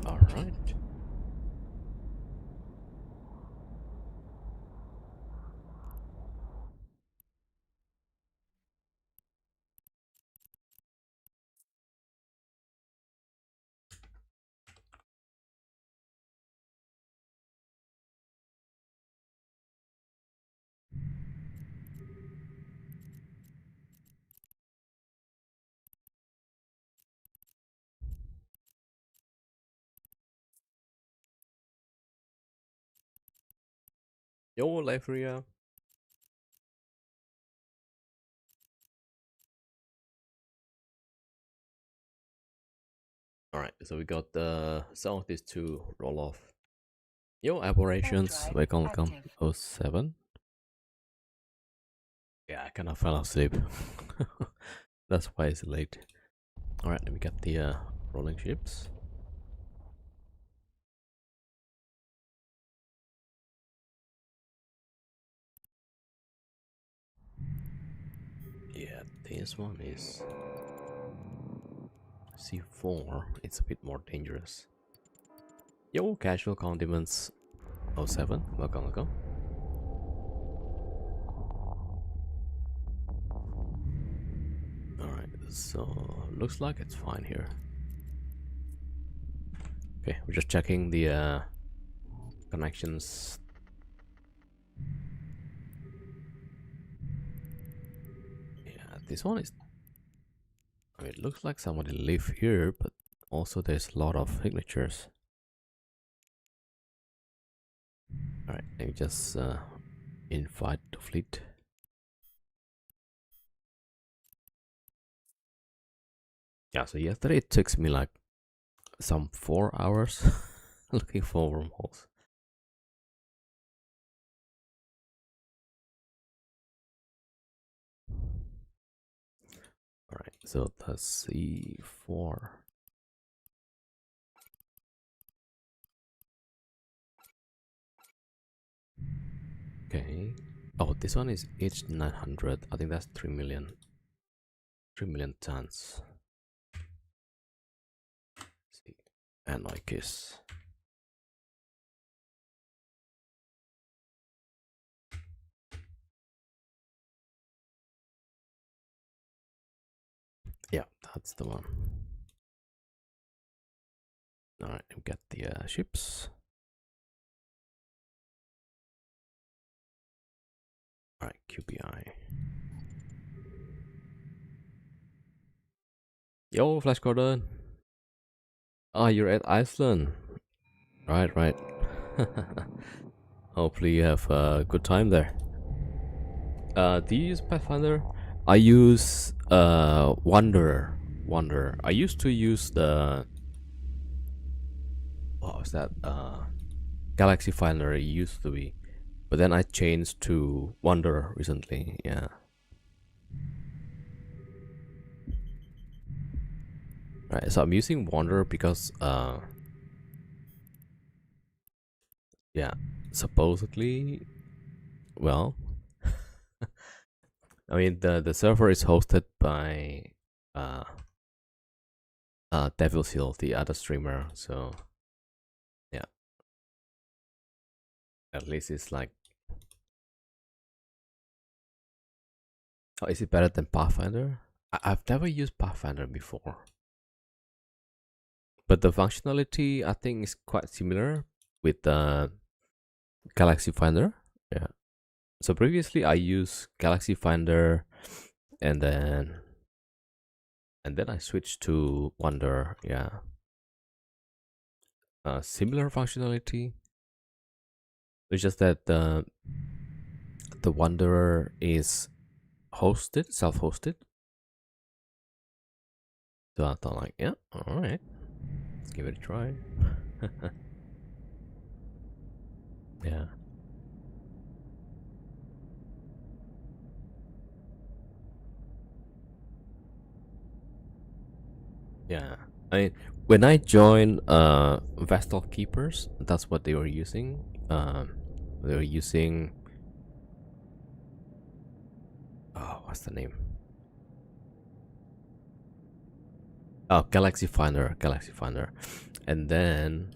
All right. Yo, Liferia. All right, so we got some of these to roll off. Yo, aberrations. Welcome. 07. Yeah, I kind of fell asleep. That's why it's late. All right, then we got the rolling ships. Yeah, this one is C4. It's a bit more dangerous. Yo, casual condiments. 07. Welcome. Alright, so looks like it's fine here. Okay, we're just checking the connections. Yeah, this one is... I mean, it looks like somebody live here, but also there's a lot of signatures. Alright, let me just invite the fleet. Yeah, so yesterday it took me like some 4 hours looking for wormholes. Alright, so that's C4. Okay. Oh, this one is each 900. I think that's 3 million. 3 million tons. Let's see. And I guess. Yeah, that's the one. Alright, we got the ships. Alright, QBI. Yo, Flash Gordon. Ah, you're at Iceland. Right. Hopefully you have a good time there. Do you use Pathfinder? I use Wanderer. I used to use the... What was that? Galaxy Finder it used to be. But then I changed to Wanderer recently, yeah. Right, so I'm using Wanderer because yeah, supposedly, well, I mean the server is hosted by Devil's Hill, the other streamer, so yeah. At least it's like... Oh, is it better than Pathfinder? I've never used Pathfinder before. But the functionality I think is quite similar with the Galaxy Finder. Yeah. So previously I used Galaxy Finder and then I switched to Wanderer. Yeah. Similar functionality. It's just that the Wanderer is hosted, self-hosted. So I thought like, yeah, all right, let's give it a try. Yeah. Yeah. I mean, when I joined Vestal Keepers, that's what they were using. They were using... Oh, what's the name? Oh, Galaxy Finder. And then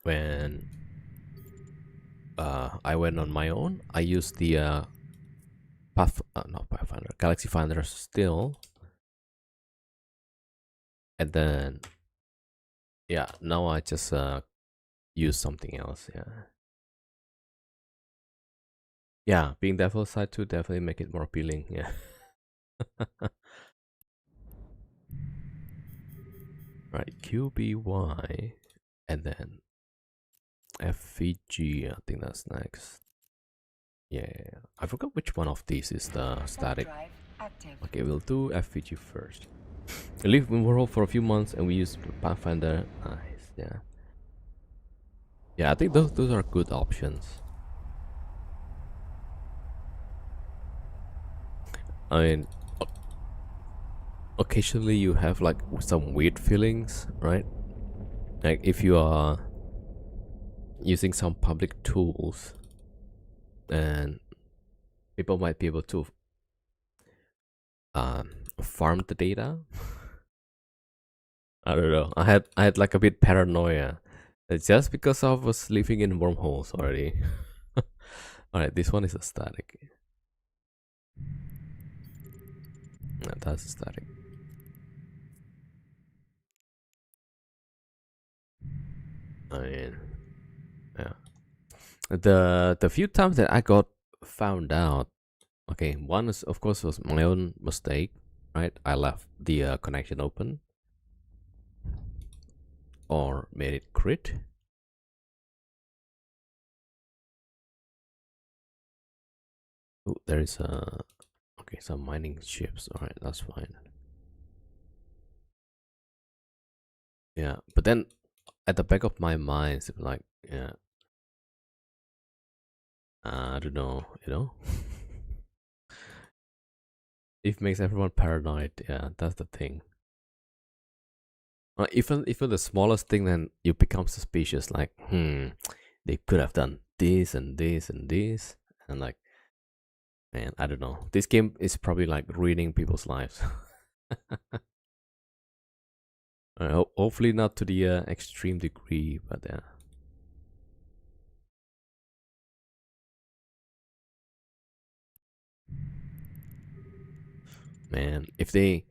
when I went on my own, I used the not Pathfinder, Galaxy Finder still. And then, yeah, now I just use something else. Yeah, being default side too definitely make it more appealing. Yeah. Right, QBY, and then FVG. I think that's next. Yeah, I forgot which one of these is the static. Okay, we'll do FVG first. We live in Wormhole for a few months and we use Pathfinder. Nice, yeah. Yeah, I think those are good options. I mean, occasionally you have like some weird feelings, right? Like if you are using some public tools and people might be able to farm the data. I don't know. I had like a bit paranoia. Just because I was living in wormholes already. Alright, this one is a static. Yeah, that's static. I mean, yeah. The few times that I got found out, okay, one is of course was my own mistake, right? I left the connection open or made it crit. Oh, there is a okay, some mining ships. All right, that's fine. Yeah, but then at the back of my mind, it's like, yeah, I don't know, it makes everyone paranoid. Yeah, that's the thing. Even the smallest thing, then you become suspicious. Like, they could have done this and this and this, and like, man, I don't know. This game is probably like ruining people's lives. Hopefully not to the extreme degree, but yeah. Man, if they,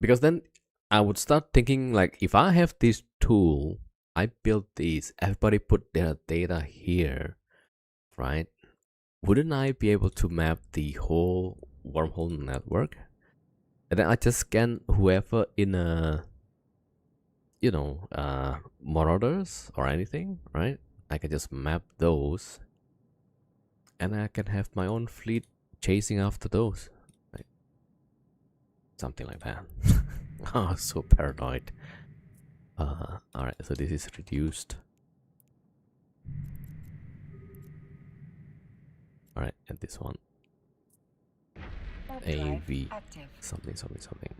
because then I would start thinking like, if I have this tool, I built this, everybody put their data here, right? Wouldn't I be able to map the whole wormhole network? And then I just scan whoever in a, marauders or anything, right? I can just map those and I can have my own fleet chasing after those, right? Something like that. Oh, so paranoid. Alright, so this is reduced. Alright, and this one. AV. Something, something, something.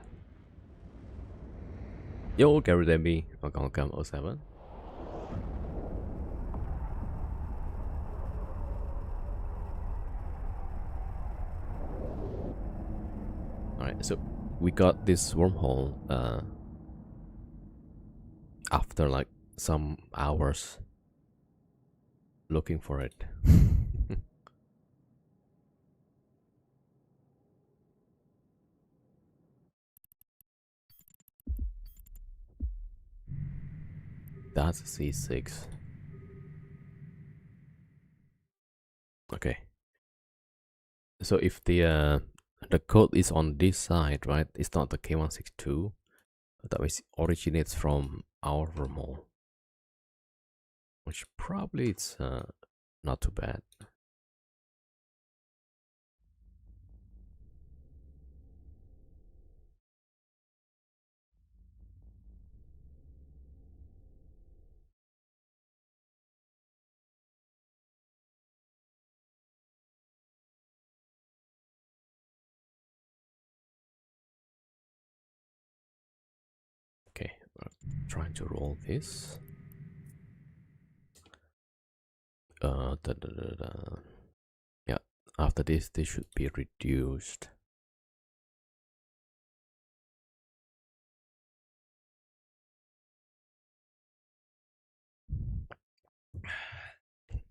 Yo, Gary Demi. Welcome, 07. Alright, so we got this wormhole after like some hours looking for it. That's a C6. Okay. So if the code is on this side, right? It's not the K162. That means it originates from our wormhole, which probably it's not too bad. Okay, I'm trying to roll this. Da, da, da, da. Yeah, after this should be reduced.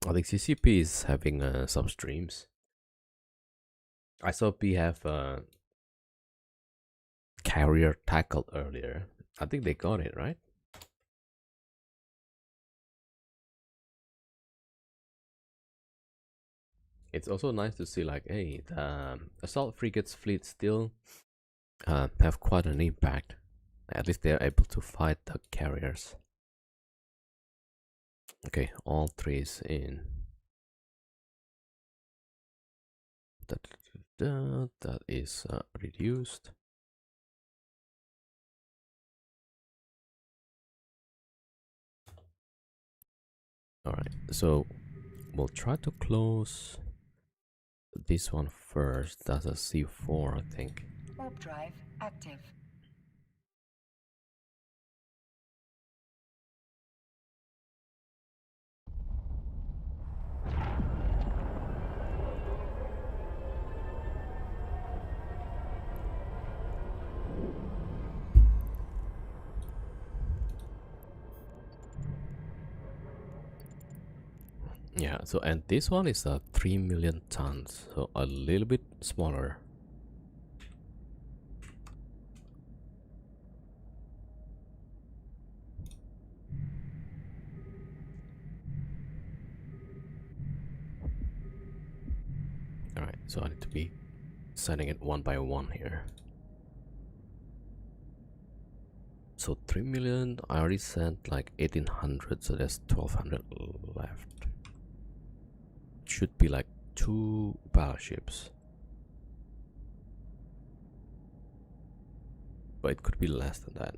I think CCP is having some streams. I saw P have carrier tackled earlier. I think they got it, right? It's also nice to see, like, hey, the assault frigates fleet still have quite an impact. At least they're able to fight the carriers. Okay, all three is in. That is reduced. All right, so we'll try to close this one first. That's a C4, I think. Warp drive active. Yeah, so and this one is 3 million tons, so a little bit smaller. Alright, so I need to be sending it one by one here. So 3 million, I already sent like 1800, so there's 1200 left. Should be like 2 battleships. But it could be less than that.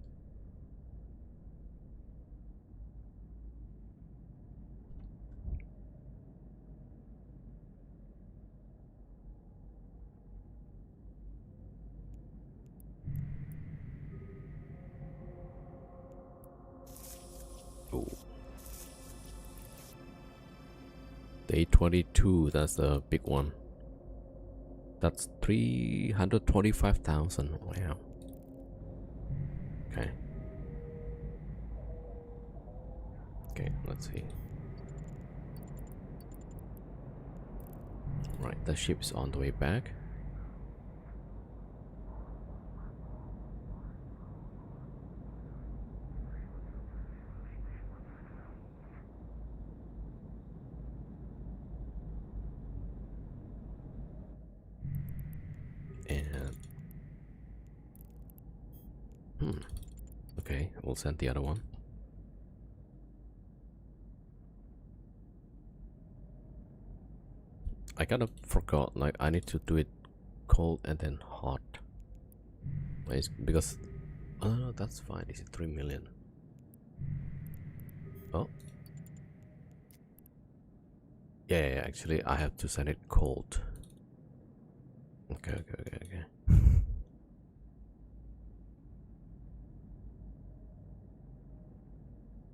Oh. Day 22, that's the big one. That's 325,000. Wow. Okay. Okay, let's see. Right, the ship's on the way back. And okay, we'll send the other one. I kind of forgot, like, I need to do it cold and then hot. It's because, oh no, that's fine. Is it 3 million? Oh. Yeah, actually, I have to send it cold. Okay.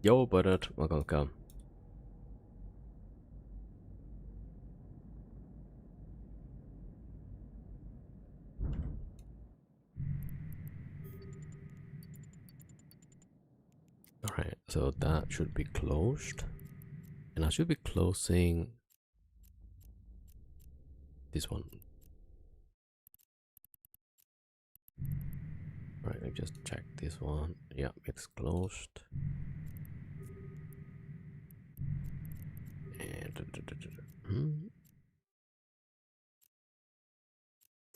Yo, Bernard, welcome. Alright, so that should be closed. And I should be closing this one. Right, let me just check this one. Yeah, it's closed. And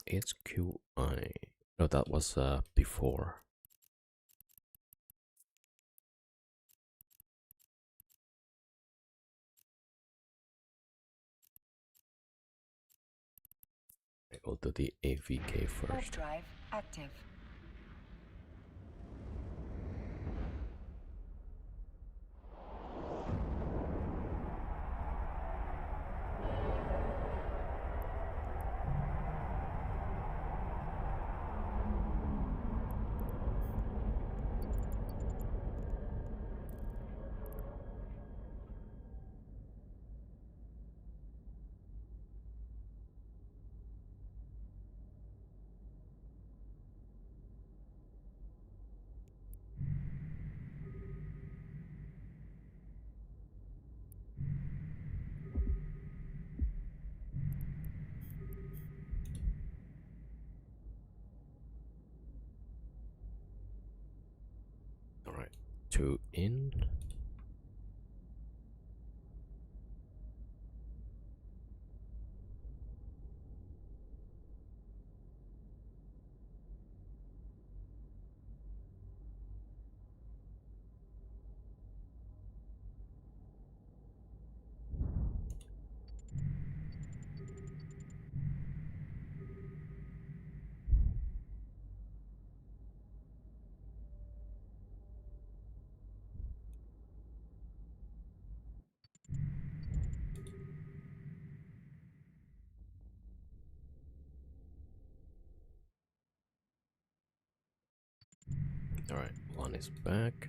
HQI. No, that was before. We'll do the AVK first. Drive active. to in. All right, one is back.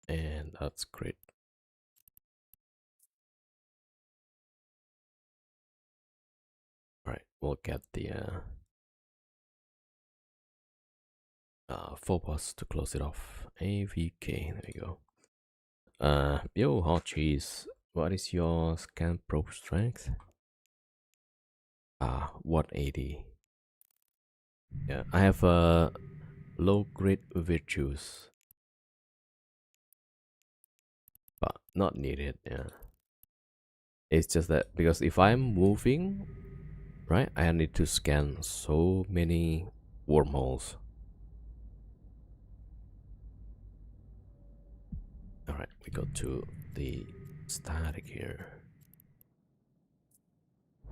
And that's great. All right, we'll get the focus to close it off. AVK, there you go. Yo, hot cheese. What is your scan probe strength? 180. Yeah, I have low grade virtues, but not needed. Yeah, it's just that because if I'm moving, right, I need to scan so many wormholes. All right, we go to the static here.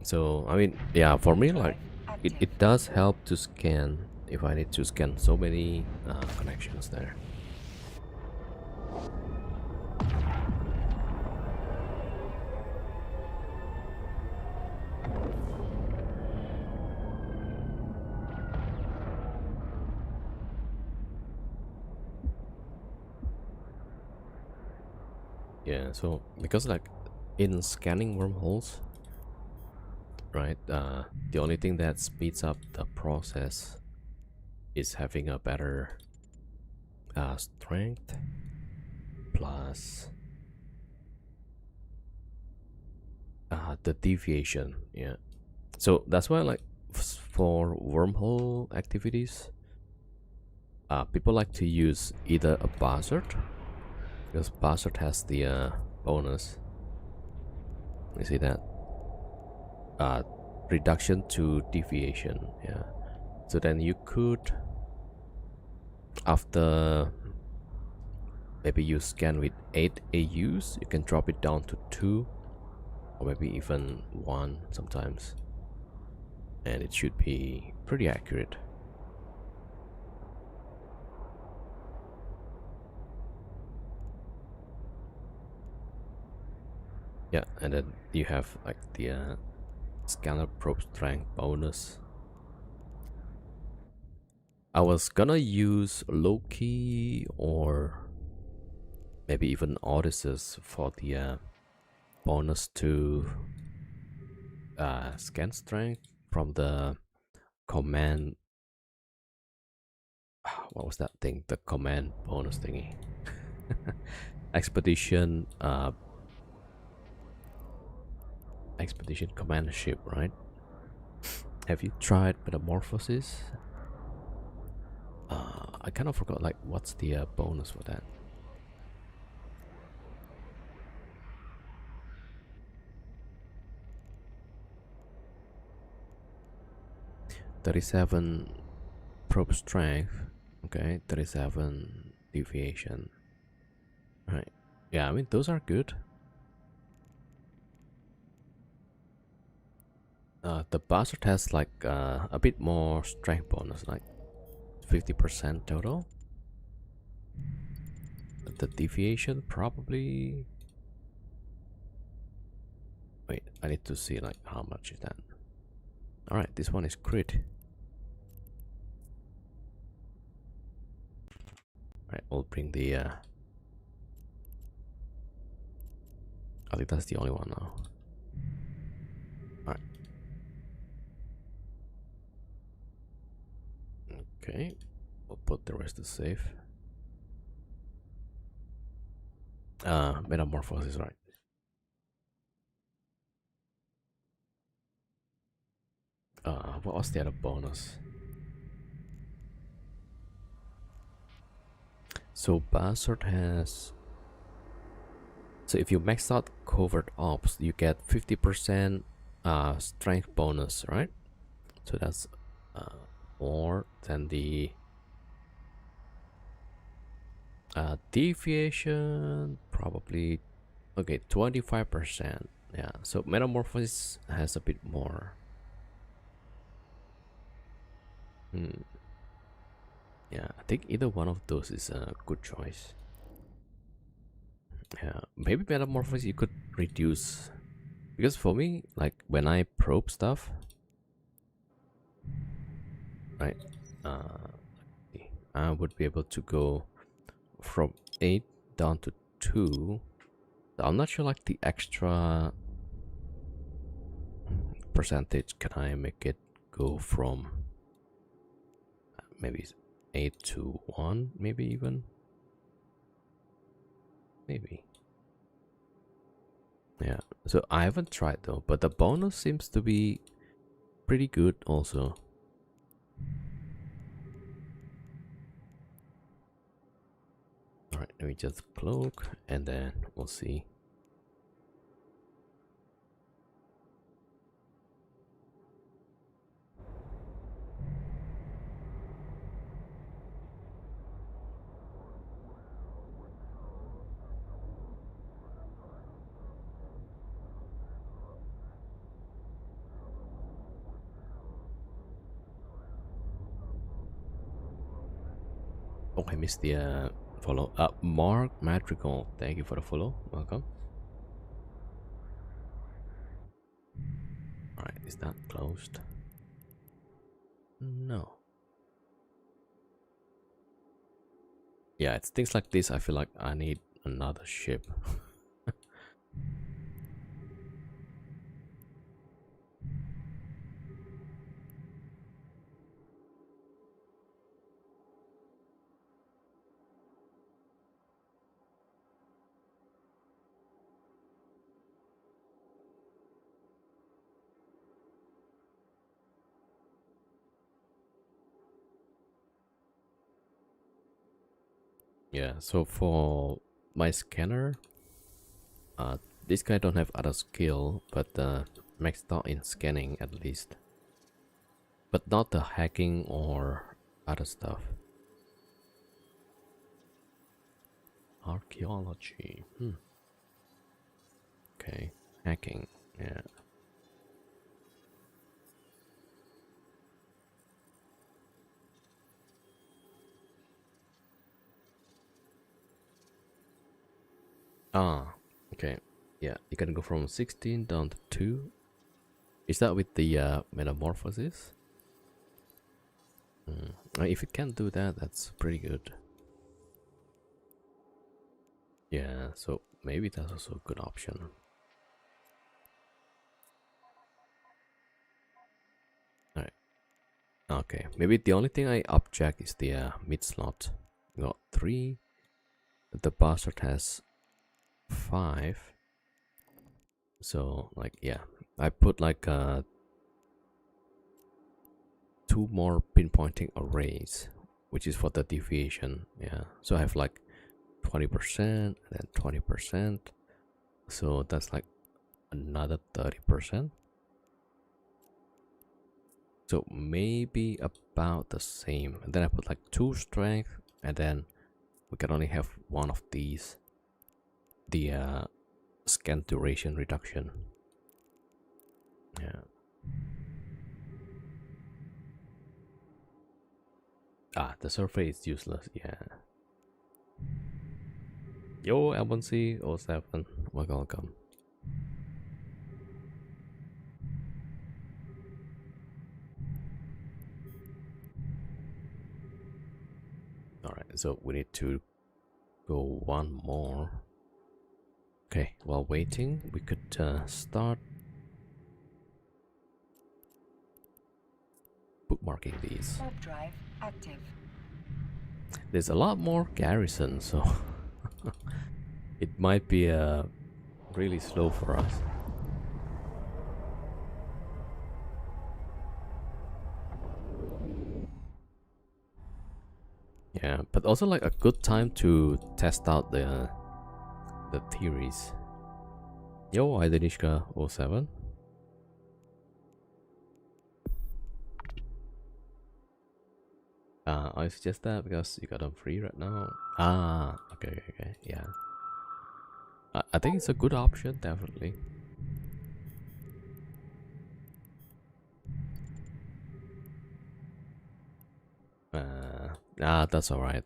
So I mean, yeah, for me, like it does help to scan if I need to scan so many connections there. Yeah, so because like in scanning wormholes, right, the only thing that speeds up the process is having a better strength plus the deviation. Yeah, so that's why like for wormhole activities, people like to use either a buzzard, because buzzard has the bonus. You see that reduction to deviation. Yeah, so then you could, after maybe you scan with 8 AUs, you can drop it down to 2 or maybe even 1 sometimes, and it should be pretty accurate. Yeah, and then you have like the scanner probe strength bonus. I was gonna use Loki or maybe even Odysseus for the bonus to scan strength from the command. What was that thing? The command bonus thingy. Expedition expedition command ship, right? Have you tried metamorphosis? I kind of forgot like what's the bonus for that. "37 probe strength." Okay, 37 deviation. Right. Yeah, I mean those are good. The buzzard has like a bit more strength bonus, like 50% total. The deviation probably. Wait, I need to see like how much is that. All right, this one is crit. Right, we'll bring the I think that's the only one now. All right. Okay, we'll put the rest to safe. Metamorphosis, right? What was the other bonus? So Bastard has. So if you max out covert ops, you get 50% strength bonus, right? So that's more than the deviation, probably. Okay, 25%. Yeah, so Metamorphosis has a bit more. Hmm. Yeah, I think either one of those is a good choice. Yeah, maybe Metamorphosis you could reduce. Because for me, like when I probe stuff, right, uh, I would be able to go from 8 down to 2. I'm not sure like the extra percentage, can I make it go from maybe 8 to 1, maybe even? Maybe. Yeah, so I haven't tried though, but the bonus seems to be pretty good also. Alright, let me just cloak and then we'll see. Oh, I missed the follow. Mark Madrigal, thank you for the follow. Welcome. Alright, is that closed? No. Yeah, it's things like this. I feel like I need another ship. Yeah, so for my scanner, this guy don't have other skill, but maxed out in scanning at least. But not the hacking or other stuff. Archaeology. Okay. Hacking. Yeah. Ah. Okay. Yeah. You can go from 16 down to 2. Is that with the metamorphosis? If it can do that, that's pretty good. Yeah. So maybe that's also a good option. Alright. Okay. Maybe the only thing I upjack is the mid slot. Got 3. The bastard has 5. So like yeah, I put like 2 more pinpointing arrays, which is for the deviation. Yeah, so I have like 20% and then 20%. So that's like another 30%. So maybe about the same. And then I put like 2 strength, and then we can only have one of these. The scan duration reduction. Yeah. The survey is useless. Yeah. Yo, L1C07. Welcome. Alright, so we need to go one more. Okay, while waiting, we could start bookmarking these. Warp drive active. There's a lot more garrison, so it might be really slow for us. Yeah, but also like a good time to test out the theories. Yo, Idenishka 07. I suggest that because you got them free right now. Ah, okay, yeah. I think it's a good option, definitely. That's alright,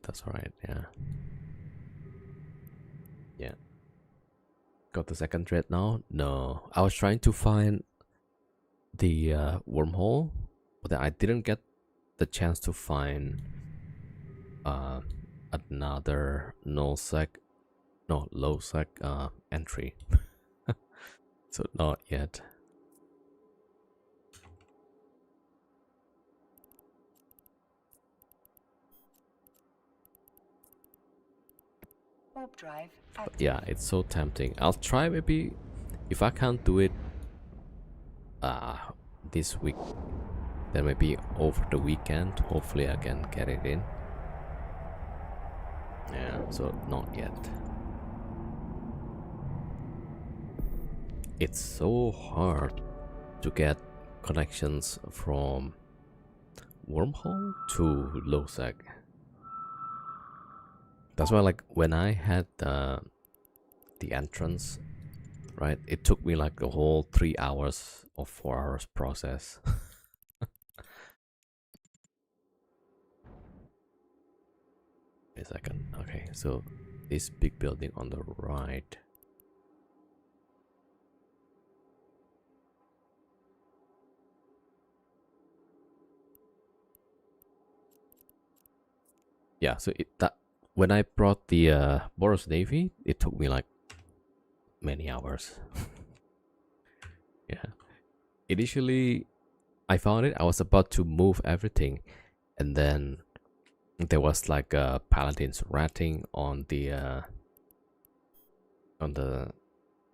yeah. Yeah. Got the second thread now? No. I was trying to find the wormhole, but then I didn't get the chance to find another low sec entry. So not yet. Warp drive active. But yeah, it's so tempting. I'll try maybe if I can't do it this week, then maybe over the weekend. Hopefully I can get it in. Yeah, so not yet. It's so hard to get connections from Wormhole to Losec. That's why, like, when I had the entrance, right, it took me like a whole 3 hours or 4 hours process. Wait a second. Okay, so this big building on the right. Yeah, so that when I brought the Boros Navy, it took me like many hours. Yeah. Initially, I found it. I was about to move everything, and then there was like paladins ratting on the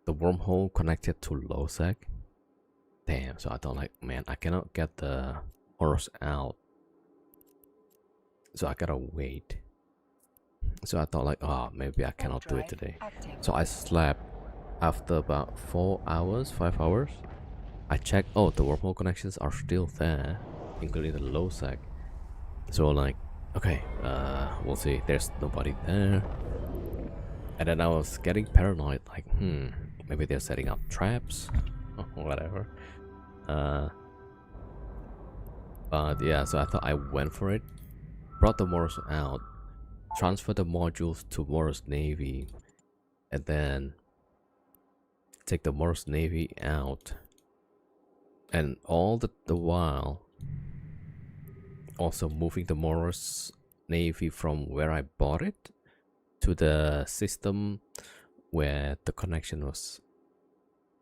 wormhole connected to Losec. Damn! So I thought like, man, I cannot get the horse out, so I gotta wait. So I thought like, oh, maybe I cannot do it today. Active. So I slept. After about 4 hours, 5 hours, I checked. Oh, the wormhole connections are still there, including the Losec. So like, okay, we'll see. There's nobody there. And then I was getting paranoid, like, maybe they're setting up traps, or whatever. But yeah, so I thought I went for it, brought the Morris out, transferred the modules to Morris Navy, and then take the Morris Navy out. And all the while, also moving the Morris Navy from where I bought it to the system where the connection was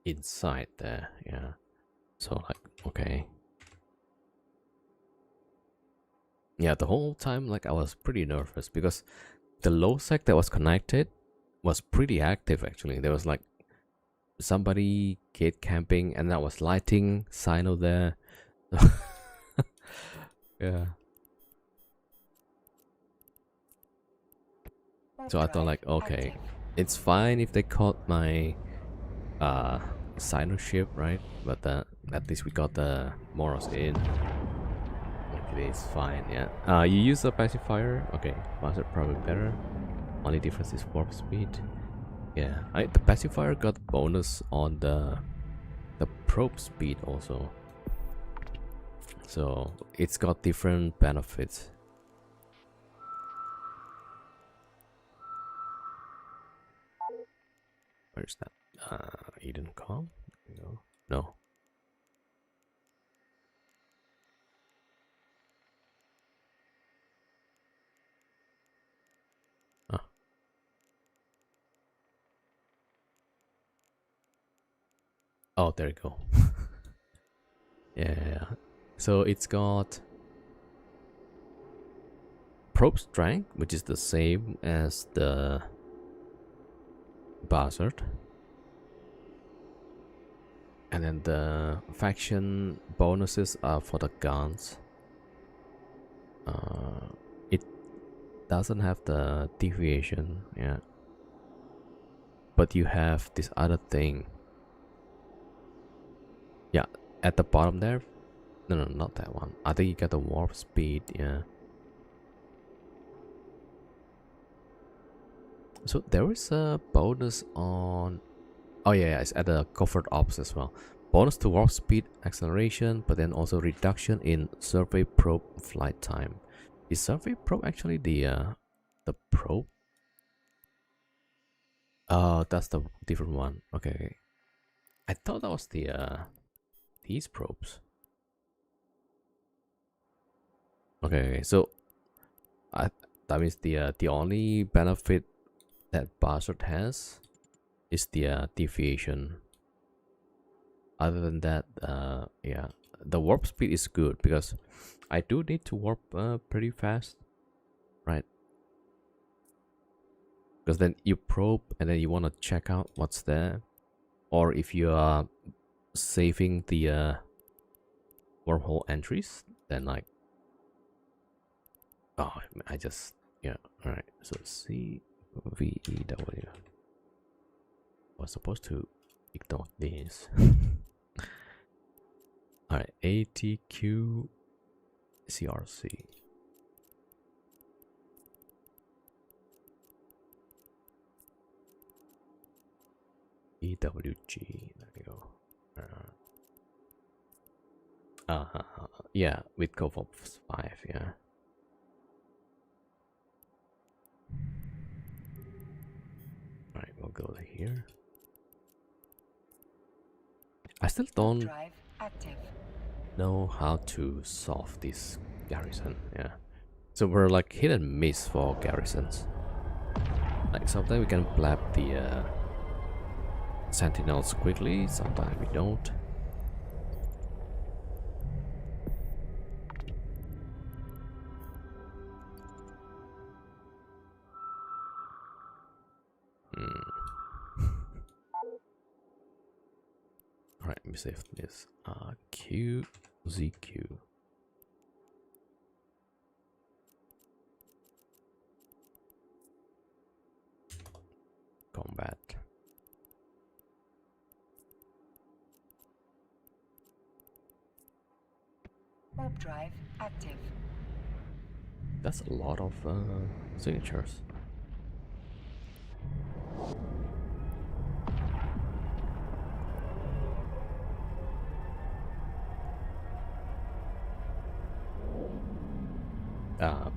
inside there. Yeah, so like, okay, yeah, the whole time like I was pretty nervous because the low sec that was connected was pretty active. Actually, there was like somebody gate camping, and that was lighting Sino there. Yeah, so I thought like, okay, it's fine if they caught my Sino ship, right? But at least we got the Moros in. Okay, it's fine. Yeah. You use a pacifier. Okay, faster probably better. Only difference is warp speed. Yeah, the pacifier got bonus on the probe speed also. So it's got different benefits. Where's that? Eden Com? No. Ah. Oh, there you go. Yeah. So it's got probe strength, which is the same as the buzzard. And then the faction bonuses are for the guns. It doesn't have the deviation, yeah. But you have this other thing. Yeah, at the bottom there. No, not that one. I think you get the warp speed, yeah. So there is a bonus on... Oh yeah, it's at the covert ops as well. Bonus to warp speed acceleration, but then also reduction in survey probe flight time. Is survey probe actually the probe? Oh, that's the different one. Okay. I thought that was the these probes. Okay, so that means the only benefit that Bastard has is the deviation. Other than that, yeah, the warp speed is good because I do need to warp pretty fast, right? Because then you probe and then you want to check out what's there, or if you are saving the wormhole entries, then like, oh, I just, yeah, all right. So CVEW. I was supposed to ignore this. All right, ATQ CRC. EWG. There you go. Yeah, with Covops 5, yeah. Alright, we'll go to here. I still don't Drive active. know how to solve this garrison, yeah. So we're like hit and miss for garrisons. Like sometimes we can blab the sentinels quickly, sometimes we don't. Alright, let me save this. QZQ. Combat. Warp drive active. That's a lot of signatures.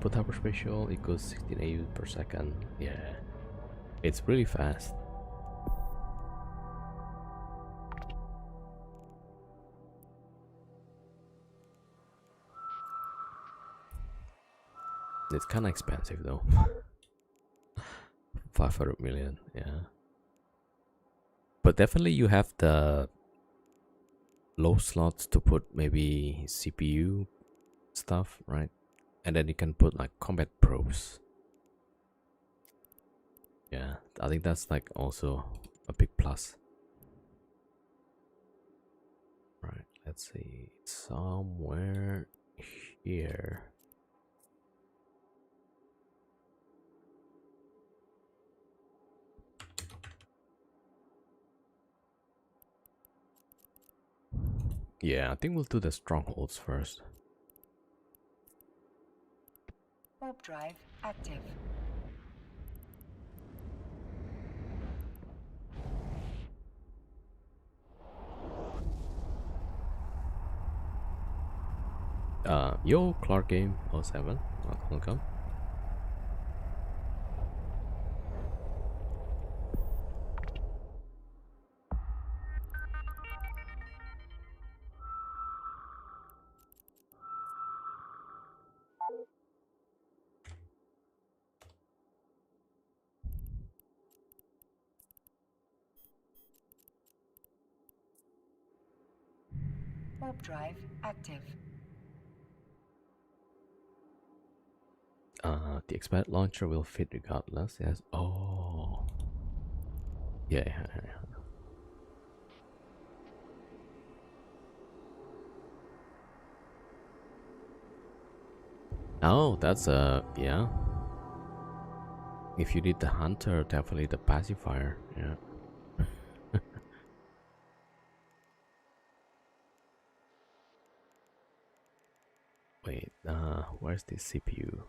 Put hyper spatial equals 16 AU per second. Yeah, it's really fast. It's kind of expensive though. 500 million, yeah. But definitely you have the low slots to put maybe CPU stuff, right? And then you can put like combat probes. Yeah, I think that's like also a big plus. Right, let's see. Somewhere here. Yeah, I think we'll do the strongholds first. Warp drive active. Yo, Clark Game 07. Welcome. Warp drive active. The expert launcher will fit regardless. Yes. Oh. Yeah. Oh, that's yeah. If you need the hunter, definitely the pacifier. Yeah. Wait, where's the CPU?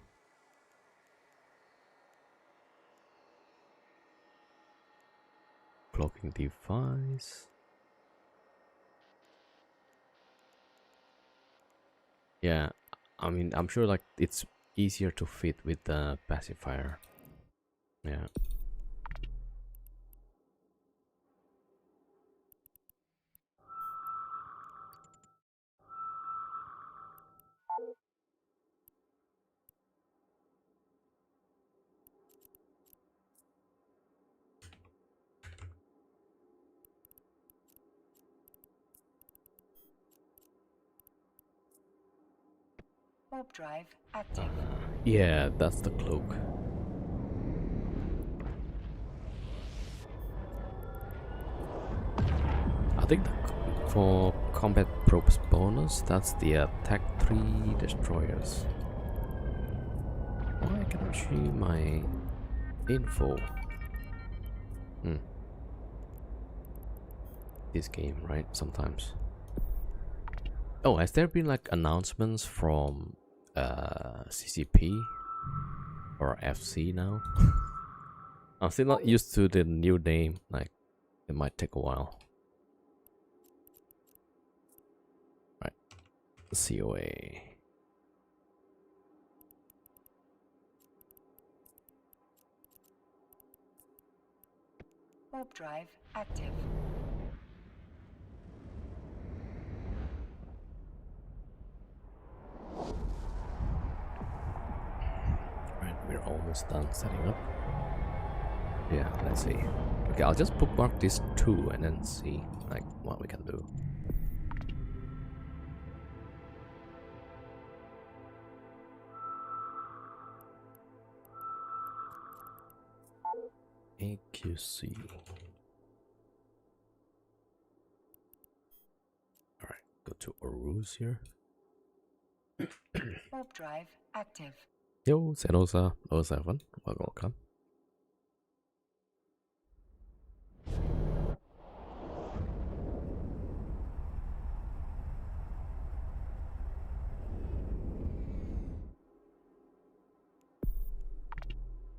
Clocking device. Yeah, I mean, I'm sure like it's easier to fit with the pacifier. Yeah. Warp drive active. Yeah, that's the cloak. I think for combat probes bonus, that's the attack 3 destroyers. Why can I see my info? This game, right? Sometimes. Oh, has there been like announcements from CCP or FC now? I'm still not used to the new name. Like, it might take a while. Right, COA. Warp drive active. Right, we're almost done setting up. Yeah, let's see. Okay, I'll just bookmark these two and then see like what we can do. AQC. Alright, go to Oruz here. Warp drive active. Yo, Senosa 07, welcome.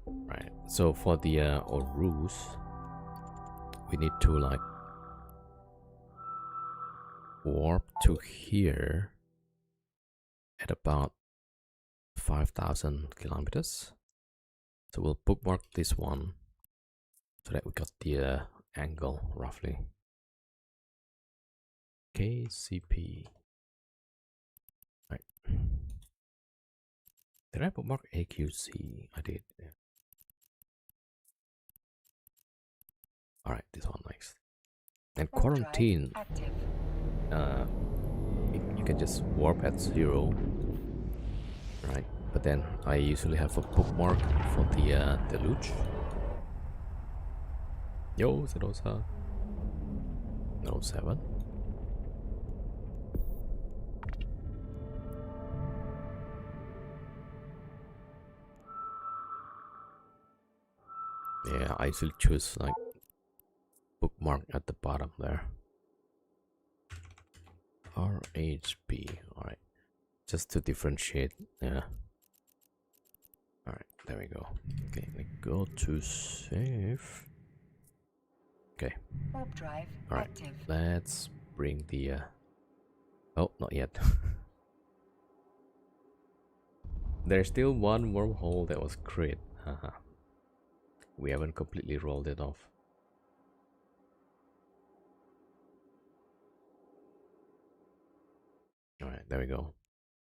Right, so for the Oruz, we need to like warp to here at about 5,000 kilometers. So we'll bookmark this one so that we got the angle roughly. KCP. Right. Did I bookmark AQC? I did. Yeah. Alright, this one next. And quarantine. You can just warp at 0. Right. But then I usually have a bookmark for the deluge. Yo, Sedosa. No 7. Yeah, I usually choose like bookmark at the bottom there. RHP. Alright. Just to differentiate. Yeah. Alright, there we go. Okay, we go to save. Okay. Warp drive Alright. active. Let's bring the oh, not yet. There's still one wormhole that was created. Haha. We haven't completely rolled it off. Alright, there we go.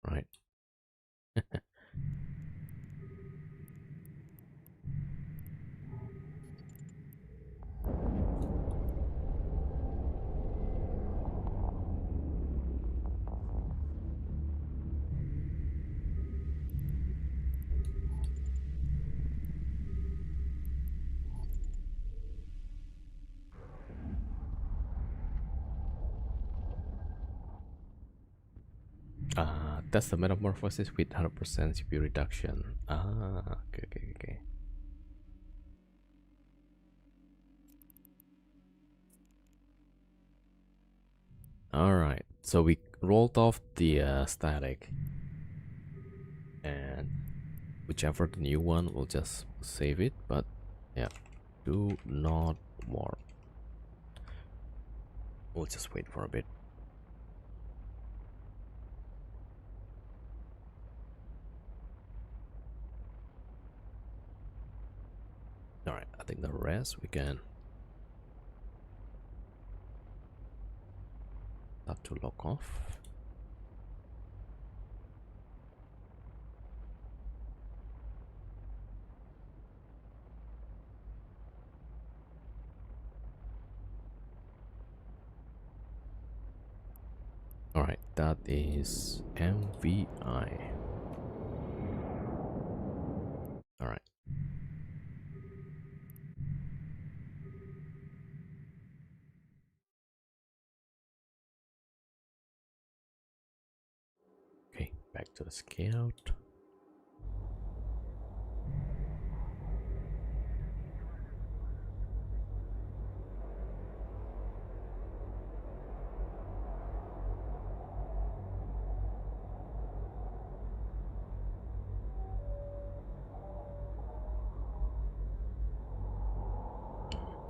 Right. That's the metamorphosis with 100% CPU reduction. Okay. Alright, so we rolled off the static, and whichever the new one, we'll just save it, but yeah, do not warp. We'll just wait for a bit. Alright, I think the rest we can start to lock off. Alright, that is MVI. Alright. Okay, back to the scout.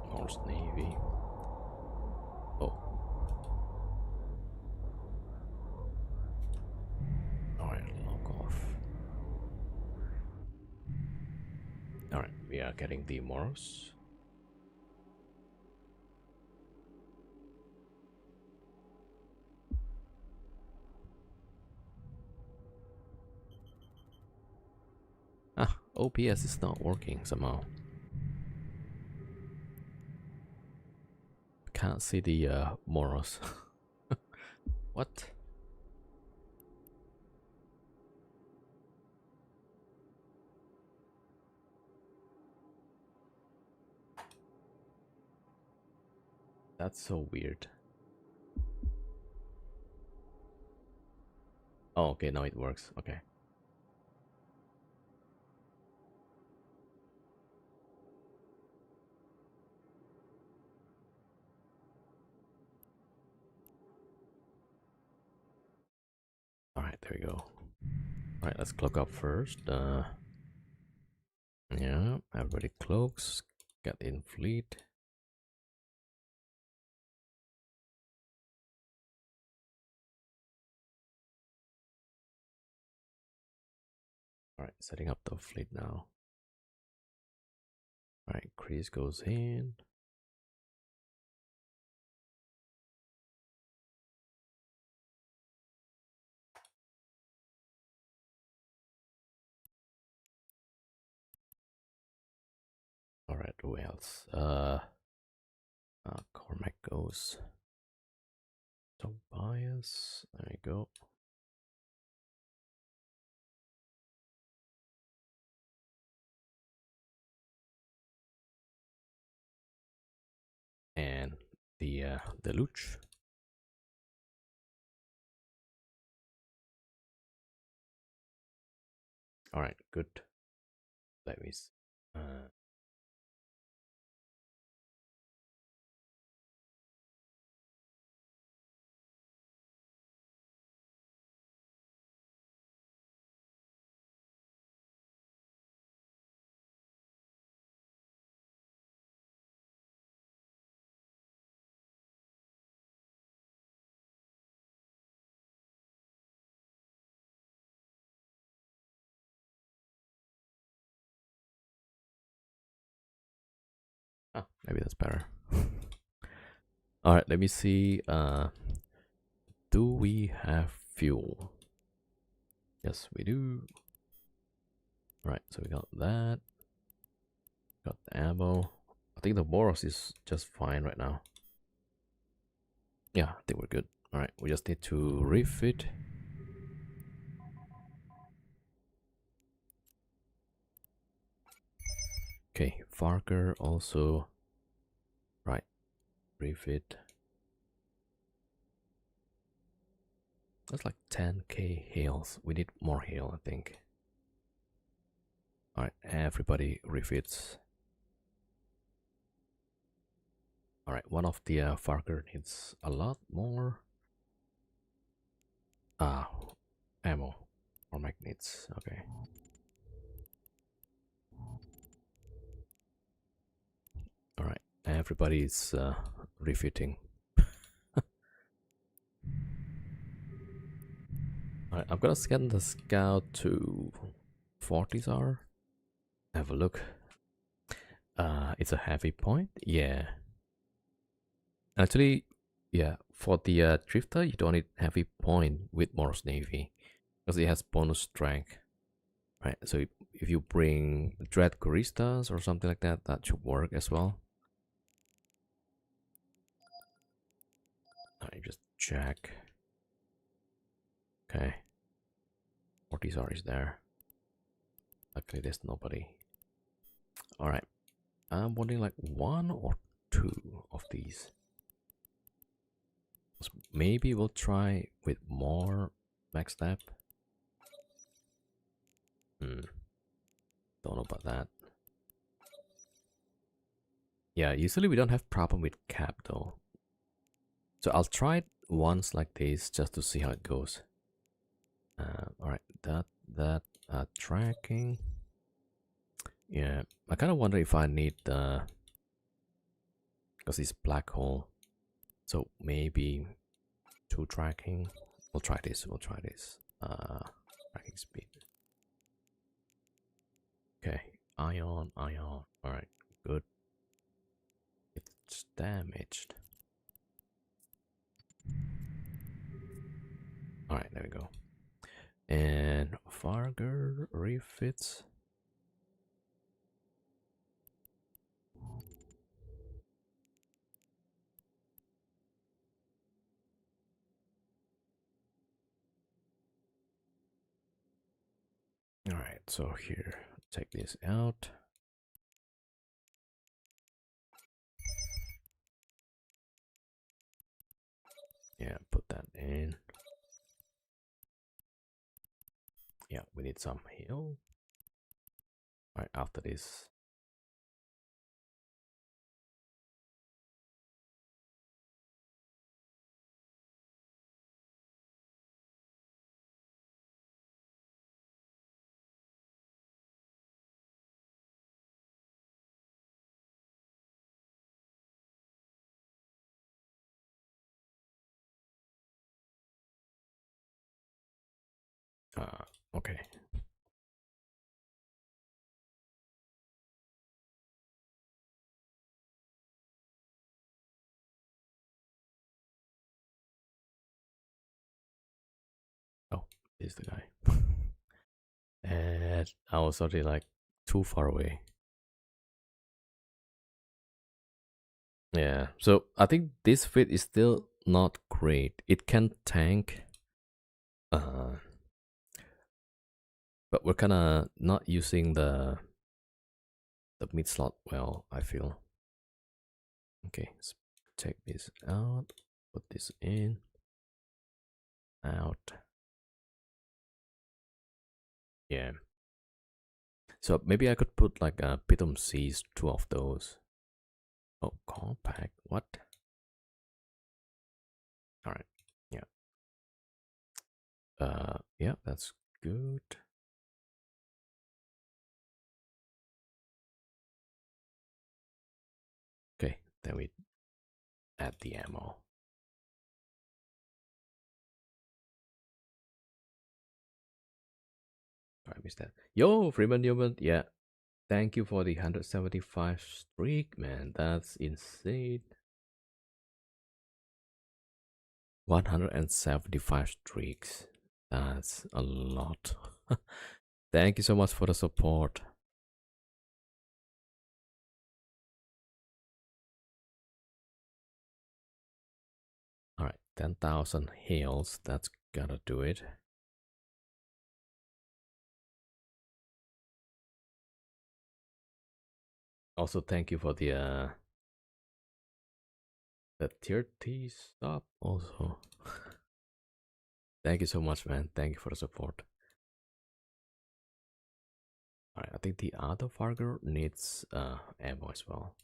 North Navy. Oh. Alright, log off. Alright, we are getting the Moros. OPS is not working somehow. Can't see the Moros. What? That's so weird. Oh, okay, now it works. Okay. Alright, there we go. Alright, let's cloak up first. Yeah, everybody cloaks. Get in fleet. Alright, setting up the fleet now. Alright, Kreese goes in. Alright, who else? Cormac goes. Tobias, there you go. And the Luch. Alright, good. Let me see. Maybe that's better. Alright, let me see. Do we have fuel? Yes, we do. Right, so we got that. Got the ammo. I think the Boros is just fine right now. Yeah, I think we're good. Alright, we just need to refit. Okay, Farker also. Right, refit. That's like 10k heals. We need more heal, I think. Alright, everybody refits. Alright, one of the Farker needs a lot more ammo or magnets. Okay. Alright, everybody's refitting. Alright, I'm gonna scan the scout to 40s hour. Have a look. It's a heavy point. Yeah. Actually, yeah, for the drifter, you don't need heavy point with Morse Navy because it has bonus strength. Right. So if you bring Dread Choristas or something like that, that should work as well. I just check. Okay. 40s are is there. Luckily, there's nobody. All right. I'm wanting like one or two of these. Maybe we'll try with more max step. Don't know about that. Yeah, usually we don't have problem with cap though. So I'll try it once like this just to see how it goes. All right, that tracking. Yeah, I kind of wonder if I need the because it's black hole. So maybe two tracking. We'll try this. We'll try this. Tracking speed. Okay, ion, ion. All right, good. It's damaged. All right, there we go. And Farger refits. All right, so here, take this out. Yeah, put that in. Yeah, we need some heal. All right, after this. Okay. Oh, this is the guy. And I was already like too far away. Yeah, so I think this fit is still not great. It can tank, uh, but we're kind of not using the mid slot well, I feel. Okay, let's take this out, put this in, out. Yeah. So maybe I could put like a Pitum C's, two of those. Oh, compact. What? All right. Yeah. Yeah, that's good. Okay, then we add the ammo. I missed that. Yo, Freeman Newman. Yeah, thank you for the 175 streak, man. That's insane. 175 streaks. That's a lot. Thank you so much for the support. All right, 10,000 heals. That's gotta do it. Also, thank you for the tier T stop. Also, Thank you so much, man. Thank you for the support. Alright, I think the other Farger needs ammo as well.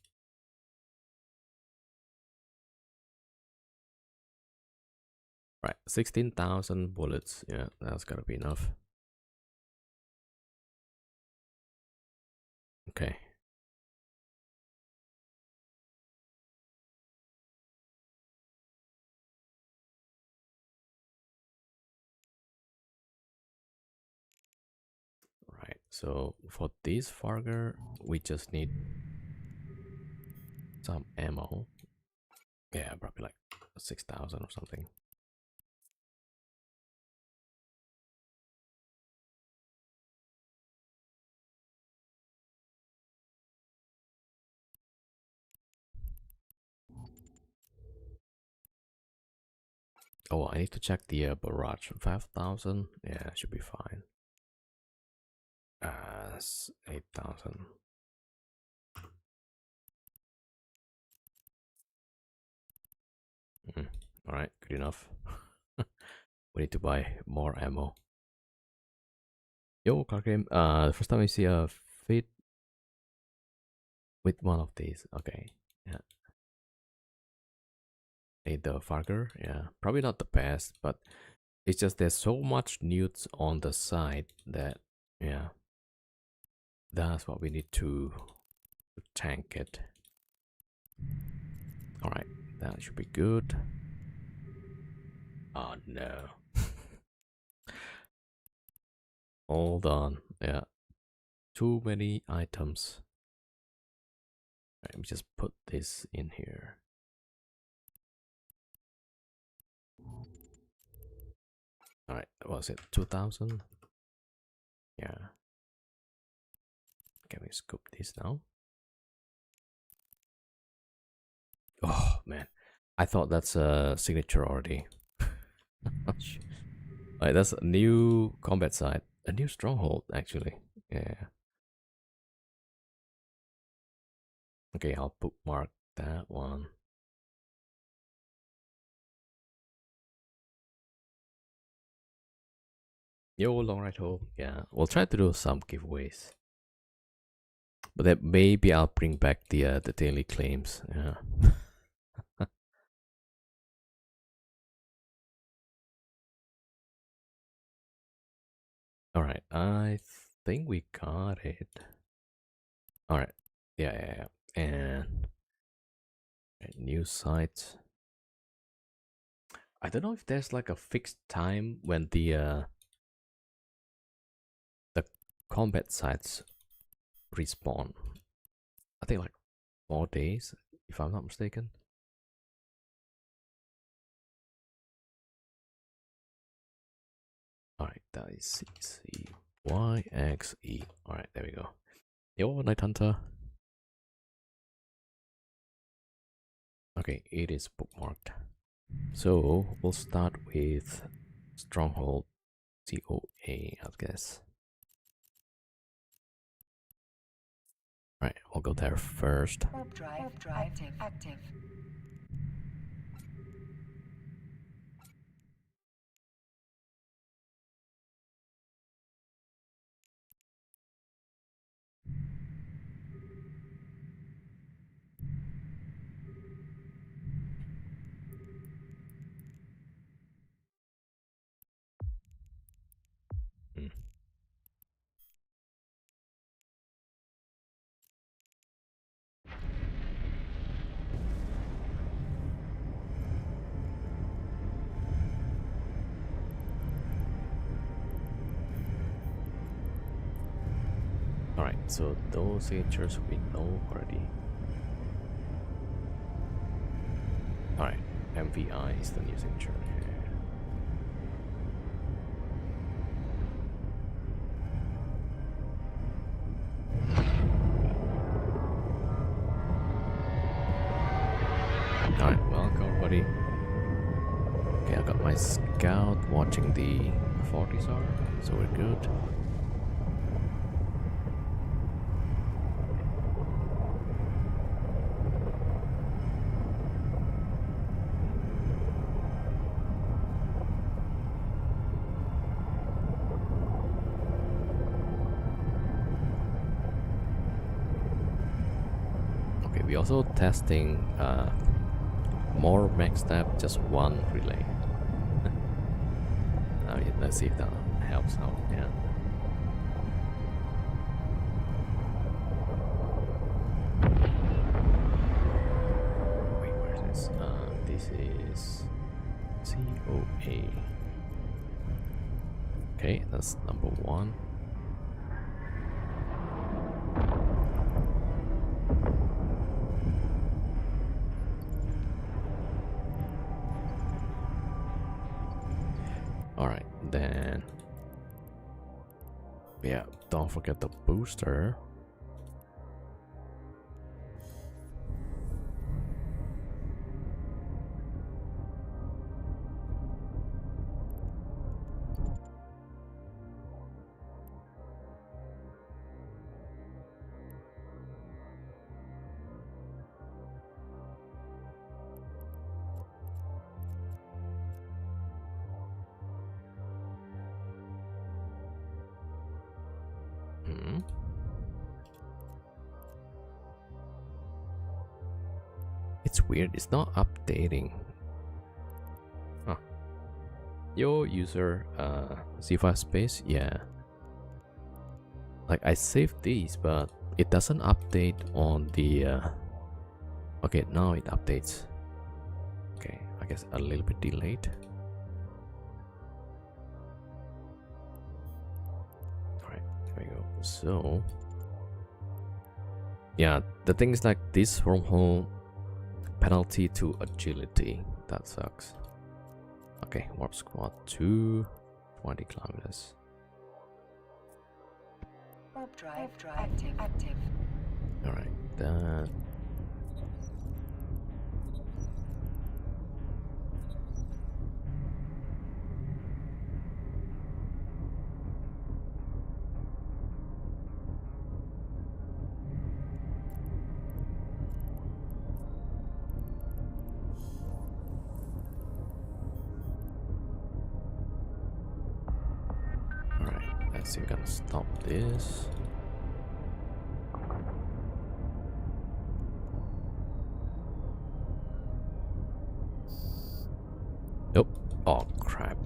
Right, 16,000 bullets. Yeah, that's gotta be enough. Okay. Right, so for this Farger, we just need some ammo. Yeah, probably like 6,000 or something. Oh, I need to check the barrage. 5,000. Yeah, should be fine. 8,000. All right, good enough. We need to buy more ammo. Yo, Clark Game. The first time I see a fit with one of these. Okay, yeah. Need the Farger. Yeah, probably not the best, but it's just there's so much newts on the side that, yeah, that's what we need to tank it. All right, that should be good. Oh no. Hold on. Yeah. Too many items. Let me just put this in here. Alright, was it 2000? Yeah. Can we scoop this now? Oh man. I thought that's a signature already. Alright, that's a new combat site. A new stronghold, actually. Yeah. Okay, I'll bookmark that one. Yo, long ride home. Yeah, we'll try to do some giveaways. But then maybe I'll bring back the daily claims. Yeah. All right, I think we got it. All right, yeah, and new site. I don't know if there's like a fixed time when the combat sites respawn. I think like 4 days, if I'm not mistaken. All right, that is CCYXE. All right, there we go. Yo, Night Hunter. Okay, it is bookmarked. So we'll start with stronghold COA, I guess. Right, I'll go there first. Warp drive active. Mm. Alright, so those signatures we know already. Alright, MVI is the new signature. Alright, welcome buddy. Okay, I got my scout watching the 40s are, so we're good. we also testing more max step, just one relay. Let's see if that helps out. Yeah. Wait, where is this? This is COA. Okay, that's number 1. Alright, then yeah, don't forget the booster. It's weird, it's not updating. Huh. Your user C5 space, yeah. Like I saved these, but it doesn't update on the okay, now it updates. Okay, I guess a little bit delayed. Alright, there we go. So yeah, the thing is like this wormhole penalty to agility. That sucks. Okay, warp squad to 20 kilometers. Warp drive active. Alright, that. Let's see if we can stop this. Nope. Oh crap.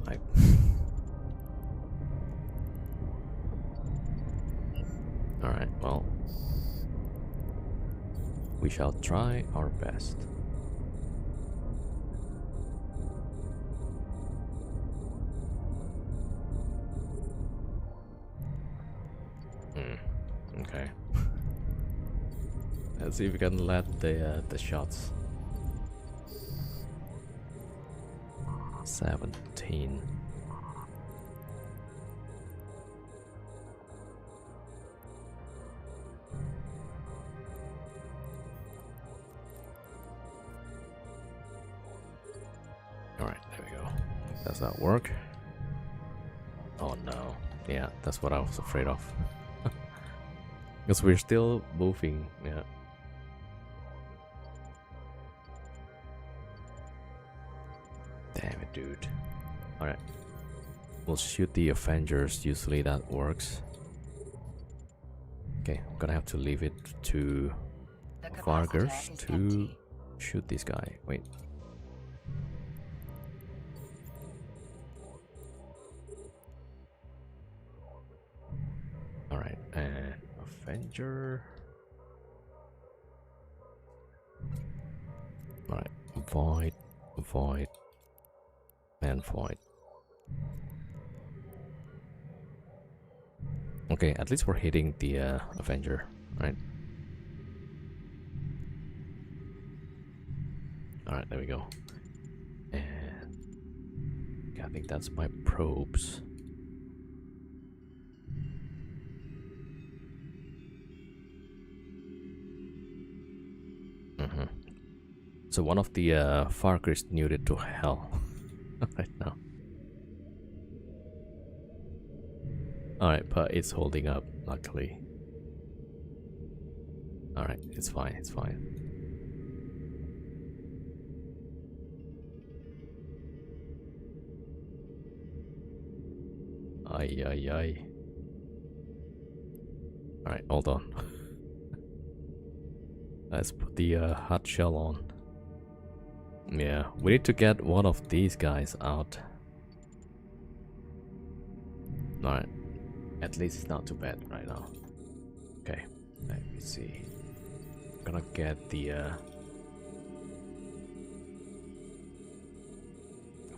Alright, well. We shall try our best. Okay. Let's see if we can let the shots. 17. Alright, there we go. Does that work? Oh no. Yeah, that's what I was afraid of. Because we're still moving, yeah. Damn it, dude. Alright. We'll shoot the Avengers, usually that works. Okay, I'm gonna have to leave it to Vargers to shoot this guy. Wait. Alright, and Avenger. Alright, void, void, and void. Okay, at least we're hitting the Avenger, right? Alright, there we go. And yeah, I think that's my probes. So one of the Farkers neutered to hell right now. Alright, but it's holding up, luckily. Alright, it's fine, it's fine. Ay, ay, ay. Alright, hold on. Let's put the hard shell on. Yeah, we need to get one of these guys out. Alright, at least it's not too bad right now. Okay, let me see. I'm gonna get the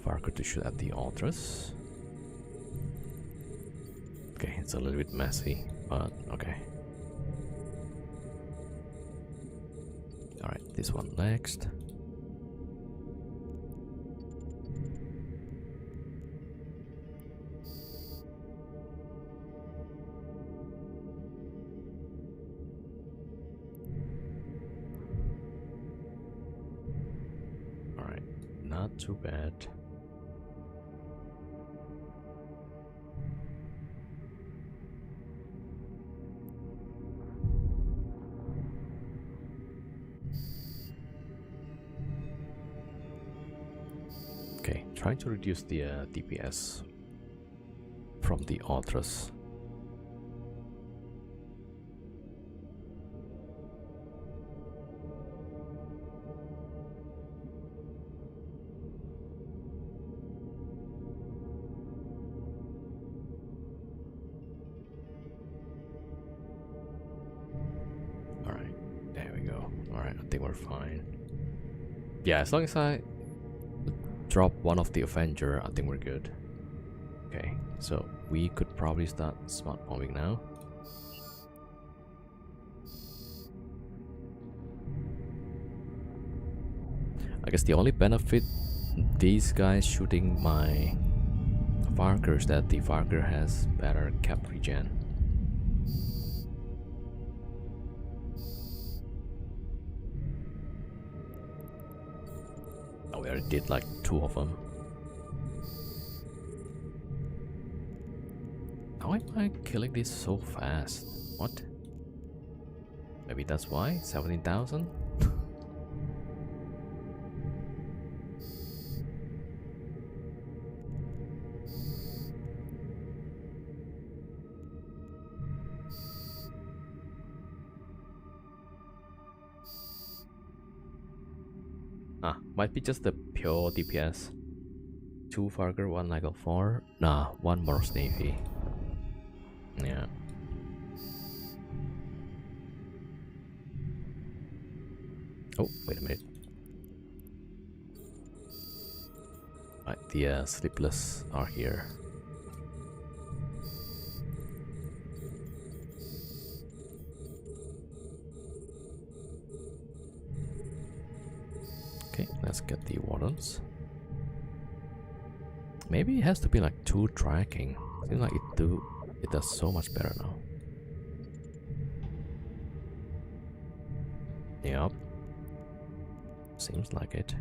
Varker to shoot at the altars. Okay, it's a little bit messy, but okay. Alright, this one next. Alright, not too bad. Okay, trying to reduce the DPS from the altars. Alright, there we go. Alright, I think we're fine. Yeah, as long as I drop one of the Avenger, I think we're good. Okay, so we could probably start smart bombing now. I guess the only benefit these guys shooting my Varker is that the Varker has better cap regen. Oh, we already did like 2 of them. How am I killing this so fast? What? Maybe that's why? 17,000? Might be just the pure DPS. 2 Varker, 1 level 4. Nah, 1 more Navy. Yeah. Oh, wait a minute. Right, the sleepless are here. Okay, let's get the wardens. Maybe it has to be like 2 tracking. Seems like it does so much better now. Yep. Seems like it.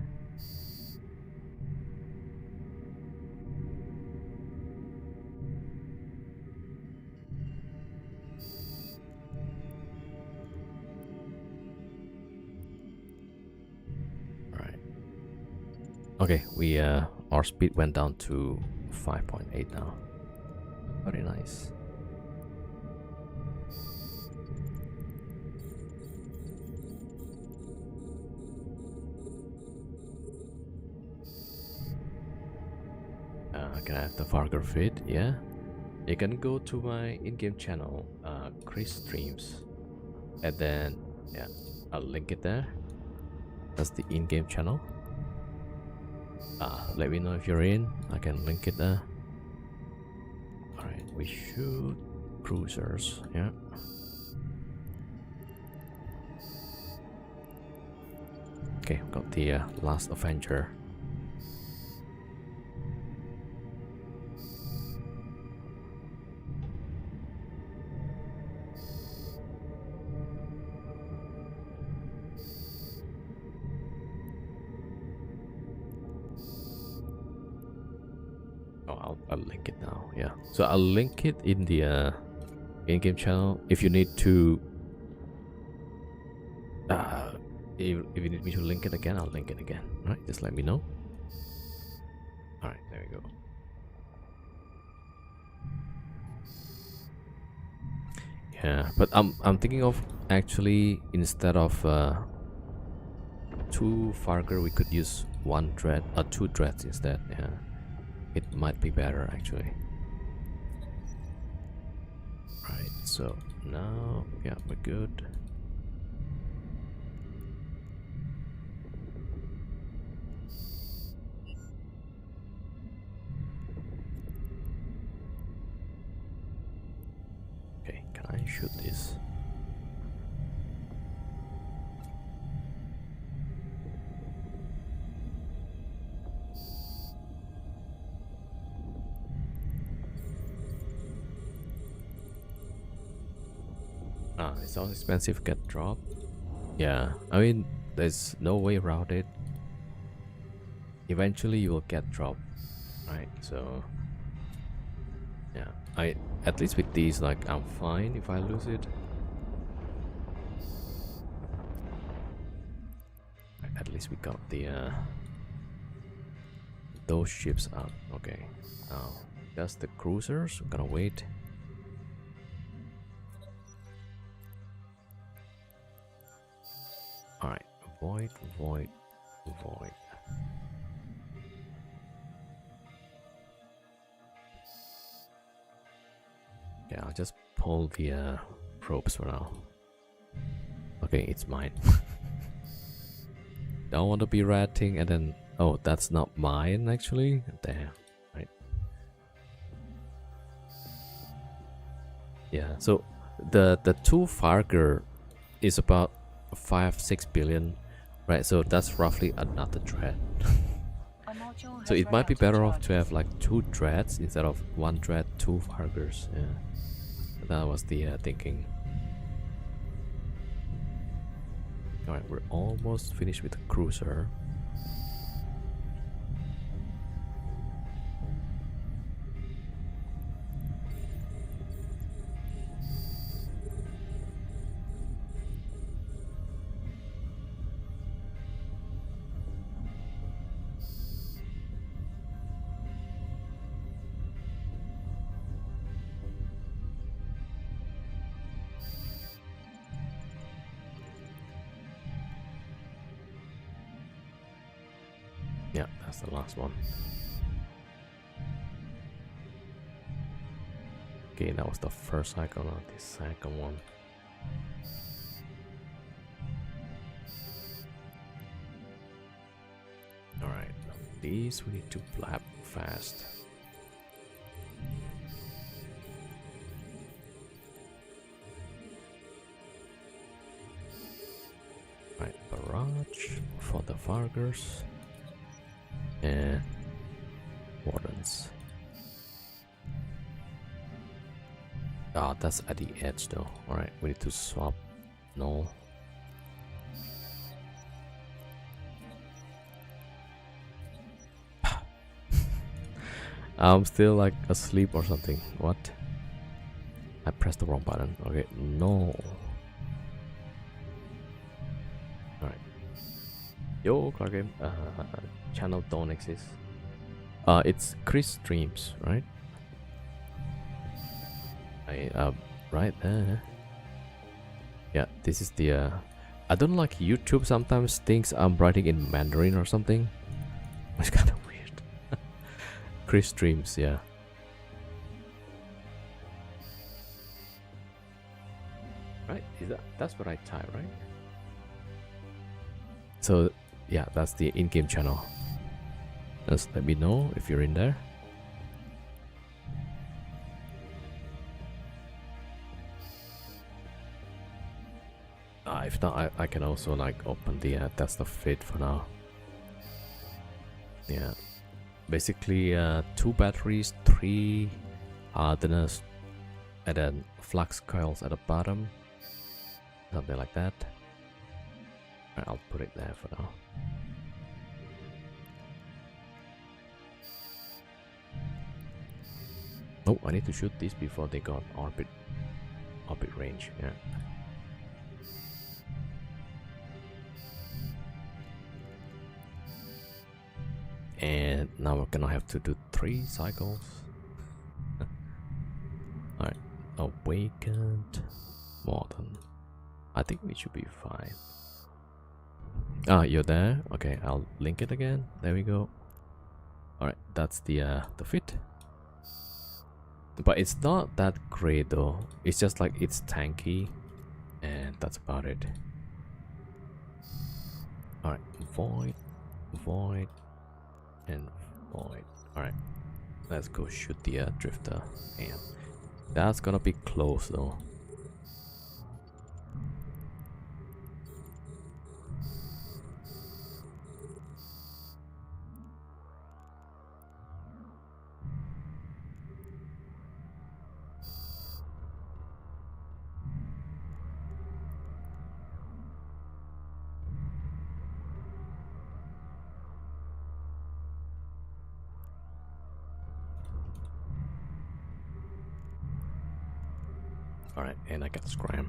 Okay, we our speed went down to 5.8 now. Very nice. Can I have the Varker feed? Yeah. You can go to my in-game channel, Chris Streams, and then yeah, I'll link it there. That's the in-game channel. Let me know if you're in. I can link it there. Alright, we shoot cruisers, yeah. Okay, got the last Avenger. I'll link it now. Yeah, so I'll link it in the in-game channel. If you need to, if you need me to link it again, I'll link it again. All right, just let me know. All right, there we go. Yeah, but I'm thinking of actually, instead of 2 Farger, we could use 1 dread or 2 dreads instead. Yeah, it might be better actually. Right, so now, yeah, we're good. Okay, can I shoot this? Ah, it's all expensive, get dropped. Yeah, I mean, there's no way around it. Eventually you will get dropped, right? So yeah, I at least with these, like, I'm fine if I lose it. Right, at least we got the those ships up. Okay, now that's the cruisers. We're gonna wait. All right, void, void, void. Yeah, I'll just pull the probes for now. Okay, it's mine. Don't want to be ratting and then, oh, that's not mine actually. Damn, right? Yeah. So the 2 Farger is about 5-6 billion, right? So that's roughly another dread. So it might be better off to have like 2 dreads instead of 1 dread, 2 Fargers. Yeah, that was the thinking. All right, we're almost finished with the cruiser. Yeah, that's the last one. Okay, that was the first cycle, not the second one. Alright, these we need to blab fast. Right, barrage for the Fargers and wardens. Ah, that's at the edge though. Alright, we need to swap. No. I'm still like asleep or something. What? I pressed the wrong button. Okay, no. Alright. Yo, Clark Game. Channel don't exist. It's Chris Streams, right? Right there. Yeah, this is the I don't like YouTube sometimes thinks I'm writing in Mandarin or something. It's kind of weird. Chris Streams, yeah. Right? That's what I type, right? So yeah, that's the in-game channel. Just let me know if you're in there. If not, I can also like open the test of fate for now. Yeah, basically 2 batteries, 3 hardeners, and then flux coils at the bottom, something like that. I'll put it there for now. Oh, I need to shoot these before they got orbit range. Yeah. And now we're gonna have to do 3 cycles. Alright, awakened modern. I think we should be fine. Ah, you're there? Okay, I'll link it again. There we go. Alright, that's the fit. But it's not that great though. It's just like it's tanky. And that's about it. Alright, void, void, and void. Alright, let's go shoot the drifter. Damn. That's gonna be close though. Alright, and I got scram.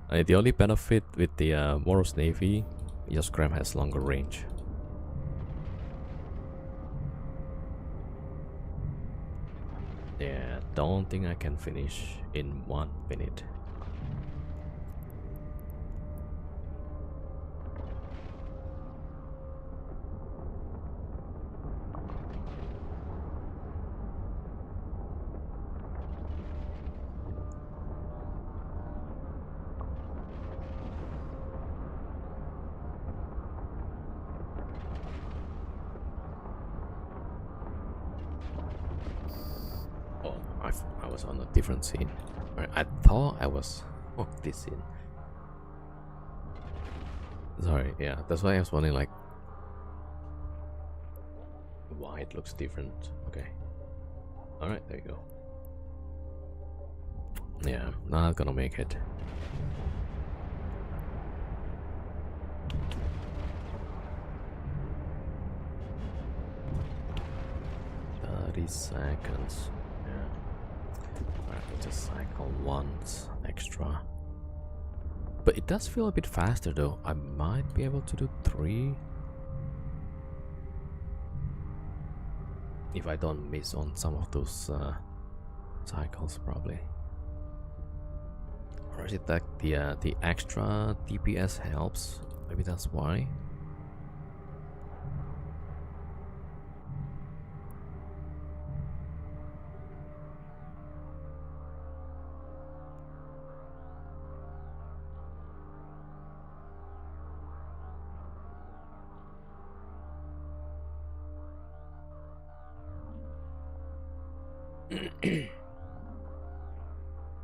The only benefit with the Morros Navy, your scram has longer range. Yeah, don't think I can finish in 1 minute. Oh, I was on a different scene. Right, I thought I was on this scene. Sorry, yeah, that's why I was wondering like why it looks different. Okay. Alright, there you go. Yeah, not gonna make it. Seconds. Yeah. Alright, we'll just cycle once extra. But it does feel a bit faster though. I might be able to do 3. If I don't miss on some of those cycles probably. Or is it that the extra DPS helps? Maybe that's why.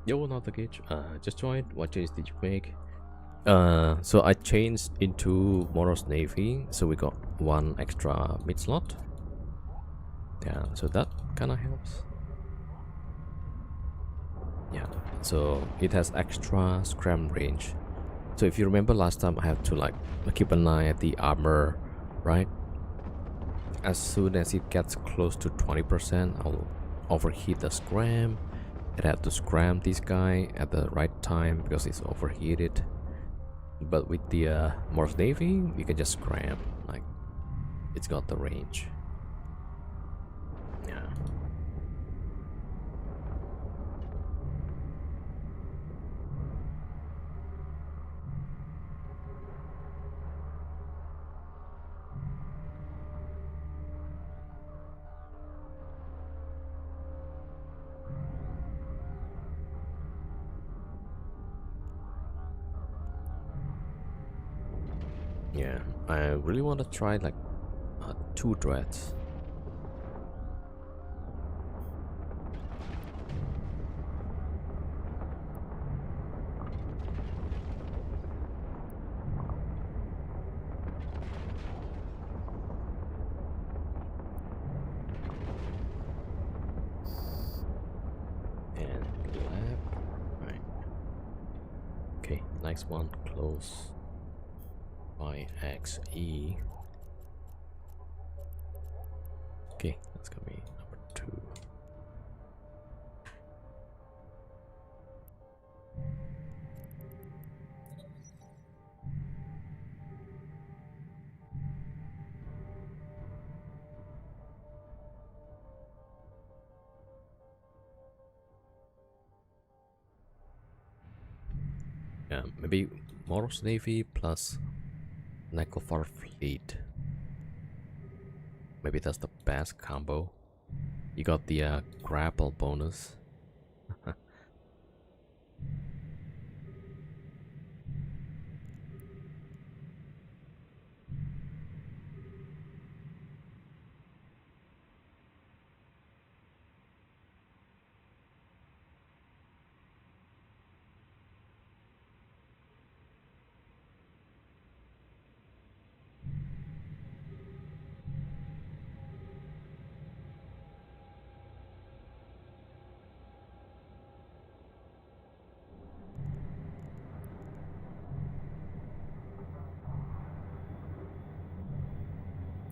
Yo, not the gauge. Just joined. What change did you make? So I changed into Morros Navy, so we got 1 extra mid slot. Yeah, so that kind of helps. Yeah, so it has extra scram range. So if you remember last time, I have to like keep an eye at the armor, right? As soon as it gets close to 20%, I'll overheat the scram. I have to scram this guy at the right time because it's overheated. But with the Morse Navy, you can just scram, like it's got the range. Yeah. Yeah, I really want to try like 2 dreads. And lab, right. Okay, next one, close. YXE. Okay, that's gonna be number 2. Yeah, maybe Morose Navy plus Necklefar Fleet. Maybe that's the best combo. You got the grapple bonus.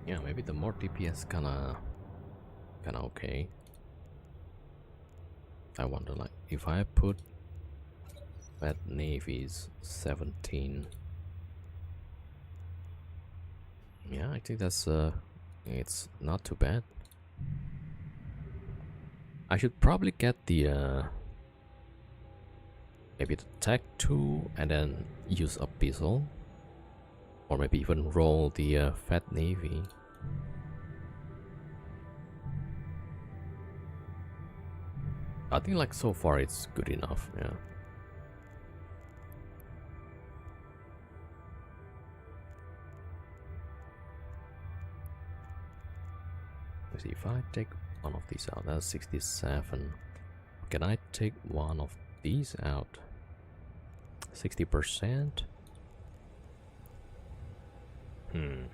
Yeah, maybe the more DPS kinda okay. I wonder, like, if I put that Navy's 17. Yeah, I think that's it's not too bad. I should probably get the maybe the tech 2 and then use Abyssal, or maybe even roll the Fat Navy. I think like so far it's good enough. Yeah. Let's see, if I take one of these out, that's 67. Can I take one of these out? 60%? Hmm.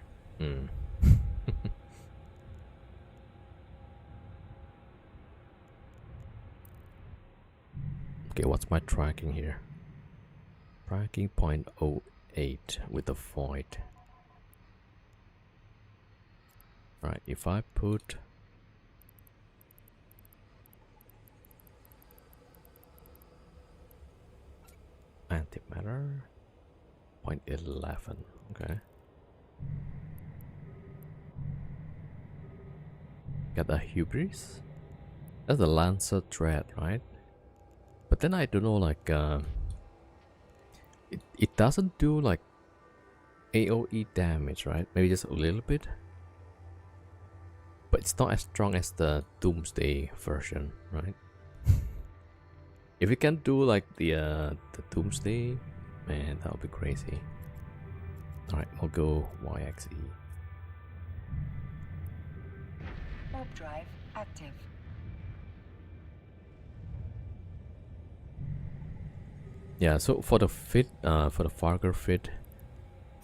Okay, what's my tracking here? Tracking 0.08 with the void. Right, if I put antimatter 0.11, okay. Got the hubris. That's the Lancer thread, right? But then I don't know, like it doesn't do like AoE damage, right? Maybe just a little bit. But it's not as strong as the Doomsday version, right? If you can do like the Doomsday, man, that would be crazy. Alright, we'll go YXE. Warp drive active. Yeah, so for the fit, for the Farger fit,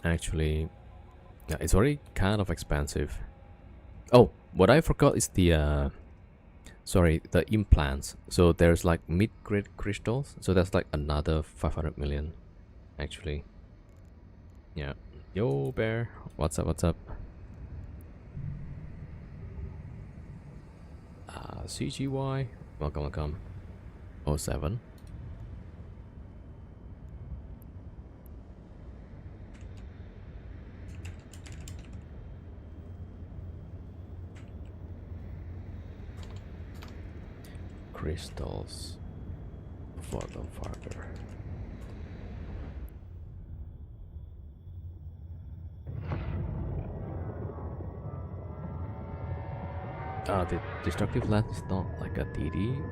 actually, yeah, it's already kind of expensive. Oh, what I forgot is the sorry, the implants. So there's like mid-grade crystals, so that's like another 500 million, actually. Yeah. Yo, Bear, what's up? What's up? CGY, welcome, welcome. 07. Crystals for the Farger. The destructive lens is not like a DD.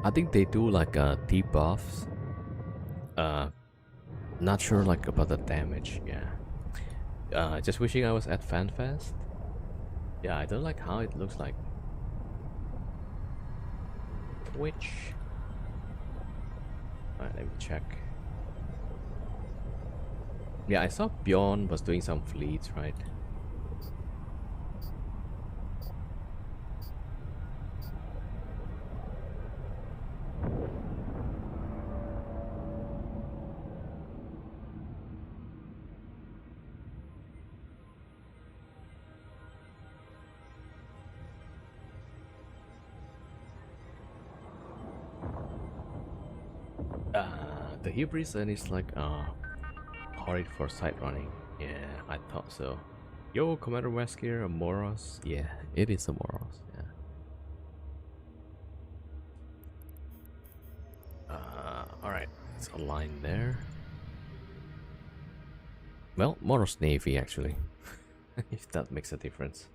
I think they do like debuffs. Not sure like about the damage. Yeah. Just wishing I was at FanFest. Yeah, I don't like how it looks like. Twitch. Alright, let me check. Yeah, I saw Bjorn was doing some fleets, right? The hubris and it's like horrid for side running. Yeah, I thought so. Yo, Commander Wesker, a Moros. Yeah, it is a Moros. Yeah. All right, let's align there. Well, Moros Navy actually, if that makes a difference.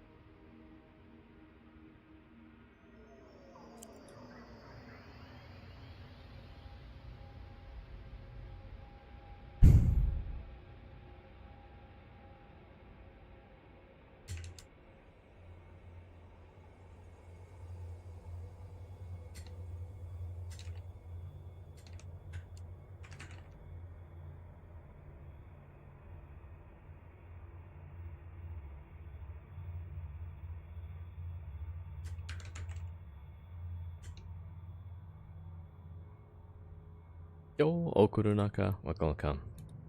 Yo, Okurunaka, welcome.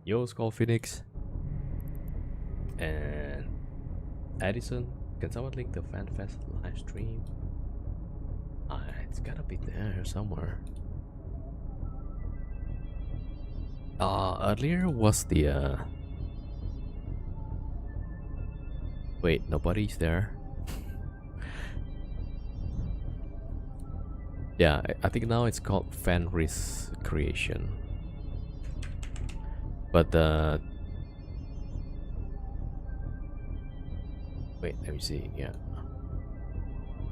Yo, Skull Phoenix. And Addison, can someone link the FanFest live stream? It's gotta be there somewhere. Earlier was the wait, nobody's there. Yeah, I think now it's called Fenris Creation. But wait, let me see. Yeah,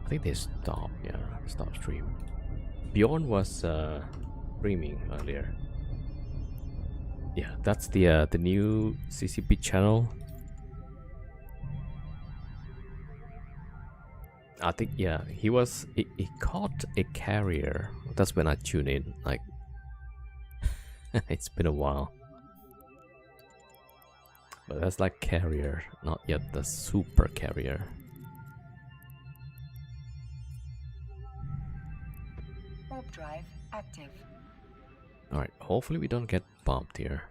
I think they stopped. Yeah, stop stream. Bjorn was streaming earlier. Yeah, that's the new CCP channel. I think yeah, he caught a carrier. That's when I tuned in. Like it's been a while. But that's like carrier, not yet the super carrier. Warp drive active. Alright, hopefully we don't get bumped here.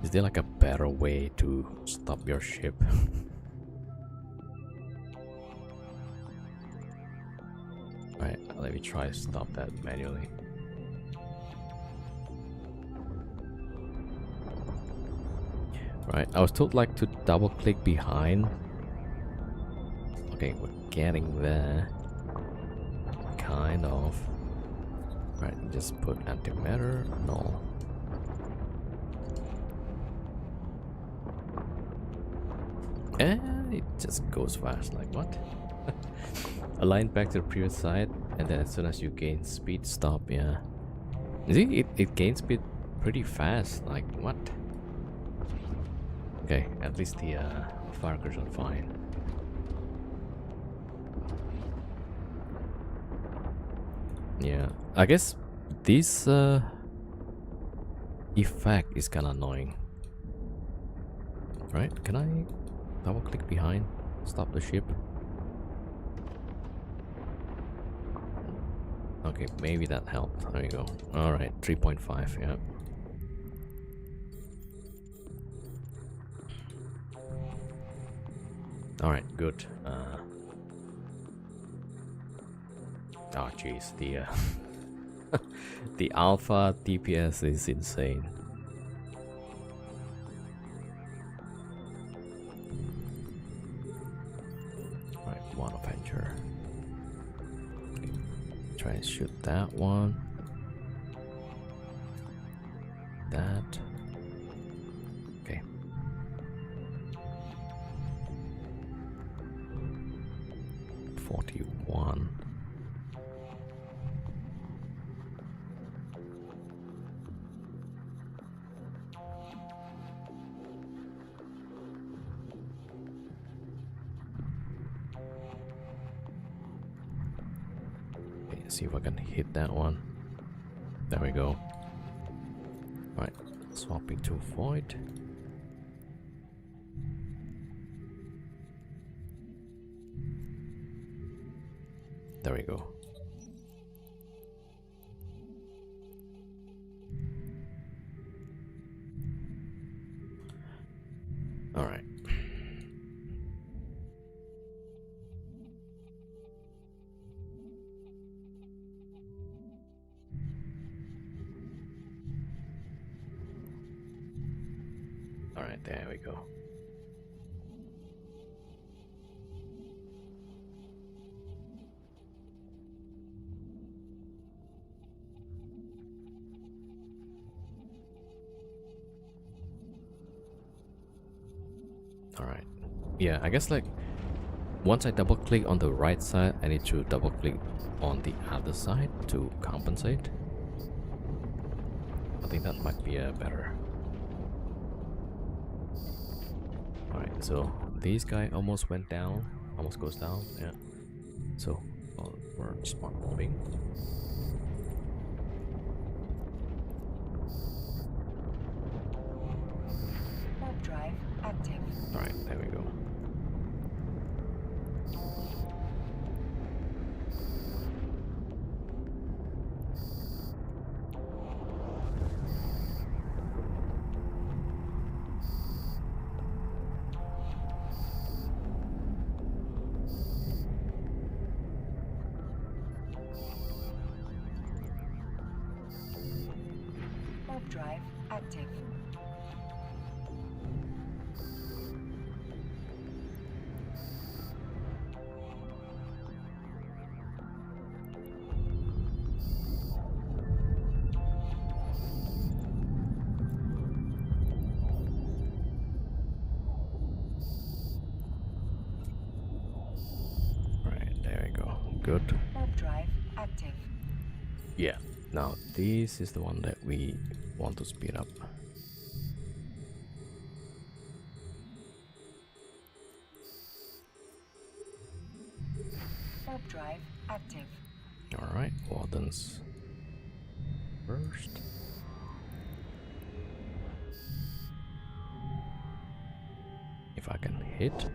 Is there like a better way to stop your ship? Alright, let me try to stop that manually. Right, I was told like to double click behind. Okay, we're getting there. Kind of. Right, just put antimatter. No. And it just goes fast, like what? Align back to the previous side, and then as soon as you gain speed, stop, yeah. You see, it gains speed pretty fast, like what? Okay, at least the firecrackers are fine. Yeah, I guess this effect is kinda annoying. Right, can I double click behind? Stop the ship? Okay, maybe that helped. There you go. Alright, 3.5, yeah. Alright, good. Oh jeez, the the alpha DPS is insane. Right, one Avenger. Okay, try and shoot that one. That. Okay. $41. Okay, see if I can hit that one. There we go. Right, swapping to void. There we go. All right. All right, there we go. All right. Yeah, I guess like once I double click on the right side, I need to double click on the other side to compensate. I think that might be a better. All right, so this guy almost went down, almost goes down. Yeah. So we're smart mobbing. Warp drive active. All right, there we go. Warp drive active. All right, there we go. Good. Warp drive active. Yeah. Now this is the one that we want to speed up. Warp drive active. All right, wardens first. If I can hit.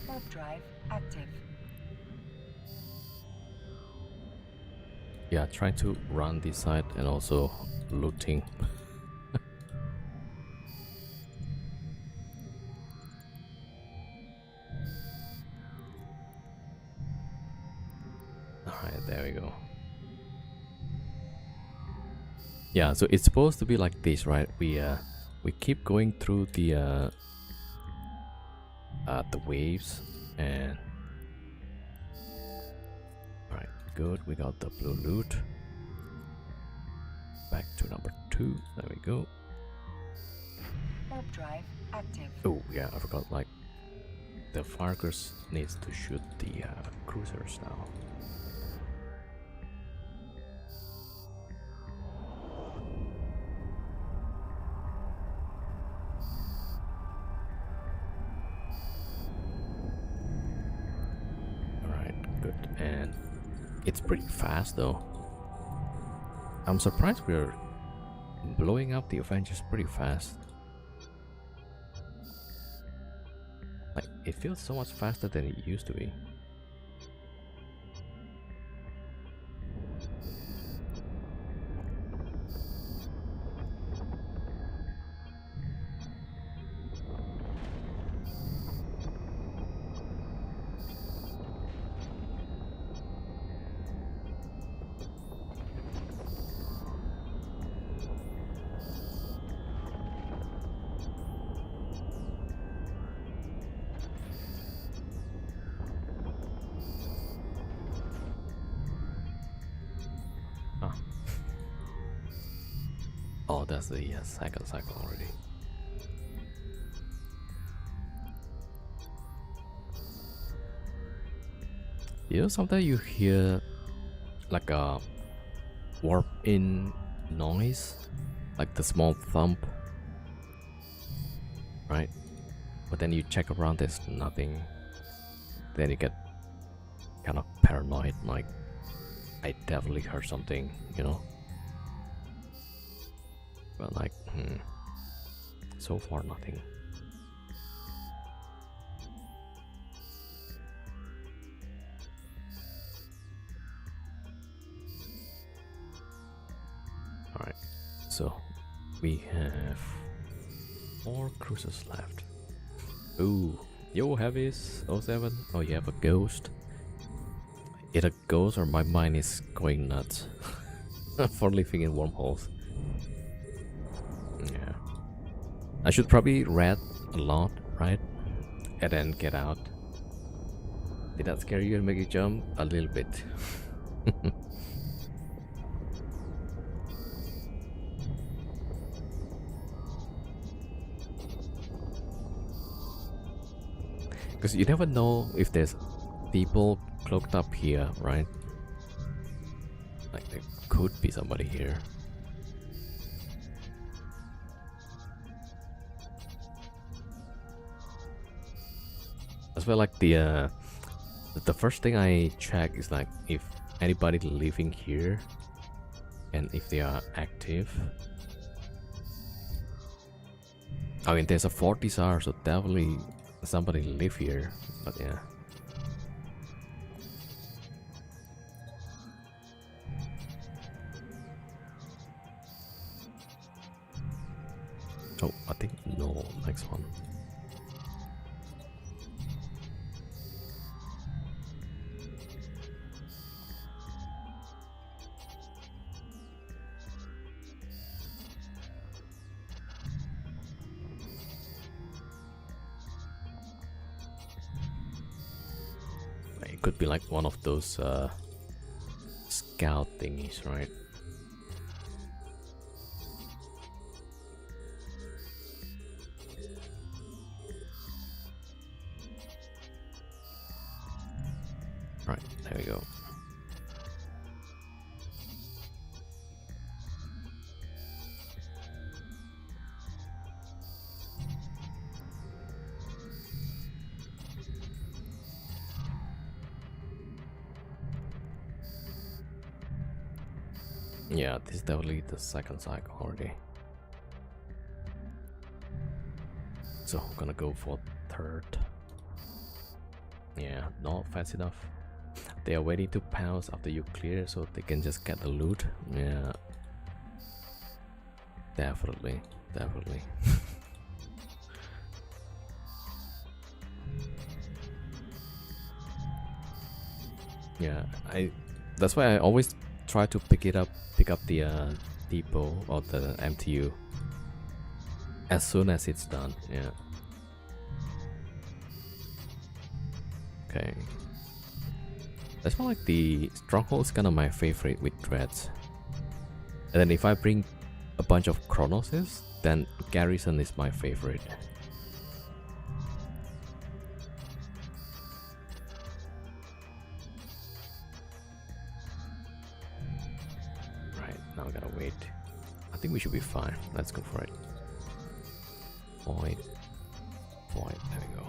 Warp drive active. Yeah, try to run this side and also looting. Alright, there we go. Yeah, so it's supposed to be like this, right? We keep going through the waves and alright, good. We got the blue loot. Back to number 2. There we go. Warp drive active. Oh yeah, I forgot, like the Fargus needs to shoot the cruisers now. Alright, good. And it's pretty fast though. I'm surprised we're blowing up the Avengers pretty fast. Like, it feels so much faster than it used to be. Oh, that's the second cycle already. You know, sometimes you hear like a warp in noise, like the small thump, right? But then you check around, there's nothing. Then you get kind of paranoid, like I definitely heard something, you know? But like, so far nothing. Alright, so we have 4 cruisers left. Ooh, yo, heavies 07. Oh, you have a ghost. Either ghost or my mind is going nuts for living in wormholes. Yeah, I should probably read a lot, right? And then get out. Did that scare you and make you jump a little bit? Because you never know if there's people cloaked up here, right? Like there could be somebody here. As well, like the first thing I check is like if anybody living here and if they are active. I mean, there's a 40s so definitely somebody live here, but yeah. Oh, I think no, next one. It could be like one of those scout thingies, right? Right, there we go. Yeah, this is definitely the second cycle already. So I'm gonna go for third. Yeah, not fast enough. They are waiting to pounce after you clear so they can just get the loot. Yeah. Definitely. Yeah, that's why I always try to pick up the depot or the MTU as soon as it's done. Yeah. Okay. That's why like the stronghold is kind of my favorite with dreads. And then if I bring a bunch of chronoses, then garrison is my favorite. Right, now I gotta wait. I think we should be fine. Let's go for it. Void. There we go.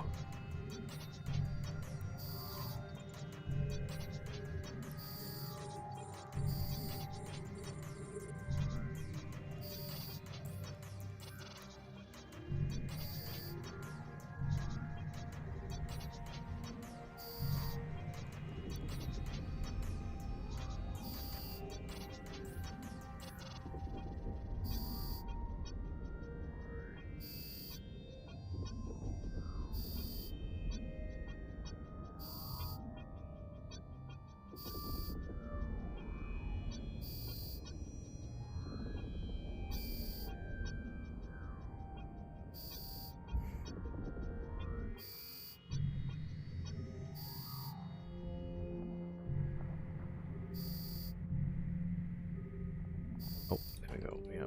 Oh, there we go. Yeah.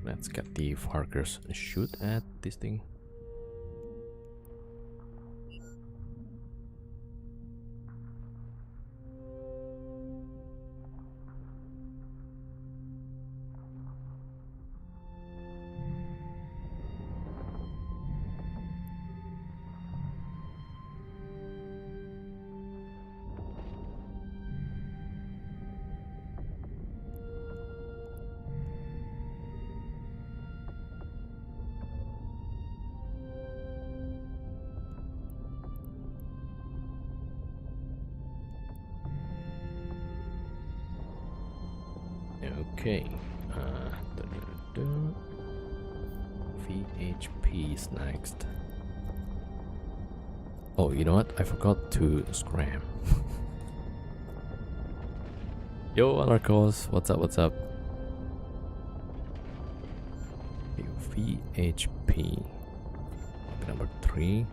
Let's get the Farkers and shoot at this thing. Okay, HP is next. Oh, you know what? I forgot to scram. Yo, Anarchos, what's up? What's up? VHP. Number 3.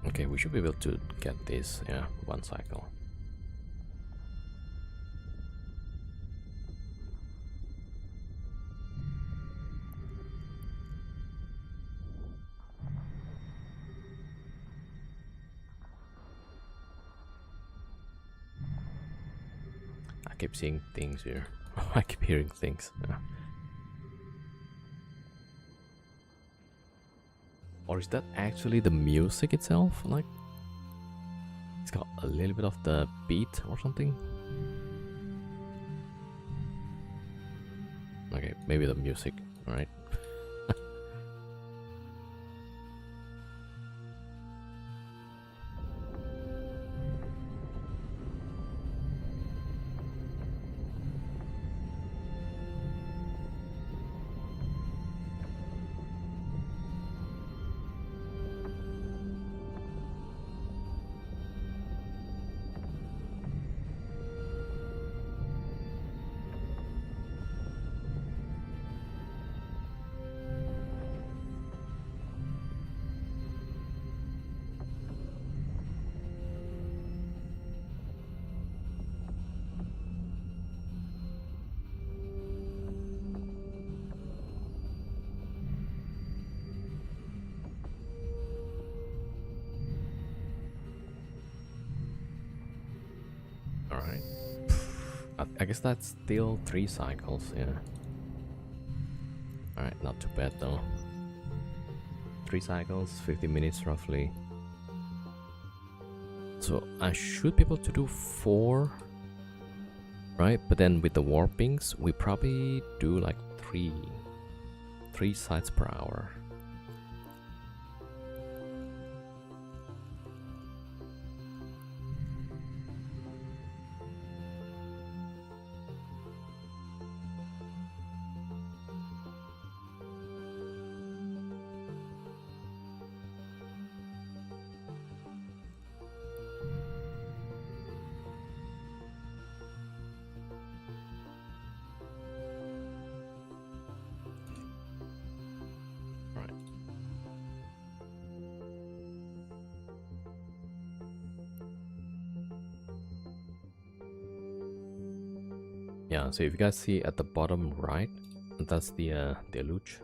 Okay, we should be able to get this, yeah, one cycle. I keep seeing things here. I keep hearing things. Yeah. Or is that actually the music itself? Like, it's got a little bit of the beat or something. Okay, maybe the music. All right. Alright. I guess that's still 3 cycles, yeah. Alright, not too bad though. 3 cycles, 50 minutes roughly. So I should be able to do 4, right? But then with the warpings, we probably do like 3 sides per hour. Yeah, so if you guys see at the bottom right, that's the deluge.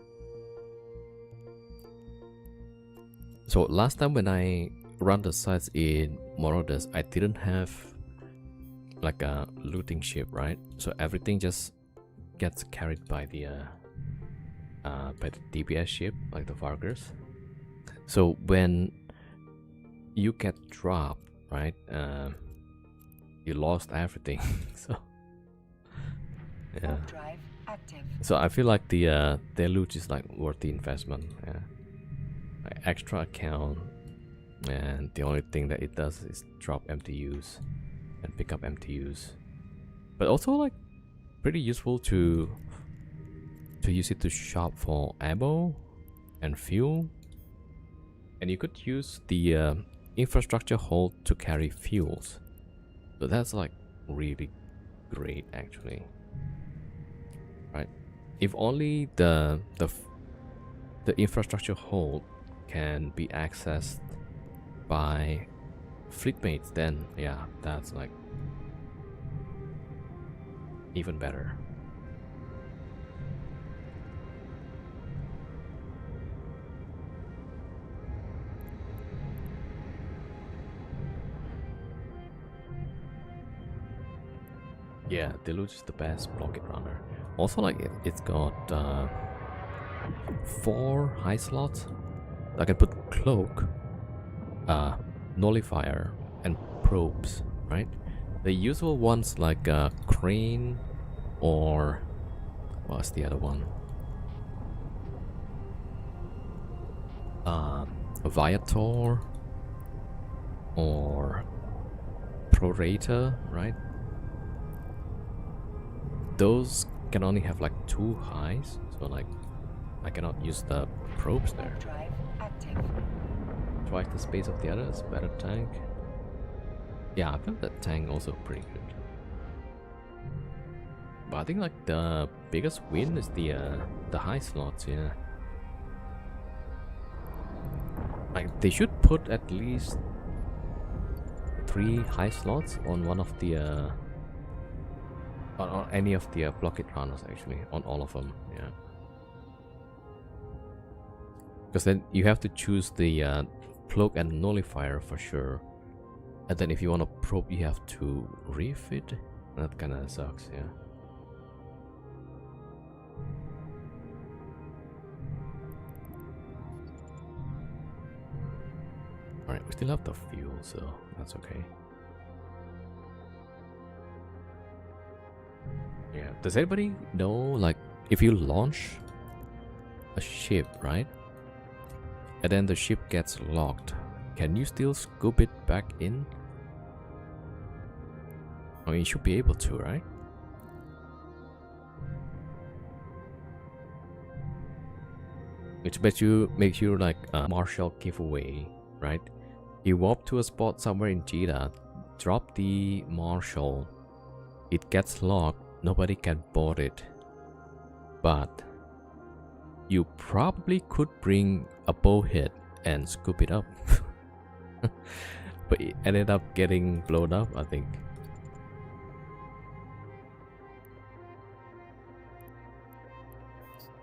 So last time when I run the sites in Morodes, I didn't have like a looting ship, right? So everything just gets carried by the DPS ship, like the Vargers. So when you get dropped, right, you lost everything. So yeah. Drive active. So I feel like the loot is like worth the investment. Yeah. Like extra account, and the only thing that it does is drop MTUs and pick up MTUs. But also like pretty useful to use it to shop for ammo and fuel. And you could use the infrastructure hold to carry fuels. So that's like really great actually. Right? If only the infrastructure hold can be accessed by fleet mates, then yeah, that's like even better. Yeah, Deluge is the best blockade runner. Also, like it's got 4 high slots. I can put cloak, nullifier, and probes. Right? The usual ones like crane or what's the other one? Viator or Prorator, right? Those can only have like 2 highs, so like I cannot use the probes there. Warp drive active. Twice the space of the others, better tank. Yeah, I feel that tank also pretty good. But I think like the biggest win is the high slots, yeah. Like they should put at least 3 high slots on one of the on any of the blockade runners, actually, on all of them, yeah. Because then you have to choose the cloak and nullifier for sure, and then if you want to probe you have to refit. That kind of sucks, yeah. Alright, we still have the fuel, so that's okay. Yeah, does anybody know, like, if you launch a ship, right? And then the ship gets locked, can you still scoop it back in? I mean, you should be able to, right? Which makes you like a Marshall giveaway, right? You warp to a spot somewhere in Jeddah, drop the Marshall, it gets locked, nobody can board it. But you probably could bring a bowhead and scoop it up. But it ended up getting blown up, I think.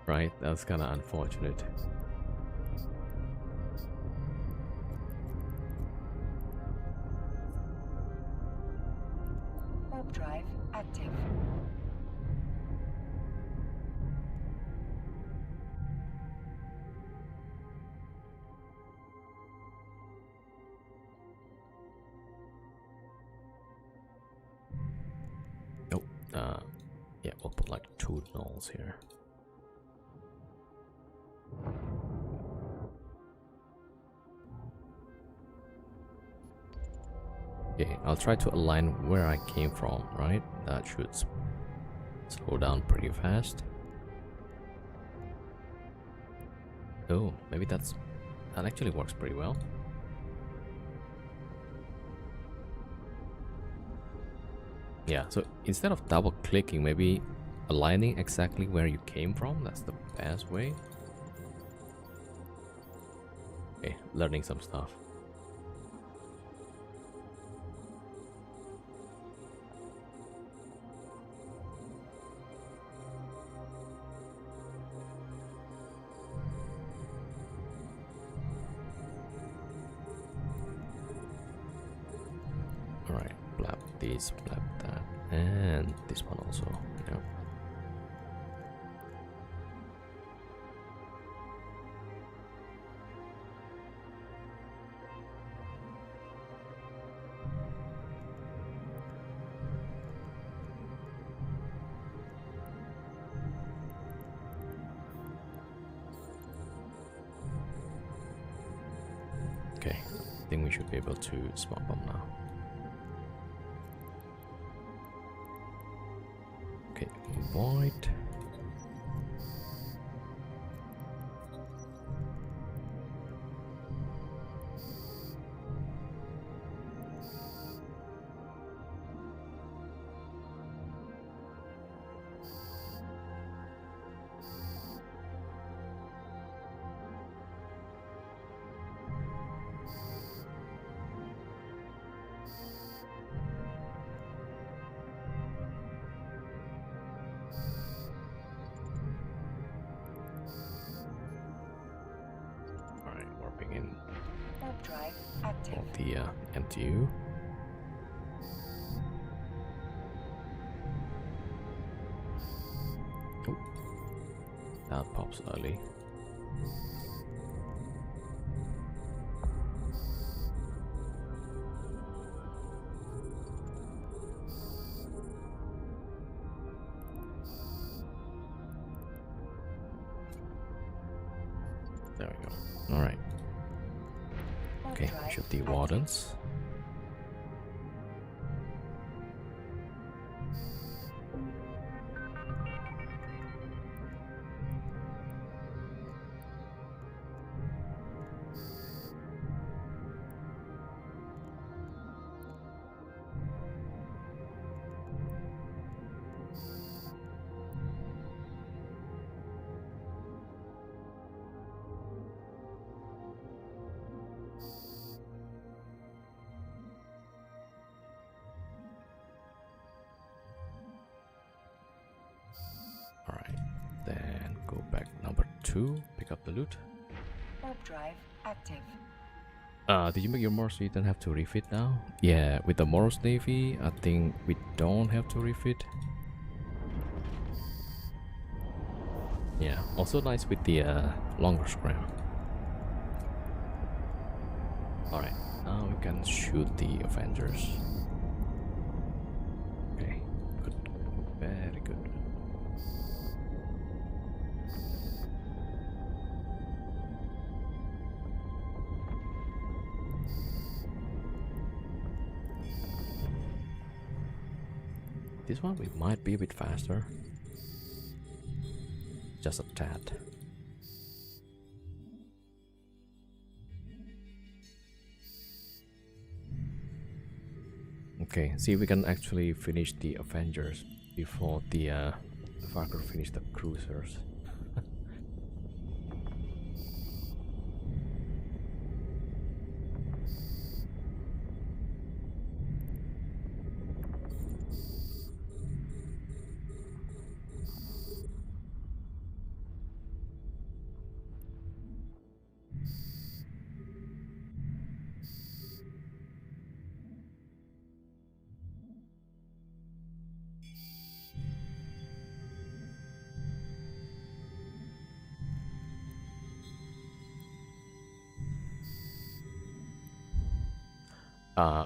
Right, that's kind of unfortunate. Warp drive active. Oh, yeah, we'll put like 2 nulls here. Okay, I'll try to align where I came from, right? That should slow down pretty fast. Oh, maybe that actually works pretty well. Yeah, so instead of double clicking, maybe aligning exactly where you came from, that's the best way. Okay, learning some stuff. Alright, blap this, blap that, and this one also, yeah. Okay, I think we should be able to smoke bomb now. Okay, void. Warping in Warp drive active. all the MTU. Oh, that pops early. There we go. All right. shoot the wardens. Alright, then go back number 2, pick up the loot. Warp drive active. Did you make your Morse so you don't have to refit now? Yeah, with the Morse Navy, I think we don't have to refit. Yeah, also nice with the longer scram. Alright, now we can shoot the Avengers. Okay, good. Very good. This one we might be a bit faster. Just a tad. Okay, see if we can actually finish the Avengers before the Farker finish the cruisers.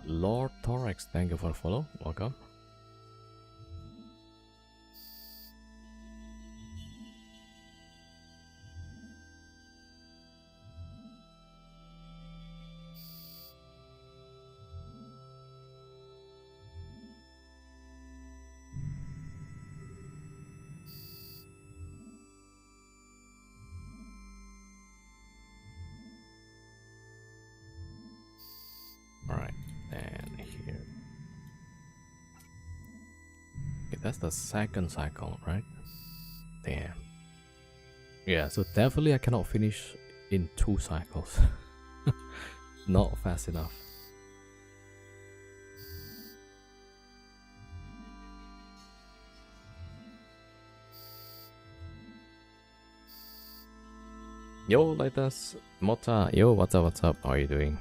Lord Thorax, thank you for the follow. Welcome. Alright, and here. Okay, that's the second cycle, right? Damn. Yeah, so definitely I cannot finish in 2 cycles. Not fast enough. Yo, Lightas, Mota, yo, what's up, how are you doing?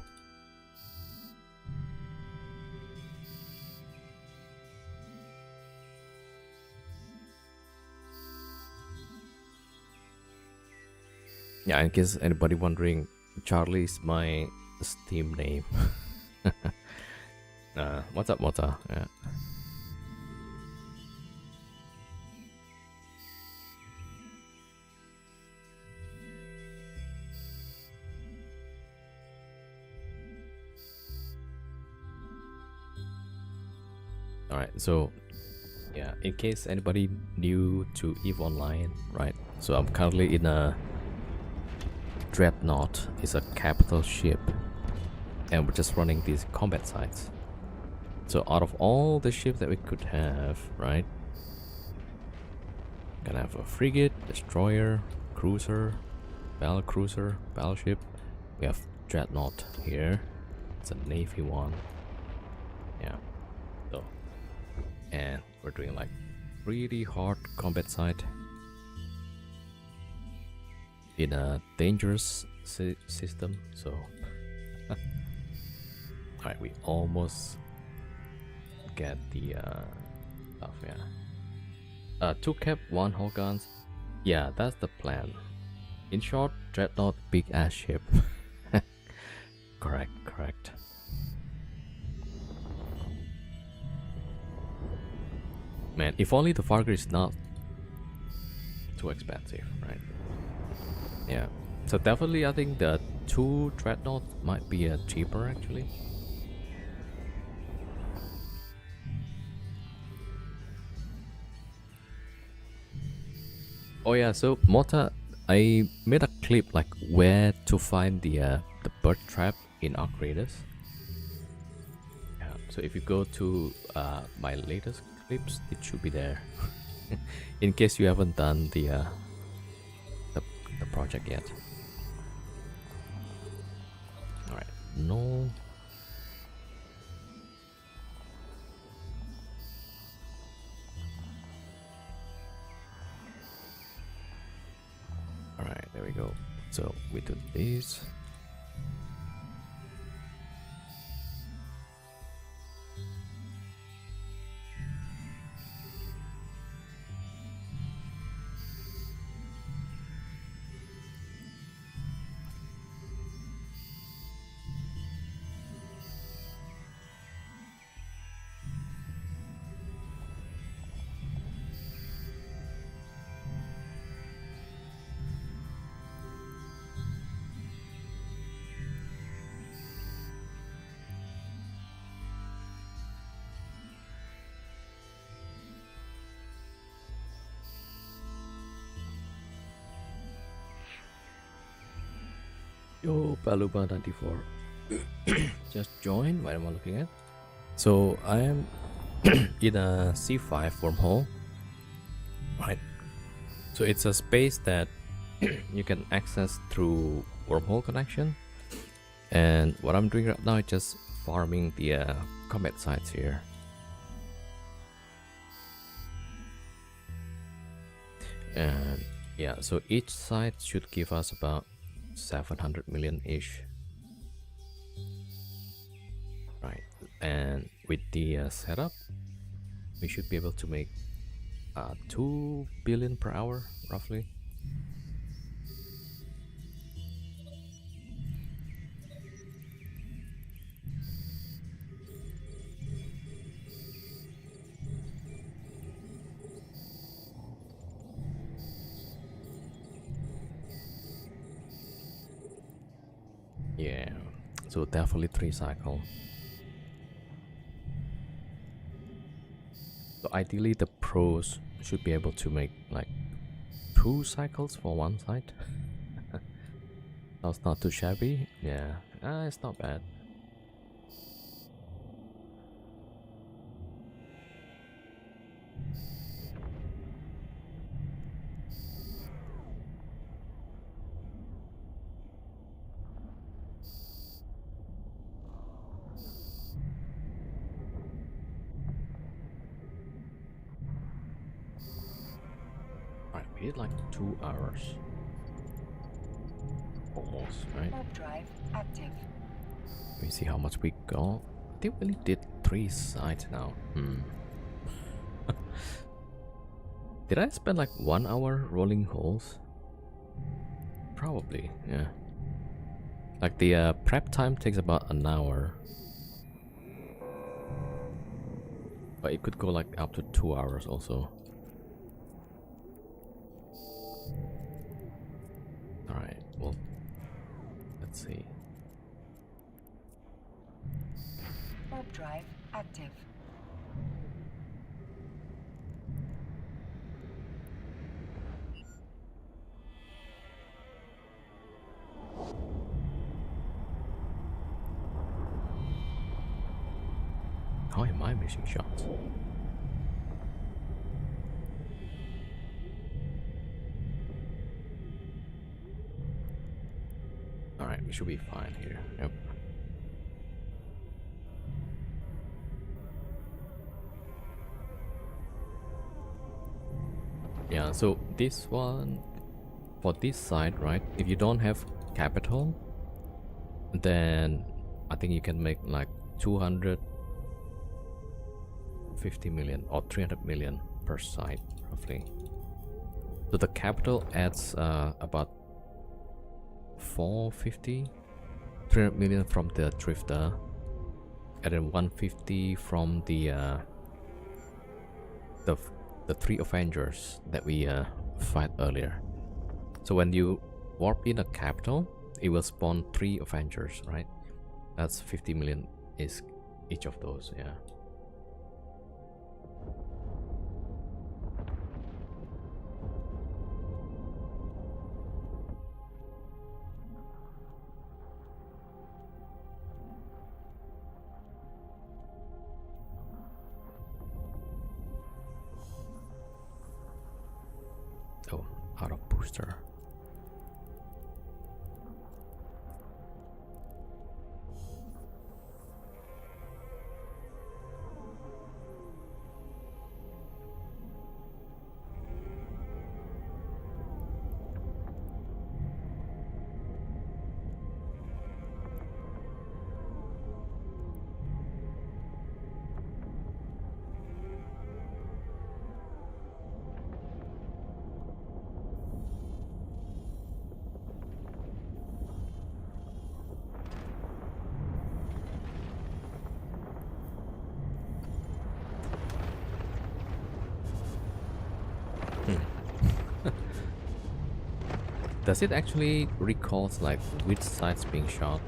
Yeah, in case anybody wondering, Charlie is my Steam name. What's up, Mota? Yeah. Alright, so yeah, in case anybody new to EVE Online, right? So I'm currently in a Dreadnought. It's a capital ship, and we're just running these combat sites. So out of all the ships that we could have, right? Gonna have a frigate, destroyer, cruiser, battle cruiser, battleship. We have Dreadnought here. It's a navy one. Yeah. So, and we're doing like really hard combat site in a dangerous system. So, alright, we almost get the stuff. Yeah. 2 cap, 1 hull guns. Yeah, that's the plan. In short, Dreadnought, big ass ship. Correct. Man, if only the Farger is not too expensive, right? Yeah, So definitely, I think the 2 dreadnoughts might be cheaper actually. Oh yeah, so Mota, I made a clip like where to find the bird trap in Arc Raiders. Yeah, so if you go to my latest clips, it should be there. In case you haven't done the, the project yet. All right, no. All right, there we go. So we do this. Yo, Paluba 94. Just join. What am I looking at? So I am in a C5 wormhole, right? So it's a space that you can access through wormhole connection. And what I'm doing right now is just farming the combat sites here. And yeah, so each site should give us about 700 million ish. Right, and with the setup, we should be able to make 2 billion per hour roughly. Yeah, so definitely 3 cycle. So ideally the pros should be able to make like 2 cycles for one site. That's not too shabby. Yeah, it's not bad. Alright, we did like 2 hours. Almost, right? Warp drive active. Let me see how much we got. I think we only did 3 sites now. Did I spend like 1 hour rolling holes? Probably, yeah. Like the prep time takes about an hour. But it could go like up to 2 hours also. Alright, well, let's see. Warp drive active. How am I missing shots? Alright, we should be fine here. Yep. Yeah, so this one, for this side, right? If you don't have capital, then I think you can make like 250 million or 300 million per site, roughly. So the capital adds about 450, 300 million from the drifter, and then 150 from the 3 Avengers that we fight earlier. So when you warp in a capital, it will spawn 3 Avengers, right? That's 50 million is each of those, yeah. Oh, out of booster. Does it actually recalls like which side's being shot?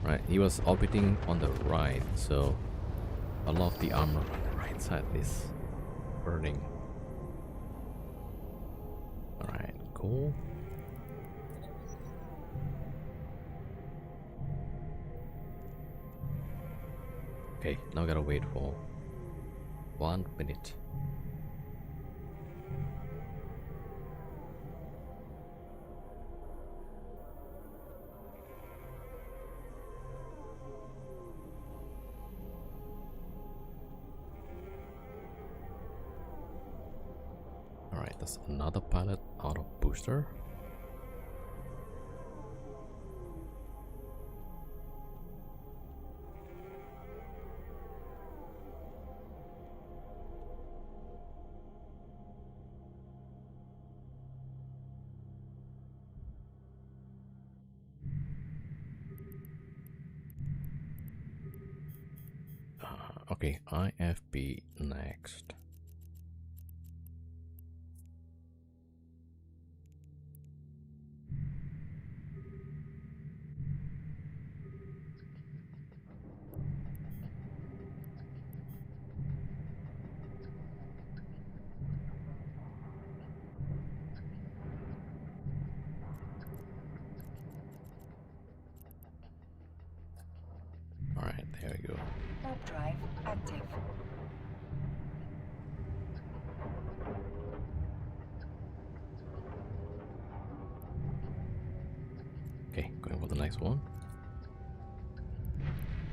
Right, he was orbiting on the right, so a lot of the armor on the right side is burning. Alright, cool. Okay, now gotta wait for 1 minute. Alright, that's another pilot out of booster. Okay, IFB next. Alright, there we go. Warp drive active. Okay, going for the next one.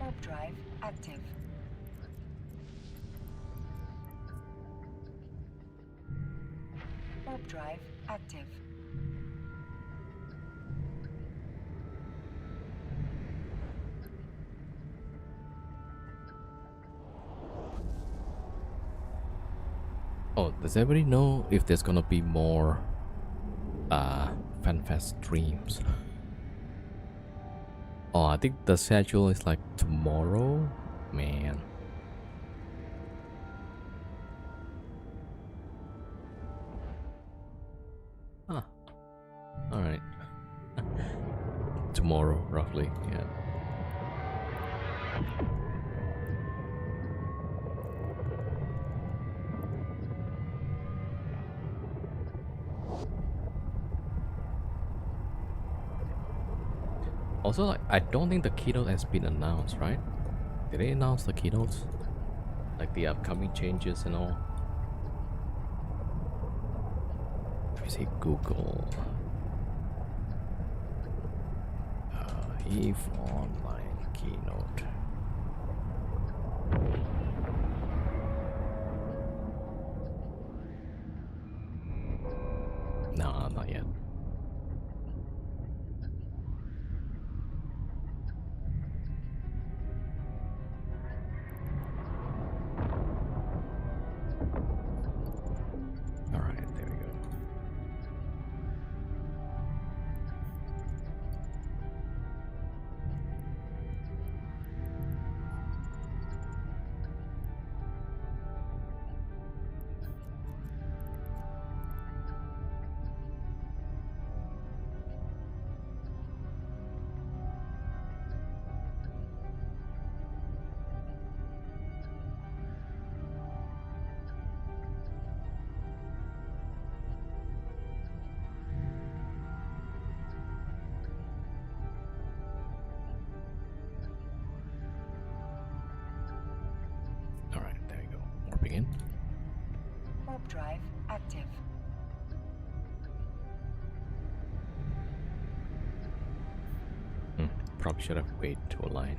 Warp drive active. Warp drive active. Oh, does everybody know if there's gonna be more FanFest streams? Oh, I think the schedule is like tomorrow. Man. Huh. Alright. Tomorrow, roughly, yeah. Also, like, I don't think the keynote has been announced, right? Did they announce the keynotes? Like the upcoming changes and all? Let me see, Google. EVE Online keynote. Nah, not yet. Alright, there we go. Warp drive active. Probably should have waited to align.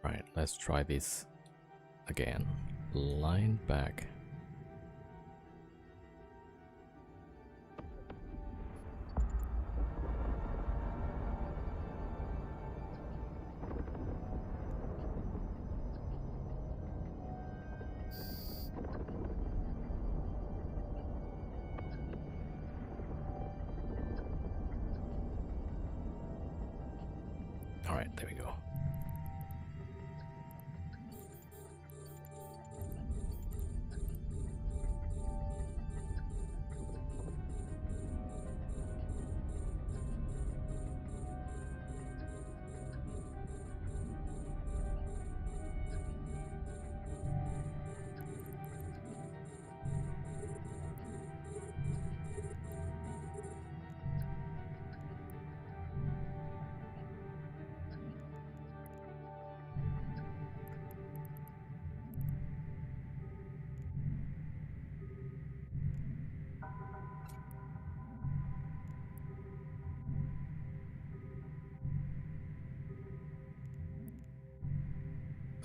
Right, let's try this again. Line back. All right, there we go.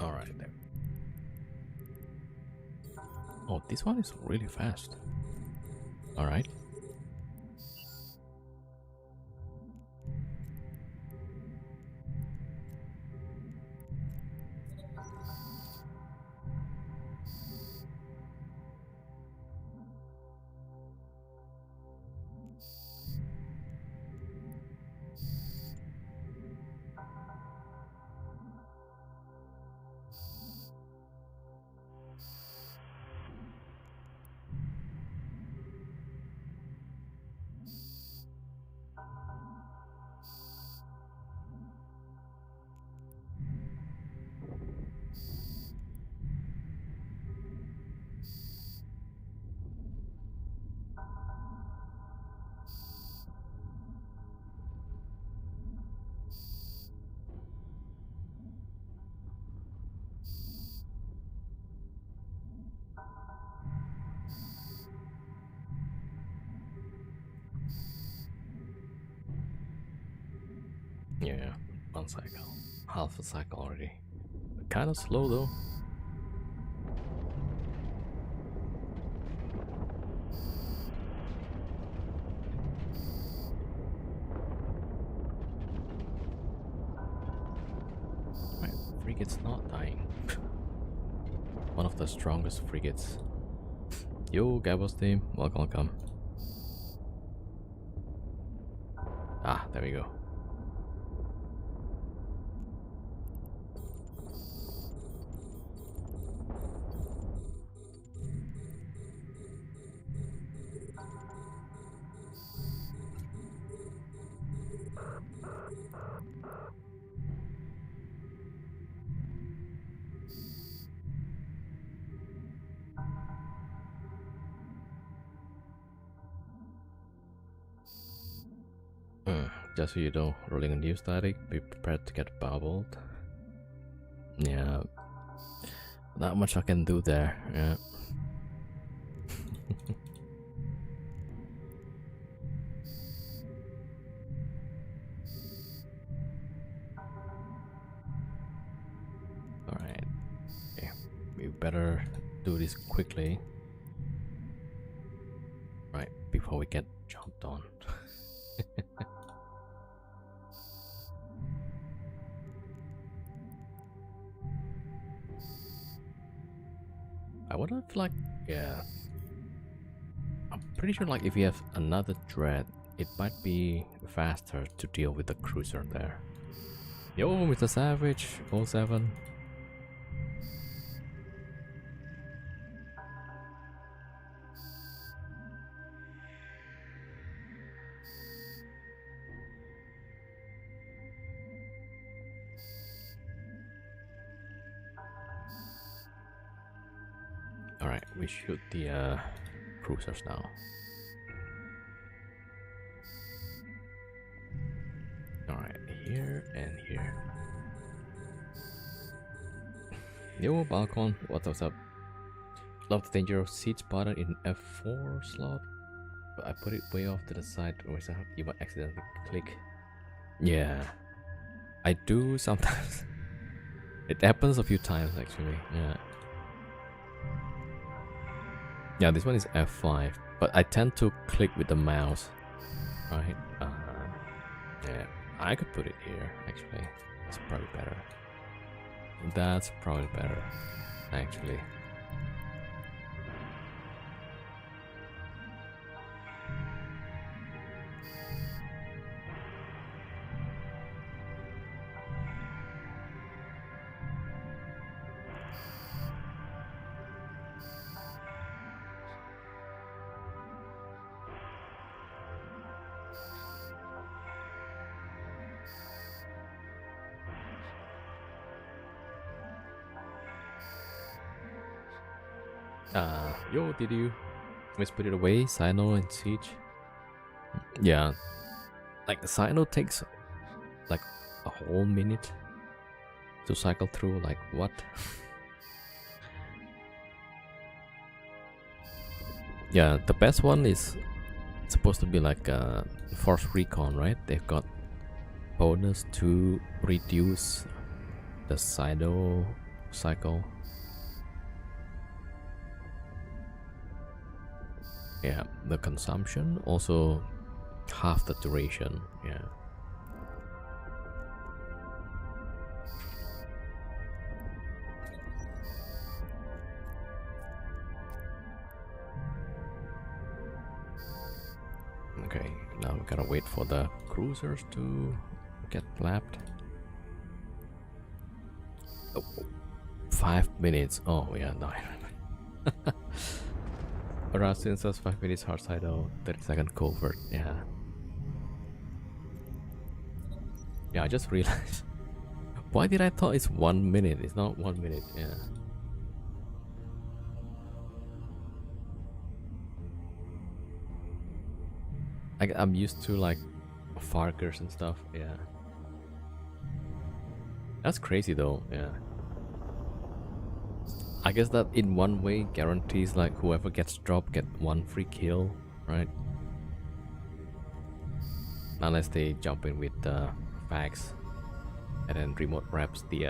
All right, there. Oh, this one is really fast. All right. Yeah, one cycle. Half a cycle already. Kind of slow though. Right, frigate's not dying. One of the strongest frigates. Yo, Gabos team, welcome. Ah, there we go. Just so you know, rolling a new static, be prepared to get bubbled. Yeah, not much I can do there. Yeah. All right. Okay. We better do this quickly. Right before we get jumped on. I wonder if, like, yeah, I'm pretty sure, like, if you have another dread, it might be faster to deal with the cruiser there. Yo, Mr. Savage, 07. Alright, we shoot the cruisers now. Alright, here and here. Yo, Balcon, what's up? Love the dangerous siege button in F4 slot, but I put it way off to the side, or you might accidentally click. Yeah, I do sometimes. It happens a few times actually. Yeah. Yeah, this one is F5, but I tend to click with the mouse. Right. Yeah, I could put it here actually. That's probably better. That's probably better, actually. Yo, did you let's put it away? Sino and Siege. Yeah, like the Sino takes like a whole minute to cycle through. Like what? Yeah, the best one is supposed to be like Force Recon, right? They've got bonus to reduce the Sino cycle. Yeah, the consumption, also half the duration. Yeah. Okay, now we gotta wait for the cruisers to get lapped. Oh, 5 minutes. Oh yeah, no. Around since 5 minutes hard side out, 30-second covert. Yeah. Yeah, I just realized. Why did I thought it's 1 minute? It's not 1 minute. Yeah. I'm used to like Farkers and stuff. Yeah. That's crazy though. Yeah. I guess that in one way guarantees like whoever gets dropped get 1 free kill, right? Unless they jump in with fags and then remote wraps the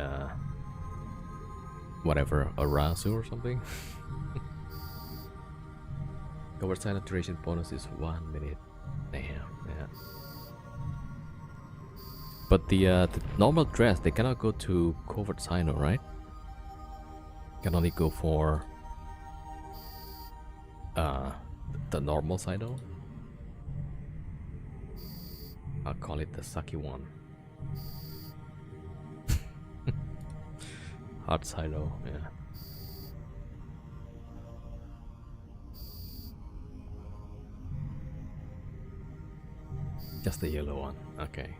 whatever, Arasu or something. Cover silent duration bonus is 1 minute. Damn, yeah. But the normal dress, they cannot go to covert Sino, right? Can only go for the normal Sino. I'll call it the sucky one. Hard Sino, yeah. Just the yellow one, okay.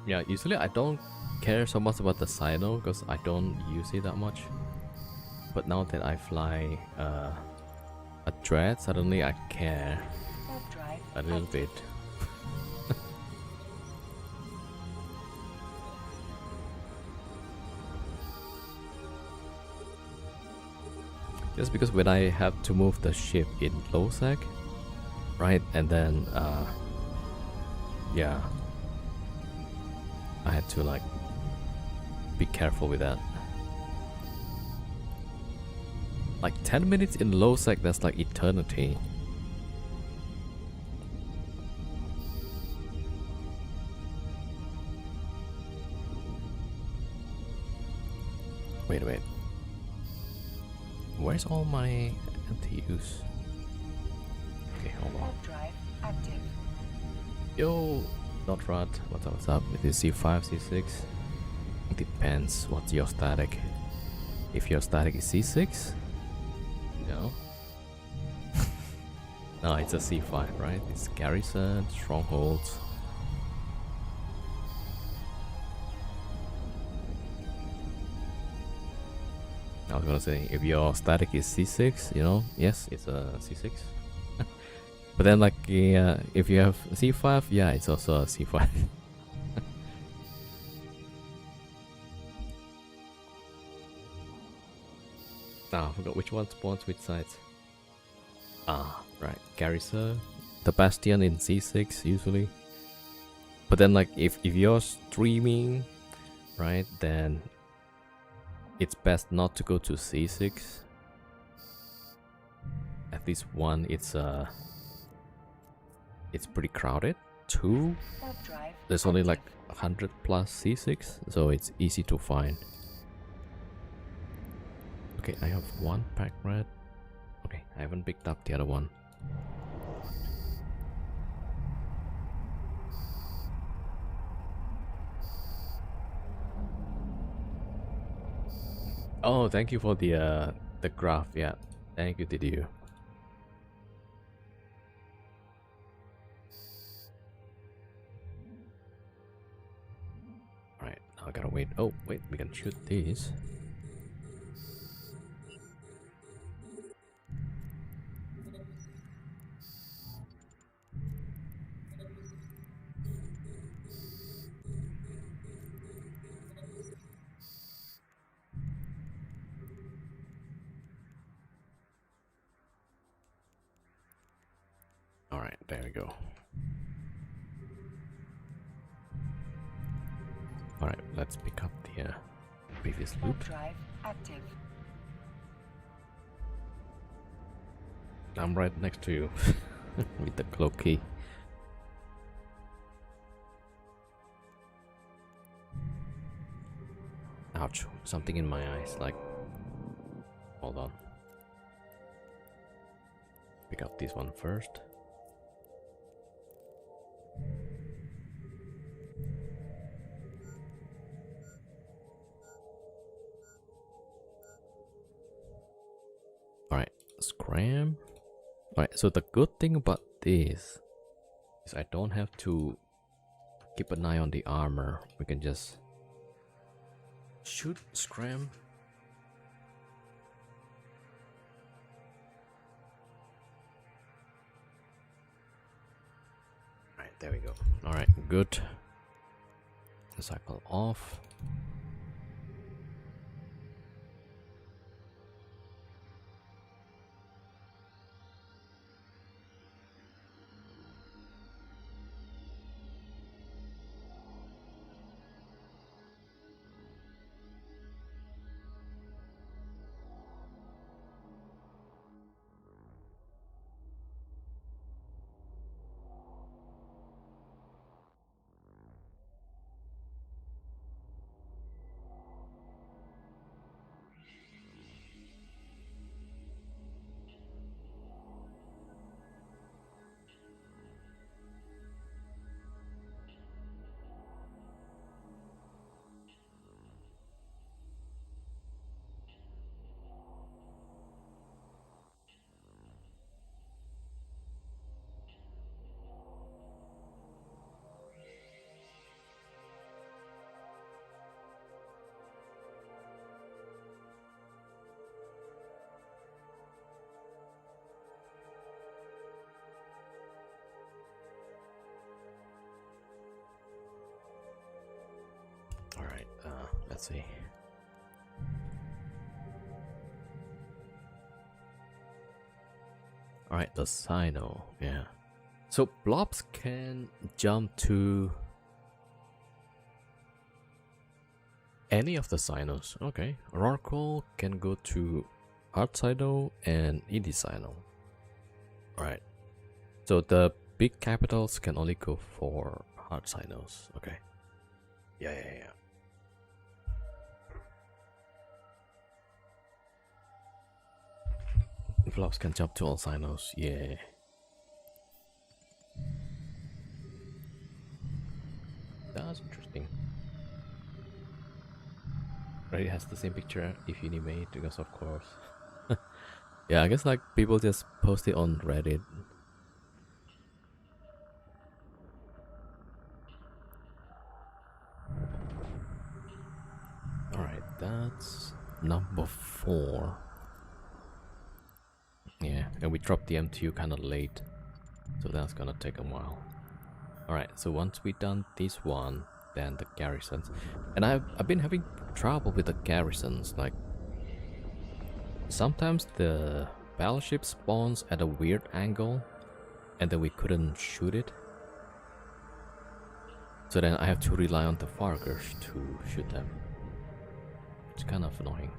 Yeah, usually I don't care so much about the Sino because I don't use it that much. But now that I fly a Dread, suddenly I care a little bit. Just because when I have to move the ship in low sec, right, and then yeah, I had to like be careful with that. Like 10 minutes in low sec, that's like eternity. Wait. Where's all my NTUs? Okay, hold on. Drive active. Yo, not rat. What's up? It is C5, C6. Depends what's your static. If your static is C6, you know. No, it's a C5, right? It's garrison, strongholds. I was gonna say, if your static is C6, you know, yes, it's a C6. But then, like, if you have C5, yeah, it's also a C5. Ah, I forgot which one spawns which sides. Ah, right, garrison, the bastion in C6 usually. But then, like, if you're streaming, right, then it's best not to go to C6. At least one, it's pretty crowded. Two, there's only like 100 plus C6, so it's easy to find. Okay, I have one pack red. Okay, I haven't picked up the other one. Oh, thank you for the graph. Yeah, thank you, did you? Alright, now I gotta wait. Oh, wait, we can shoot these. Alright, there we go. Alright, let's pick up the previous loot. Drive active. I'm right next to you with the cloak key. Ouch, something in my eyes, like, hold on. Pick up this one first. Alright, scram. Alright, so the good thing about this is I don't have to keep an eye on the armor. We can just shoot, scram. Alright, there we go. Alright, good. Cycle off. Alright, let's see. Alright, the Sino, yeah. So blobs can jump to any of the Sinos. Okay, Oracle can go to Hard Sino and Indie Sino. Alright, so the big capitals can only go for Hard Sinos. Okay. Yeah. Blobs can jump to all Sinos, yeah. That's interesting. Right, it has the same picture if you animate, because of course. Yeah, I guess like people just post it on Reddit. Alright, that's number 4. Yeah, and we dropped the MTU kind of late, so that's gonna take a while. Alright, so once we done this one, then the garrisons. And I've been having trouble with the garrisons, like sometimes the battleship spawns at a weird angle and then we couldn't shoot it. So then I have to rely on the Fargers to shoot them. It's kind of annoying.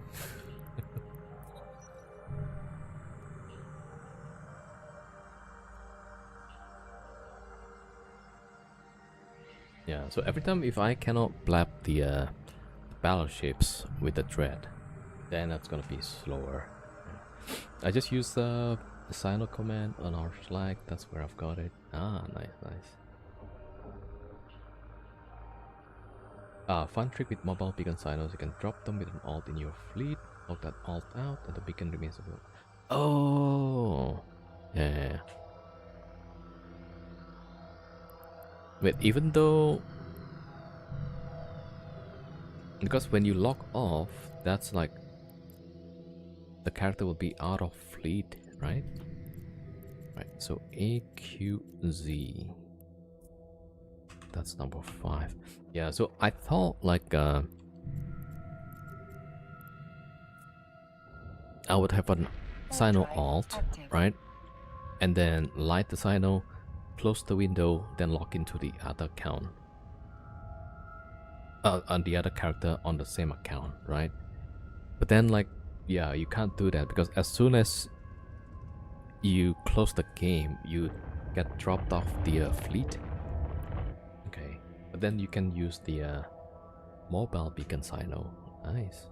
Yeah, so every time if I cannot blab the battleships with the dread, then that's gonna be slower. Yeah. I just use the Sino command on our flag, that's where I've got it. Ah, nice, nice. Fun trick with mobile beacon silos, you can drop them with an alt in your fleet, lock that alt out, and the beacon remains available. Oh, yeah. Wait, even though... Because when you lock off, that's like... the character will be out of fleet, right? Right, so AQZ. That's number 5. Yeah, so I thought like... I would have a Sino alt, right? And then light the Sino, close the window, then lock into the other account. On the other character on the same account, right? But then like, yeah, you can't do that because as soon as you close the game, you get dropped off the fleet. Okay, but then you can use the mobile beacon Sino. Nice.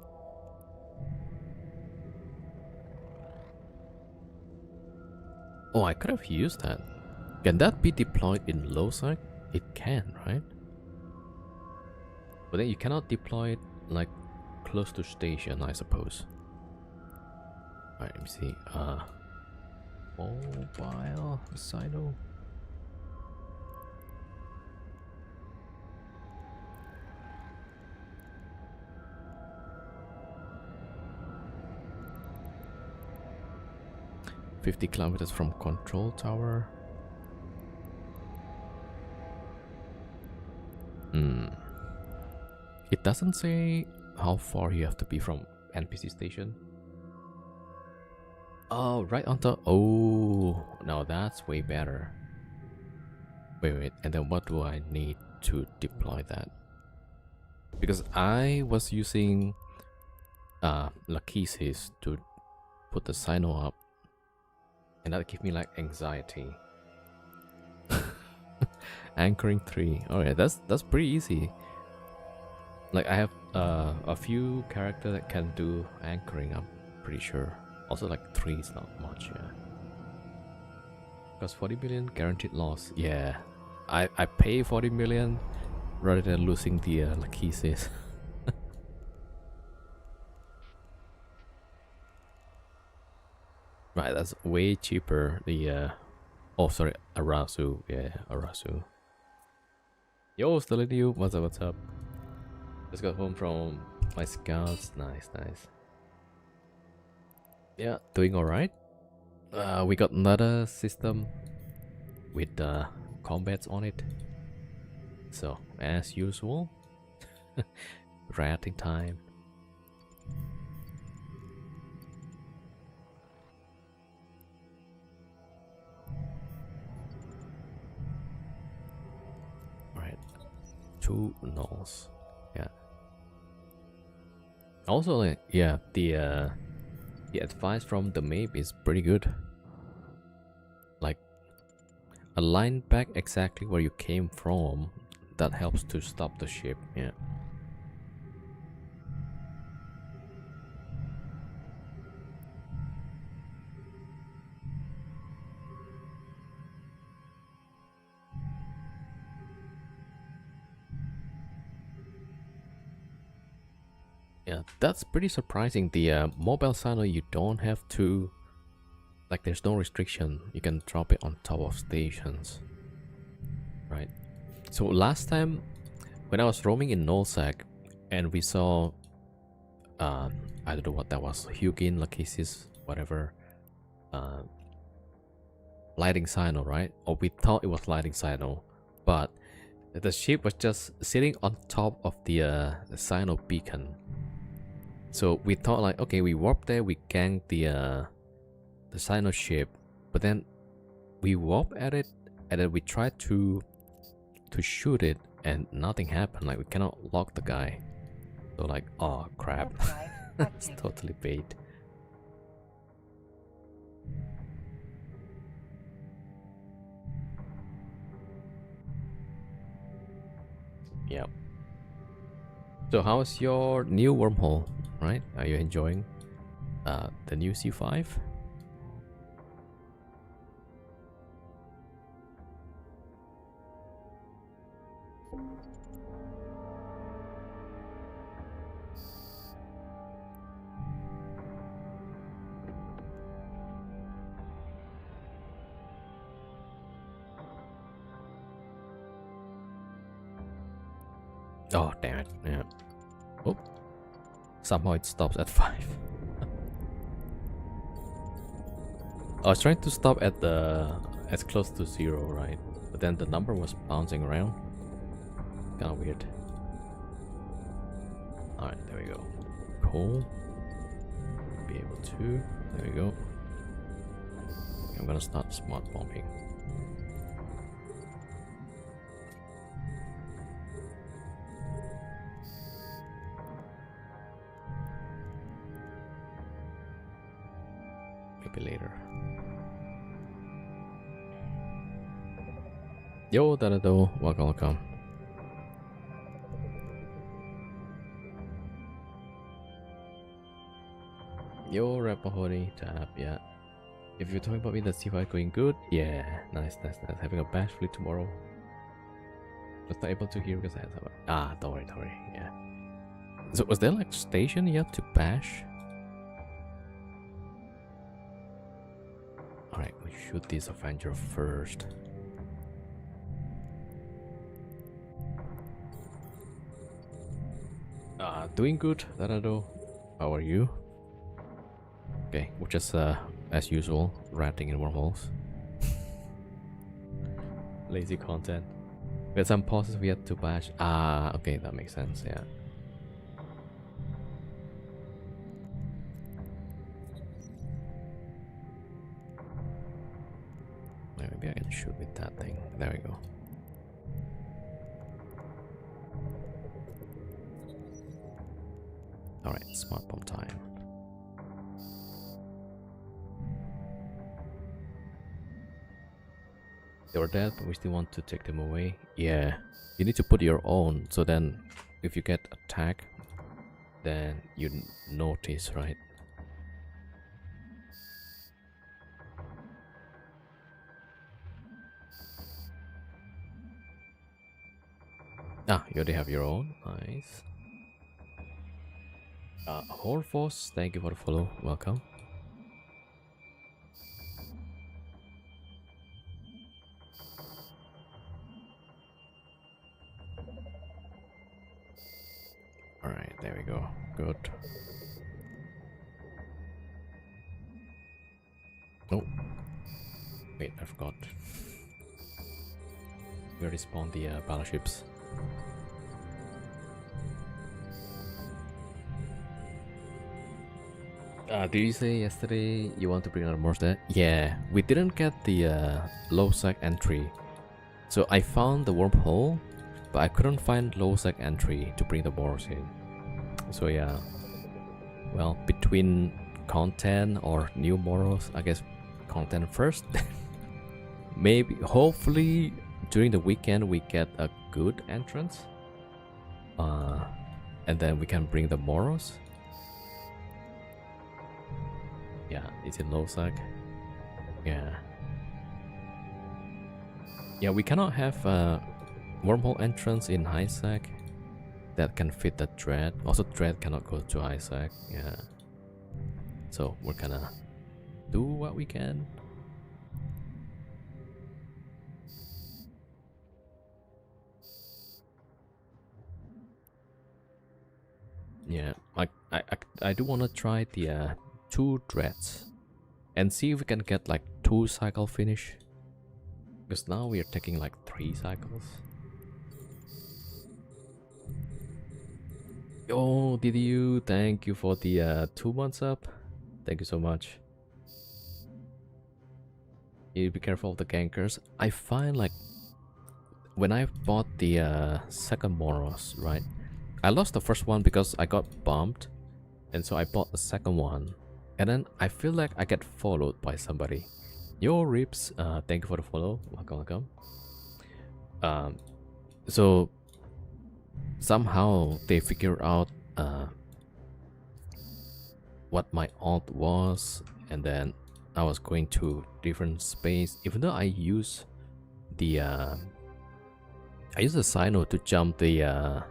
Oh, I could have used that. Can that be deployed in low side? It can, right? But then you cannot deploy it like close to station, I suppose. Alright, let me see. Mobile Sino. "50 kilometers from control tower." It doesn't say how far you have to be from NPC station. Oh, right on top. Oh, now that's way better. Wait, and then what do I need to deploy that? Because I was using Lachesis to put the Sino up, and that gave me like anxiety. Anchoring 3. Alright, that's pretty easy. Like I have a few characters that can do anchoring, I'm pretty sure. Also like 3 is not much, yeah. Because 40 million guaranteed loss. Yeah. I pay 40 million rather than losing the Lachesis. Right, that's way cheaper. The oh sorry, Arasu. Yeah, Arasu. Yo, still in you. What's up, what's up? Just got home from my scouts. Nice, nice. Yeah, doing alright. We got another system with combats on it. So, as usual, rioting time. Alright, 2 nulls. Yeah. Also, like, yeah, the advice from the map is pretty good. Like, align back exactly where you came from. That helps to stop the ship. Yeah. Yeah, that's pretty surprising. The mobile Sino, you don't have to like there's no restriction. You can drop it on top of stations, right? So last time when I was roaming in Nullsec and we saw I don't know what that was, Hugin, Lachesis, whatever, lighting signal, right? Or we thought it was lighting signal, but the ship was just sitting on top of the signal beacon. So we thought like, okay, we warped there, we ganked the signal ship, but then we warp at it, and then we tried to shoot it, and nothing happened. Like we cannot lock the guy. So like, oh crap, it's totally bait. Yep. So how's your new wormhole, right? Are you enjoying the new C5? Oh damn it, yeah. Oh, somehow it stops at 5. I was trying to stop at as close to 0, right? But then the number was bouncing around. Kinda weird. Alright, there we go. Cool. Be able to. There we go. I'm gonna start smart bombing. Maybe later. Yo, Dadado, welcome. Yo, Rapahori, tab, yeah. If you're talking about me, the C5 going good? Yeah, nice. Having a bash fleet tomorrow. Was not able to hear because I had some. Ah, don't worry, yeah. So was there like station you have to bash? Alright, we shoot this Avenger first. Doing good, Darado. How are you? Okay, we're just as usual, ratting in wormholes. Lazy content. We had some pauses we had to bash. Ah, okay, that makes sense, yeah. Maybe I can shoot with that thing. There we go. Alright, smart bomb time. They were dead, but we still want to take them away. Yeah, you need to put your own, so then if you get attacked, then you notice, right? Ah, you already have your own. Nice. Horforce, thank you for the follow. Welcome. Alright, there we go. Good. Oh. Wait, I forgot. We already spawned the battleships. Did you say yesterday you want to bring another more there? Yeah, we didn't get the low sec entry. So I found the wormhole, but I couldn't find low sec entry to bring the boros in. So yeah, well, between content or new boros, I guess content first. Maybe, hopefully, during the weekend we get a good entrance. And then we can bring the boros. Yeah, it's in low sec. Yeah. Yeah, we cannot have a wormhole entrance in high sec that can fit the dread. Also, dread cannot go to high sec. Yeah. So we're gonna do what we can. Yeah, I do want to try the 2 dreads and see if we can get like 2 cycle finish, because now we are taking like 3 cycles. Oh, did you? Thank you for the 2 months up. Thank you so much. You be careful of the gankers. I find like when I bought the second Moros, right? I lost the first one because I got bombed, and so I bought the second one, and then I feel like I get followed by somebody. Yo, Rips, thank you for the follow. Welcome, welcome. So somehow they figured out what my alt was, and then I was going to different space. Even though I use the Sino to jump the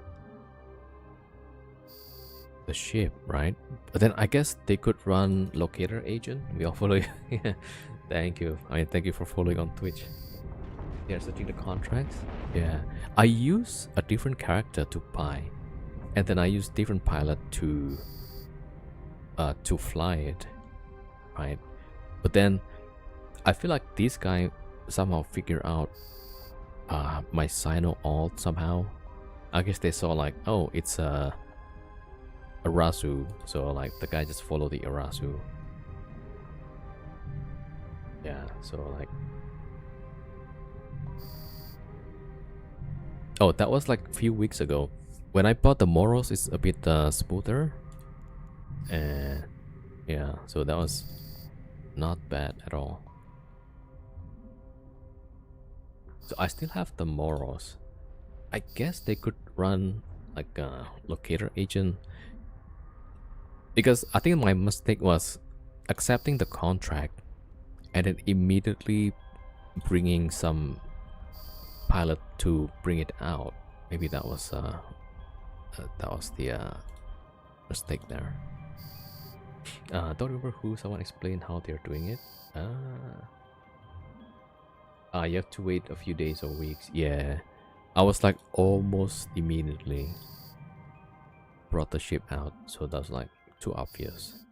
ship, right? But then I guess they could run locator agent. We all follow you. Thank you. I mean, thank you for following on Twitch. They're searching the contracts. Yeah, I use a different character to buy, and then I use different pilot to fly it, right? But then I feel like this guy somehow figured out my Sino alt somehow. I guess they saw like, oh, it's Arasu, so like the guy just followed the Arasu. Yeah, so like, oh, that was like a few weeks ago. When I bought the Moros, it's a bit smoother, and yeah, so that was not bad at all. So I still have the Moros. I guess they could run like a locator agent, because I think my mistake was accepting the contract and then immediately bringing some pilot to bring it out. Maybe that was the mistake there. Don't remember who. Someone explained how they're doing it. You have to wait a few days or weeks. Yeah, I was like almost immediately brought the ship out, so that was like too obvious.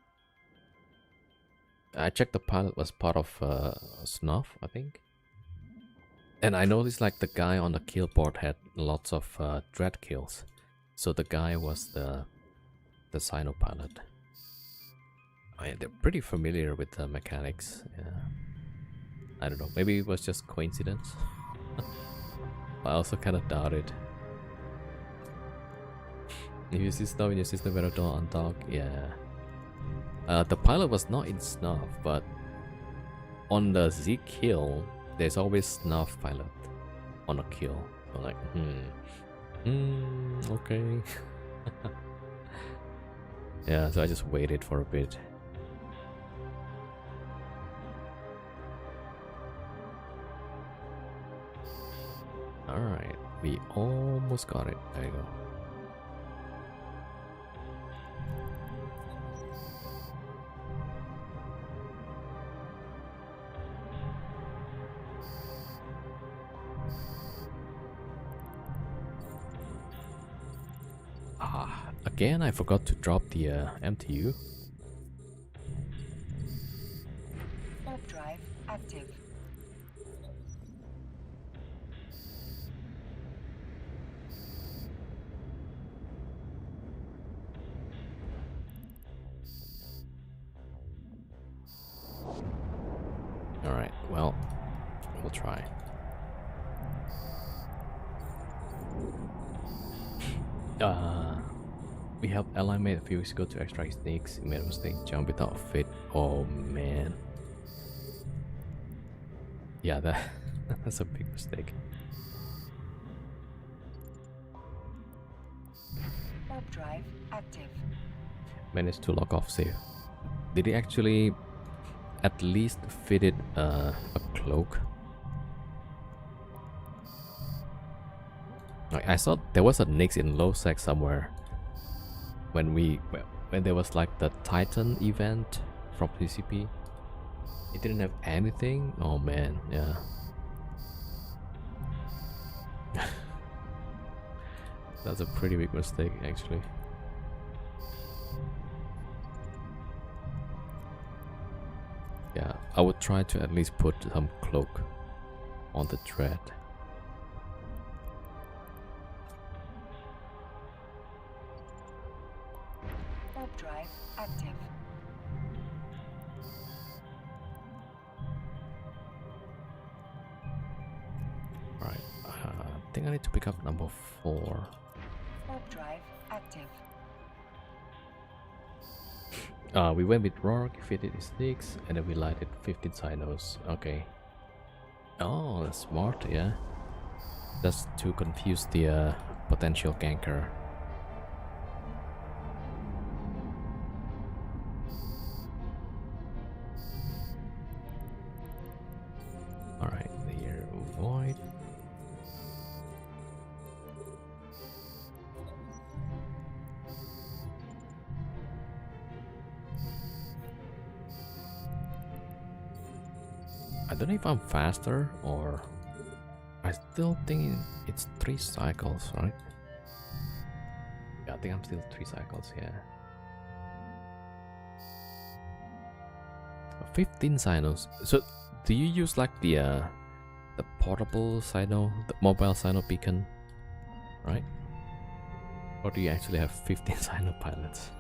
I checked the pilot was part of Snuff, I think. And I noticed like the guy on the kill board had lots of dread kills. So the guy was the Sino pilot. I mean, they're pretty familiar with the mechanics. Yeah. I don't know, maybe it was just coincidence. I also kind of doubt it. If you see stuff in your system, better don't undock. Yeah. The pilot was not in Snuff, but on the Z kill, there's always Snuff pilot on a kill. So like, okay. Yeah, so I just waited for a bit. Alright, we almost got it. There you go. Again, I forgot to drop the MTU. Warp drive active. Alright, well, we'll try. We helped ally mate a few weeks ago to extract snakes. He made a mistake, jump without fit. Oh man. Yeah, that's a big mistake. Warp drive active. Managed to lock off save. Did he actually at least fitted a cloak? I saw there was a Nyx in low sec somewhere when there was like the Titan event from PCP. It didn't have anything? Oh man, yeah. That's a pretty big mistake actually. Yeah, I would try to at least put some cloak on the thread. Warp drive active. Right, I think I need to pick up number 4. Warp drive active. We went with rock, fitted sticks, and then we lighted 15 sinos. Okay. Oh, that's smart, yeah. That's to confuse the potential ganker. Alright, here, void. I don't know if I'm faster or... I still think it's 3 cycles, right? Yeah, I think I'm still 3 cycles, yeah. 15 sinos. So, do you use like the portable sino, the mobile sino beacon, right? Or do you actually have 15 sino pilots?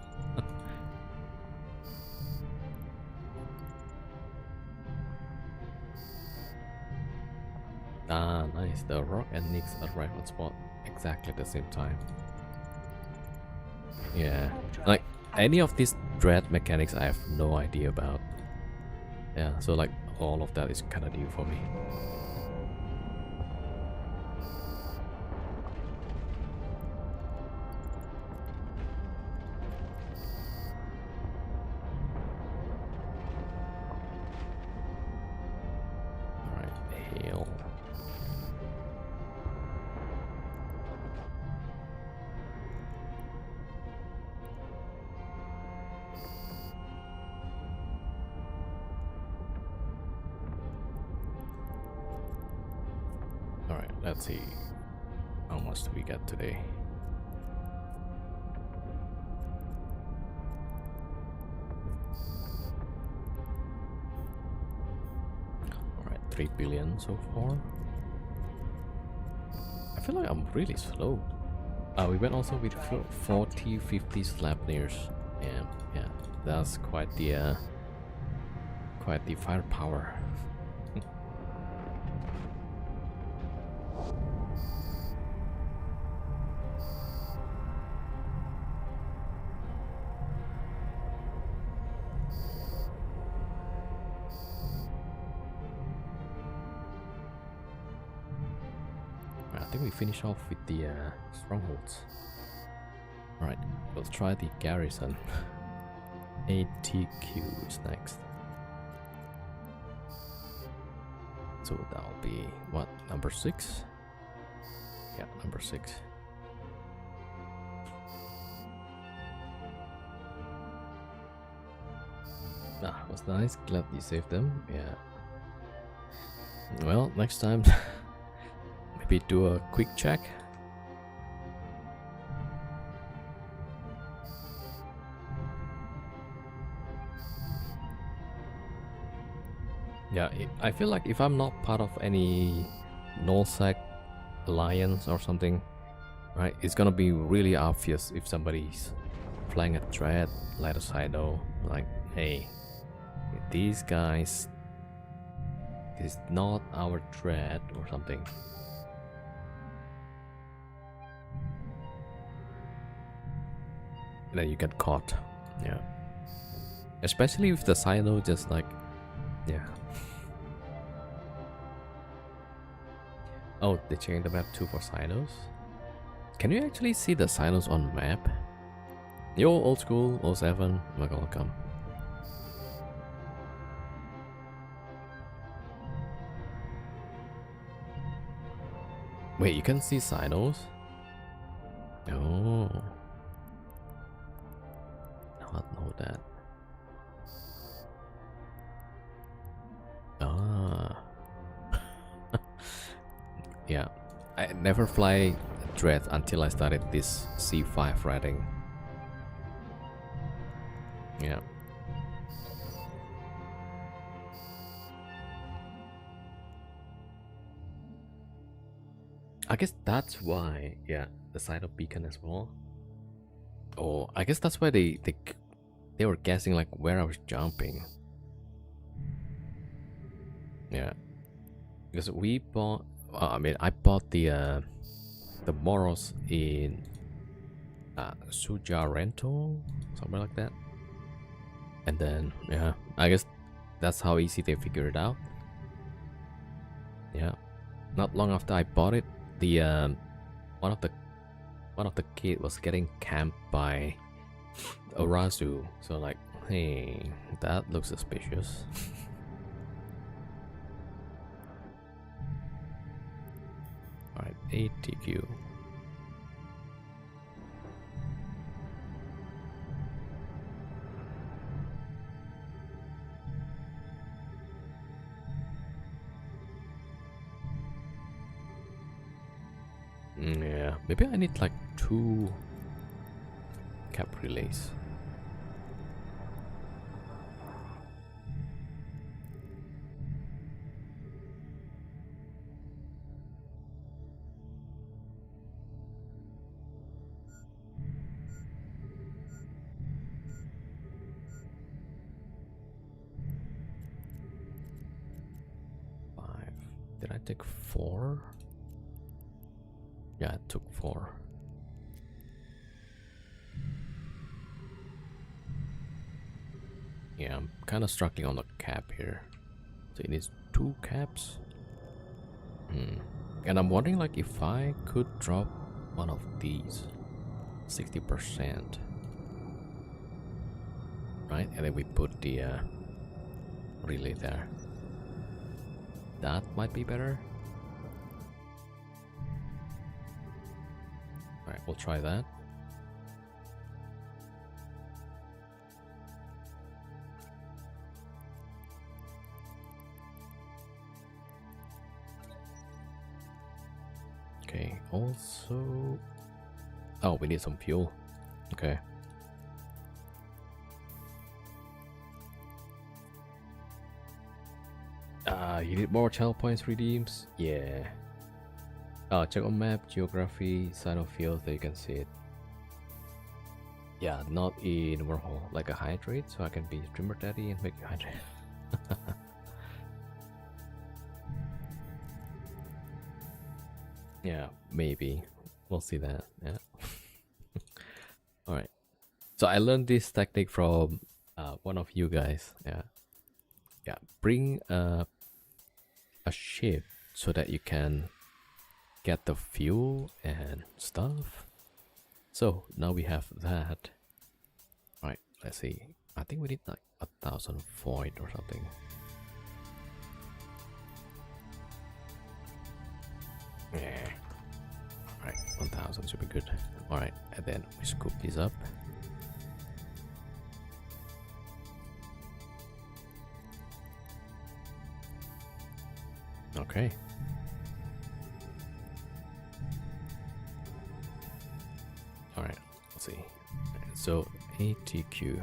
Ah, nice. The rock and Nyx arrive on spot exactly at the same time. Yeah, like any of these dread mechanics I have no idea about. Yeah, so like all of that is kind of new for me. Alright, hail. Alright, let's see. How much do we get today? Alright, 3 billion so far. I feel like I'm really slow. We went also with 40, 50 Slapneers. Yeah, yeah, that's quite the firepower. I think we finish off with the strongholds. Alright, we'll try the garrison. ATQ is next. So that'll be what, number 6? Yeah, number 6. Ah, was nice. Glad you saved them. Yeah. Well, next time maybe do a quick check. Yeah, I feel like if I'm not part of any nullsec alliance or something, right, it's gonna be really obvious if somebody's flying a thread, light a silo, like, hey, these guys is not our thread or something. And then you get caught. Yeah. Especially if the silo just like, yeah. Oh, they changed the map too for silos. Can you actually see the silos on map? Yo, old school, 07, welcome. Wait, you can see silos? Oh. Now I know that. Yeah, I never fly Dread until I started this C5 riding. Yeah. I guess that's why, yeah, the side of beacon as well. Oh, I guess that's why they were guessing like where I was jumping. Yeah, because we bought. I mean, I bought the Moros in Suja rental, something like that. And then yeah, I guess that's how easy they figured it out. Yeah, not long after I bought it, the one of the kid was getting camped by Orazu. So like, hey, that looks suspicious. All right, ATQ. Yeah, maybe I need like 2 cap relays. Did I take 4? Yeah, I took 4. Yeah, I'm kind of struggling on the cap here. So it needs 2 caps. And I'm wondering like if I could drop one of these 60%. Right? And then we put the relay there. That might be better. Alright, we'll try that. Okay, also... Oh, we need some fuel. Okay. You need more channel points redeems? Yeah. Check on map, geography, sign of field, there you can see it. Yeah, not in Wormhole, like a hydrate, so I can be streamer daddy and make you hydrate. Yeah, maybe. We'll see that. Yeah. Alright. So I learned this technique from one of you guys. Yeah. Yeah. Bring a ship so that you can get the fuel and stuff. So now we have that. Right, let's see. I think we need like 1,000 void or something. Yeah. Alright, 1,000 should be good. Alright, and then we scoop these up. Okay. Alright, let's see. So ATQ.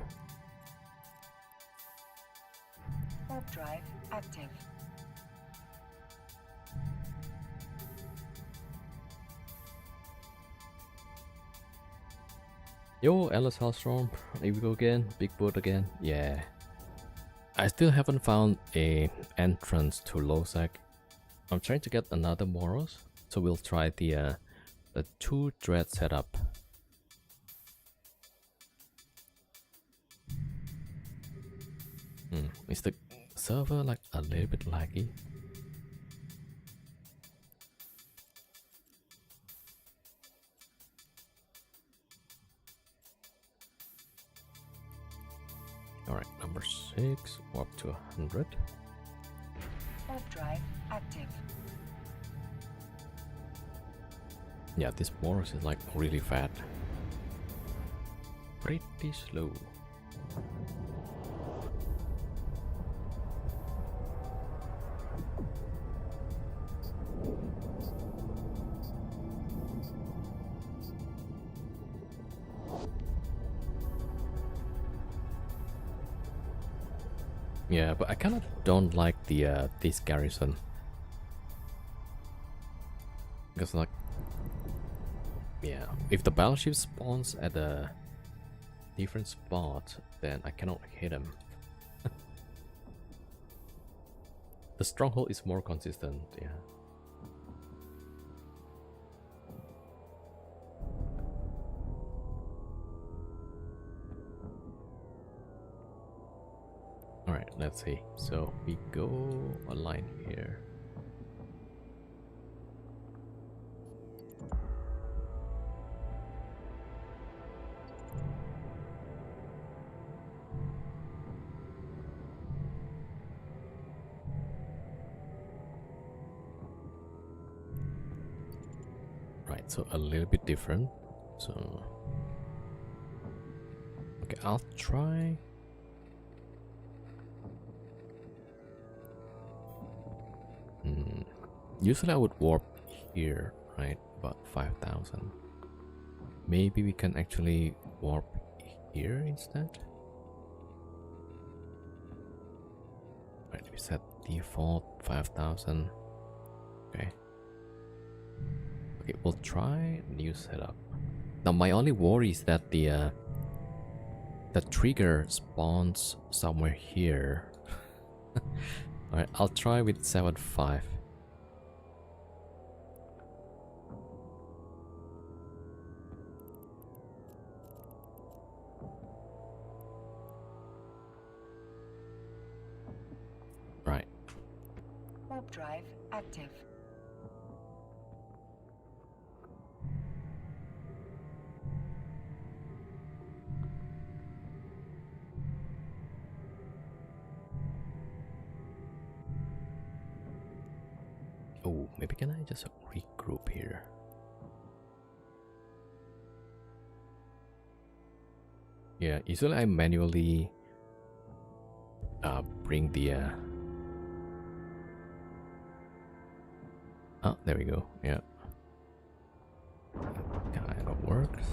Warp drive active. Yo, Alice Hellstorm. Here we go again. Big boat again. Yeah. I still haven't found a entrance to Losec. I'm trying to get another Moros, so we'll try the 2 dread setup. Is the server like a little bit laggy? Alright, number 6, warp to 100. Warp drive active. Yeah, this Moros is like really fat. Pretty slow. Yeah, but I kind of don't like the this garrison. Because like, yeah, if the battleship spawns at a different spot, then I cannot hit him. The stronghold is more consistent, yeah. Alright, let's see. So we go a line here. Right, so a little bit different. So okay, I'll try. Usually I would warp here, right? About 5,000. Maybe we can actually warp here instead. Right, we set default 5,000. Okay. Okay, we'll try new setup. Now my only worry is that the trigger spawns somewhere here. Alright, I'll try with 7.5. Right. Warp drive active. Oh, maybe can I just regroup here? Yeah, usually I manually bring the oh, there we go. Yeah, kind of works.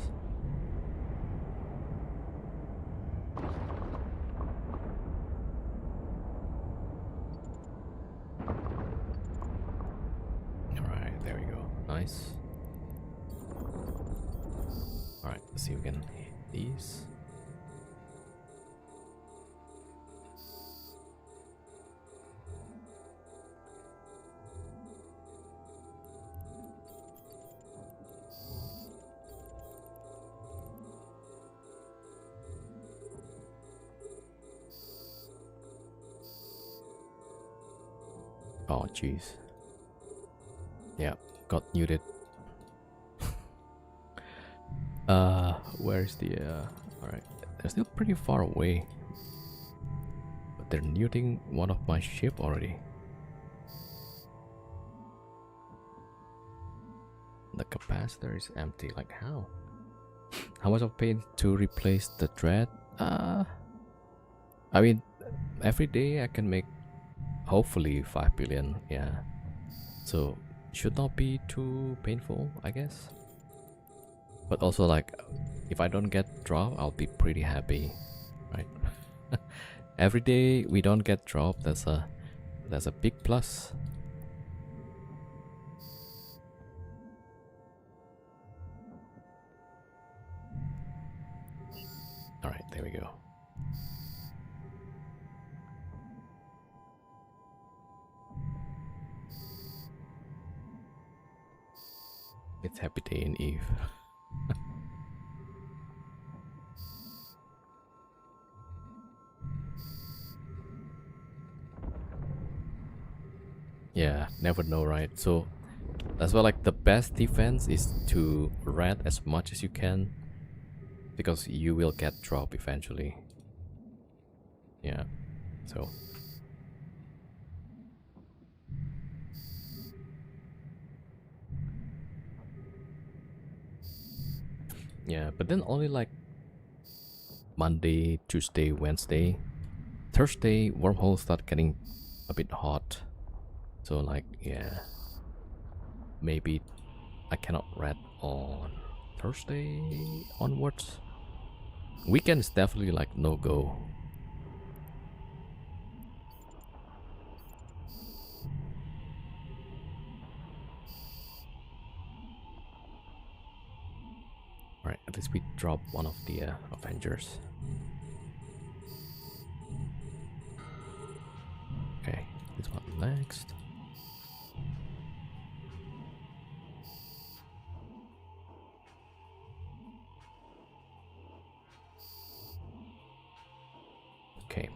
All right, there we go. Nice. All right, let's see if we can hit these. Oh, jeez. Yeah, got muted. Where's the alright. They're still pretty far away. But they're muting one of my ship already. The capacitor is empty. Like how? How much I've paid to replace the dread? I mean, every day I can make hopefully 5 billion. Yeah. So should not be too painful, I guess. But also like, if I don't get drop, I'll be pretty happy, right? Every day we don't get drop, that's a big plus. All right, there we go. It's happy day in Eve. Yeah, never know, right? So that's why like the best defense is to red as much as you can, because you will get drop eventually. Yeah, so yeah, but then only like Monday, Tuesday, Wednesday, Thursday wormholes start getting a bit hot. So like, yeah, maybe I cannot red on Thursday onwards. Weekend is definitely like no go. drop one of the Avengers. Okay, this one next. Okay,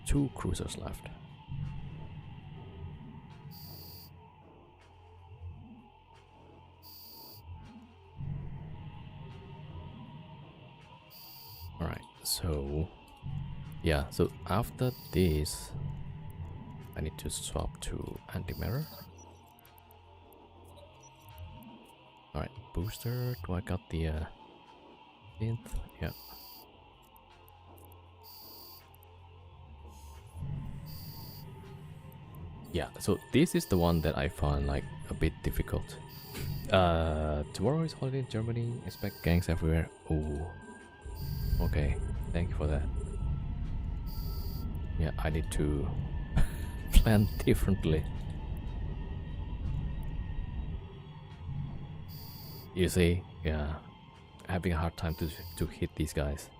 2 cruisers left. Alright, so yeah, so after this I need to swap to anti-mirror. Alright, booster. Do I got the 10th? Yeah. Yeah, so this is the one that I find like a bit difficult. Tomorrow is holiday in Germany. Expect gangs everywhere. Oh, okay. Thank you for that. Yeah, I need to plan differently. You see, yeah, having a hard time to hit these guys.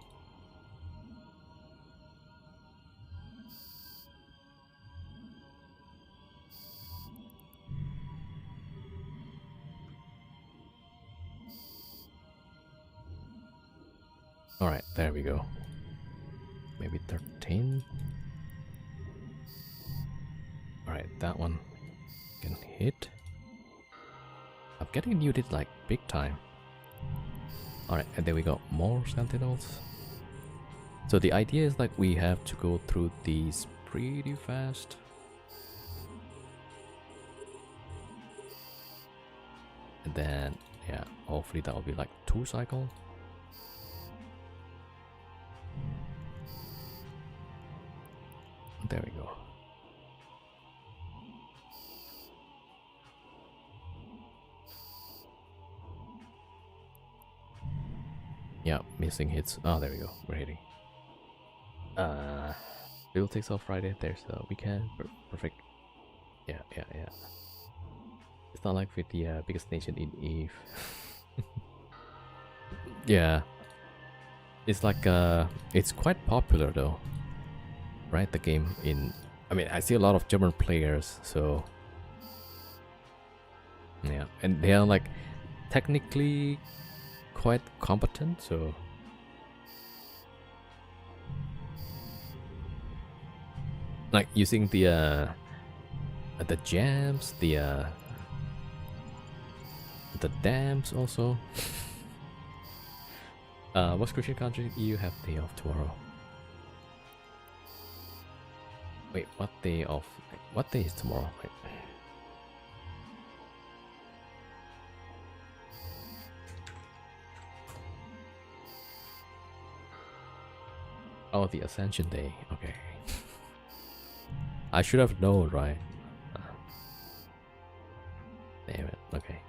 Alright, there we go. Maybe 13. Alright, that one can hit. I'm getting muted like big time. Alright, and there we go. More sentinels. So the idea is like we have to go through these pretty fast. And then, yeah, hopefully that will be like 2 cycles. There we go. Yeah, missing hits. Oh, there we go. We're hitting. Bill takes off Friday. There's a weekend. Perfect. Yeah. It's not like with the biggest nation in Eve. Yeah. It's like it's quite popular though. Right, the game in, I mean, I see a lot of German players, so yeah, and they are like technically quite competent, so like using the jams, the dams also. What's Christian country? You have day off tomorrow. Wait, what day off? What day is tomorrow? Wait. Oh, the Ascension Day. Okay. I should have known, right? Damn it. Okay.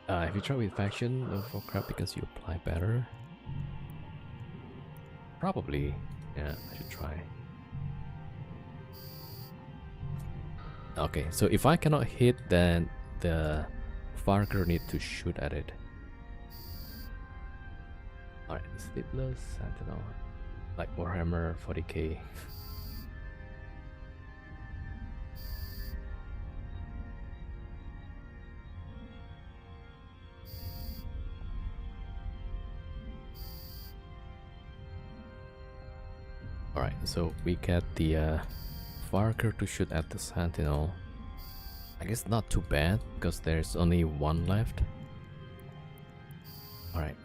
Have you tried with faction for crap because you apply better? Probably. Yeah, I should try. Okay, so if I cannot hit, then the Farker need to shoot at it. Alright, Sleepless, Sentinel. Like Warhammer 40k. Alright, so we get the Farker to shoot at the Sentinel. I guess not too bad, because there's only 1 left. Alright,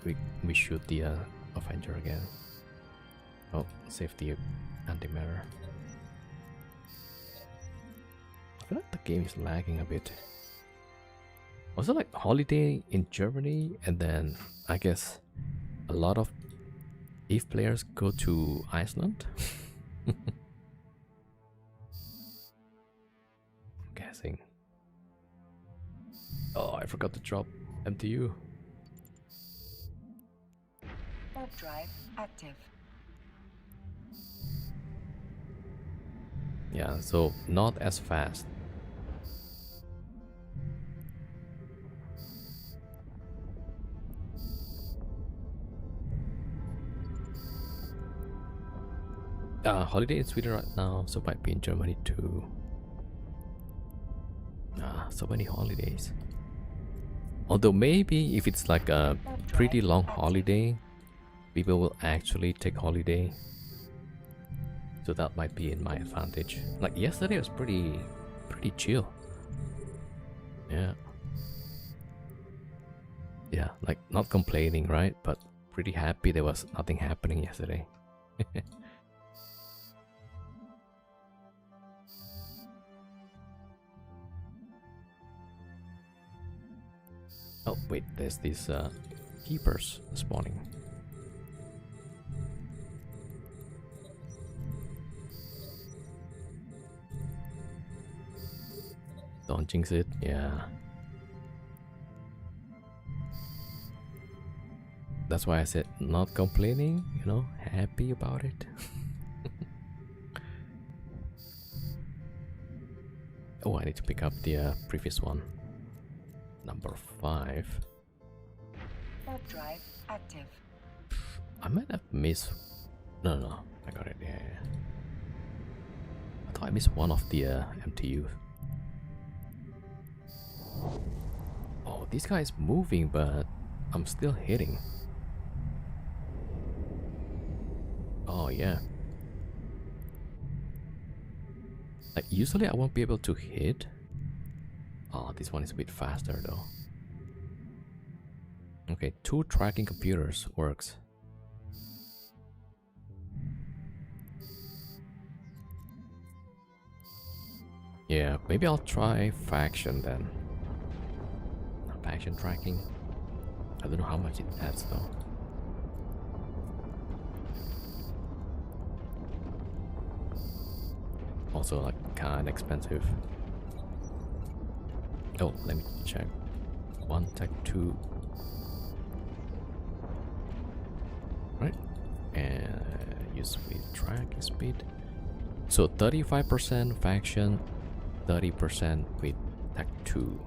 we shoot the Avenger again. Oh, save the anti-matter. I feel like the game is lagging a bit. Was it like holiday in Germany, and then I guess a lot of Eve players go to Iceland? I'm guessing. Oh, I forgot to drop MTU. Warp drive active. Yeah, so not as fast. Holiday in Sweden right now, so might be in Germany too. So many holidays. Although maybe if it's like a pretty long holiday, people will actually take holiday. So that might be in my advantage. Like yesterday was pretty chill. Yeah. Yeah, like not complaining, right? But pretty happy there was nothing happening yesterday. Oh wait, there's these keepers spawning. Don't jinx it, yeah. That's why I said not complaining, you know, happy about it. Oh, I need to pick up the previous one. Number 5. Warp drive active. I might have missed... No, I got it, yeah. I thought I missed one of the MTUs. Oh, this guy is moving, but I'm still hitting. Oh, yeah. Like, usually I won't be able to hit. Oh, this one is a bit faster, though. Okay, 2 tracking computers works. Yeah, maybe I'll try faction then. Faction tracking. I don't know how much it adds, though. Also, like, kinda expensive. Oh, let me check. 1 tech 2. Right. And use with tracking speed. So 35% faction, 30% with tech 2.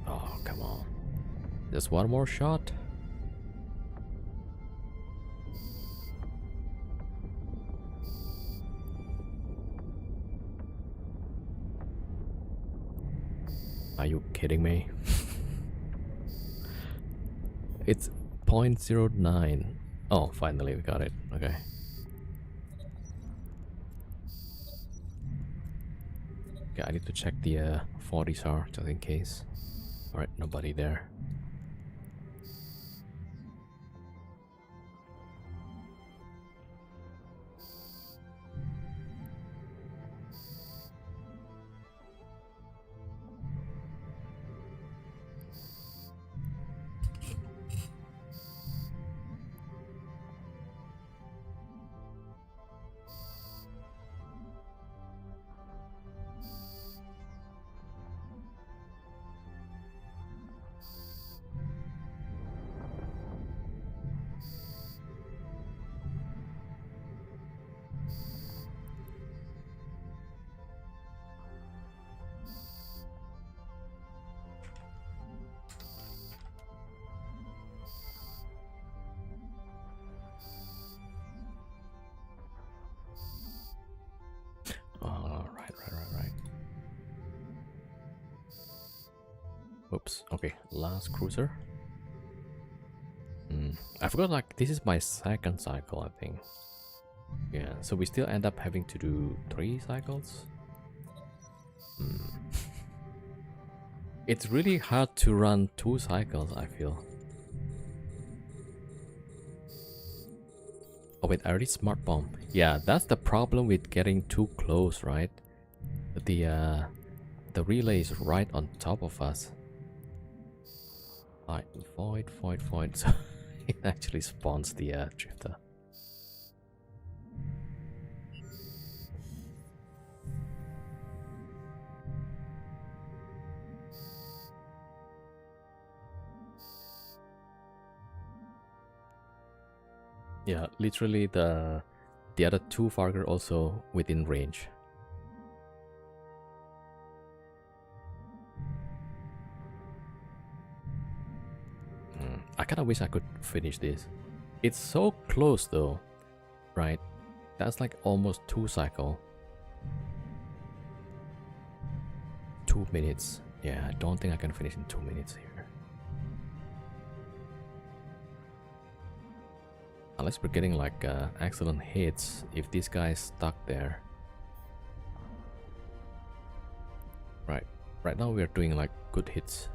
Oh, come on. Just one more shot. Are you kidding me? It's 0.09. Oh, finally we got it. Okay. Okay, I need to check the 40s just in case. Alright, nobody there. Right. Oops. Okay, last cruiser. I forgot, like, this is my second cycle, I think. Yeah, so we still end up having to do 3 cycles. It's really hard to run 2 cycles, I feel. Oh wait, I already smart bomb. Yeah, that's the problem with getting too close, right? The relay is right on top of us. Alright, void. So it actually spawns the drifter. Yeah, literally the other 2 Farger also within range. I kinda wish I could finish this. It's so close though, right? That's like almost 2 cycle. 2 minutes. Yeah, I don't think I can finish in 2 minutes here. Unless we're getting like excellent hits if this guy's stuck there. Right. Right now we're doing like good hits.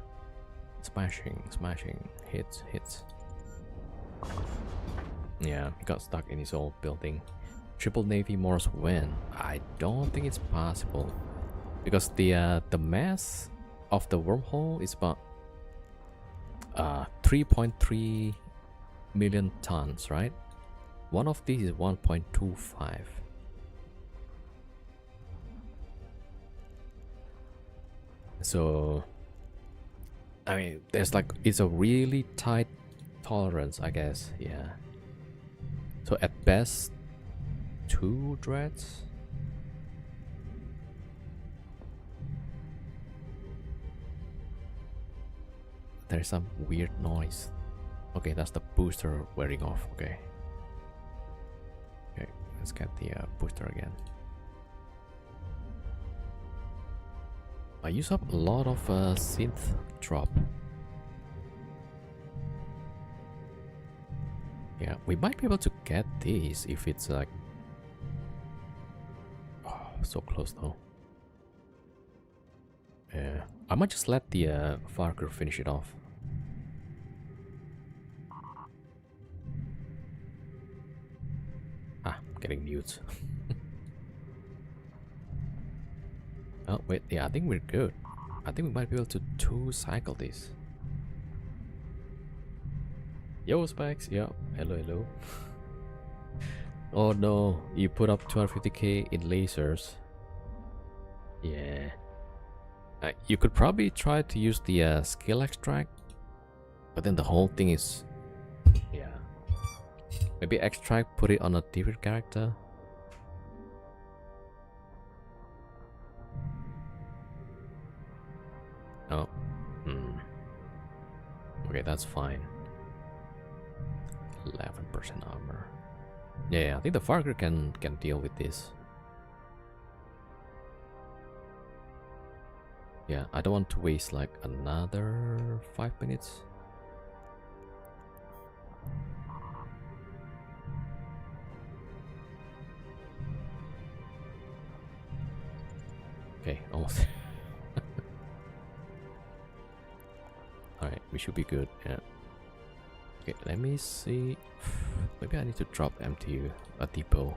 Smashing, smashing, hits, hits. Yeah, he got stuck in his old building. Triple Navy Morse when? I don't think it's possible. Because the mass of the wormhole is about 3.3 million tons, right? One of these is 1.25. So I mean, there's like, it's a really tight tolerance, I guess. Yeah. So at best 2 dreads. There's some weird noise. Okay, that's the booster wearing off. Okay. Okay, let's get the booster again. I use up a lot of synth drop. Yeah, we might be able to get these if it's like... Oh, so close though. Yeah, I might just let the Farker finish it off. Ah, I'm getting mute. Oh, wait, yeah, I think we're good. I think we might be able to 2 cycle this. Yo, Specs, yeah, hello, hello. Oh no, you put up 250k in lasers. Yeah. You could probably try to use the skill extract, but then the whole thing is... Yeah. Maybe extract, put it on a different character. Oh. Okay, that's fine. 11% armor. Yeah, I think the Farker can deal with this. Yeah, I don't want to waste like another 5 minutes. Okay, almost. Alright, we should be good, yeah. Okay, let me see. Maybe I need to drop MTU a depot.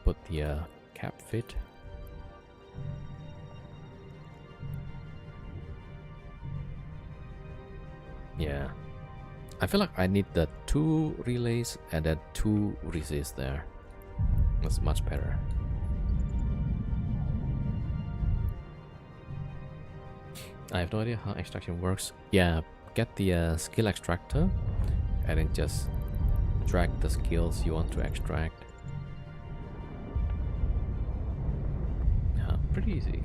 Put the cap fit. Yeah. I feel like I need the 2 relays and then 2 resist there. That's much better. I have no idea how extraction works. Yeah, get the skill extractor and then just drag the skills you want to extract. Yeah, pretty easy.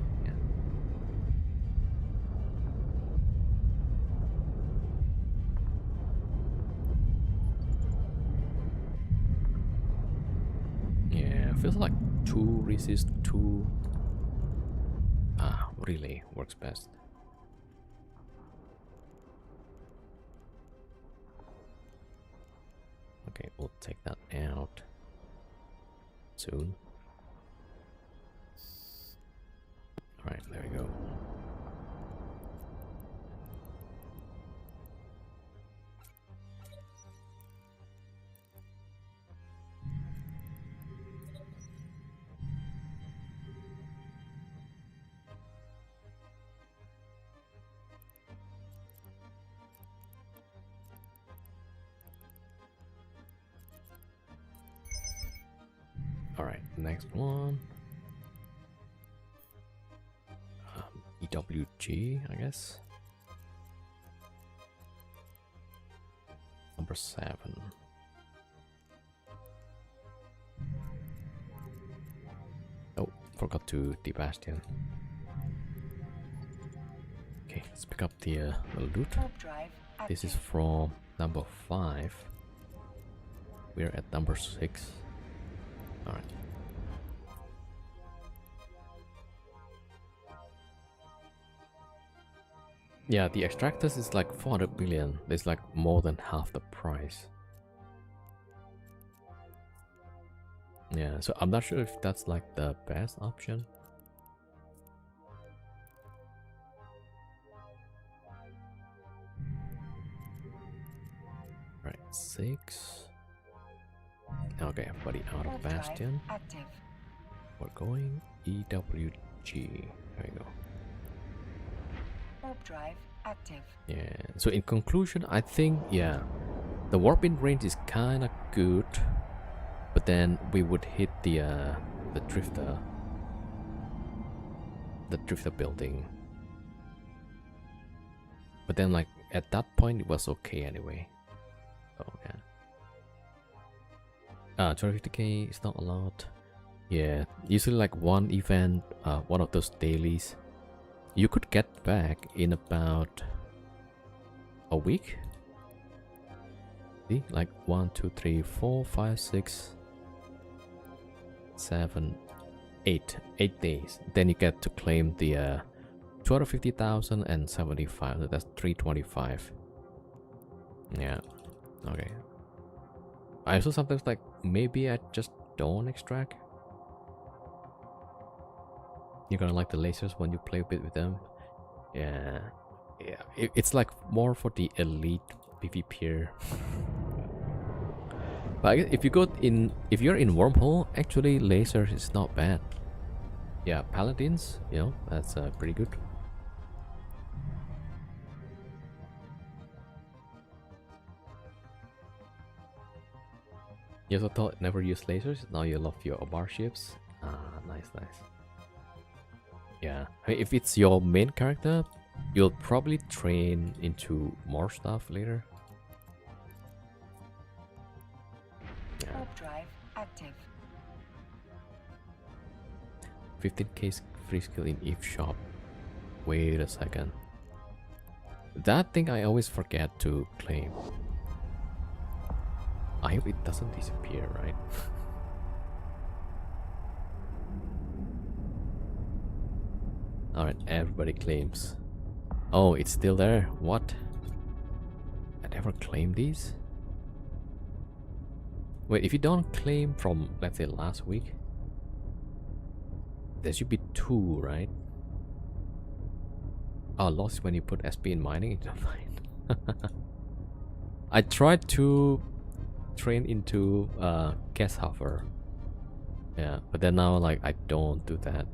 Yeah, feels like 2 resist, 2 relay works best. Okay, we'll take that out soon. Alright, there we go. Alright, next one. EWG, I guess. Number 7. Oh, forgot to Bastion. Okay, let's pick up the loot. This is from number 5. We're at number 6. All right. Yeah, the extractors is like 400 billion. It's like more than half the price. Yeah, so I'm not sure if that's like the best option. Right, 6. Okay, everybody out of Bastion. Active. We're going EWG. There you go. Warp drive active. Yeah, so in conclusion, I think, yeah, the warping range is kind of good, but then we would hit the drifter building. But then like at that point it was okay anyway. Oh yeah. 250k is not a lot. Yeah, usually like one event, one of those dailies, you could get back in about a week. See, like 1, 2, 3, 4, 5, 6, 7, 8 days. Then you get to claim the 250,000 and 75. So that's 325. Yeah. Okay. I also sometimes like maybe I just don't extract. You're gonna like the lasers when you play a bit with them. Yeah. Yeah. It's like more for the elite PvPer. But if you go in, if you're in Wormhole, actually lasers is not bad. Yeah, paladins, you know, that's pretty good. You also thought never use lasers, now you love your bar ships. Ah, nice. Yeah, if it's your main character, you'll probably train into more stuff later. Yeah. Warp drive active. 15k free skill in Eve shop. Wait a second. That thing I always forget to claim. I hope it doesn't disappear, right? Alright, everybody claims. Oh, it's still there. What? I never claimed these? Wait, if you don't claim from, let's say, last week, there should be 2, right? Oh, lost when you put SP in mining, it's fine. I tried to train into guest hover. Yeah, but then now like I don't do that.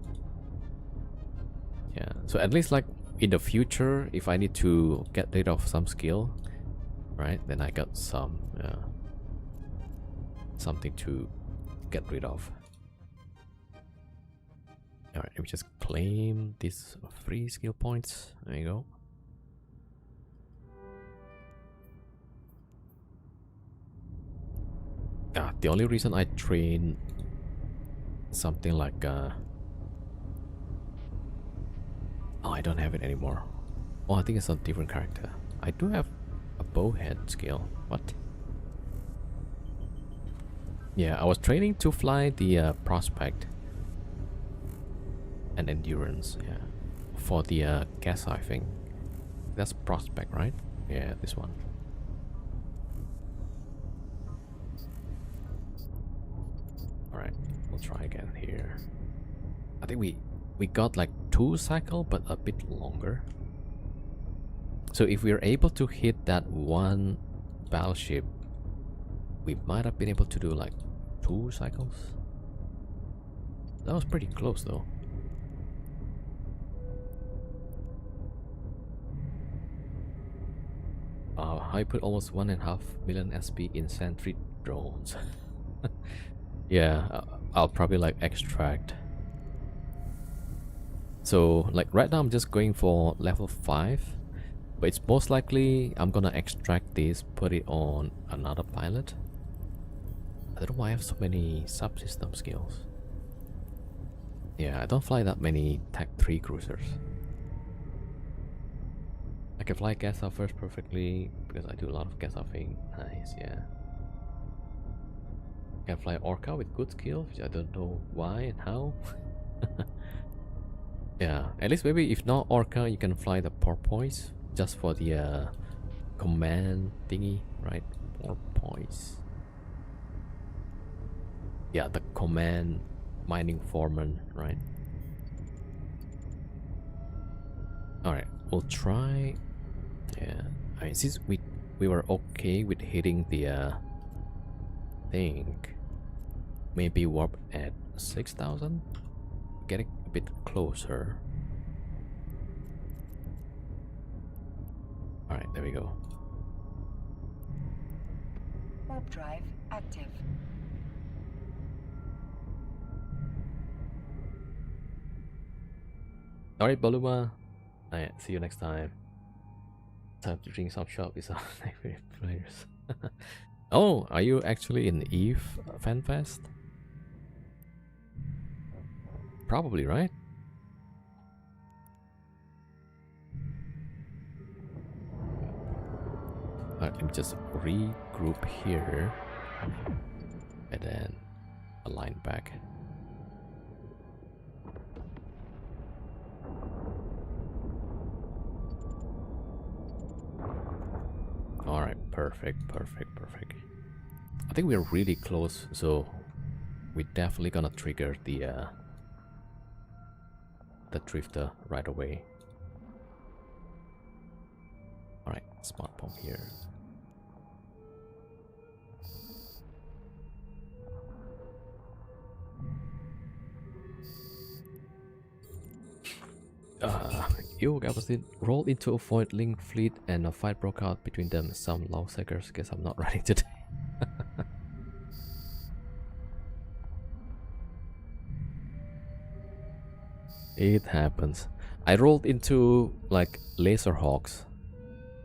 Yeah, so at least like in the future, if I need to get rid of some skill, right, then I got some something to get rid of. Alright, let me just claim these free skill points. There you go. The only reason I train something like oh, I don't have it anymore. Oh, I think it's a different character. I do have a bowhead skill. What? Yeah, I was training to fly the prospect and endurance. Yeah, for the gas, I think that's prospect, right? Yeah, this one. Alright, we'll try again here. I think we got like 2 cycle, but a bit longer. So if we're able to hit that one battleship, we might have been able to do like 2 cycles. That was pretty close though. I put almost 1.5 million SP in sentry drones. Yeah, I'll probably like extract. So like right now I'm just going for level 5, but it's most likely I'm gonna extract this, put it on another pilot. I don't know why I have so many subsystem skills. Yeah, I don't fly that many Tech 3 cruisers. I can fly gas off first perfectly because I do a lot of gas offing. Nice, yeah. Can fly Orca with good skill, which I don't know why and how. Yeah, at least maybe if not Orca, you can fly the porpoise just for the command thingy, right? Porpoise. Yeah, the command mining foreman, right? Alright, we'll try. Yeah, I mean, since we were okay with hitting the thing, maybe warp at 6,000, getting a bit closer. All right, there we go. Warp drive active. All right, Baluma. All right, see you next time. Time to drink some shop is our favorite players. Oh, are you actually in Eve FanFest? Probably, right? Alright, let me just regroup here and then align back. Alright, perfect, perfect, perfect. I think we're really close, so we're definitely gonna trigger the drifter right away. Alright, smart bomb here. Yo, Gabastin, rolled into a Void Link fleet and a fight broke out between them. Some lawsuckers. Guess I'm not ready today. It happens. I rolled into like laser hawks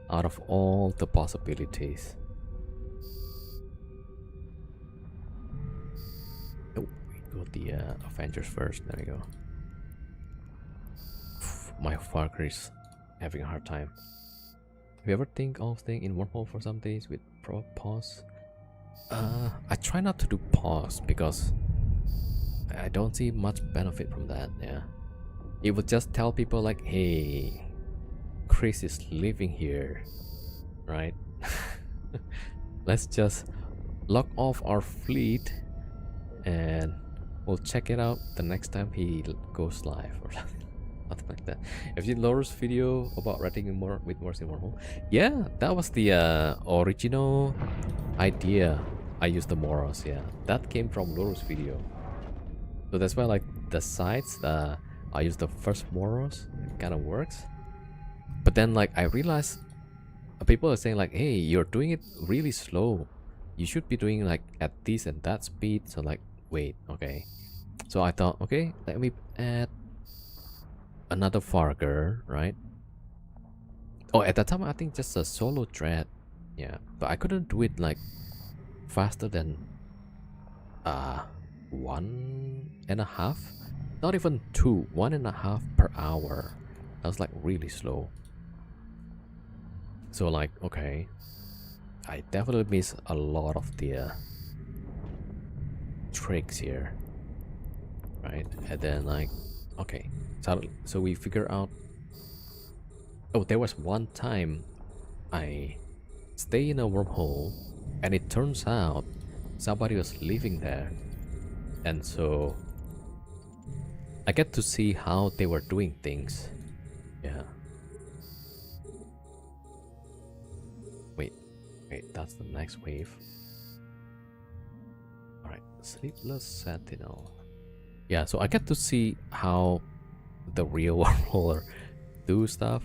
out of all the possibilities. Oh, we got the Avengers first. There we go. My Farker is having a hard time. Have you ever think of staying in Wormhole for some days with pause? I try not to do pause because I don't see much benefit from that. Yeah, it would just tell people like, hey, Chris is living here, right? Let's just lock off our fleet and we'll check it out the next time he goes live or something. Something like that. Have you seen Laura's video about writing more with Morse in Wormhole? Yeah, that was the original idea. I used the Moros, yeah. That came from Laura's video. So that's why like the sites, I use the first Moros, it kind of works. But then like I realized people are saying like, hey, you're doing it really slow. You should be doing like at this and that speed. So like, wait, okay. So I thought, okay, let me add another Farger, right? Oh, at that time I think just a solo thread. Yeah, but I couldn't do it like faster than 1.5, not even 2, 1.5 per hour. That was like really slow. So like, okay, I definitely miss a lot of the tricks here, right? And then like, okay, so we figure out. Oh, there was one time I stay in a wormhole, and it turns out somebody was living there, and so I get to see how they were doing things. Yeah. Wait, that's the next wave. Alright, Sleepless Sentinel. Yeah, so I get to see how the real wormholer do stuff.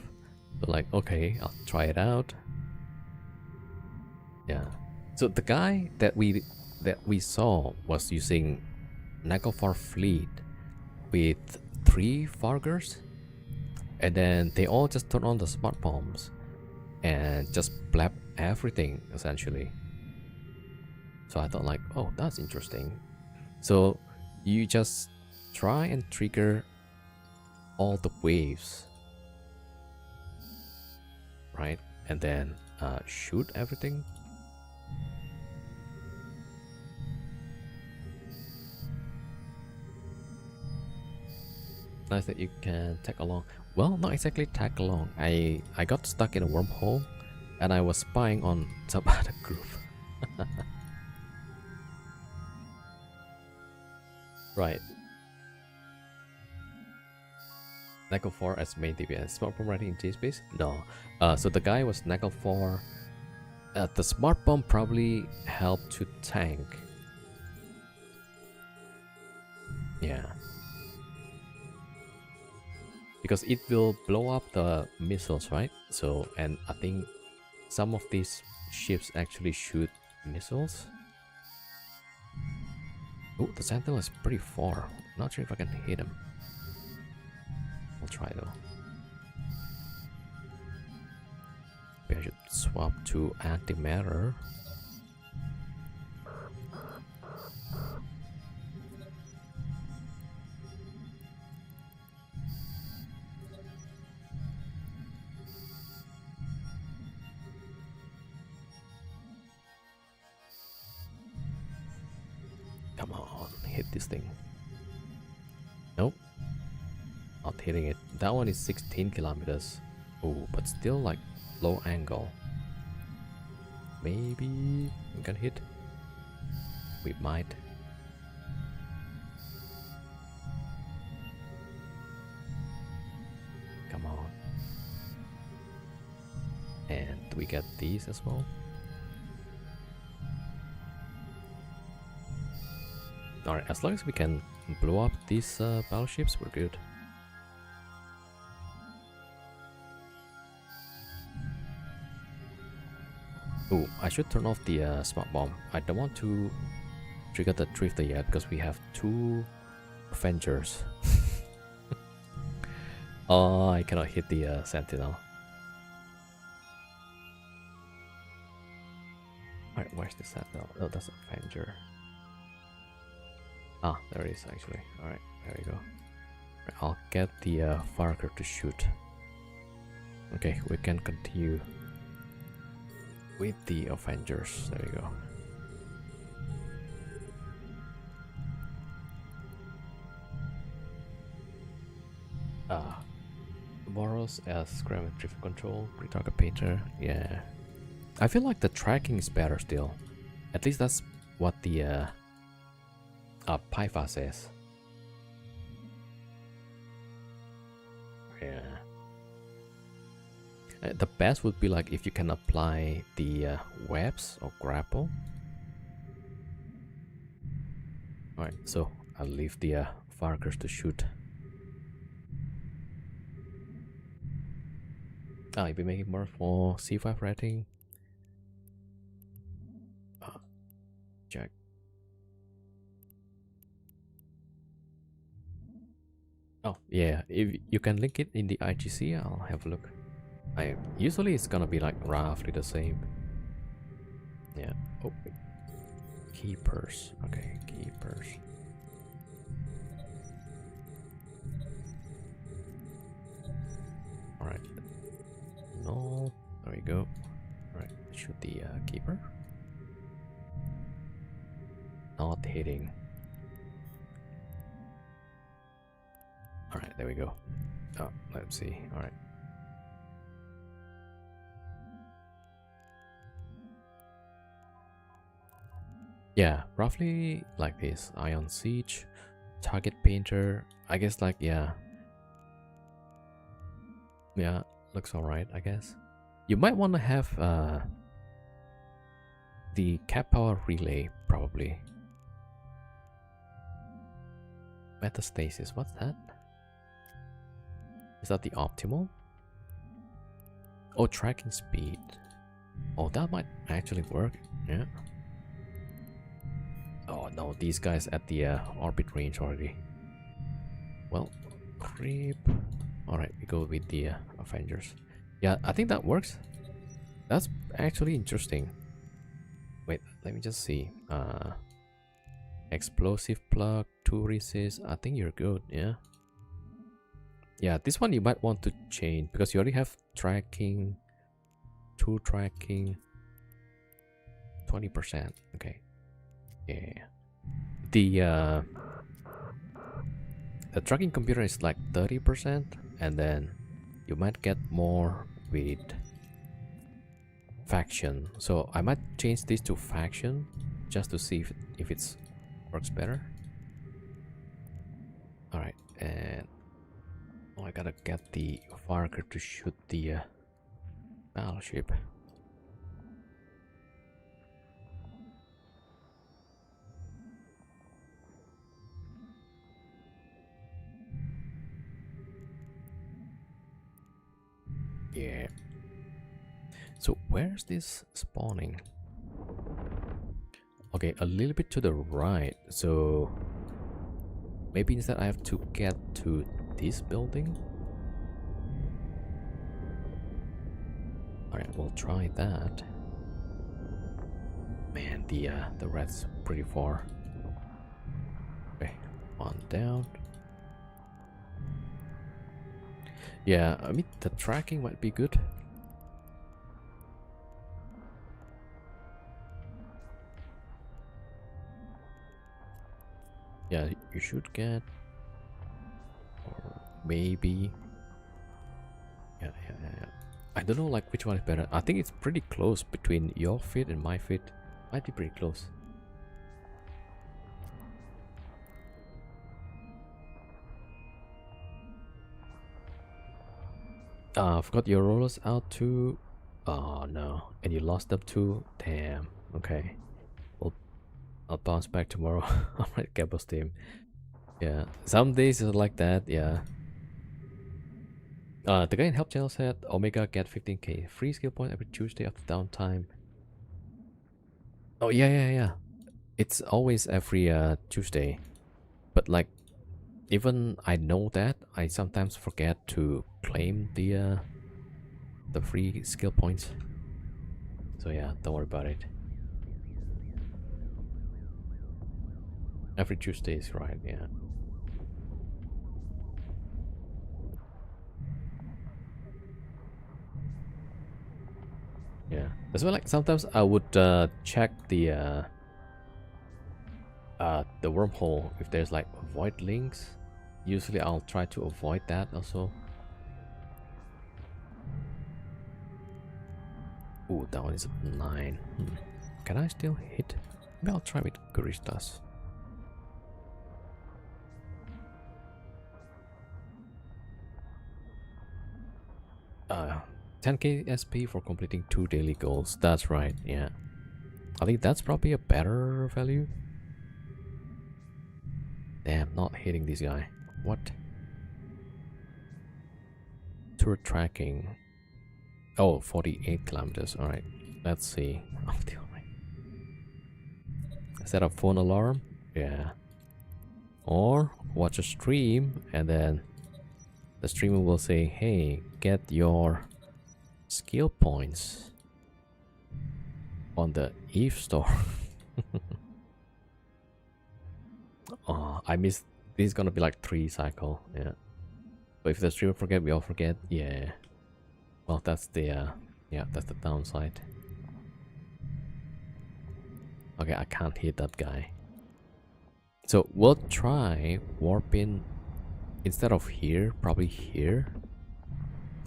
So like, okay, I'll try it out. Yeah. So the guy that we saw was using Naglfar fleet with 3 Fargers, and then they all just turn on the smart bombs and just blab everything essentially. So I thought like, oh, that's interesting. So you just try and trigger all the waves, right? And then shoot everything. Nice that you can tag along. Well, not exactly tag along. I got stuck in a wormhole, and I was spying on some other group. Right. Knuckle 4 as main DPS. Smart bomb writing in G-Space? No. So the guy was Knuckle 4. The smart bomb probably helped to tank. Yeah. Because it will blow up the missiles, right? So, and I think some of these ships actually shoot missiles. Oh, the sentinel is pretty far. Not sure if I can hit him. I'll try though. Maybe I should swap to antimatter. Come on, hit this thing. Nope. Not hitting it. That one is 16 kilometers. Oh, but still like low angle. Maybe we can hit. We might. Come on. And we get these as well. Alright, as long as we can blow up these battleships, we're good. Oh, I should turn off the smart bomb. I don't want to trigger the drifter yet because we have 2 Avengers. Oh, I cannot hit the sentinel. Alright, where's the sentinel? Oh, that's Avenger. Ah, there it is actually. Alright, there we go. Right, I'll get the Farker to shoot. Okay, we can continue with the Avengers. There we go. Boros as Gravity Drift Control, Retarget Painter. Yeah. I feel like the tracking is better still. At least that's what the Paifa says. Yeah. The best would be like if you can apply the webs or grapple. Alright, so I'll leave the Farkers to shoot. You'll be making more for C5 rating. Check. Oh yeah, if you can link it in the IGC, I'll have a look. Usually it's gonna be like roughly the same. Yeah. Oh, wait. Keepers. Okay, keepers. All right. No. There we go. All right. Shoot the keeper. Not hitting. All right. There we go. Oh, let's see. All right. Yeah, roughly like this. Ion Siege, Target Painter. I guess like, yeah. Yeah, looks alright, I guess. You might want to have the Cap Power Relay, probably. Metastasis, what's that? Is that the optimal? Oh, tracking speed. Oh, that might actually work, yeah. Oh no, these guys at the orbit range already. Well, creep. Alright, we go with the Avengers. Yeah, I think that works. That's actually interesting. Wait, let me just see. Explosive plug, 2 resist. I think you're good, yeah. Yeah, this one you might want to change because you already have tracking, 2 tracking, 20%. Okay. Yeah. The the tracking computer is like 30%, and then you might get more with faction. So I might change this to faction just to see if it works better. All right, and I gotta get the fire grip to shoot the battleship. Yeah. So where's this spawning? Okay, a little bit to the right. So maybe instead I have to get to this building. Alright, we'll try that. Man, the red's pretty far. Okay, one down. Yeah, I mean the tracking might be good. Yeah, you should get, or maybe. Yeah. I don't know like which one is better. I think it's pretty close between your fit and my fit. Might be pretty close. I forgot your rollers out too. Oh no, and you lost them too. Damn. Okay. Well, I'll bounce back tomorrow. Alright, Gabos team. Yeah, some days are like that. Yeah. The guy in help channel said Omega get 15k free skill point every Tuesday after downtime. Oh yeah. It's always every Tuesday, but like even I know that I sometimes forget to claim the free skill points. So yeah, don't worry about it. Every Tuesday is right. Yeah. Yeah. That's why like sometimes I would check the wormhole if there's like void links. Usually I'll try to avoid that also. Ooh, that one is 9. Can I still hit? Maybe I'll try with Guristas. 10k SP for completing 2 daily goals. That's right, yeah. I think that's probably a better value. Damn, not hitting this guy. What? Tour tracking. Oh, 48 kilometers. Alright, let's see. Set up phone alarm. Yeah. Or watch a stream and then the streamer will say, hey, get your skill points on the Eve store. Oh, I missed. This is gonna be like 3 cycle. Yeah. But if the streamer forget, we all forget. Yeah. Well, that's the yeah, that's the downside. Okay, I can't hit that guy. So we'll try warping instead of here, probably here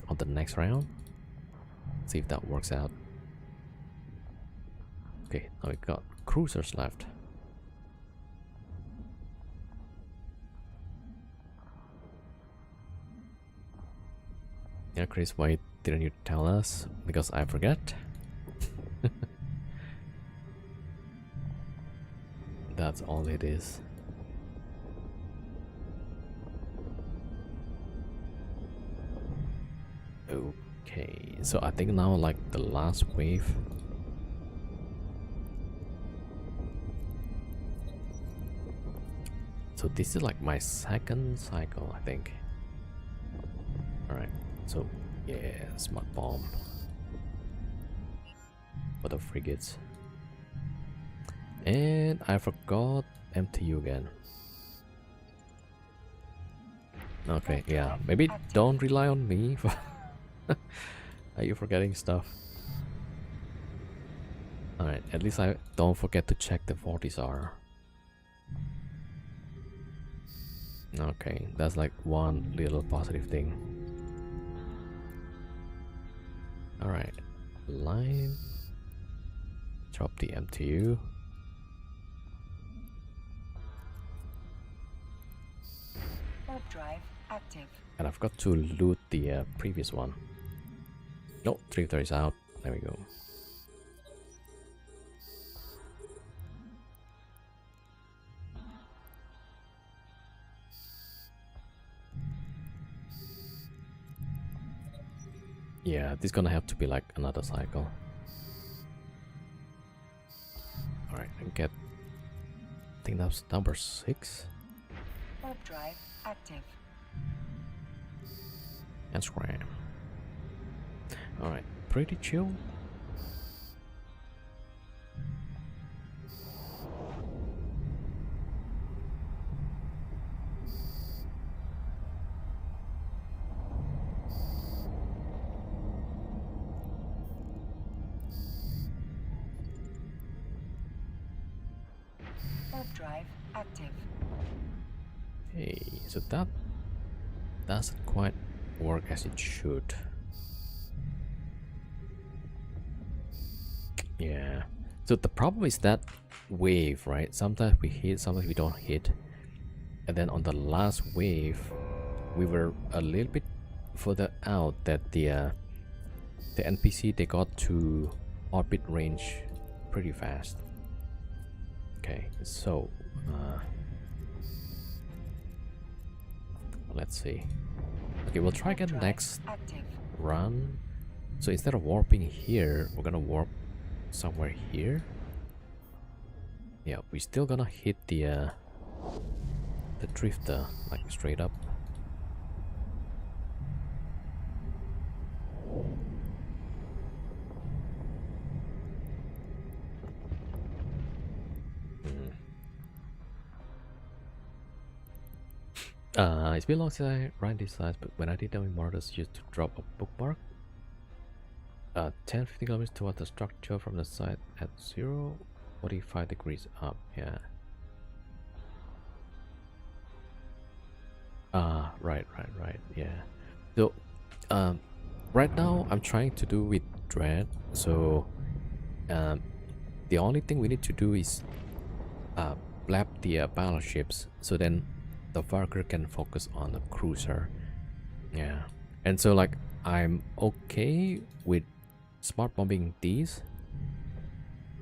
on the next round. See if that works out. Okay, now we got cruisers left. Yeah, Chris, why didn't you tell us? Because I forget. That's all it is. Okay, so I think now like the last wave. So this is like my 2nd cycle, I think. Alright, so yeah, smart bomb for the frigates. And I forgot MTU again. Okay, yeah, maybe don't rely on me. Are you forgetting stuff? Alright, at least I don't forget to check the 40s are. Okay, that's like one little positive thing. All right, line. Drop the MTU. Warp drive active. And I've got to loot the previous one. No, drifter is out. There we go. Yeah, this is gonna have to be like another cycle. Alright, and get... I think that's number 6. Warp drive active. And scram. Alright, pretty chill. Warp drive active. Hey, so that doesn't quite work as it should. Yeah. So the problem is that wave, right? Sometimes we hit, sometimes we don't hit. And then on the last wave, we were a little bit further out that the NPC, they got to orbit range pretty fast. Okay, so let's see. Okay, we'll try again next run. So instead of warping here, we're gonna warp somewhere here. Yeah, we're still gonna hit the drifter like straight up. It's been long since I ran these sites, but when I did them, Mortars used to drop a bookmark 10-15 kilometers toward the structure from the site at 0-45 degrees up. Yeah. Right. Yeah. So, right now I'm trying to do with Dread. So, the only thing we need to do is blap the battleships, so then the Varker can focus on the cruiser. Yeah. And so like I'm okay with smart bombing these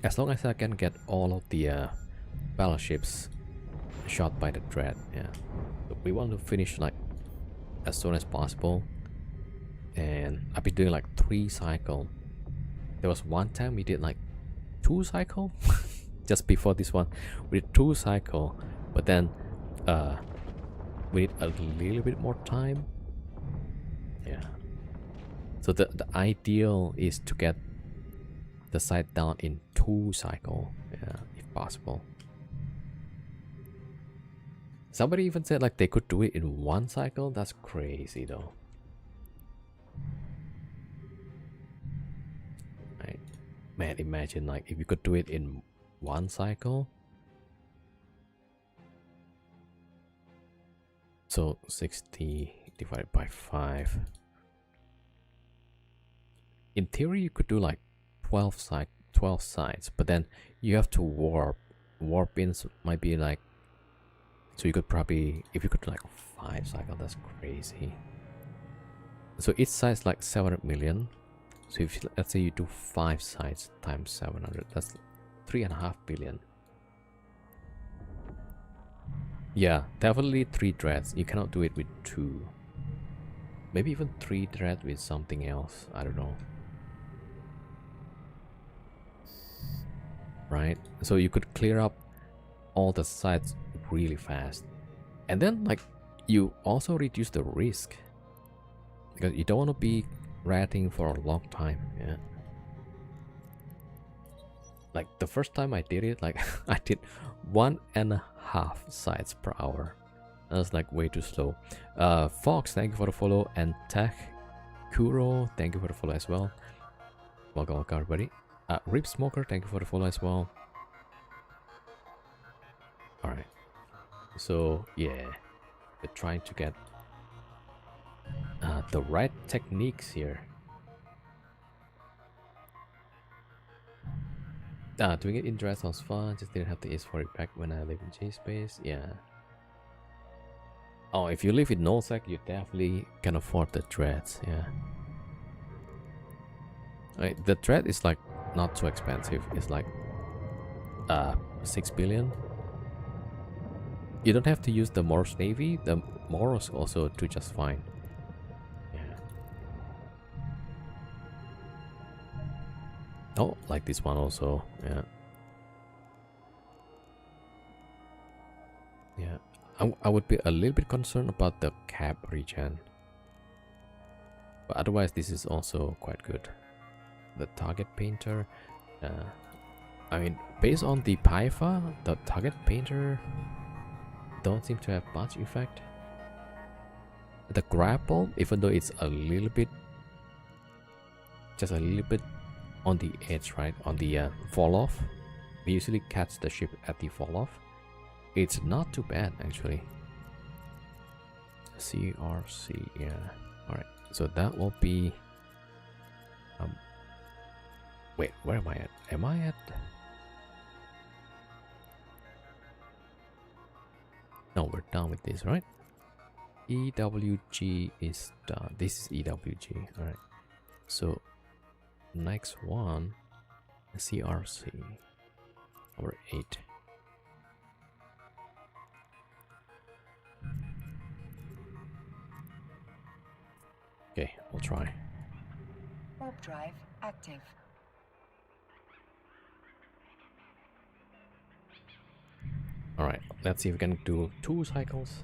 as long as I can get all of the battleships shot by the Dread. Yeah. So we want to finish like as soon as possible. And I've been doing like 3 cycle. There was one time we did like 2 cycle. Just before this one we did 2 cycle, but then we need a little bit more time. Yeah. So the ideal is to get the site down in 2 cycle, yeah, if possible. Somebody even said like they could do it in 1 cycle. That's crazy though. Right. Man, imagine like if you could do it in 1 cycle. So 60 divided by 5. In theory, you could do like 12 sides, but then you have to warp. Warp ins might be like, so you could probably, if you could do like 5 cycles, that's crazy. So each side's like 700 million. So if let's say you do 5 sides times 700, that's 3.5 billion. Yeah, definitely 3 dreads. You cannot do it with 2. Maybe even 3 dreads with something else. I don't know. Right? So you could clear up all the sites really fast. And then like you also reduce the risk. Because you don't want to be ratting for a long time. Yeah. Like the first time I did it, like I did 1.5 sites per hour. That's like way too slow. Fox, thank you for the follow, and Tech Kuro, thank you for the follow as well. Welcome everybody. Rip Smoker, thank you for the follow as well. Alright. So yeah. We're trying to get the right techniques here. Doing it in dress was fun, just didn't have the S4 pack when I live in J space. Yeah. Oh, if you live in nullsec, you definitely can afford the dreads. Yeah. Right, the dread is like not too expensive. It's like 6 billion. You don't have to use the Morse Navy. The Morse also do just fine. Yeah. Oh, like this one also. Yeah. Yeah. I would be a little bit concerned about the cap regen. But otherwise, this is also quite good. The target painter. I mean, based on the Pyfa, the target painter don't seem to have much effect. The grapple, even though it's a little bit, just a little bit on the edge, right? On the fall off. We usually catch the ship at the fall off. It's not too bad actually. CRC, yeah. Alright, so that will be wait, where am I at? Am I at? No, we're done with this, right? EWG is done. This is EWG, alright. So next one, CRC over 8. Okay, we'll try. Warp drive active. Alright, let's see if we can do 2 cycles.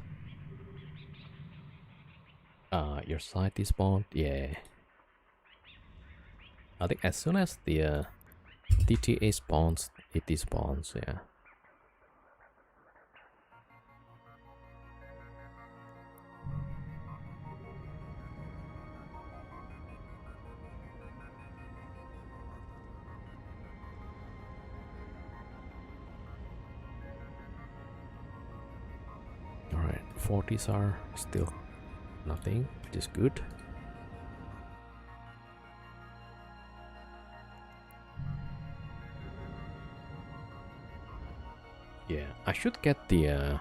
Your side despawned, yeah. I think as soon as the DTA spawns, it despawns, yeah. Alright, 40s are still nothing, which is good. Yeah, I should get the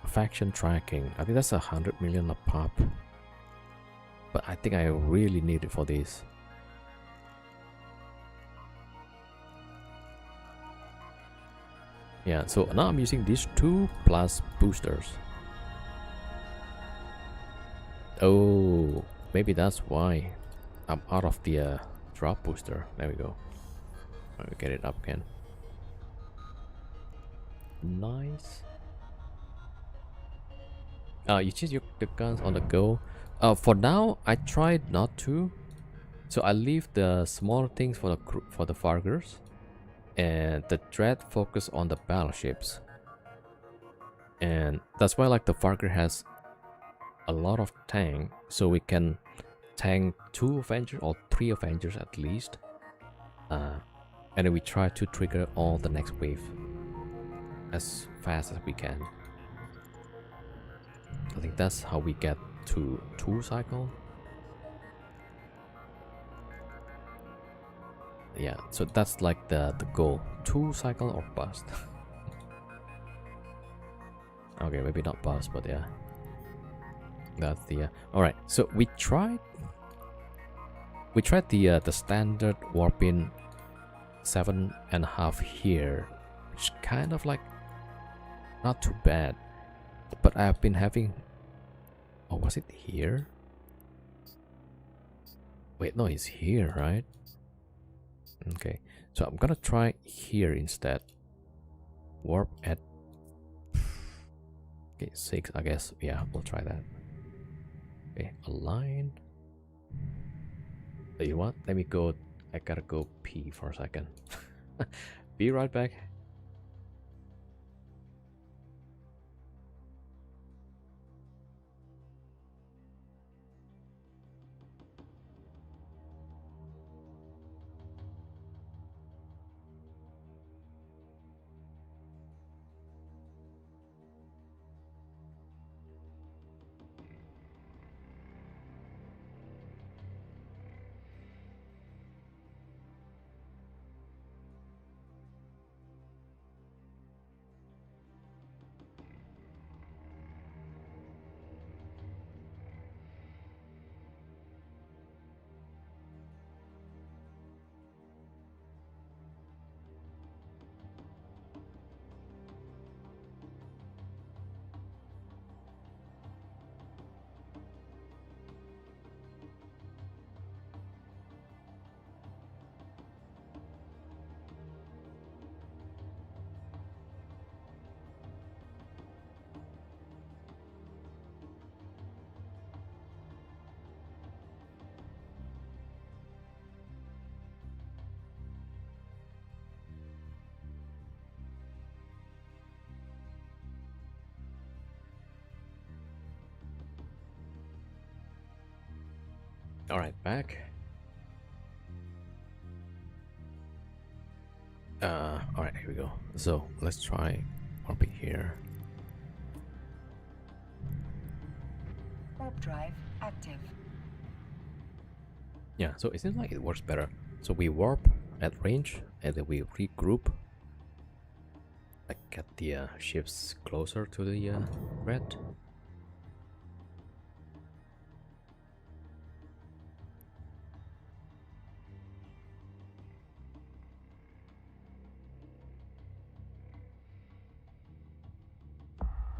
faction tracking. I think that's 100 million a pop. But I think I really need it for this. Yeah, so now I'm using these 2 plus boosters. Oh, maybe that's why I'm out of the drop booster. There we go. Let me get it up again. Nice. You choose the guns on the go. For now, I tried not to. So I leave the small things for the Fargers, and the dread focus on the battleships. And that's why like the Farger has a lot of tank, so we can tank 2 Avengers or 3 Avengers at least. And then we try to trigger all the next wave as fast as we can. I think that's how we get to 2 cycle. Yeah, so that's like the goal. 2 cycle or bust. Okay, maybe not bust, but yeah. That's the alright, so we tried the standard warping 7.5 here, which kind of like not too bad. But I've been having, oh, was it here? Wait, no, it's here, right? Okay, so I'm gonna try here instead. Warp at, okay, 6, I guess. Yeah, we'll try that. Okay, align. You know what? Let me go. I gotta go pee for a second. Be right back. All right, back. All right, here we go. So let's try warping here. Warp drive active. Yeah, so it seems like it works better. So we warp at range and then we regroup. Like get the ships closer to the red.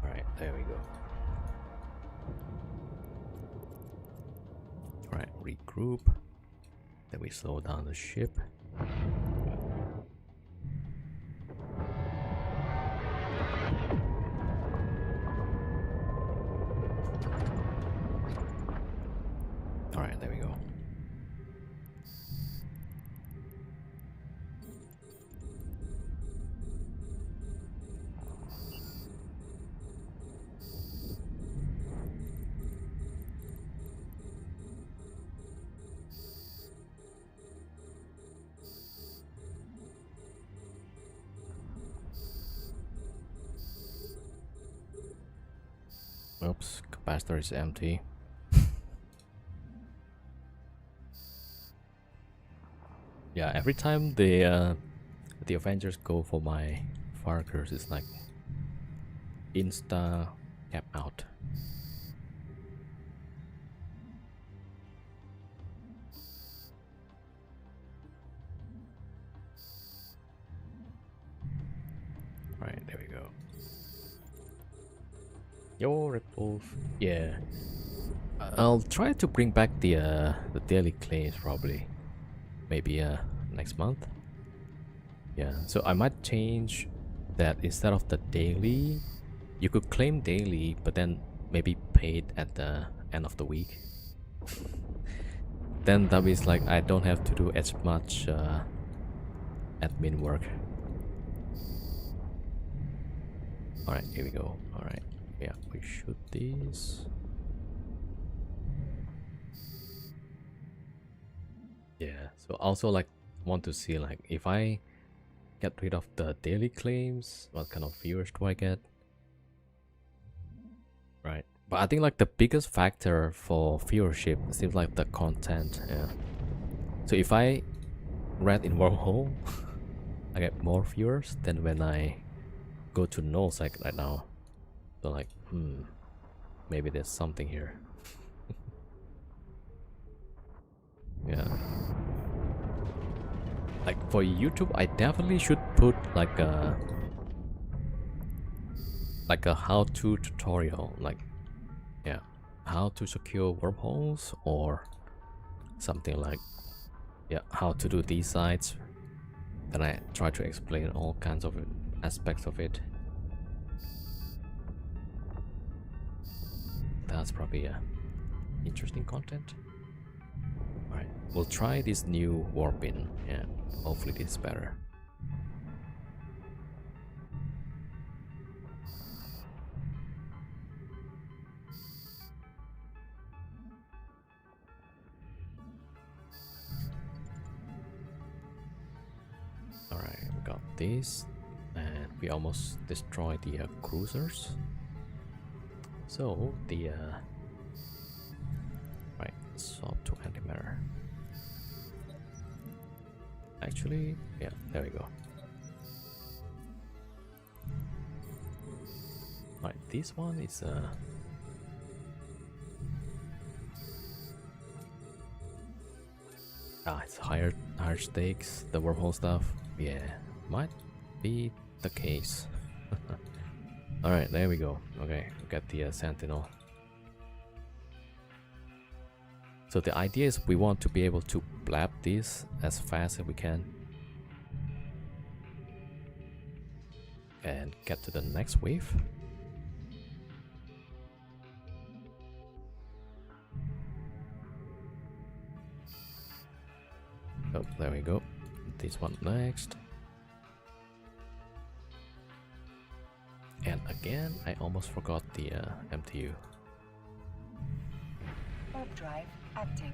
Alright, there we go. Alright, regroup. Then we slow down the ship. Alright, there we go. Oops, capacitor is empty. Yeah, every time the Avengers go for my firecurs, it's like insta cap out. Right, there we go. Yo, ripples. Yeah. I'll try to bring back the daily claims probably. Maybe next month. Yeah, so I might change that instead of the daily, you could claim daily, but then maybe paid at the end of the week. Then that means like I don't have to do as much admin work. Alright, here we go. Alright, yeah, we shoot these. Yeah, so also like want to see like if I get rid of the daily claims, what kind of viewers do I get? Right, but I think like the biggest factor for viewership seems like the content. Yeah, so if I read in Wormhole, I get more viewers than when I go to Nose like right now. So like, maybe there's something here. Yeah. Like for YouTube, I definitely should put like a how-to tutorial, like yeah, how to secure wormholes or something like yeah, how to do these sites. Then I try to explain all kinds of aspects of it. That's probably interesting content. Alright, we'll try this new warping and hopefully this is better. Alright, we got this and we almost destroyed the cruisers. So the right, swap to antimatter. Actually, yeah, there we go. Right, this one is it's higher stakes, the wormhole stuff. Yeah, might be the case. Alright, there we go. Okay, we got the sentinel. So the idea is we want to be able to blab this as fast as we can and get to the next wave. Oh, there we go. This one next. And again, I almost forgot the MTU. Warp drive active.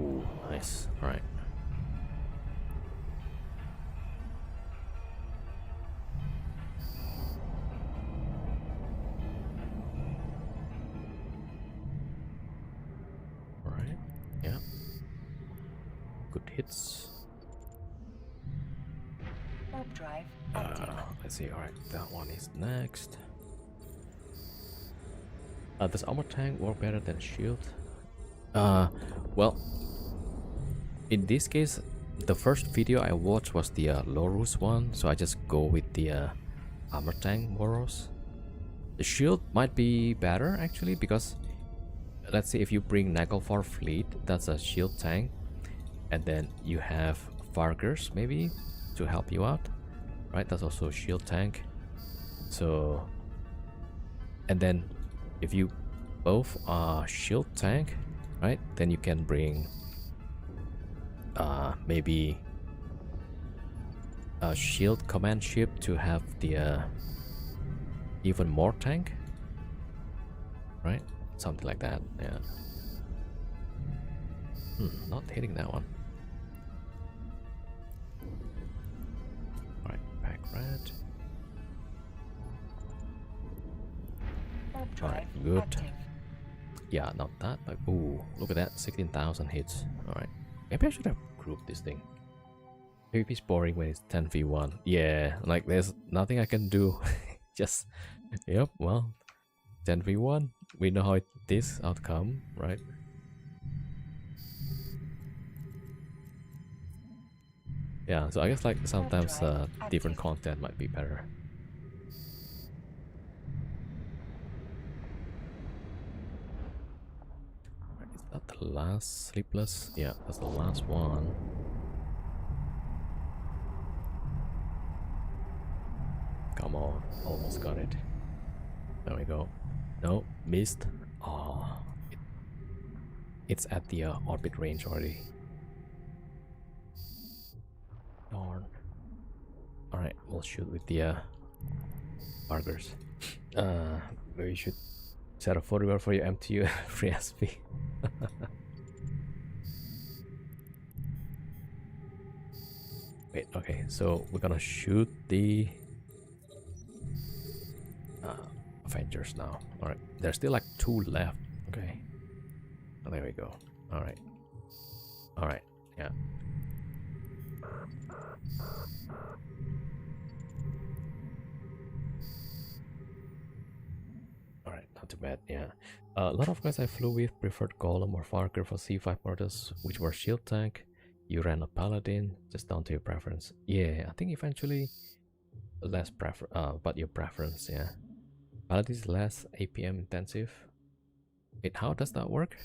Ooh, nice. All right. All right. Yeah. Good hits. Warp drive active. Let's see. All right, that one is next. Does armor tank work better than shield? Well, in this case, the first video I watched was the Lorus one, so I just go with the armor tank Boros. The shield might be better actually because let's say if you bring Naglfar fleet, that's a shield tank, and then you have Fargers maybe to help you out, right? That's also a shield tank. So, and then if you both are shield tank, right? Then you can bring maybe a shield command ship to have the even more tank, right? Something like that. Yeah. Not hitting that one. All right, pack red. Warp All drive right, good. active. Yeah, not that, but ooh, look at that, 16,000 hits. All right, maybe I should have grouped this thing. Maybe it's boring when it's 10v1. Yeah, like there's nothing I can do. Just, yep, well, 10v1. We know how it is outcome, right? Yeah, so I guess like sometimes different content might be better. Right, is that the last sleepless? Yeah, that's the last one. Come on, almost got it. There we go. No, missed. Oh, it's at the orbit range already. Darn. Alright, we'll shoot with the markers. We should set a photograph for your MTU free SP. Wait, okay, so we're gonna shoot the Avengers now. Alright, there's still like 2 left. Okay. Oh, there we go. Alright. Alright, yeah. Alright, not too bad, yeah. A lot of guys I flew with preferred Golem or Farker for C5 mortars, which were shield tank. You ran a Paladin, just down to your preference. Yeah, I think eventually less but your preference, yeah. Paladin is less APM intensive. Wait, how does that work?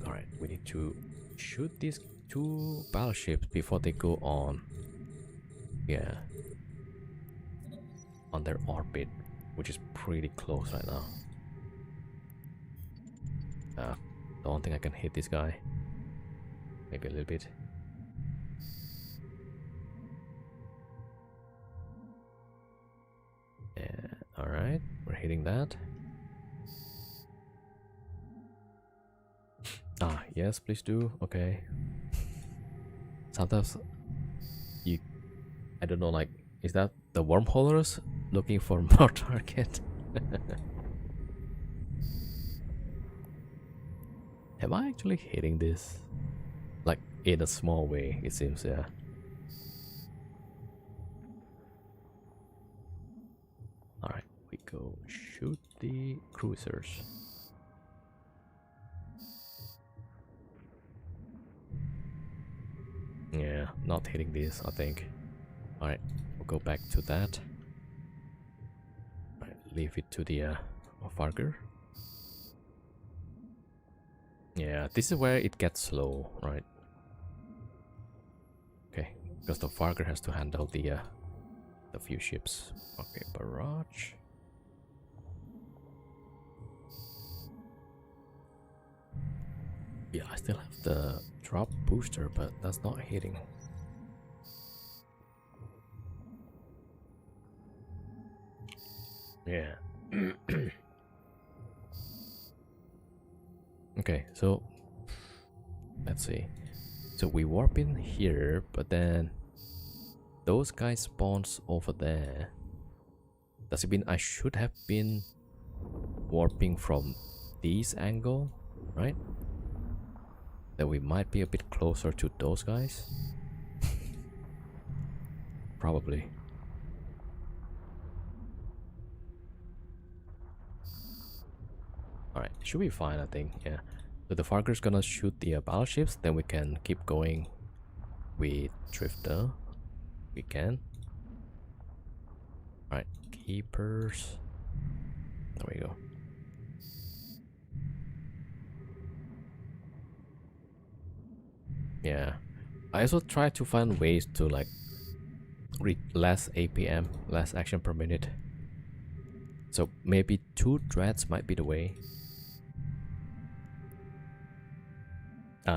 Alright, we need to shoot these 2 battleships before they go on. Yeah. On their orbit, which is pretty close right now. Don't think I can hit this guy. Maybe a little bit. Yeah, alright, we're hitting that. Ah, yes, please do. Okay. Sometimes you, I don't know, like, is that the wormholers looking for more target? Am I actually hitting this? Like, in a small way, it seems, yeah. Alright, we go shoot the cruisers. Yeah, not hitting this, I think. Alright, we'll go back to that. Alright, leave it to the Farger. Yeah, this is where it gets slow, right? Okay, because the Farger has to handle the few ships. Okay, barrage. Yeah, I still have the drop booster, but that's not hitting. Yeah. Okay, so let's see. So we warp in here, but then those guys spawns over there. Does it mean I should have been warping from this angle, right? That we might be a bit closer to those guys? Probably. Alright, should be fine, I think, yeah. So the Farker's gonna shoot the battleships, then we can keep going with Drifter. We can. Alright, Keepers. There we go. Yeah. I also try to find ways to like read less APM, less action per minute. So maybe 2 dreads might be the way.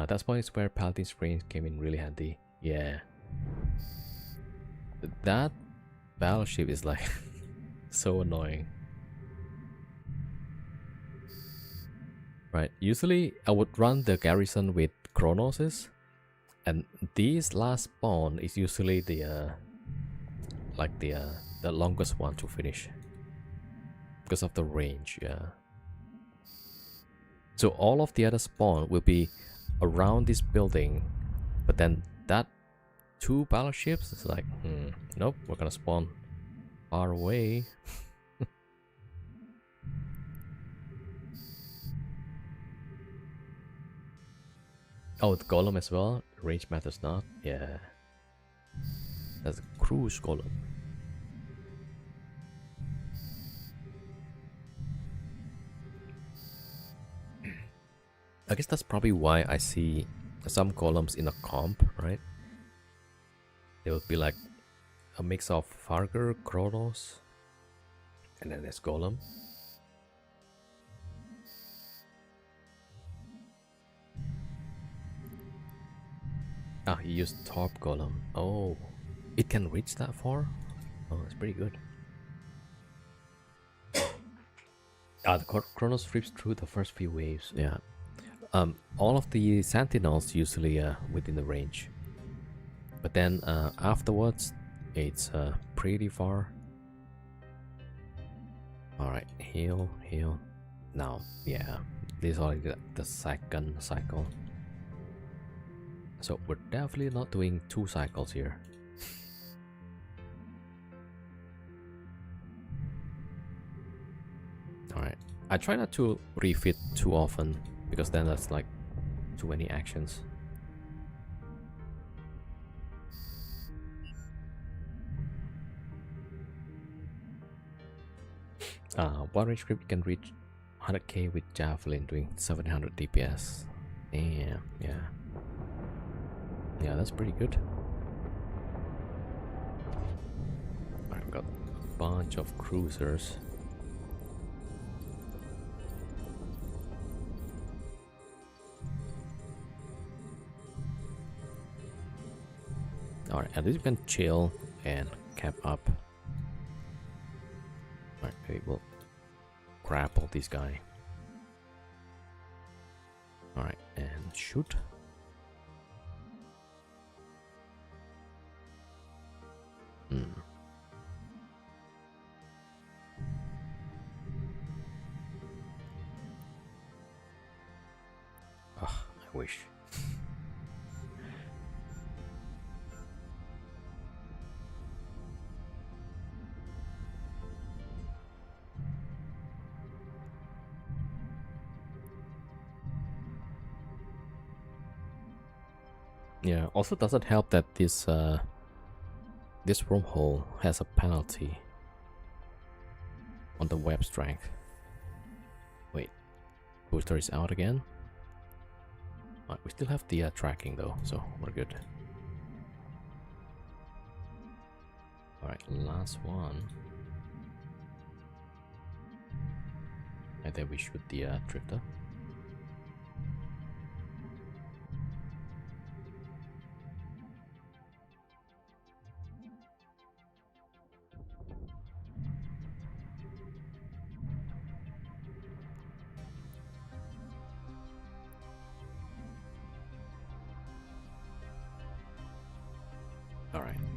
That's why where Paladin Springs came in really handy. Yeah. That battleship is like so annoying. Right, usually I would run the garrison with Chronoses, and this last spawn is usually the the longest one to finish because of the range. Yeah. So all of the other spawn will be around this building, but then that 2 battleships is like, nope, we're gonna spawn far away. Oh, the golem as well. Range matters not. Yeah, that's a cruise golem. I guess that's probably why I see some golems in a comp, right? They would be like a mix of Farger, Kronos, and then there's golem. Ah, he used top golem. Oh, it can reach that far? Oh, that's pretty good. The Kronos rips through the first few waves. Yeah. All of the sentinels usually within the range, but then afterwards it's pretty far. All right, heal. Now, yeah, this is already the second cycle, so we're definitely not doing 2 cycles here. All right, I try not to refit too often because then that's like too many actions. One range grip can reach 100k with javelin doing 700 DPS. Damn, yeah, that's pretty good. I've got a bunch of cruisers. Alright, at least we can chill and cap up. Alright, maybe we'll grapple this guy. Alright, and shoot. Ugh, I wish. Yeah, also doesn't help that this wormhole has a penalty on the web strength. Wait, booster is out again. We still have the tracking though, so we're good. Alright, last one. And then we shoot the drifter.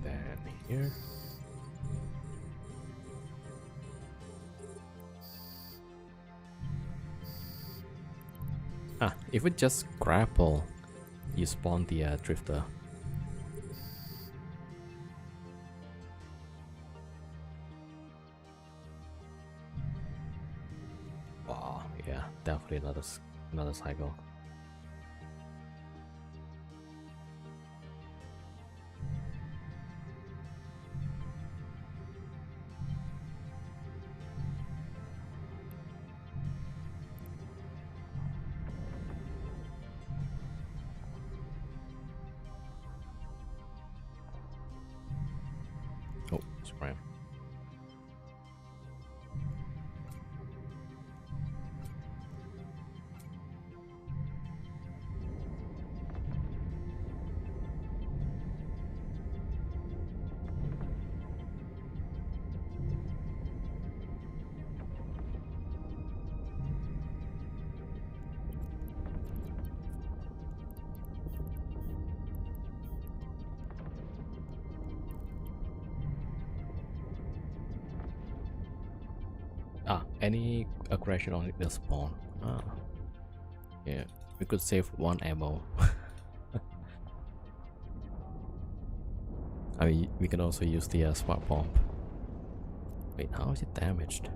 then here. Ah, if we just grapple, you spawn the drifter. Wow, yeah, definitely another cycle. Oh, scram. Ah, any aggression on it will spawn. Ah, yeah, we could save one ammo. I mean, we can also use the smart bomb. Wait, how is it damaged?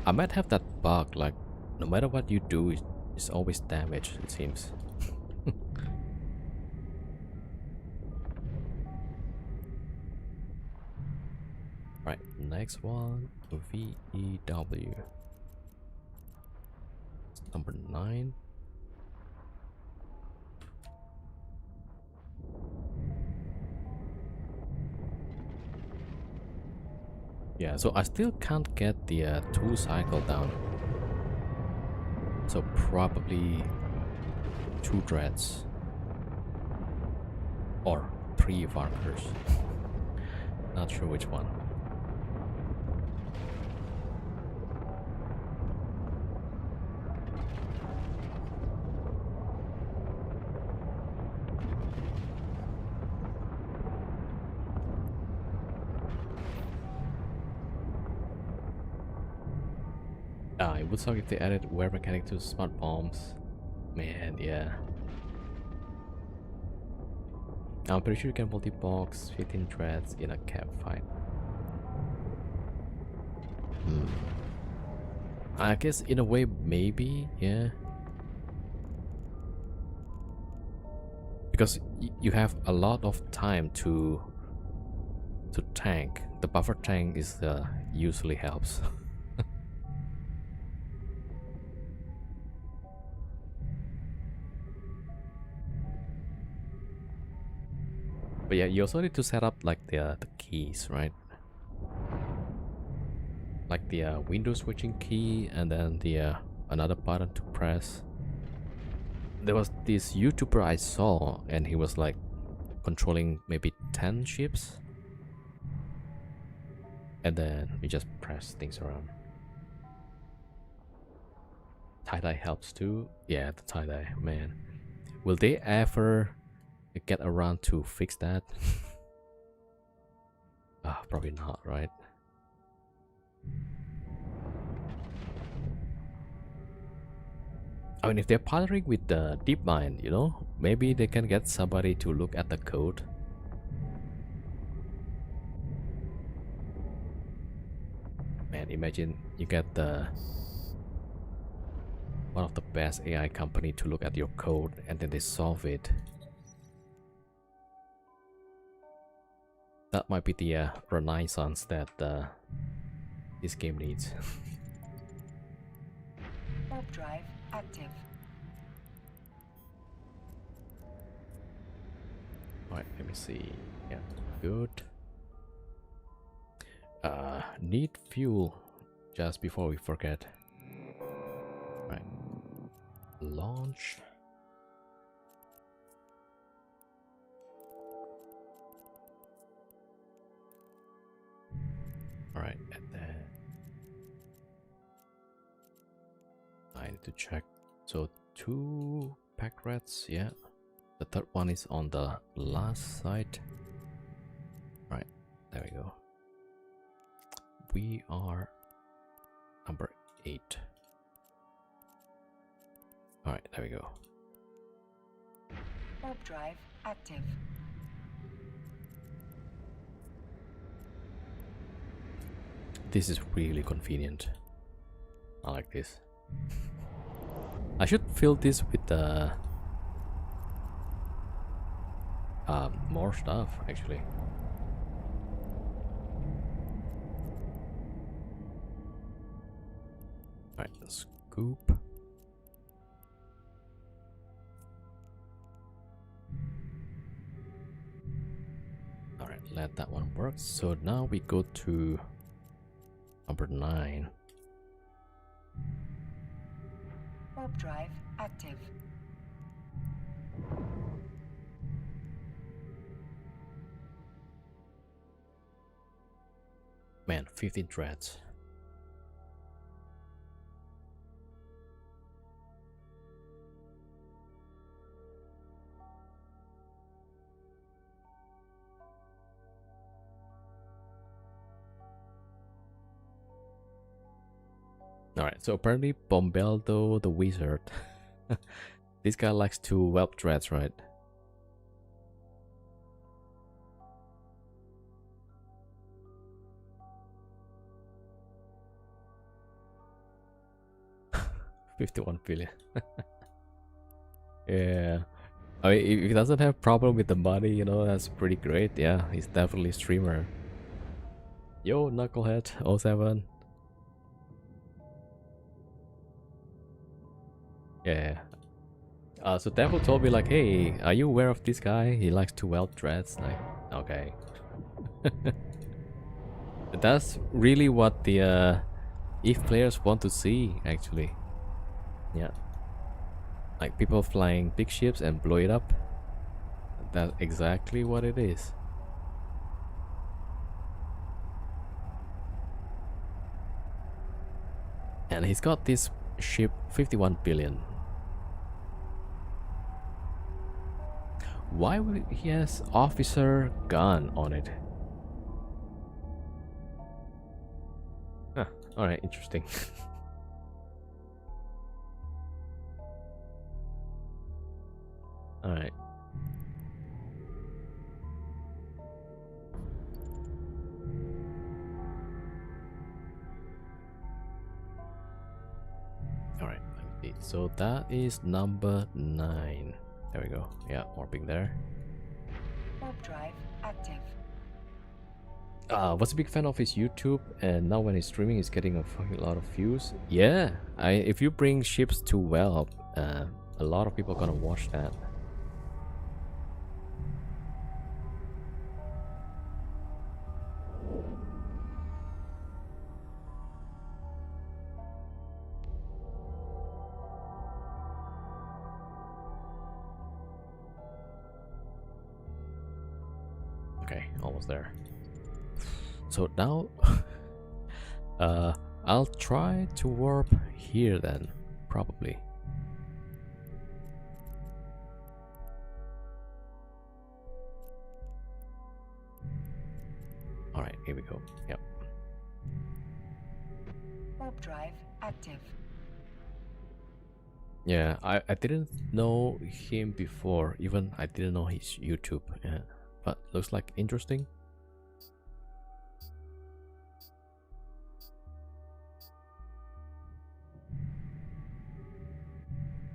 I might have that bug, like, no matter what you do, it's always damaged, it seems. Right, next one, VEW. Number 9. Yeah, so I still can't get the 2 cycle down. So probably 2 dreads. Or 3 varkers. Not sure which one. It would suck if they added wear mechanic to smart bombs. Man, yeah. I'm pretty sure you can multi-box 15 threads in a cap fight. I guess in a way, maybe, yeah. Because you have a lot of time to tank. The buffer tank is usually helps. But yeah, you also need to set up like the keys, right? Like the window switching key and then the another button to press. There was this YouTuber I saw and he was like controlling maybe 10 ships. And then we just press things around. Tie-dye helps too. Yeah, the tie-dye, man. Will they ever get around to fix that? Probably not, right? I mean, if they're partnering with the DeepMind, you know, maybe they can get somebody to look at the code. Man, imagine you get one of the best AI company to look at your code and then they solve it. That might be the renaissance that this game needs. Warp drive active. Alright, let me see. Yeah, good. Need fuel just before we forget. Right. Launch. Alright, and then I need to check. So 2 pack rats, yeah. The third one is on the last side. Right, there we go. We are number 8. Alright, there we go. Warp drive active. This is really convenient. I like this. I should fill this with more stuff actually. Alright, scoop. Alright, let that one work. So now we go to number 9. Warp drive active. Man, 15 threads. Alright, so apparently Bombeldo the wizard. This guy likes to whelp threads, right? $51 billion. Yeah. I mean, if he doesn't have problem with the money, you know, that's pretty great. Yeah, he's definitely a streamer. Yo, Knucklehead 07. Yeah. So Devil told me like, hey, are you aware of this guy? He likes to weld dreads. Like, okay. That's really what the if players want to see, actually. Yeah. Like people flying big ships and blow it up. That's exactly what it is. And he's got this ship 51 billion. Why would he has officer gun on it? Huh, alright, interesting. Alright. Alright, let me see. So that is number 9. There we go. Yeah, warping there. Warp drive active. Was a big fan of his YouTube, and now when he's streaming, he's getting a fucking lot of views. Yeah, if you bring ships to Whelp, a lot of people are gonna watch that. Okay, almost there. So now, I'll try to warp here then, probably. All right, here we go. Yep. Warp drive active. Yeah, I didn't know him before. Even I didn't know his YouTube. Yeah, but looks like interesting.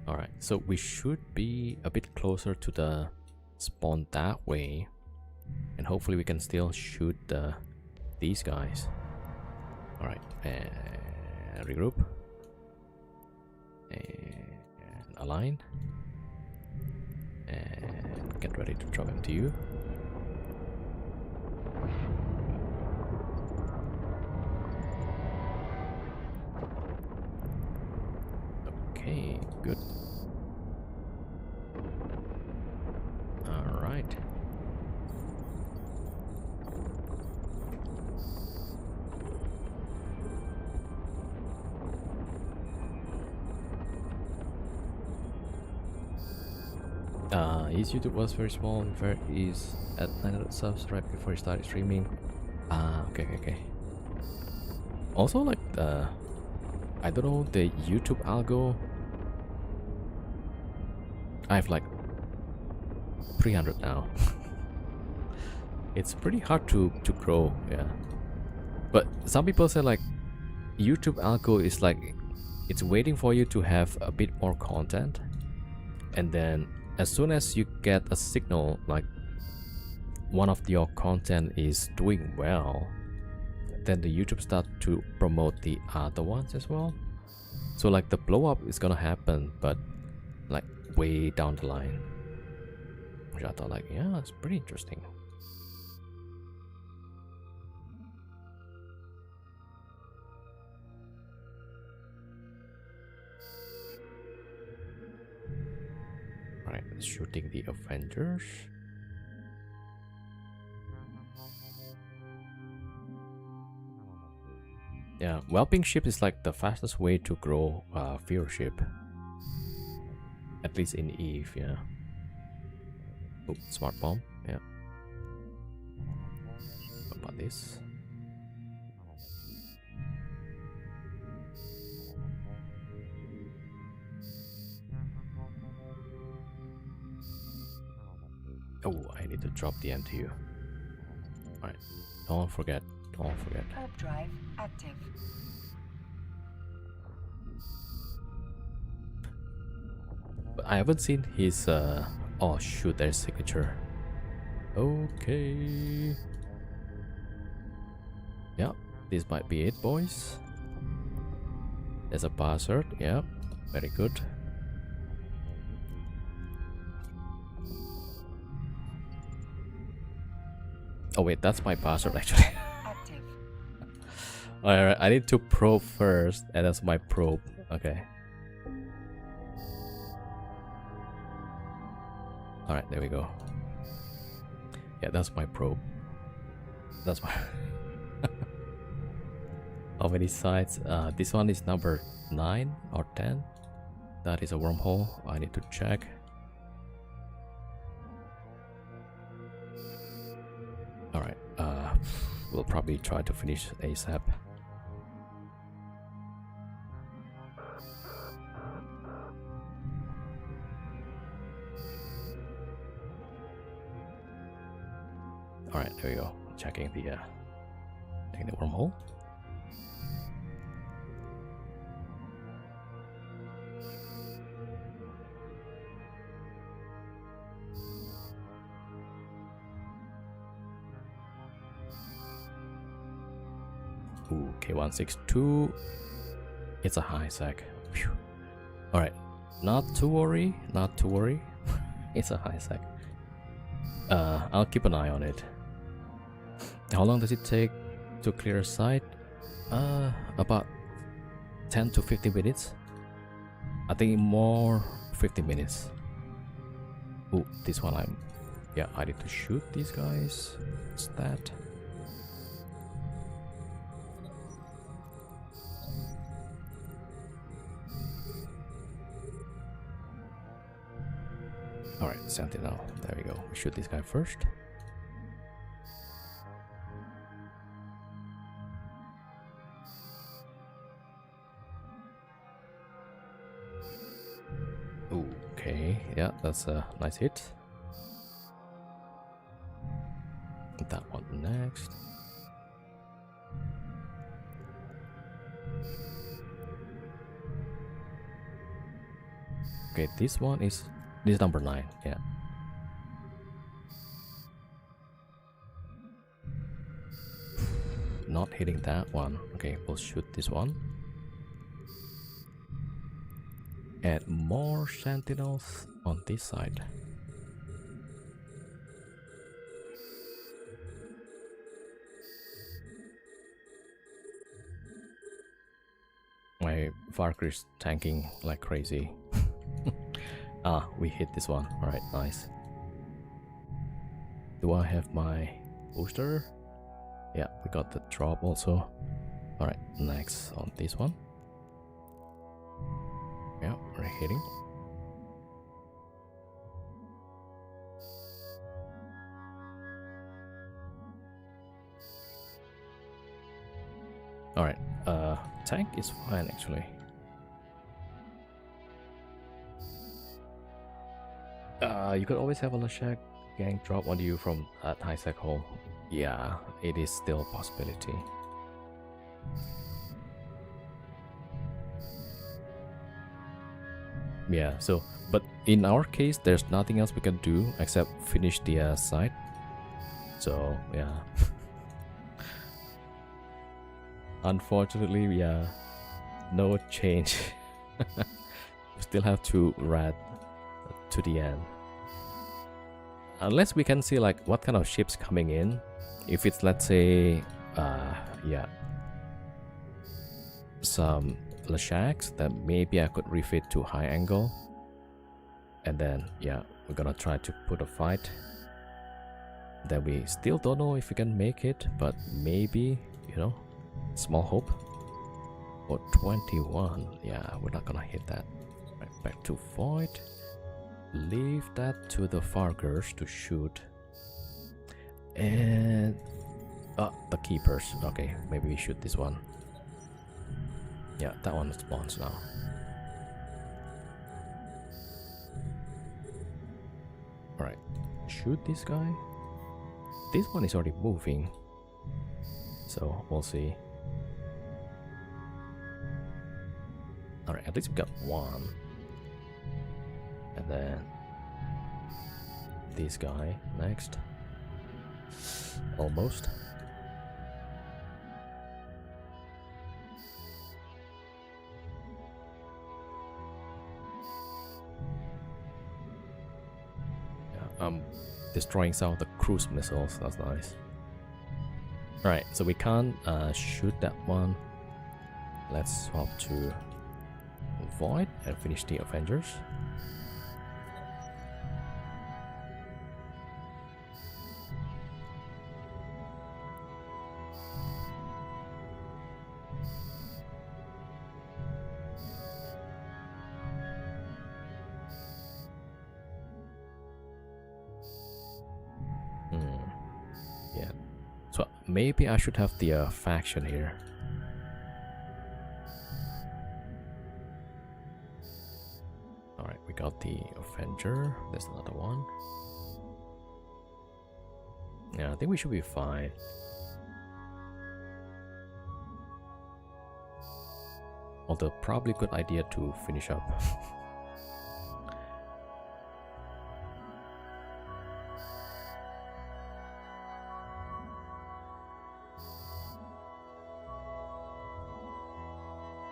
Alright, so we should be a bit closer to the spawn that way. And hopefully we can still shoot these guys. Alright, and regroup. And align. And get ready to drop MTU. Okay, good. All right. His YouTube was very small. He's at 900 subs right before he started streaming. Okay. Also, like, I don't know, the YouTube algo. I have like 300 now. It's pretty hard to grow, yeah. But some people say like YouTube algo is like it's waiting for you to have a bit more content, and then as soon as you get a signal like one of your content is doing well, then the YouTube start to promote the other ones as well. So like the blow up is gonna happen, but like way down the line, which I thought like, yeah, it's pretty interesting. Right, shooting the Avengers. Yeah, whelping ship is like the fastest way to grow viewership. At least in Eve, yeah. Oh, smart bomb, yeah. What about this? Oh, I need to drop the MTU. Alright, don't forget. Warp drive active. But I haven't seen his oh shoot, there's signature. Okay. Yeah, this might be it, boys. There's a buzzard, yeah, very good. Oh wait, that's my buzzard actually. Alright, I need to probe first, and that's my probe. Okay. Alright, there we go. Yeah, that's my probe. That's my... How many sides? This one is number 9 or 10. That is a wormhole. I need to check. Alright, we'll probably try to finish ASAP. Alright, there we go. Checking the wormhole. Ooh, K162. It's a high sec. Alright, not to worry, not to worry. It's a high sec. I'll keep an eye on it. How long does it take to clear a site? About 10 to 15 minutes. I think more 15 minutes. Ooh, this one I need to shoot these guys. What's that? Alright, Sentinel. There we go. Shoot this guy first. Okay, yeah, that's a nice hit. That one next. Okay, this is number 9, yeah. Not hitting that one. Okay, we'll shoot this one. Add more sentinels on this side. My Valkyrie's tanking like crazy. Ah, we hit this one. Alright, nice. Do I have my booster? Yeah, we got the drop also. Alright, next on this one. Yeah, we're hitting. All right. Tank is fine actually. You could always have a Lashak gang drop on you from that high sec hole. Yeah, it is still a possibility. Yeah, so, but in our case, there's nothing else we can do except finish the site. So, yeah. Unfortunately, yeah, no change. We still have to rat to the end. Unless we can see like what kind of ships coming in. If it's, let's say, yeah, some Lashaks, then maybe I could refit to high angle. And then, yeah, we're gonna try to put a fight. Then we still don't know if we can make it, but maybe, you know, small hope. Or 21, yeah, we're not gonna hit that. Right, back to Void. Leave that to the Fargers to shoot. And the keepers. Okay, maybe we shoot this one. Yeah, that one spawns now. Alright, shoot this guy. This one is already moving, so we'll see. Alright, at least we got one. And then this guy next. Almost. Yeah, destroying some of the cruise missiles. That's nice. Alright, so we can't shoot that one. Let's swap to Void and finish the Avengers. Yeah. So maybe I should have the faction here. Alright, we got the Avenger. There's another one. Yeah, I think we should be fine. Although probably good idea to finish up.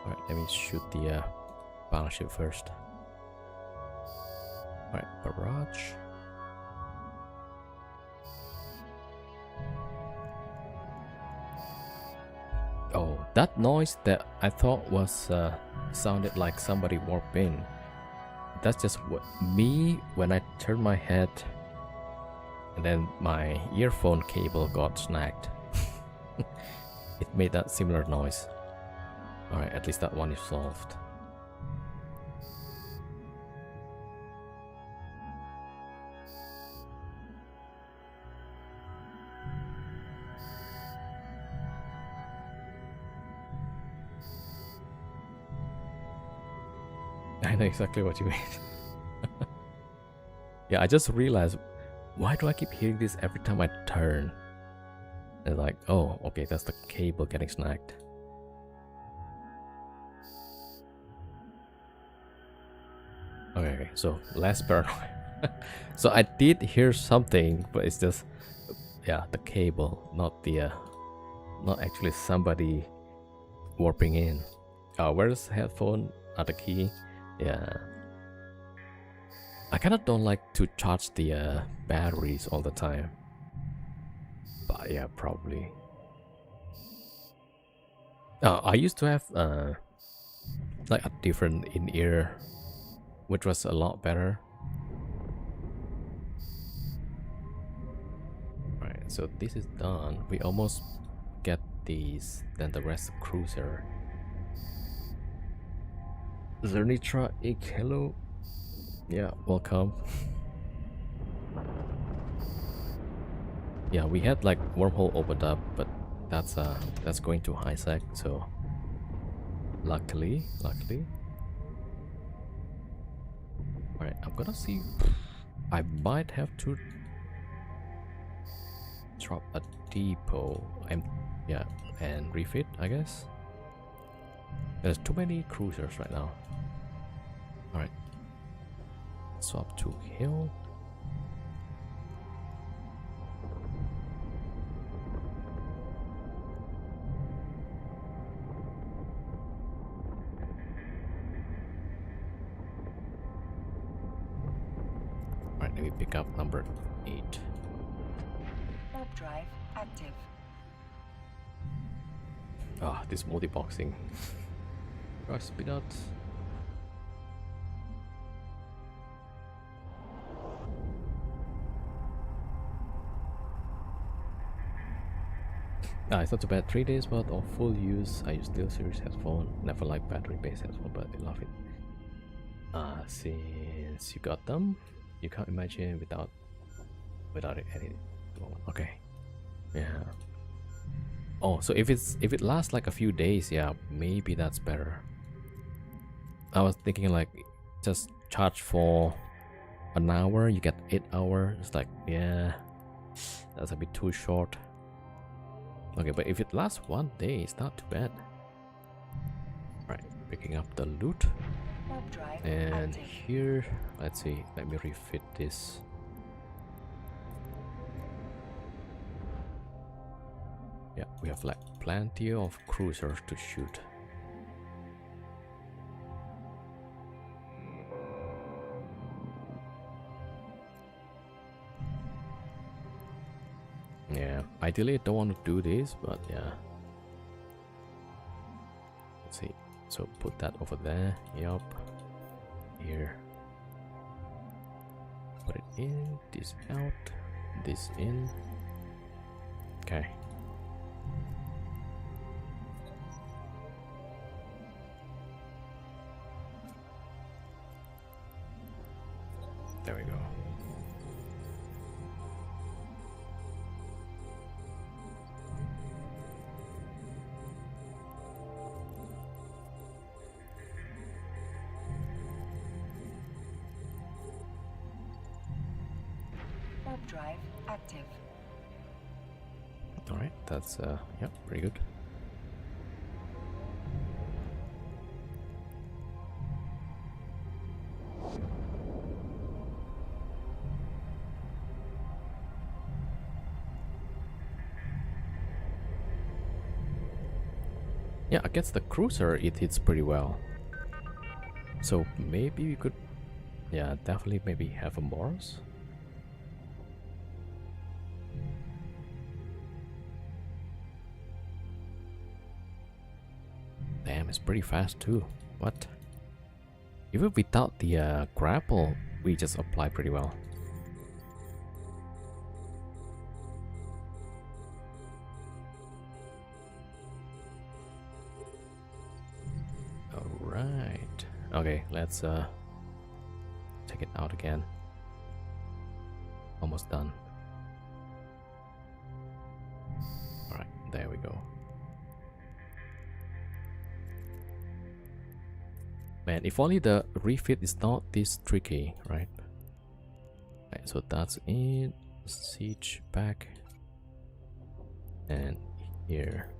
Alright, let me shoot the battleship first. Alright, barrage. Oh, that noise that I thought was sounded like somebody warped in. That's just what me when I turned my head and then my earphone cable got snagged. It made that similar noise. Alright, at least that one is solved. I know exactly what you mean. Yeah, I just realized, why do I keep hearing this every time I turn? And like, oh, okay, that's the cable getting snagged. Okay, so less paranoid. So I did hear something, but it's just, yeah, the cable, not the, not actually somebody warping in. Where's the headphone? The key? Yeah. I kind of don't like to charge the batteries all the time. But yeah, probably. I used to have like a different in-ear, which was a lot better. Right, so this is done. We almost get these, then the rest cruiser. Zernitra Ig, hello. Yeah, welcome. Yeah, we had like Wormhole opened up, but that's going to high sec, so luckily. Alright, I'm gonna see. I might have to drop a depot and yeah, and refit, I guess. There's too many cruisers right now. Alright. Swap to hill. Alright, let me pick up number 8. Warp drive active. Ah, this multi-boxing. Rush peanuts. It's not too bad. 3 days worth of full use. I use Steel Series headphone. Never like battery-based headphone, but I love it. Since you got them, you can't imagine without it any moment. Okay. Yeah. Oh, so if it lasts like a few days, yeah, maybe that's better. I was thinking like just charge for an hour, you get 8 hours. It's like, yeah, that's a bit too short. Okay, but if it lasts 1 day, it's not too bad. Right, picking up the loot. And here, let's see, let me refit this. Yeah, we have like plenty of cruisers to shoot. Yeah, ideally I don't want to do this, but yeah. Let's see. So put that over there. Yup. Here. Put it in. This out. This in. Okay. There we go. Drive active. All right, that's yeah, pretty good. Yeah, against the cruiser, it hits pretty well. So maybe we could, yeah, definitely maybe have a Morse. Damn, it's pretty fast too. What? Even without the grapple, we just apply pretty well. Alright. Okay, let's take it out again. Almost done. Alright, there we go. Man, if only the refit is not this tricky, right? Right, so that's it. Siege back. And here.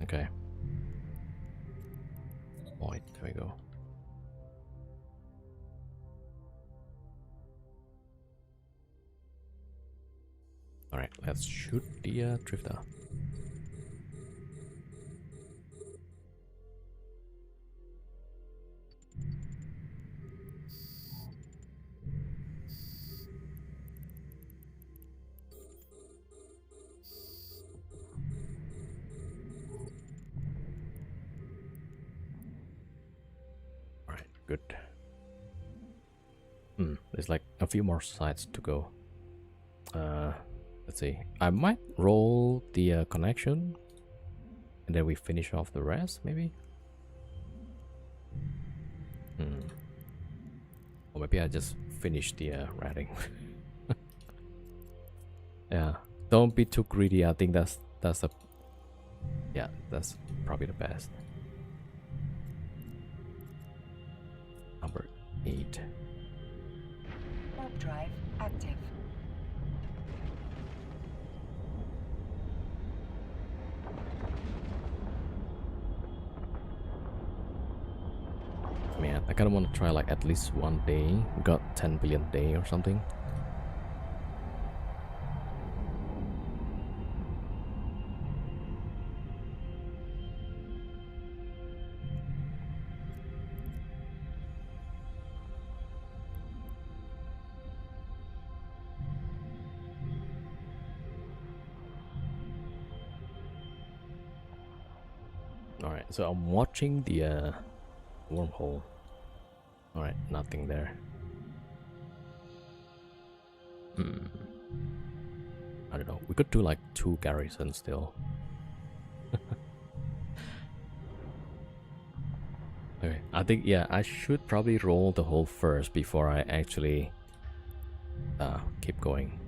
Okay. Point, there we go. Alright, let's shoot the drifter. Good. There's like a few more sites to go. Let's see. I might roll the connection, and then we finish off the rest, maybe. Or maybe I just finish the ratting. Yeah. Don't be too greedy. I think that's a yeah, that's probably the best. Number 8. Warp drive active. Man, I kind of want to try like at least one day. We got 10 billion day or something. Alright, so I'm watching the wormhole. Alright, nothing there. I don't know. We could do like 2 garrisons still. Okay, I think yeah, I should probably roll the hole first before I actually keep going.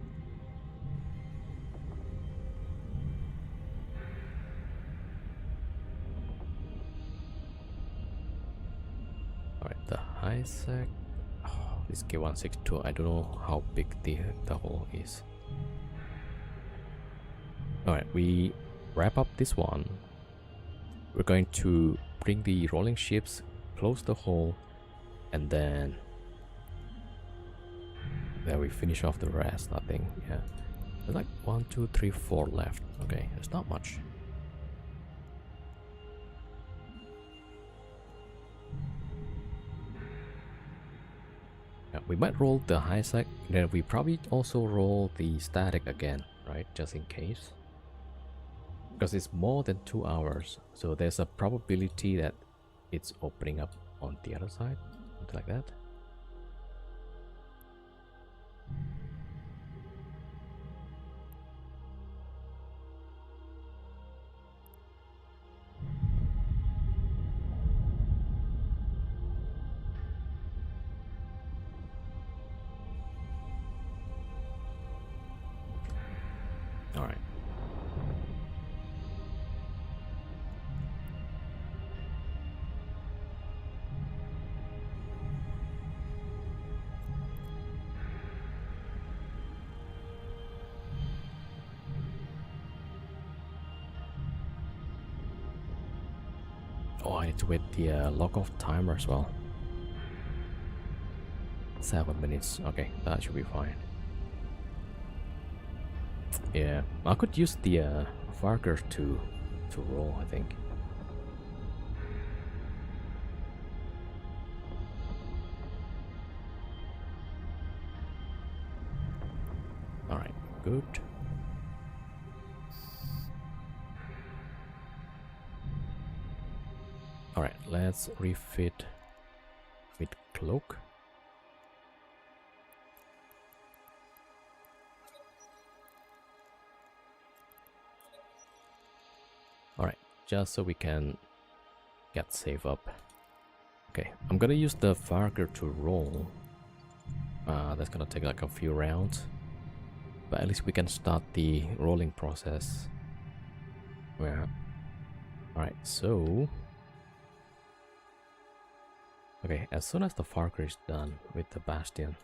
Alright, the ISK. Oh, this K162. I don't know how big the hole is. Alright, we wrap up this one. We're going to bring the rolling ships, close the hole, and then we finish off the rest. I think, yeah. There's like 1, 2, 3, 4 left. Okay, it's not much. Yeah, we might roll the high sec, then we probably also roll the static again, right? Just in case. Because it's more than 2 hours, so there's a probability that it's opening up on the other side, something like that. All right. Oh, I need to wait the lock-off timer as well. 7 minutes. Okay, that should be fine. Yeah, I could use the Varker to roll, I think. All right, good. All right, let's refit with cloak. All right, just so we can get safe up. Okay, I'm gonna use the Varker to roll. That's gonna take like a few rounds, but at least we can start the rolling process. Yeah. All right, so okay, as soon as the Varker is done with the Bastion,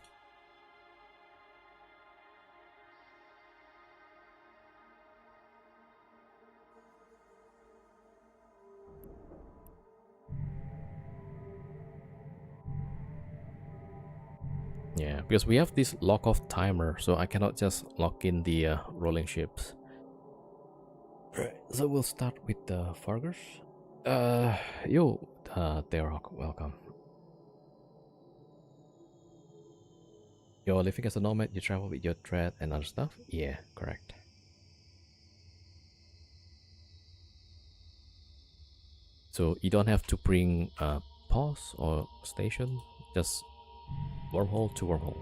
yeah, because we have this lock-off timer, so I cannot just lock in the rolling ships. Right, so we'll start with the Vargers. Yo, Terok, welcome. You're living as a nomad, you travel with your thread and other stuff? Yeah, correct. So you don't have to bring a pause or station, just wormhole to wormhole.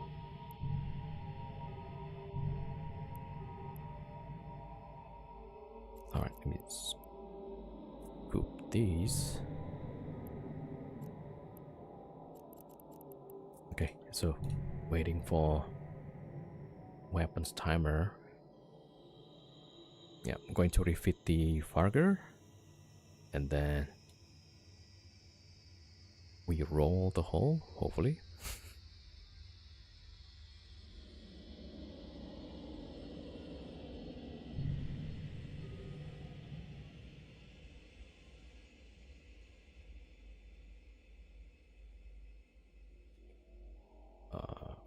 Alright, let me scoop these. Okay, so waiting for weapons timer. Yeah, I'm going to refit the Farger, and then we roll the hole, hopefully.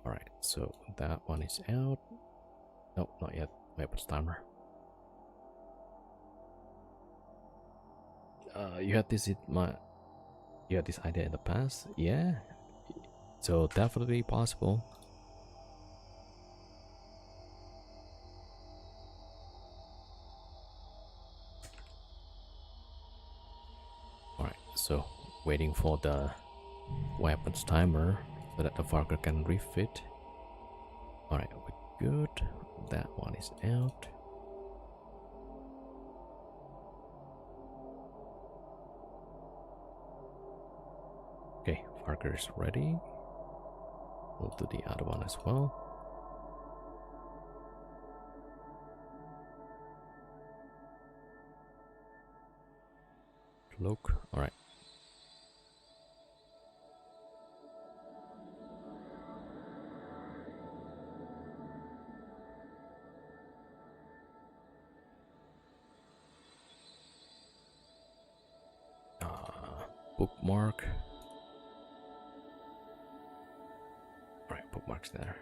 Alright, so that one is out. No, not yet. Weapons timer. You had this you had this idea in the past? Yeah. So definitely possible. Alright, so waiting for the weapons timer so that the Farker can refit. Alright, we're good. That one is out. Okay, Farker is ready. We'll do the other one as well. Cloak. Alright. Bookmark. Alright, bookmark's there.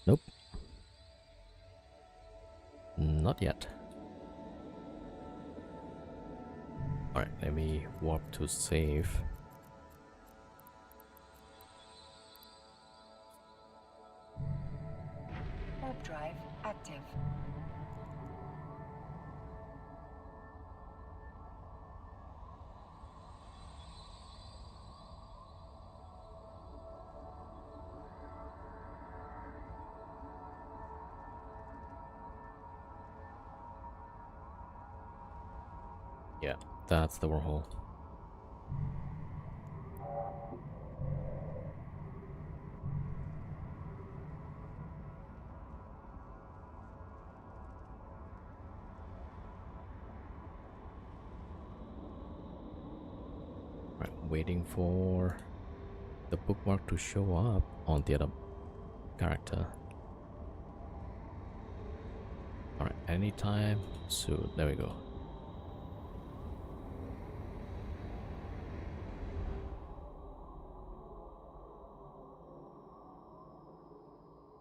Nope. Not yet. Alright, let me warp to save. Warp drive active. Yeah, that's the wormhole. Right, waiting for the bookmark to show up on the other character. Alright, anytime soon. There we go.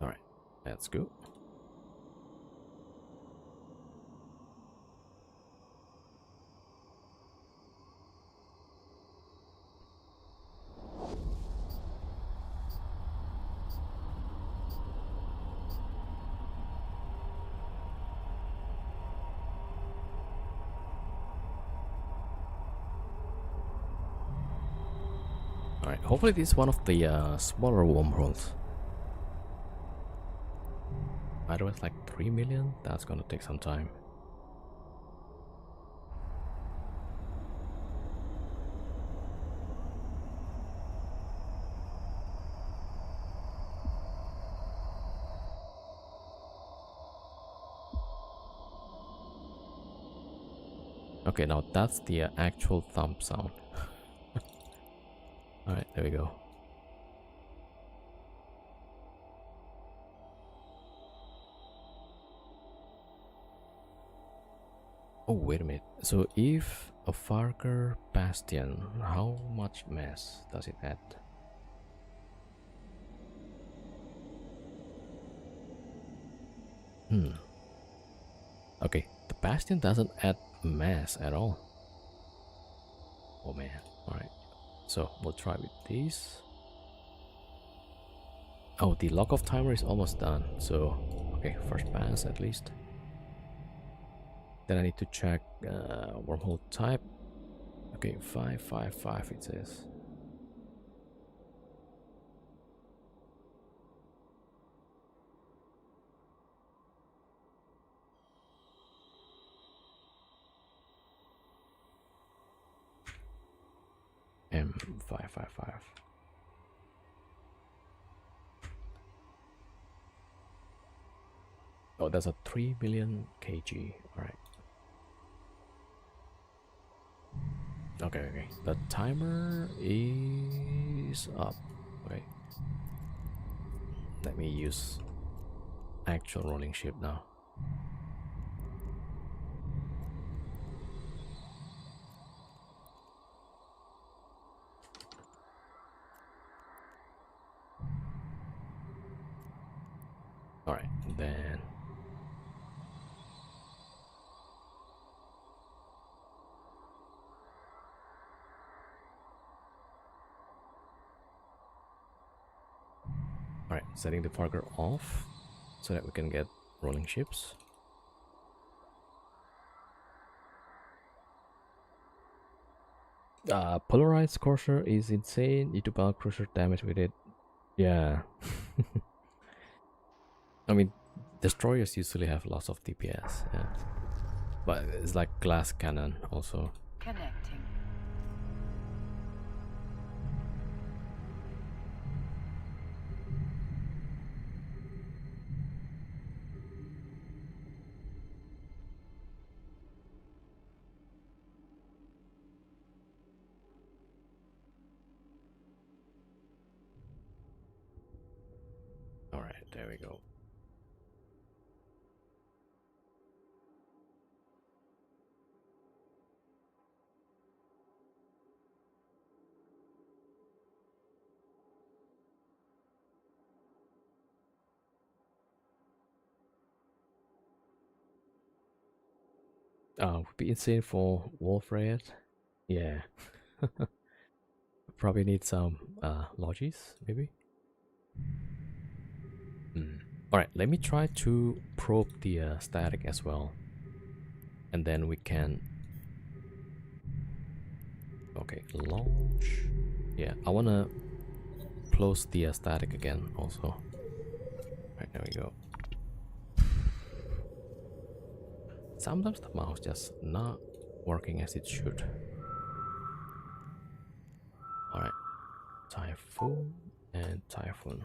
Alright, let's go. Alright, hopefully this is one of the smaller wormholes. Otherwise, like 3 million? That's gonna take some time. Okay, now that's the actual thump sound. Alright, there we go. Oh, wait a minute. So if a Farker Bastion, how much mass does it add? Okay, the Bastion doesn't add mass at all. Oh man. Alright. So we'll try with these. Oh, the lock off timer is almost done. So, okay, first pass at least. Then I need to check wormhole type. Okay, 555 it says. M555. Oh, that's a 3 million kg. All right. Okay. The timer is up. Okay. Let me use actual rolling ship now. All right, then. All right, setting the Parker off so that we can get rolling ships. Polarized Courser is insane. Need to bulk cruiser damage with it. Yeah. I mean, destroyers usually have lots of DPS. Yeah. But it's like glass cannon also. Connecting. All right, there we go. Would be insane for Wolf Red. Yeah. Probably need some lodges, maybe. Alright, let me try to probe the static as well. And then we can... Okay, launch. Yeah, I wanna close the static again also. Right, there we go. Sometimes the mouse just not working as it should. Alright, Typhoon and Typhoon.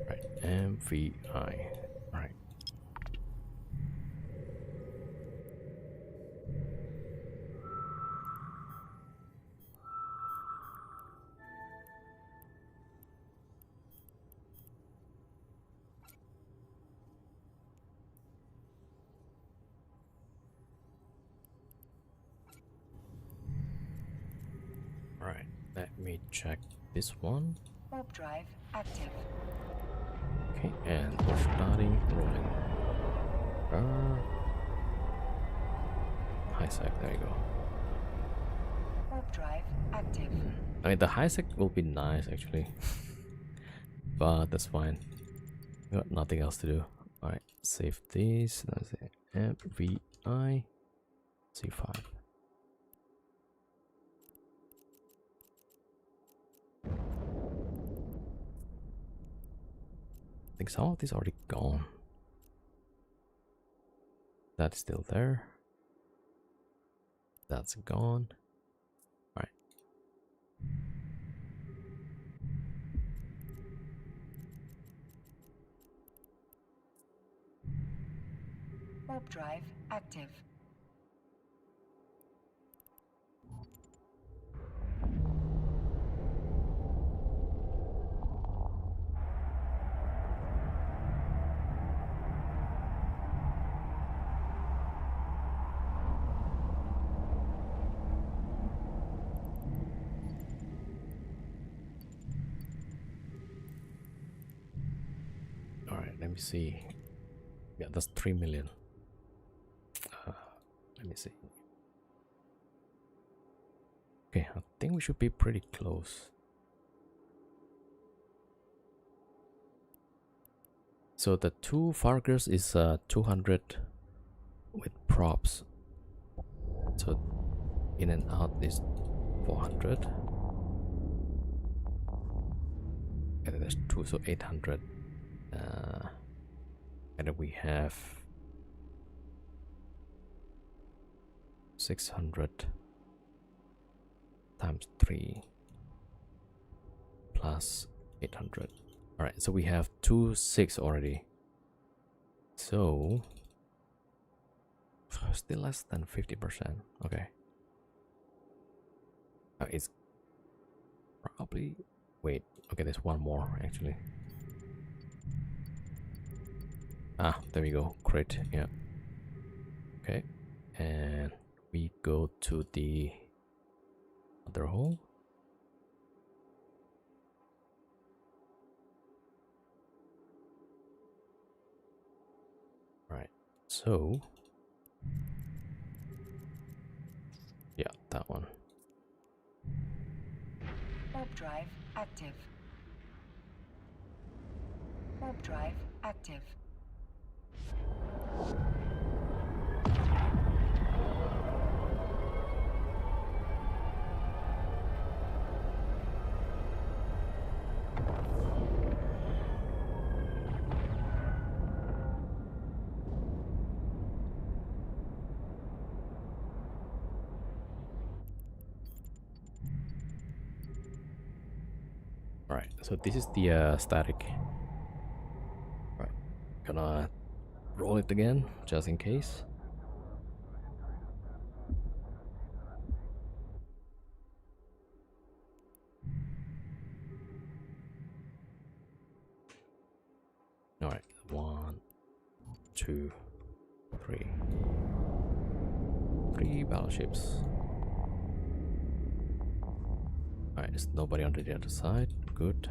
Right, MVI. Right. Alright, let me check this one. Warp drive active. Okay, and we're starting rolling. High sec, there you go. Warp drive active. I mean, the high sec will be nice actually, but that's fine. We got nothing else to do. Alright, save this. That's it. MVI C5. I think some of these already gone. That's still there. That's gone. Alright. Warp drive active. Alright, let me see. Yeah, that's 3 million. Let me see. Okay, I think we should be pretty close. So the two Fargers is 200 with props. So in and out is 400. and then there's 2, so 800. And then we have 600 times 3 plus 800. All right, so we have 2,600 already. So still less than 50%. Okay. It's probably, wait, okay, there's one more actually. Ah, there we go. Great. Yeah. Okay. And we go to the other hole. Right. So yeah, that one. Warp drive active. Warp drive active. All right. So this is the static. Right. Gonna roll it again just in case. All right. 1, 2, 3. 3 battleships. Alright, there's nobody on the other side. Good.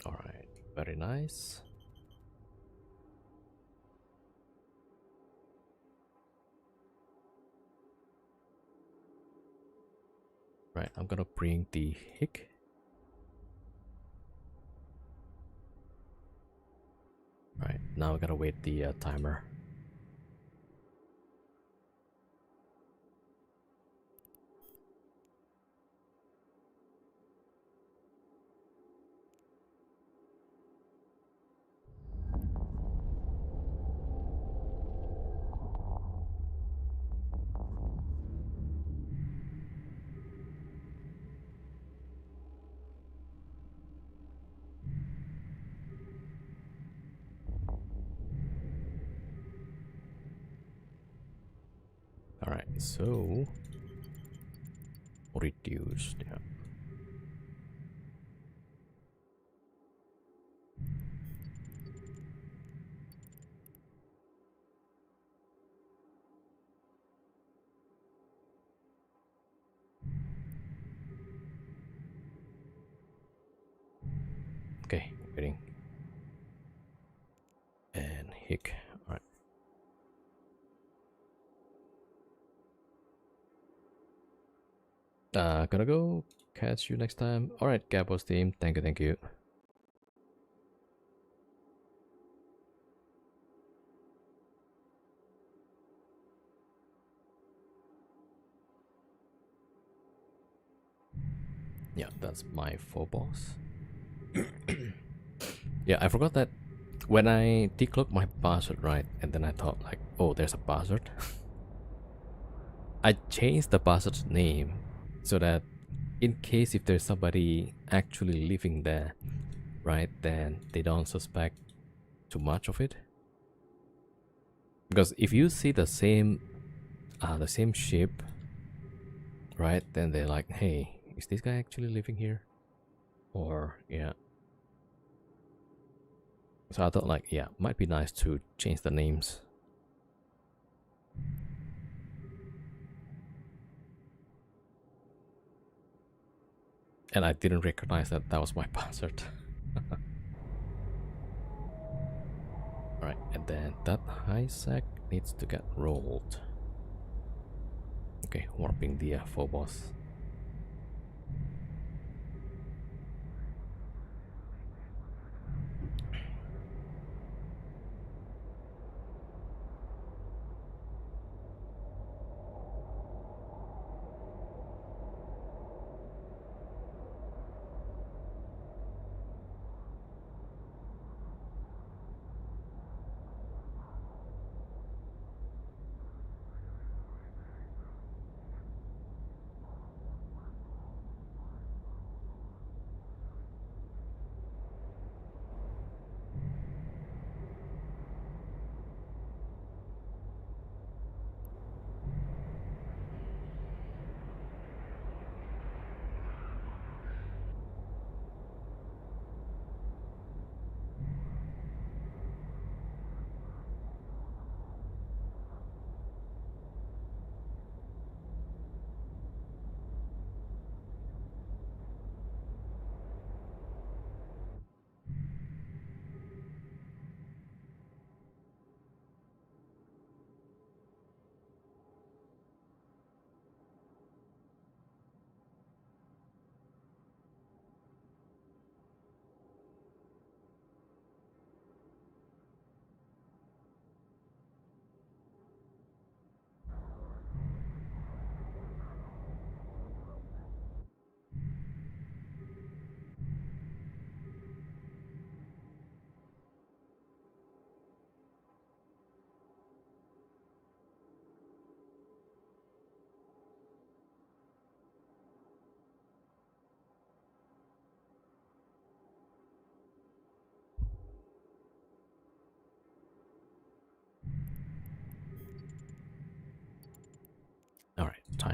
Alright, very nice. Right, I'm gonna bring the hick. Right, now I gotta wait the timer. Alright, so reduced, yeah. Okay, waiting. And hick. Alright. Gonna go. Catch you next time. Alright, Gabos team. Thank you, thank you. Yeah, that's my phobos. Yeah, I forgot that when I decloaked my buzzard, right, and then I thought like, oh, there's a buzzard. I changed the buzzard's name so that in case if there's somebody actually living there, right, then they don't suspect too much of it. Because if you see the same ship, right, then they're like, hey, is this guy actually living here? Or yeah. So I thought like, yeah, might be nice to change the names. And I didn't recognize that that was my buzzard. Alright, and then that high sack needs to get rolled. Okay, warping the phobos.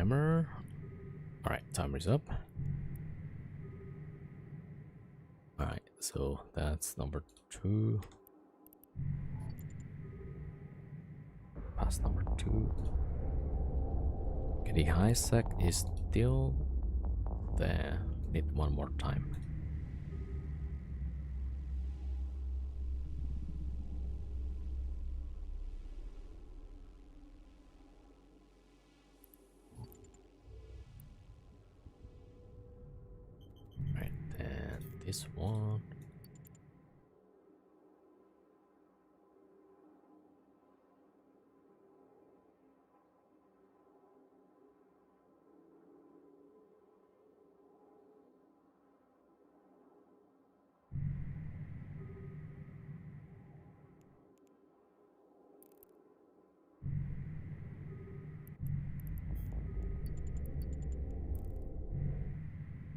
timer. Alright, timer's up. Alright, so that's number 2. Pass number 2. Okay, the high sec is still there. Need one more time. Right, then this one.